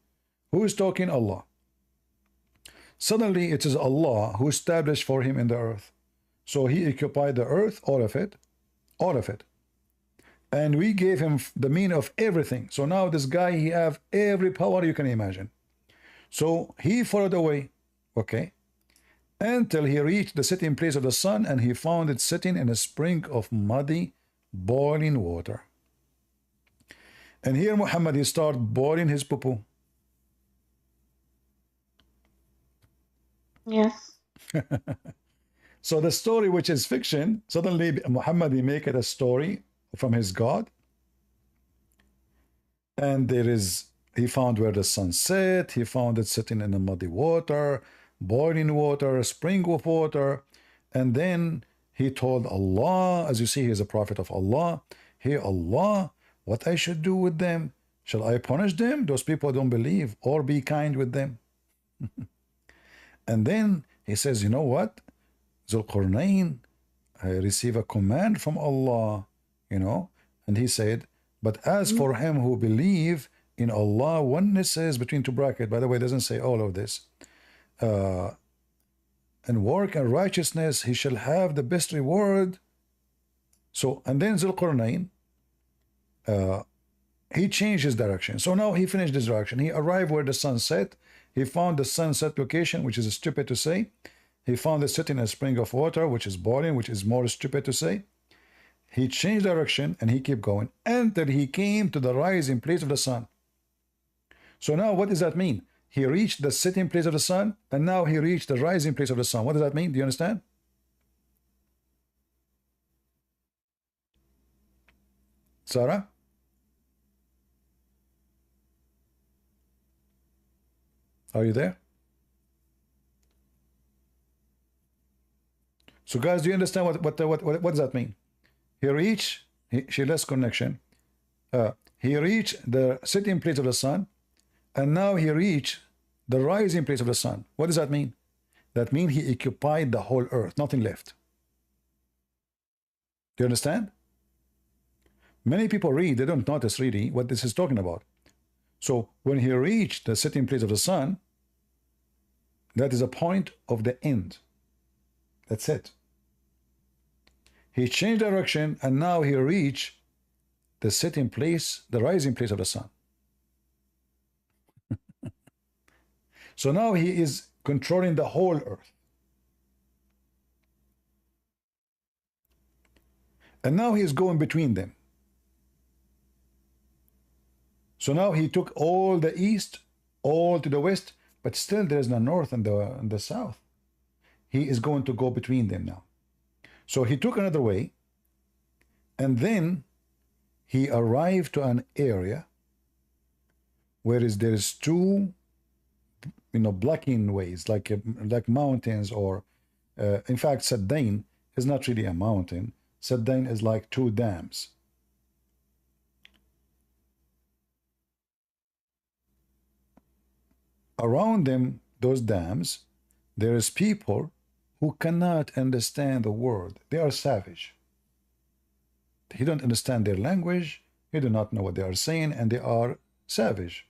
S1: Who is talking? Allah. Suddenly, it is Allah who established for him in the earth. So he occupied the earth, all of it. And we gave him the mean of everything. So now this guy, he have every power you can imagine. So he followed away, okay, until he reached the sitting place of the sun, and he found it sitting in a spring of muddy, boiling water. And here Muhammad, he started boiling his poo-poo.
S19: Yes.
S1: So the story, which is fiction, suddenly Muhammad, he make it a story from his God. And he found where the sun set, he found it sitting in the muddy water, boiling water, a spring of water, and then he told Allah, as you see, he is a prophet of Allah. Hey Allah, what I should do with them? Shall I punish them? Those people don't believe, or be kind with them? And then he says, you know what? Zulqarnain, I receive a command from Allah, you know, and he said, but as for him who believe in Allah, oneness is between two brackets. By the way, it doesn't say all of this. And work and righteousness, he shall have the best reward. So, and then Zulqarnain, he changed his direction. So now he finished his direction. He arrived where the sun set. He found the sunset location, which is stupid to say. He found the city in a spring of water, which is boiling, which is more stupid to say. He changed direction and he kept going until he came to the rising place of the sun. So now what does that mean? He reached the setting place of the sun, and now he reached the rising place of the sun. What does that mean? Do you understand? Sarah? Are you there? So guys, do you understand what does that mean? He reached, she lost connection. He reached the setting place of the sun, and now he reached the rising place of the sun. What does that mean? That means he occupied the whole earth, nothing left. Do you understand? Many people read, they don't notice really what this is talking about. So when he reached the setting place of the sun, that is a point of the end. That's it. He changed direction, and now he reached the setting place, the rising place of the sun. So now he is controlling the whole earth. And now he is going between them. So now he took all the east, all to the west, but still there is no north and the south. He is going to go between them now. So he took another way, and then he arrived to an area where there is two, blocking ways, like mountains, or in fact, Saddain is not really a mountain. Saddain is like two dams. Around them, those dams, there is people who cannot understand the word. They are savage. He don't understand their language. He do not know what they are saying, and they are savage,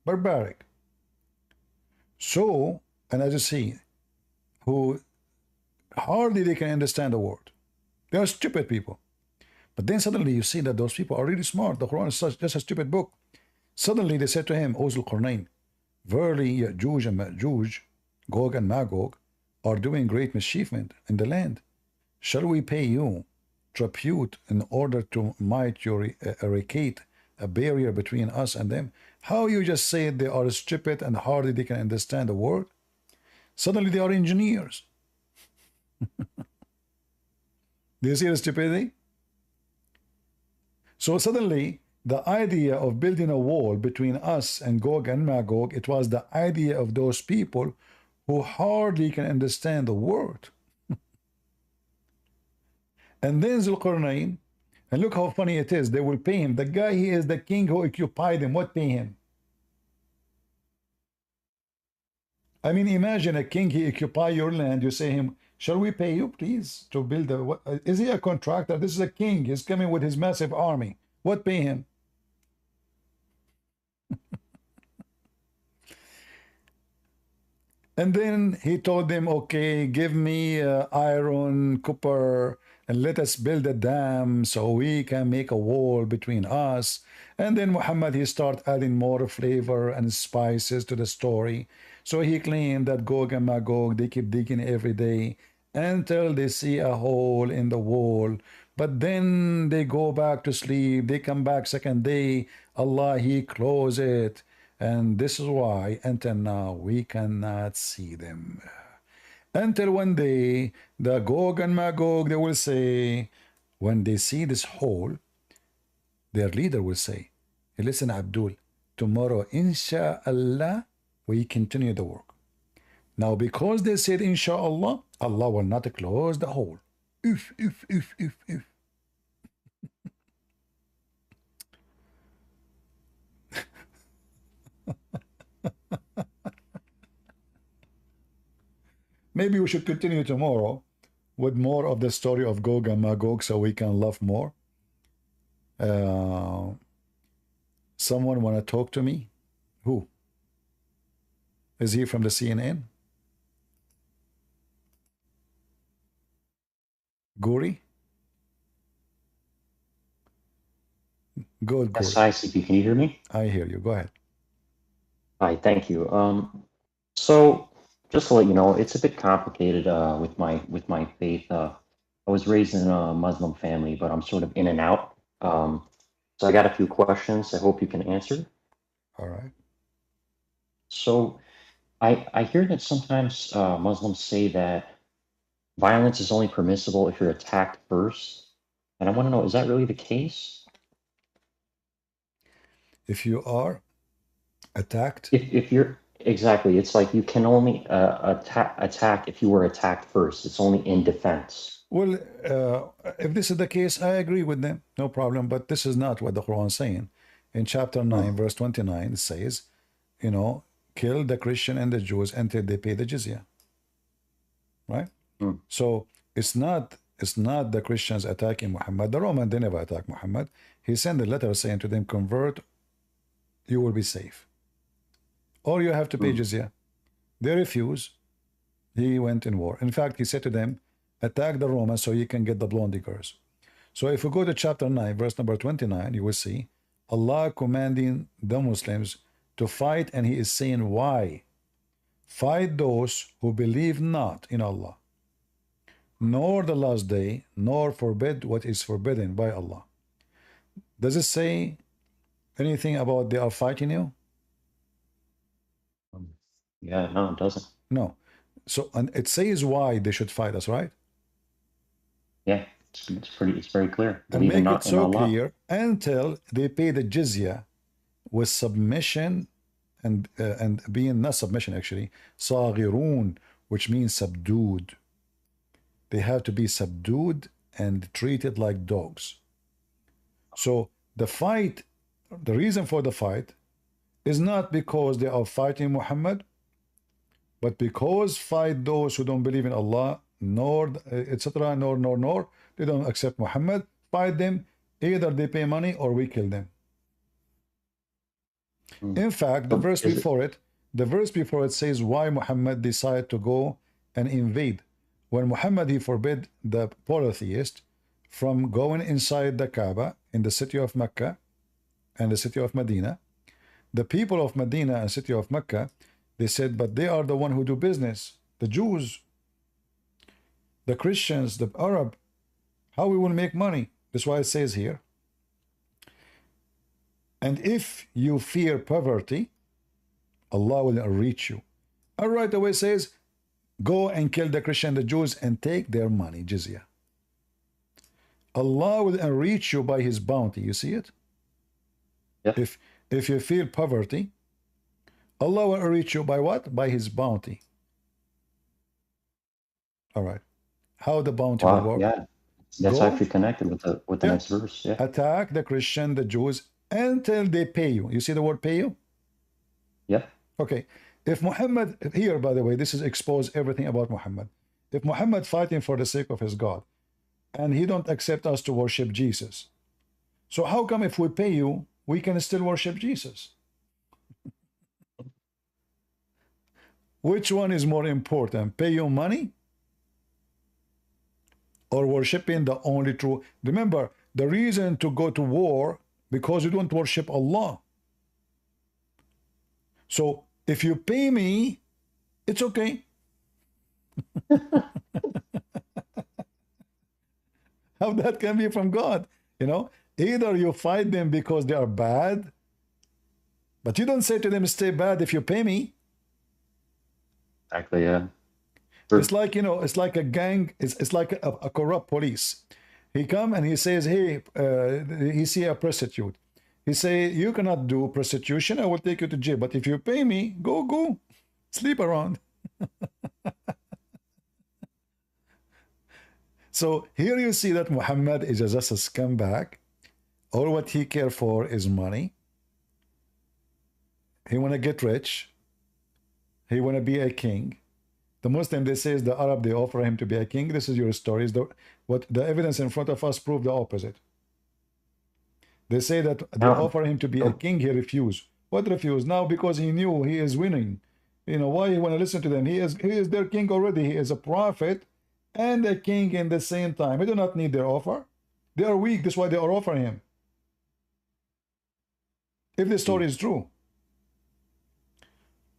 S1: barbaric. So, and as you see, who hardly they can understand the word. They are stupid people. But then suddenly you see that those people are really smart. The Quran is just a stupid book. Suddenly they said to him, O Zulqarnain, verily Ya'juj and Ma'juj, Gog and Magog, are doing great mischievement in the land. Shall we pay you tribute in order to might you eradicate a barrier between us and them? How you just said they are stupid and hardly they can understand the word? Suddenly they are engineers. Do you see the stupidity? So suddenly the idea of building a wall between us and Gog and Magog, it was the idea of those people who hardly can understand the word. And then Zulqarnain, and look how funny it is, they will pay him. The guy, he is the king who occupied him. What pay him? I mean, imagine a king, he occupy your land, you say him, shall we pay you, please, to build a... What, is he a contractor? This is a king. He's coming with his massive army. What pay him? And then he told them, okay, give me iron, copper, and let us build a dam so we can make a wall between us. And then Muhammad, he started adding more flavor and spices to the story. So he claimed that Gog and Magog, they keep digging every day until they see a hole in the wall. But then they go back to sleep. They come back second day. Allah, he close it. And this is why until now we cannot see them. Until one day, the Gog and Magog, they will say, when they see this hole, their leader will say, hey, listen, Abdul, tomorrow, inshallah, we continue the work. Now, because they said, inshallah, Allah will not close the hole. Oof, oof, oof, oof, oof. Maybe we should continue tomorrow with more of the story of Gog and Magog so we can laugh more. Someone want to talk to me? Who? Is he from the CNN? Guri? Good,
S20: Yes,
S1: Guri.
S20: hi, CP. Can you hear me?
S1: I hear you. Go ahead.
S20: Hi, thank you. So just to let you know, it's a bit complicated with my faith. I was raised in a Muslim family, but I'm sort of in and out. So I got a few questions I hope you can answer.
S1: All right.
S20: So I hear that sometimes Muslims say that violence is only permissible if you're attacked first. And I want to know, is that really the case?
S1: If you are attacked?
S20: If you're, exactly, it's like you can only attack if you were attacked first. It's only in defense.
S1: Well, if this is the case, I agree with them. No problem. But this is not what the Quran is saying. In chapter 9, verse 29, it says, you know, kill the Christian and the Jews until they pay the jizya. Right? So it's not the Christians attacking Muhammad. The Roman, they never attack Muhammad. He sent a letter saying to them, convert, you will be safe. Or you have to pay jizya. They refuse. He went in war. In fact, he said to them, attack the Romans so you can get the blonde girls. So if we go to chapter 9, verse number 29, you will see Allah commanding the Muslims to fight, and he is saying why. Fight those who believe not in Allah, nor the last day, nor forbid what is forbidden by Allah. Does it say anything about they are fighting you?
S20: Yeah, no, it doesn't.
S1: No. So, and it says why they should fight us, right?
S20: Yeah, it's very clear.
S1: And make it so clear until they pay the jizya with submission and being not submission actually, صاغرون, which means subdued. They have to be subdued and treated like dogs. So the fight, the reason for the fight is not because they are fighting Muhammad, but because fight those who don't believe in Allah, nor etc., nor they don't accept Muhammad. Fight them. Either they pay money or we kill them. In fact, the verse before it says why Muhammad decided to go and invade. When Muhammad, he forbid the polytheist from going inside the Kaaba in the city of Mecca and the city of Medina. The people of Medina and city of Mecca, they said, but they are the one who do business. The Jews, the Christians, the Arab, how we will make money? That's why it says here. And if you fear poverty, Allah will reach you. And right away says, go and kill the Christian, the Jews, and take their money, jizya. Allah will enrich you by his bounty. You see it?
S20: Yeah.
S1: If you feel poverty, Allah will enrich you by what? By his bounty. All right. How the bounty will work?
S20: Yeah, that's actually connected with the next verse. Yeah.
S1: Attack the Christian, the Jews, until they pay you. You see the word pay you?
S20: Yeah.
S1: Okay. If Muhammad, here by the way, this is expose everything about Muhammad. If Muhammad fighting for the sake of his God, and he don't accept us to worship Jesus, so how come if we pay you, we can still worship Jesus? Which one is more important? Pay you money or worshiping the only true? Remember, the reason to go to war because you don't worship Allah. So if you pay me, it's okay. How that can be from God? You know, either you fight them because they are bad, but you don't say to them, stay bad if you pay me.
S20: Exactly, yeah.
S1: It's like, you know, it's like a gang, it's like a corrupt police. He come and he says, hey, he see a prostitute. He say, you cannot do prostitution, I will take you to jail. But if you pay me, go, sleep around. So here you see that Muhammad is just a scumbag. All what he cares for is money. He want to get rich. He want to be a king. The Muslim, they say, is the Arab, they offer him to be a king. This is your stories. What the evidence in front of us prove the opposite. They say that they offer him to be a king, he refused. What refused? Now because he knew he is winning. You know, why you want to listen to them? He is their king already. He is a prophet and a king in the same time. He do not need their offer. They are weak. That's why they are offering him. If the story is true.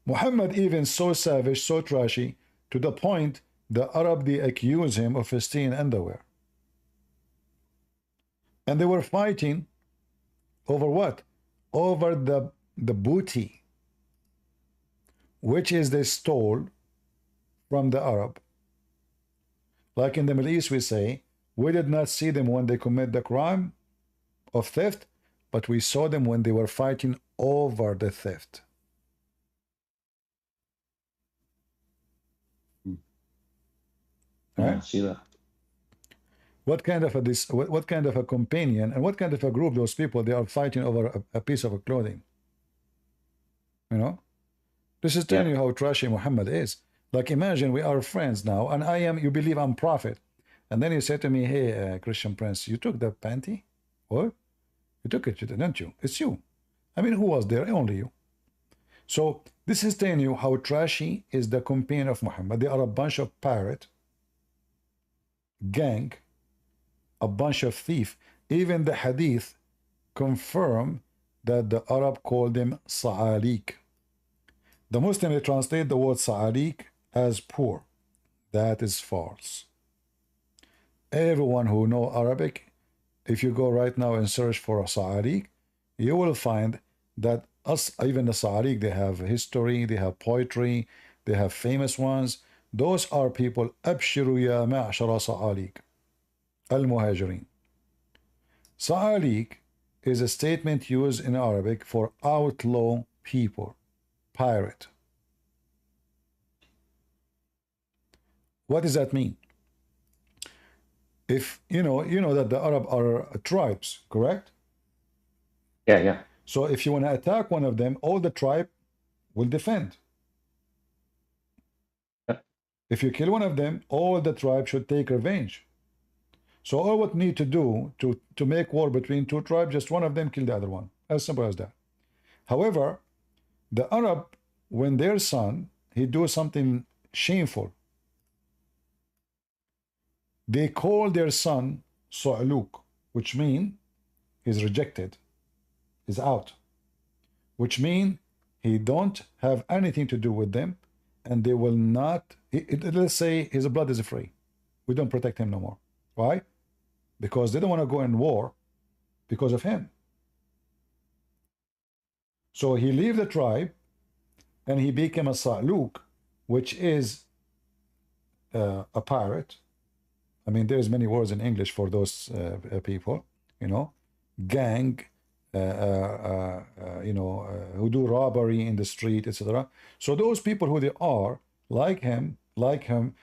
S1: Muhammad even so savage, so trashy, to the point the Arab, they accuse him of stealing underwear. And they were fighting over what? Over the booty, which is they stole from the Arab. Like in the Middle East we say, we did not see them when they commit the crime of theft, but we saw them when they were fighting over the theft.
S20: I see that.
S1: What kind of what kind of a companion and what kind of a group those people, they are fighting over a piece of clothing. You know, this is telling you how trashy Muhammad is. Like imagine we are friends now, and you believe I'm prophet, and then you say to me, hey, Christian Prince, you took the panty? What? You took it, didn't you? It's you. I mean, who was there? Only you. So this is telling you how trashy is the companion of Muhammad. They are a bunch of pirate gang, a bunch of thief. Even the hadith confirm that the Arab called them sa'alik. The Muslim, they translate the word sa'alik as poor. That is false. Everyone who know Arabic, if you go right now and search for a sa'alik, you will find that even the sa'alik, they have history, they have poetry, they have famous ones. Those are people, أبشروا يا معشر صعاليك المهاجرين. Sa'alik is a statement used in Arabic for outlaw people, pirate. What does that mean? If you know that the Arab are tribes, correct?
S20: Yeah.
S1: So if you want to attack one of them, all the tribe will defend. If you kill one of them, all the tribe should take revenge. So all what need to do to make war between two tribes, just one of them kill the other one. As simple as that. However, the Arab, when their son, he do something shameful, they call their son Su'luk, which mean he's rejected, he's out, which mean he don't have anything to do with them, and they will not, let's say his blood is free. We don't protect him no more. Why? Because they don't want to go in war because of him. So he leave the tribe and he became a Sa'luk, which is a pirate. I mean, there's many words in English for those people, gang, who do robbery in the street, etc. So those people who they are, like him,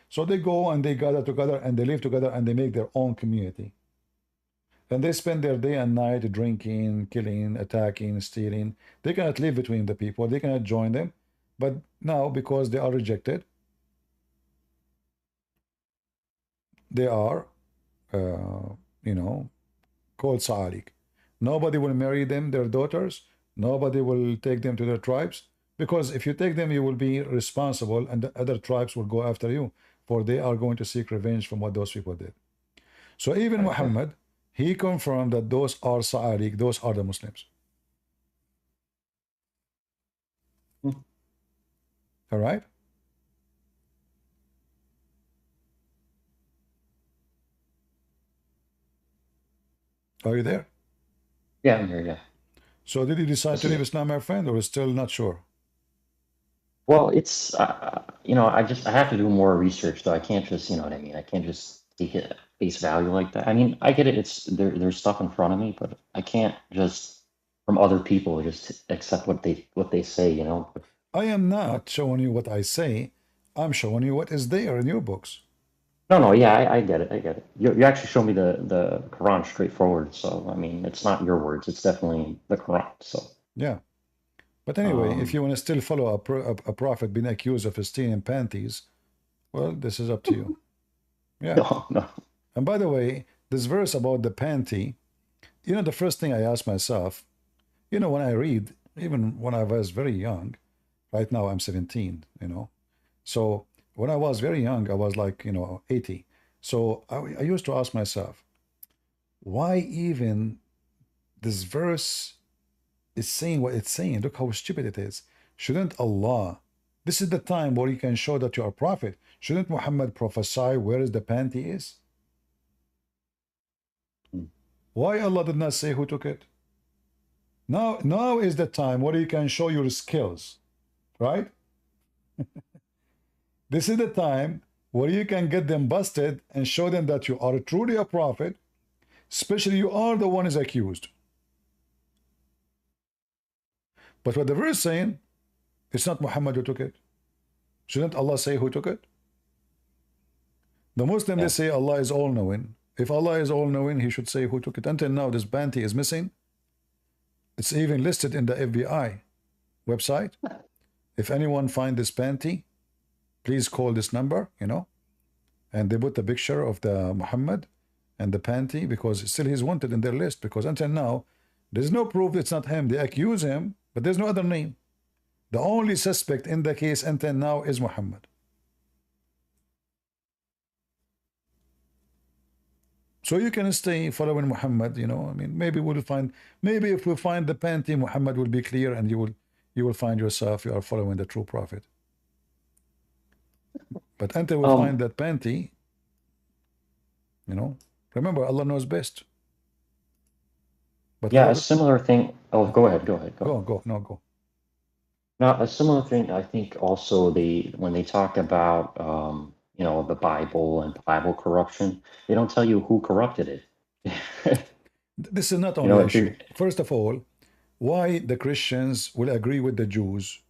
S1: so they go and they gather together and they live together and they make their own community. And they spend their day and night drinking, killing, attacking, stealing. They cannot live between the people. They cannot join them. But now, because they are rejected, they are, called Sa'alik. Nobody will marry them, their daughters. Nobody will take them to their tribes. Because if you take them, you will be responsible and the other tribes will go after you, for they are going to seek revenge from what those people did. So even Muhammad, he confirmed that those are Sa'alik, those are the Muslims. All right? Are you there?
S20: Yeah, I'm here, yeah.
S1: So did you decide to leave Islam, my friend, or still not sure?
S20: Well, it's, I have to do more research, though. I can't just, I can't just take it at face value like that. I mean, I get it. There's stuff in front of me, but I can't just, from other people, just accept what they say,
S1: I am not showing you what I say. I'm showing you what is there in your books.
S20: No, yeah, I get it. I get it. You actually showed me the Quran straightforward. So, I mean, it's not your words. It's definitely the Quran. So,
S1: yeah. But anyway, if you want to still follow a prophet being accused of stealing panties, well, this is up to you. Yeah.
S20: No.
S1: And by the way, this verse about the panty, you know, the first thing I ask myself, you know, when I read, even when I was very young, right now I'm 17, you know. So when I was very young, I was like, you know, 80. So I used to ask myself, why even this verse is saying what it's saying? Look how stupid it is. Shouldn't Allah, this is the time where you can show that you are a prophet. Shouldn't Muhammad prophesy where is the panty is? Why Allah did not say who took it? Now is the time where you can show your skills, right? This is the time where you can get them busted and show them that you are truly a prophet, especially you are the one is accused. But what the verse is saying, it's not Muhammad who took it. Shouldn't Allah say who took it? The Muslim, they say Allah is all-knowing. If Allah is all-knowing, he should say who took it. Until now, this panty is missing. It's even listed in the FBI website. If anyone find this panty, please call this number, you know. And they put the picture of the Muhammad and the panty because still he's wanted in their list because until now, there's no proof it's not him. They accuse him, but there's no other name. The only suspect in the case until now is Muhammad. So you can stay following Muhammad, you know. I mean, maybe we'll find, maybe if we find the panty, Muhammad will be clear and you will find yourself, you are following the true prophet. But until we find that panty, you know, remember, Allah knows best. But
S20: yeah, a similar thing. Oh, go ahead. Go.
S1: Go.
S20: Now, a similar thing, I think also when they talk about, you know, the Bible and Bible corruption, they don't tell you who corrupted it.
S1: This is not only an issue. First of all, why the Christians will agree with the Jews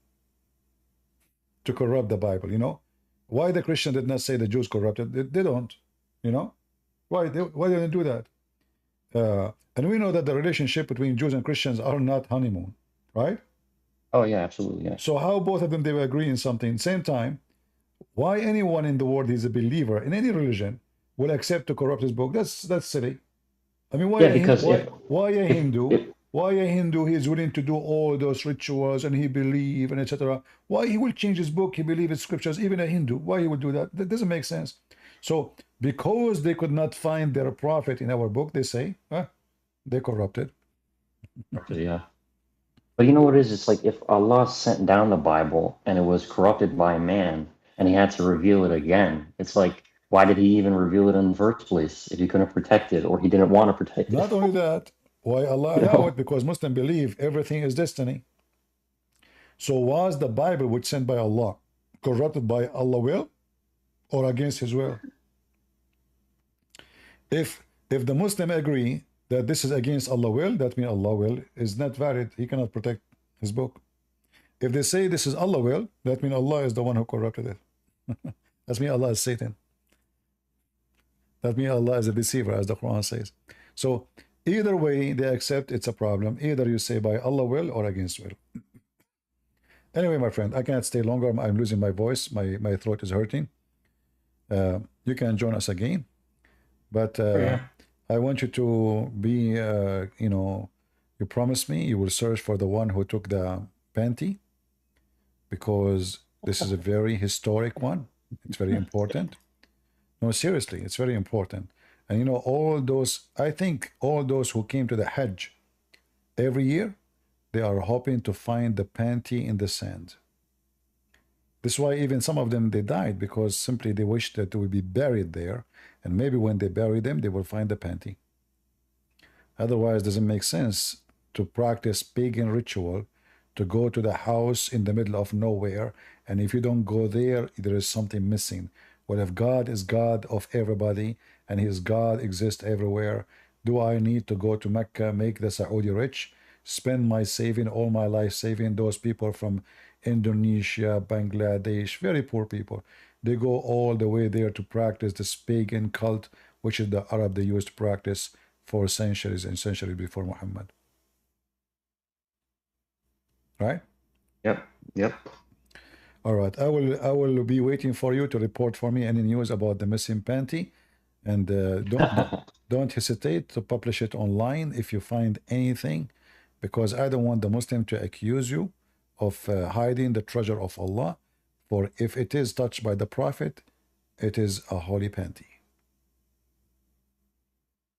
S1: to corrupt the Bible, you know? Why the Christian did not say the Jews corrupted? They don't, you know? Why didn't do that? And we know that the relationship between Jews and Christians are not honeymoon, right?
S20: Oh, yeah, absolutely, yeah.
S1: So how both of them, they will agree in something. Same time, why anyone in the world who's a believer in any religion will accept to corrupt his book? That's silly. I mean, why a Hindu? Why a Hindu, he is willing to do all those rituals and he believe and etc. Why he will change his book, he believe in scriptures, even a Hindu. Why he will do that? That doesn't make sense. So because they could not find their prophet in our book, they say, they corrupted.
S20: Yeah. But you know what it is? It's like if Allah sent down the Bible and it was corrupted by man and he had to reveal it again, it's like, why did he even reveal it in the first place if he couldn't protect it or he didn't want to protect it?
S1: Not only that, why Allah allow it? Because Muslims believe everything is destiny. So was the Bible which sent by Allah corrupted by Allah will or against his will? If the Muslim agree that this is against Allah will, that means Allah will is not valid. He cannot protect his book. If they say this is Allah will, that means Allah is the one who corrupted it. That means Allah is Satan. That means Allah is a deceiver, as the Quran says. So either way, they accept it's a problem. Either you say by Allah will or against will. Anyway, my friend, I cannot stay longer. I'm losing my voice. My throat is hurting. You can join us again. But I want you to be, you know, you promised me you will search for the one who took the panty because this is a very historic one. It's very important. No, seriously, it's very important. And you know, all those, I think all those who came to the Hajj every year, they are hoping to find the panty in the sand. This is why even some of them, they died because simply they wished that they would be buried there. And maybe when they bury them, they will find the panty. Otherwise, it doesn't make sense to practice pagan ritual, to go to the house in the middle of nowhere. And if you don't go there, there is something missing. Well, if God is God of everybody and his God exists everywhere, do I need to go to Mecca, make the Saudi rich, spend my saving, all my life saving those people from, Indonesia, Bangladesh, very poor people. They go all the way there to practice this pagan cult, which is the Arab they used to practice for centuries and centuries before Muhammad. Right?
S20: Yep. Yep.
S1: All right. I will be waiting for you to report for me any news about the missing panty, and don't hesitate to publish it online if you find anything, because I don't want the Muslim to accuse you of hiding the treasure of Allah. For if it is touched by the Prophet, it is a holy panty.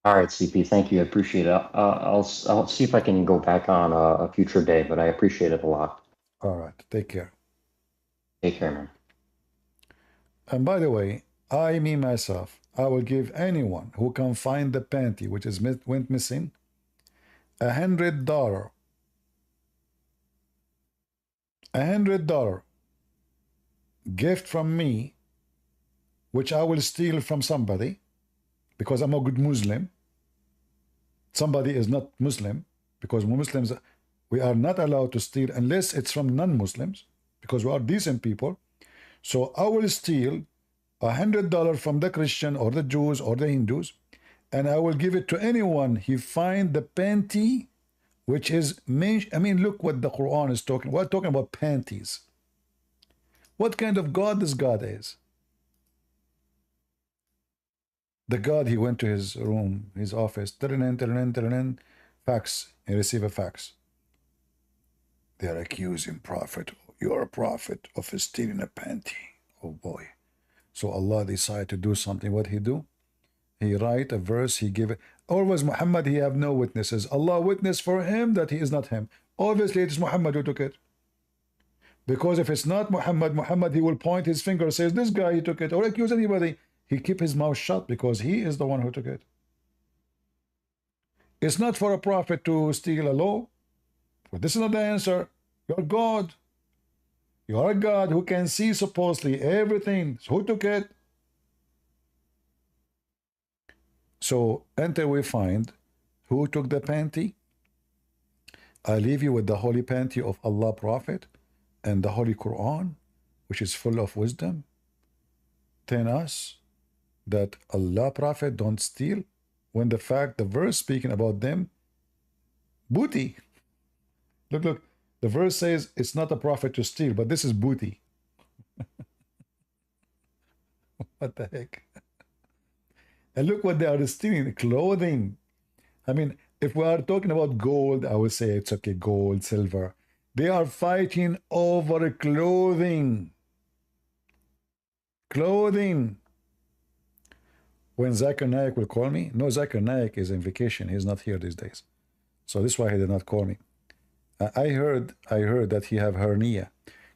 S20: All right, CP. Thank you. I appreciate it. I'll see if I can go back on a future day, but I appreciate it a lot.
S1: All right. Take care.
S20: Take care, man.
S1: And by the way, me myself, I will give anyone who can find the panty which is went missing $100. $100 gift from me, which I will steal from somebody because I'm a good Muslim. Somebody is not Muslim, because Muslims, we are not allowed to steal unless it's from non-Muslims, because we are decent people. So I will steal $100 from the Christian or the Jews or the Hindus, and I will give it to anyone he find the panty, which is, I mean, look what the Quran is talking. We're talking about panties. What kind of God this God is? The God, he went to his room, his office, fax, he received a fax. They are accusing Prophet, you're a prophet, of stealing a panty. Oh boy. So Allah decided to do something. What he do? He write a verse, he give it. Always Muhammad, he have no witnesses. Allah witness for him that he is not him. Obviously it is Muhammad who took it. Because if it's not Muhammad, he will point his finger and says, this guy, he took it, or accuse anybody. He keep his mouth shut because he is the one who took it. It's not for a prophet to steal a law. But this is not the answer. You're God. You are a God who can see supposedly everything. So who took it? So until we find who took the panty, I leave you with the holy panty of Allah Prophet and the Holy Quran, which is full of wisdom, telling us that Allah Prophet don't steal, when the fact, the verse speaking about them, booty. Look, the verse says it's not a prophet to steal, but this is booty. What the heck? And look what they are stealing, clothing. I mean, if we are talking about gold, I would say it's okay, gold, silver. They are fighting over clothing. Clothing. When Zakir Naik will call me, no, Zakir Naik is on vacation. He's not here these days. So this is why he did not call me. I heard that he have hernia.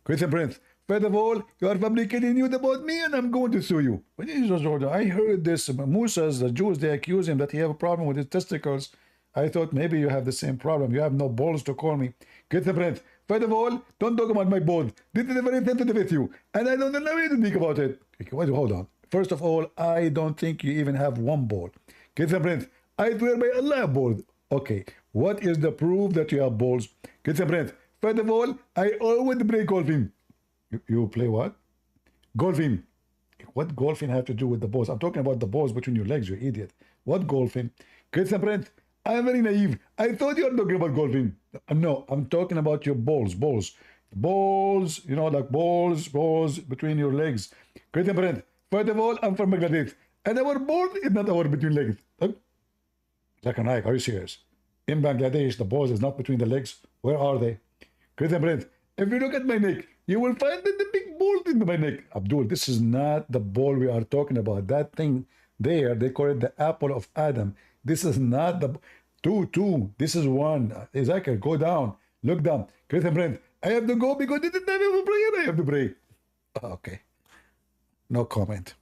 S1: Christian Prince, first of all, you are fabricating news about me and I'm going to sue you. But I heard this, Musa's, the Jews, they accuse him that he have a problem with his testicles. I thought maybe you have the same problem. You have no balls to call me. Christian Prince, first of all, don't talk about my balls. This is very sensitive with you. And I don't know way to speak about it. Wait, hold on. First of all, I don't think you even have one ball. Christian Prince, I swear by Allah, I have balls. Okay, what is the proof that you have balls? Christian Prince, first of all, I always play golfing. You play what? Golfing. What golfing have to do with the balls? I'm talking about the balls between your legs, you idiot. What golfing? Christian Prince, I'm very naive. I thought you were talking about golfing. No, I'm talking about your balls, you know, like balls between your legs. Christian Prince, first of all, I'm from Bangladesh, and our balls is not our between legs. Zakir Naik, are you serious? In Bangladesh, the balls is not between the legs. Where are they? Christian Prince, if you look at my neck, you will find that the big ball in my neck. Abdul, this is not the ball we are talking about. That thing there, they call it the apple of Adam. This is not the two. This is one. Zakir, go down. Look down. Christian Prince, I have to go because this is time of prayer. I have to pray. Okay. No comment.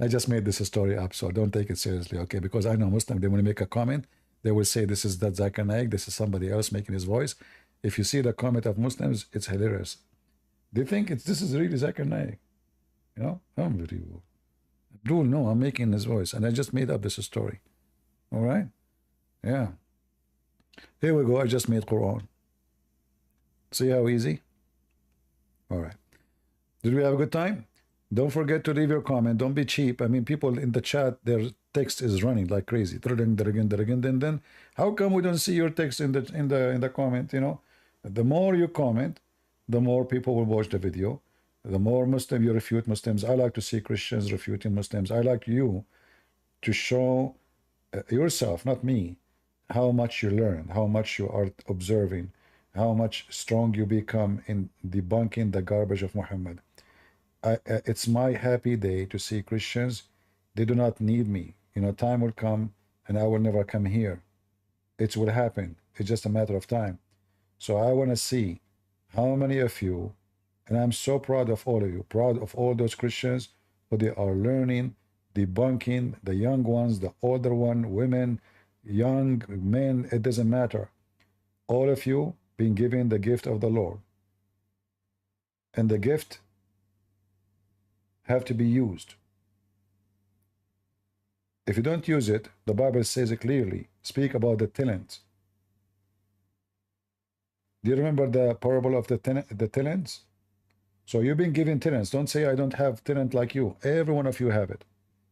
S1: I just made this a story up, so don't take it seriously, okay? Because I know Muslim, they want to make a comment, they will say this is that Zakir Naik, this is somebody else making his voice. If you see the comment of Muslims, it's hilarious. They think this is really Zakir Naik. You know? Unbelievable. Abdul, no, I'm making his voice, and I just made up this story. All right? Yeah. Here we go. I just made Quran. See how easy? All right. Did we have a good time? Don't forget to leave your comment. Don't be cheap. I mean, people in the chat, their text is running like crazy. Then how come we don't see your text in the comment? You know, the more you comment, the more people will watch the video. The more Muslim you refute Muslims. I like to see Christians refuting Muslims. I like you to show yourself, not me, how much you learn, how much you are observing, how much strong you become in debunking the garbage of Muhammad. It's my happy day to see Christians. They do not need me. You know, time will come and I will never come here. It will happen. It's just a matter of time. So I want to see how many of you, and I'm so proud of all of you, proud of all those Christians who they are learning, debunking, the young ones, the older one, women, young men, it doesn't matter. All of you being given the gift of the Lord. And the gift have to be used. If you don't use it, the Bible says it clearly. Speak about the talents. Do you remember the parable of the talents? So you've been given talents. Don't say I don't have talent like you. Every one of you have it.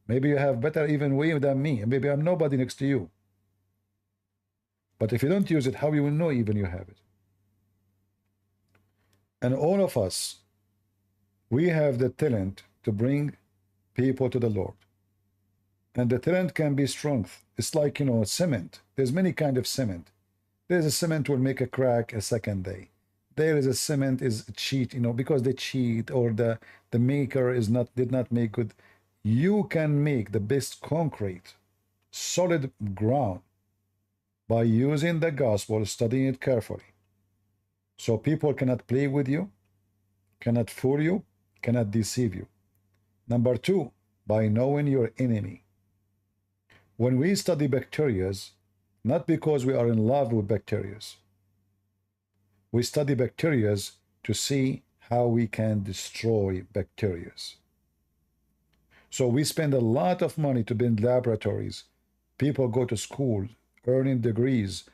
S1: Maybe you have better even way than me. Maybe I'm nobody next to you. But if you don't use it, how you will know even you have it? And all of us, we have the talent to bring people to the Lord. And the talent can be strength. It's like, you know, cement. There's many kinds of cement. There's a cement will make a crack a second day. There is a cement is cheat, you know, because they cheat or the maker did not make good. You can make the best concrete, solid ground by using the gospel, studying it carefully. So people cannot play with you, cannot fool you, cannot deceive you. Number two, by knowing your enemy. When we study bacteria, not because we are in love with bacteria. We study bacteria to see how we can destroy bacteria. So we spend a lot of money to build laboratories. People go to school, earning degrees,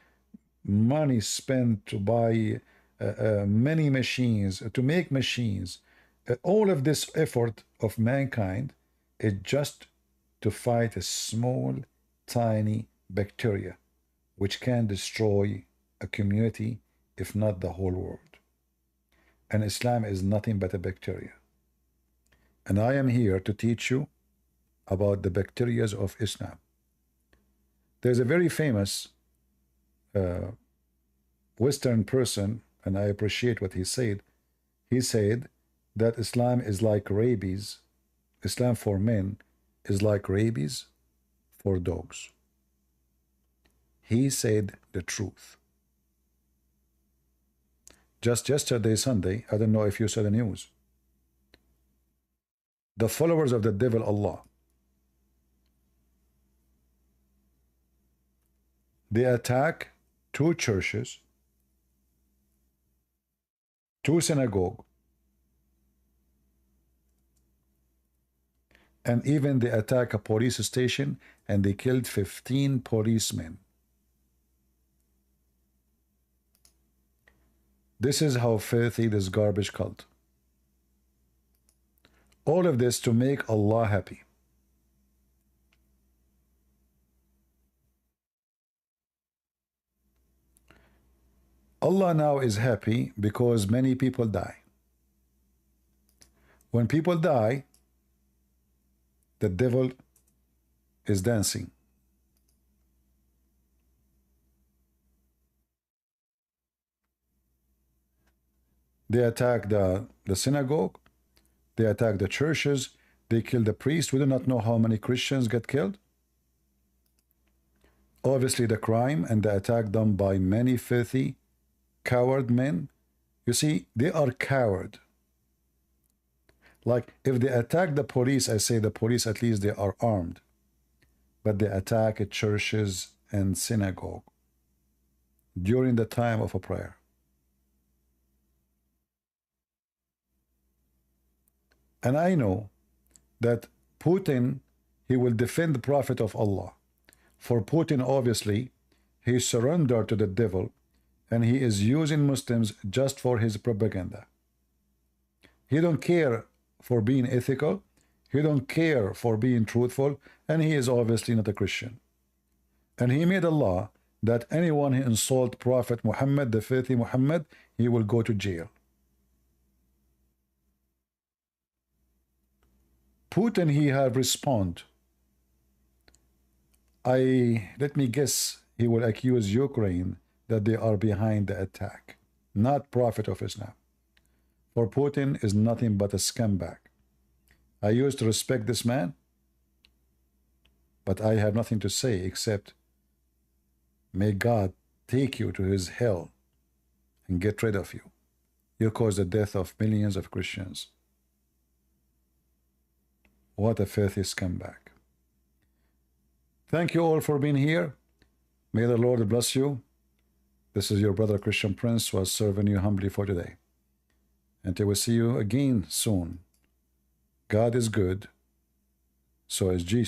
S1: money spent to buy many machines, to make machines. All of this effort of mankind is just to fight a small, tiny bacteria, which can destroy a community, if not the whole world. And Islam is nothing but a bacteria. And I am here to teach you about the bacteria of Islam. There's a very famous Western person, and I appreciate what he said. He said that Islam is like rabies. Islam for men is like rabies for dogs. He said the truth. Just yesterday, Sunday, I don't know if you saw the news. The followers of the devil Allah, they attack 2 churches, 2 synagogues, and even they attack a police station and they killed 15 policemen. This is how filthy this garbage cult. All of this to make Allah happy. Allah now is happy because many people die. When people die, the devil is dancing. They attack the synagogue, they attack the churches, they kill the priest. We do not know how many Christians get killed. Obviously the crime and the attack done by many filthy, coward men. You see, they are coward. Like if they attack the police, I say the police at least they are armed. But they attack churches and synagogue during the time of a prayer. And I know that Putin, he will defend the Prophet of Allah. For Putin, obviously, he surrendered to the devil, and he is using Muslims just for his propaganda. He don't care for being ethical. He don't care for being truthful, and he is obviously not a Christian. And he made a law that anyone who insult Prophet Muhammad, the faithful Muhammad, he will go to jail. Putin, he have respond. Let me guess, he will accuse Ukraine that they are behind the attack, not Prophet of Islam. For Putin is nothing but a scumbag. I used to respect this man, but I have nothing to say except may God take you to his hell and get rid of you. You caused the death of millions of Christians. What a filthy scumbag. Thank you all for being here. May the Lord bless you. This is your brother Christian Prince who was serving you humbly for today. Until we see you again soon. God is good. So is Jesus.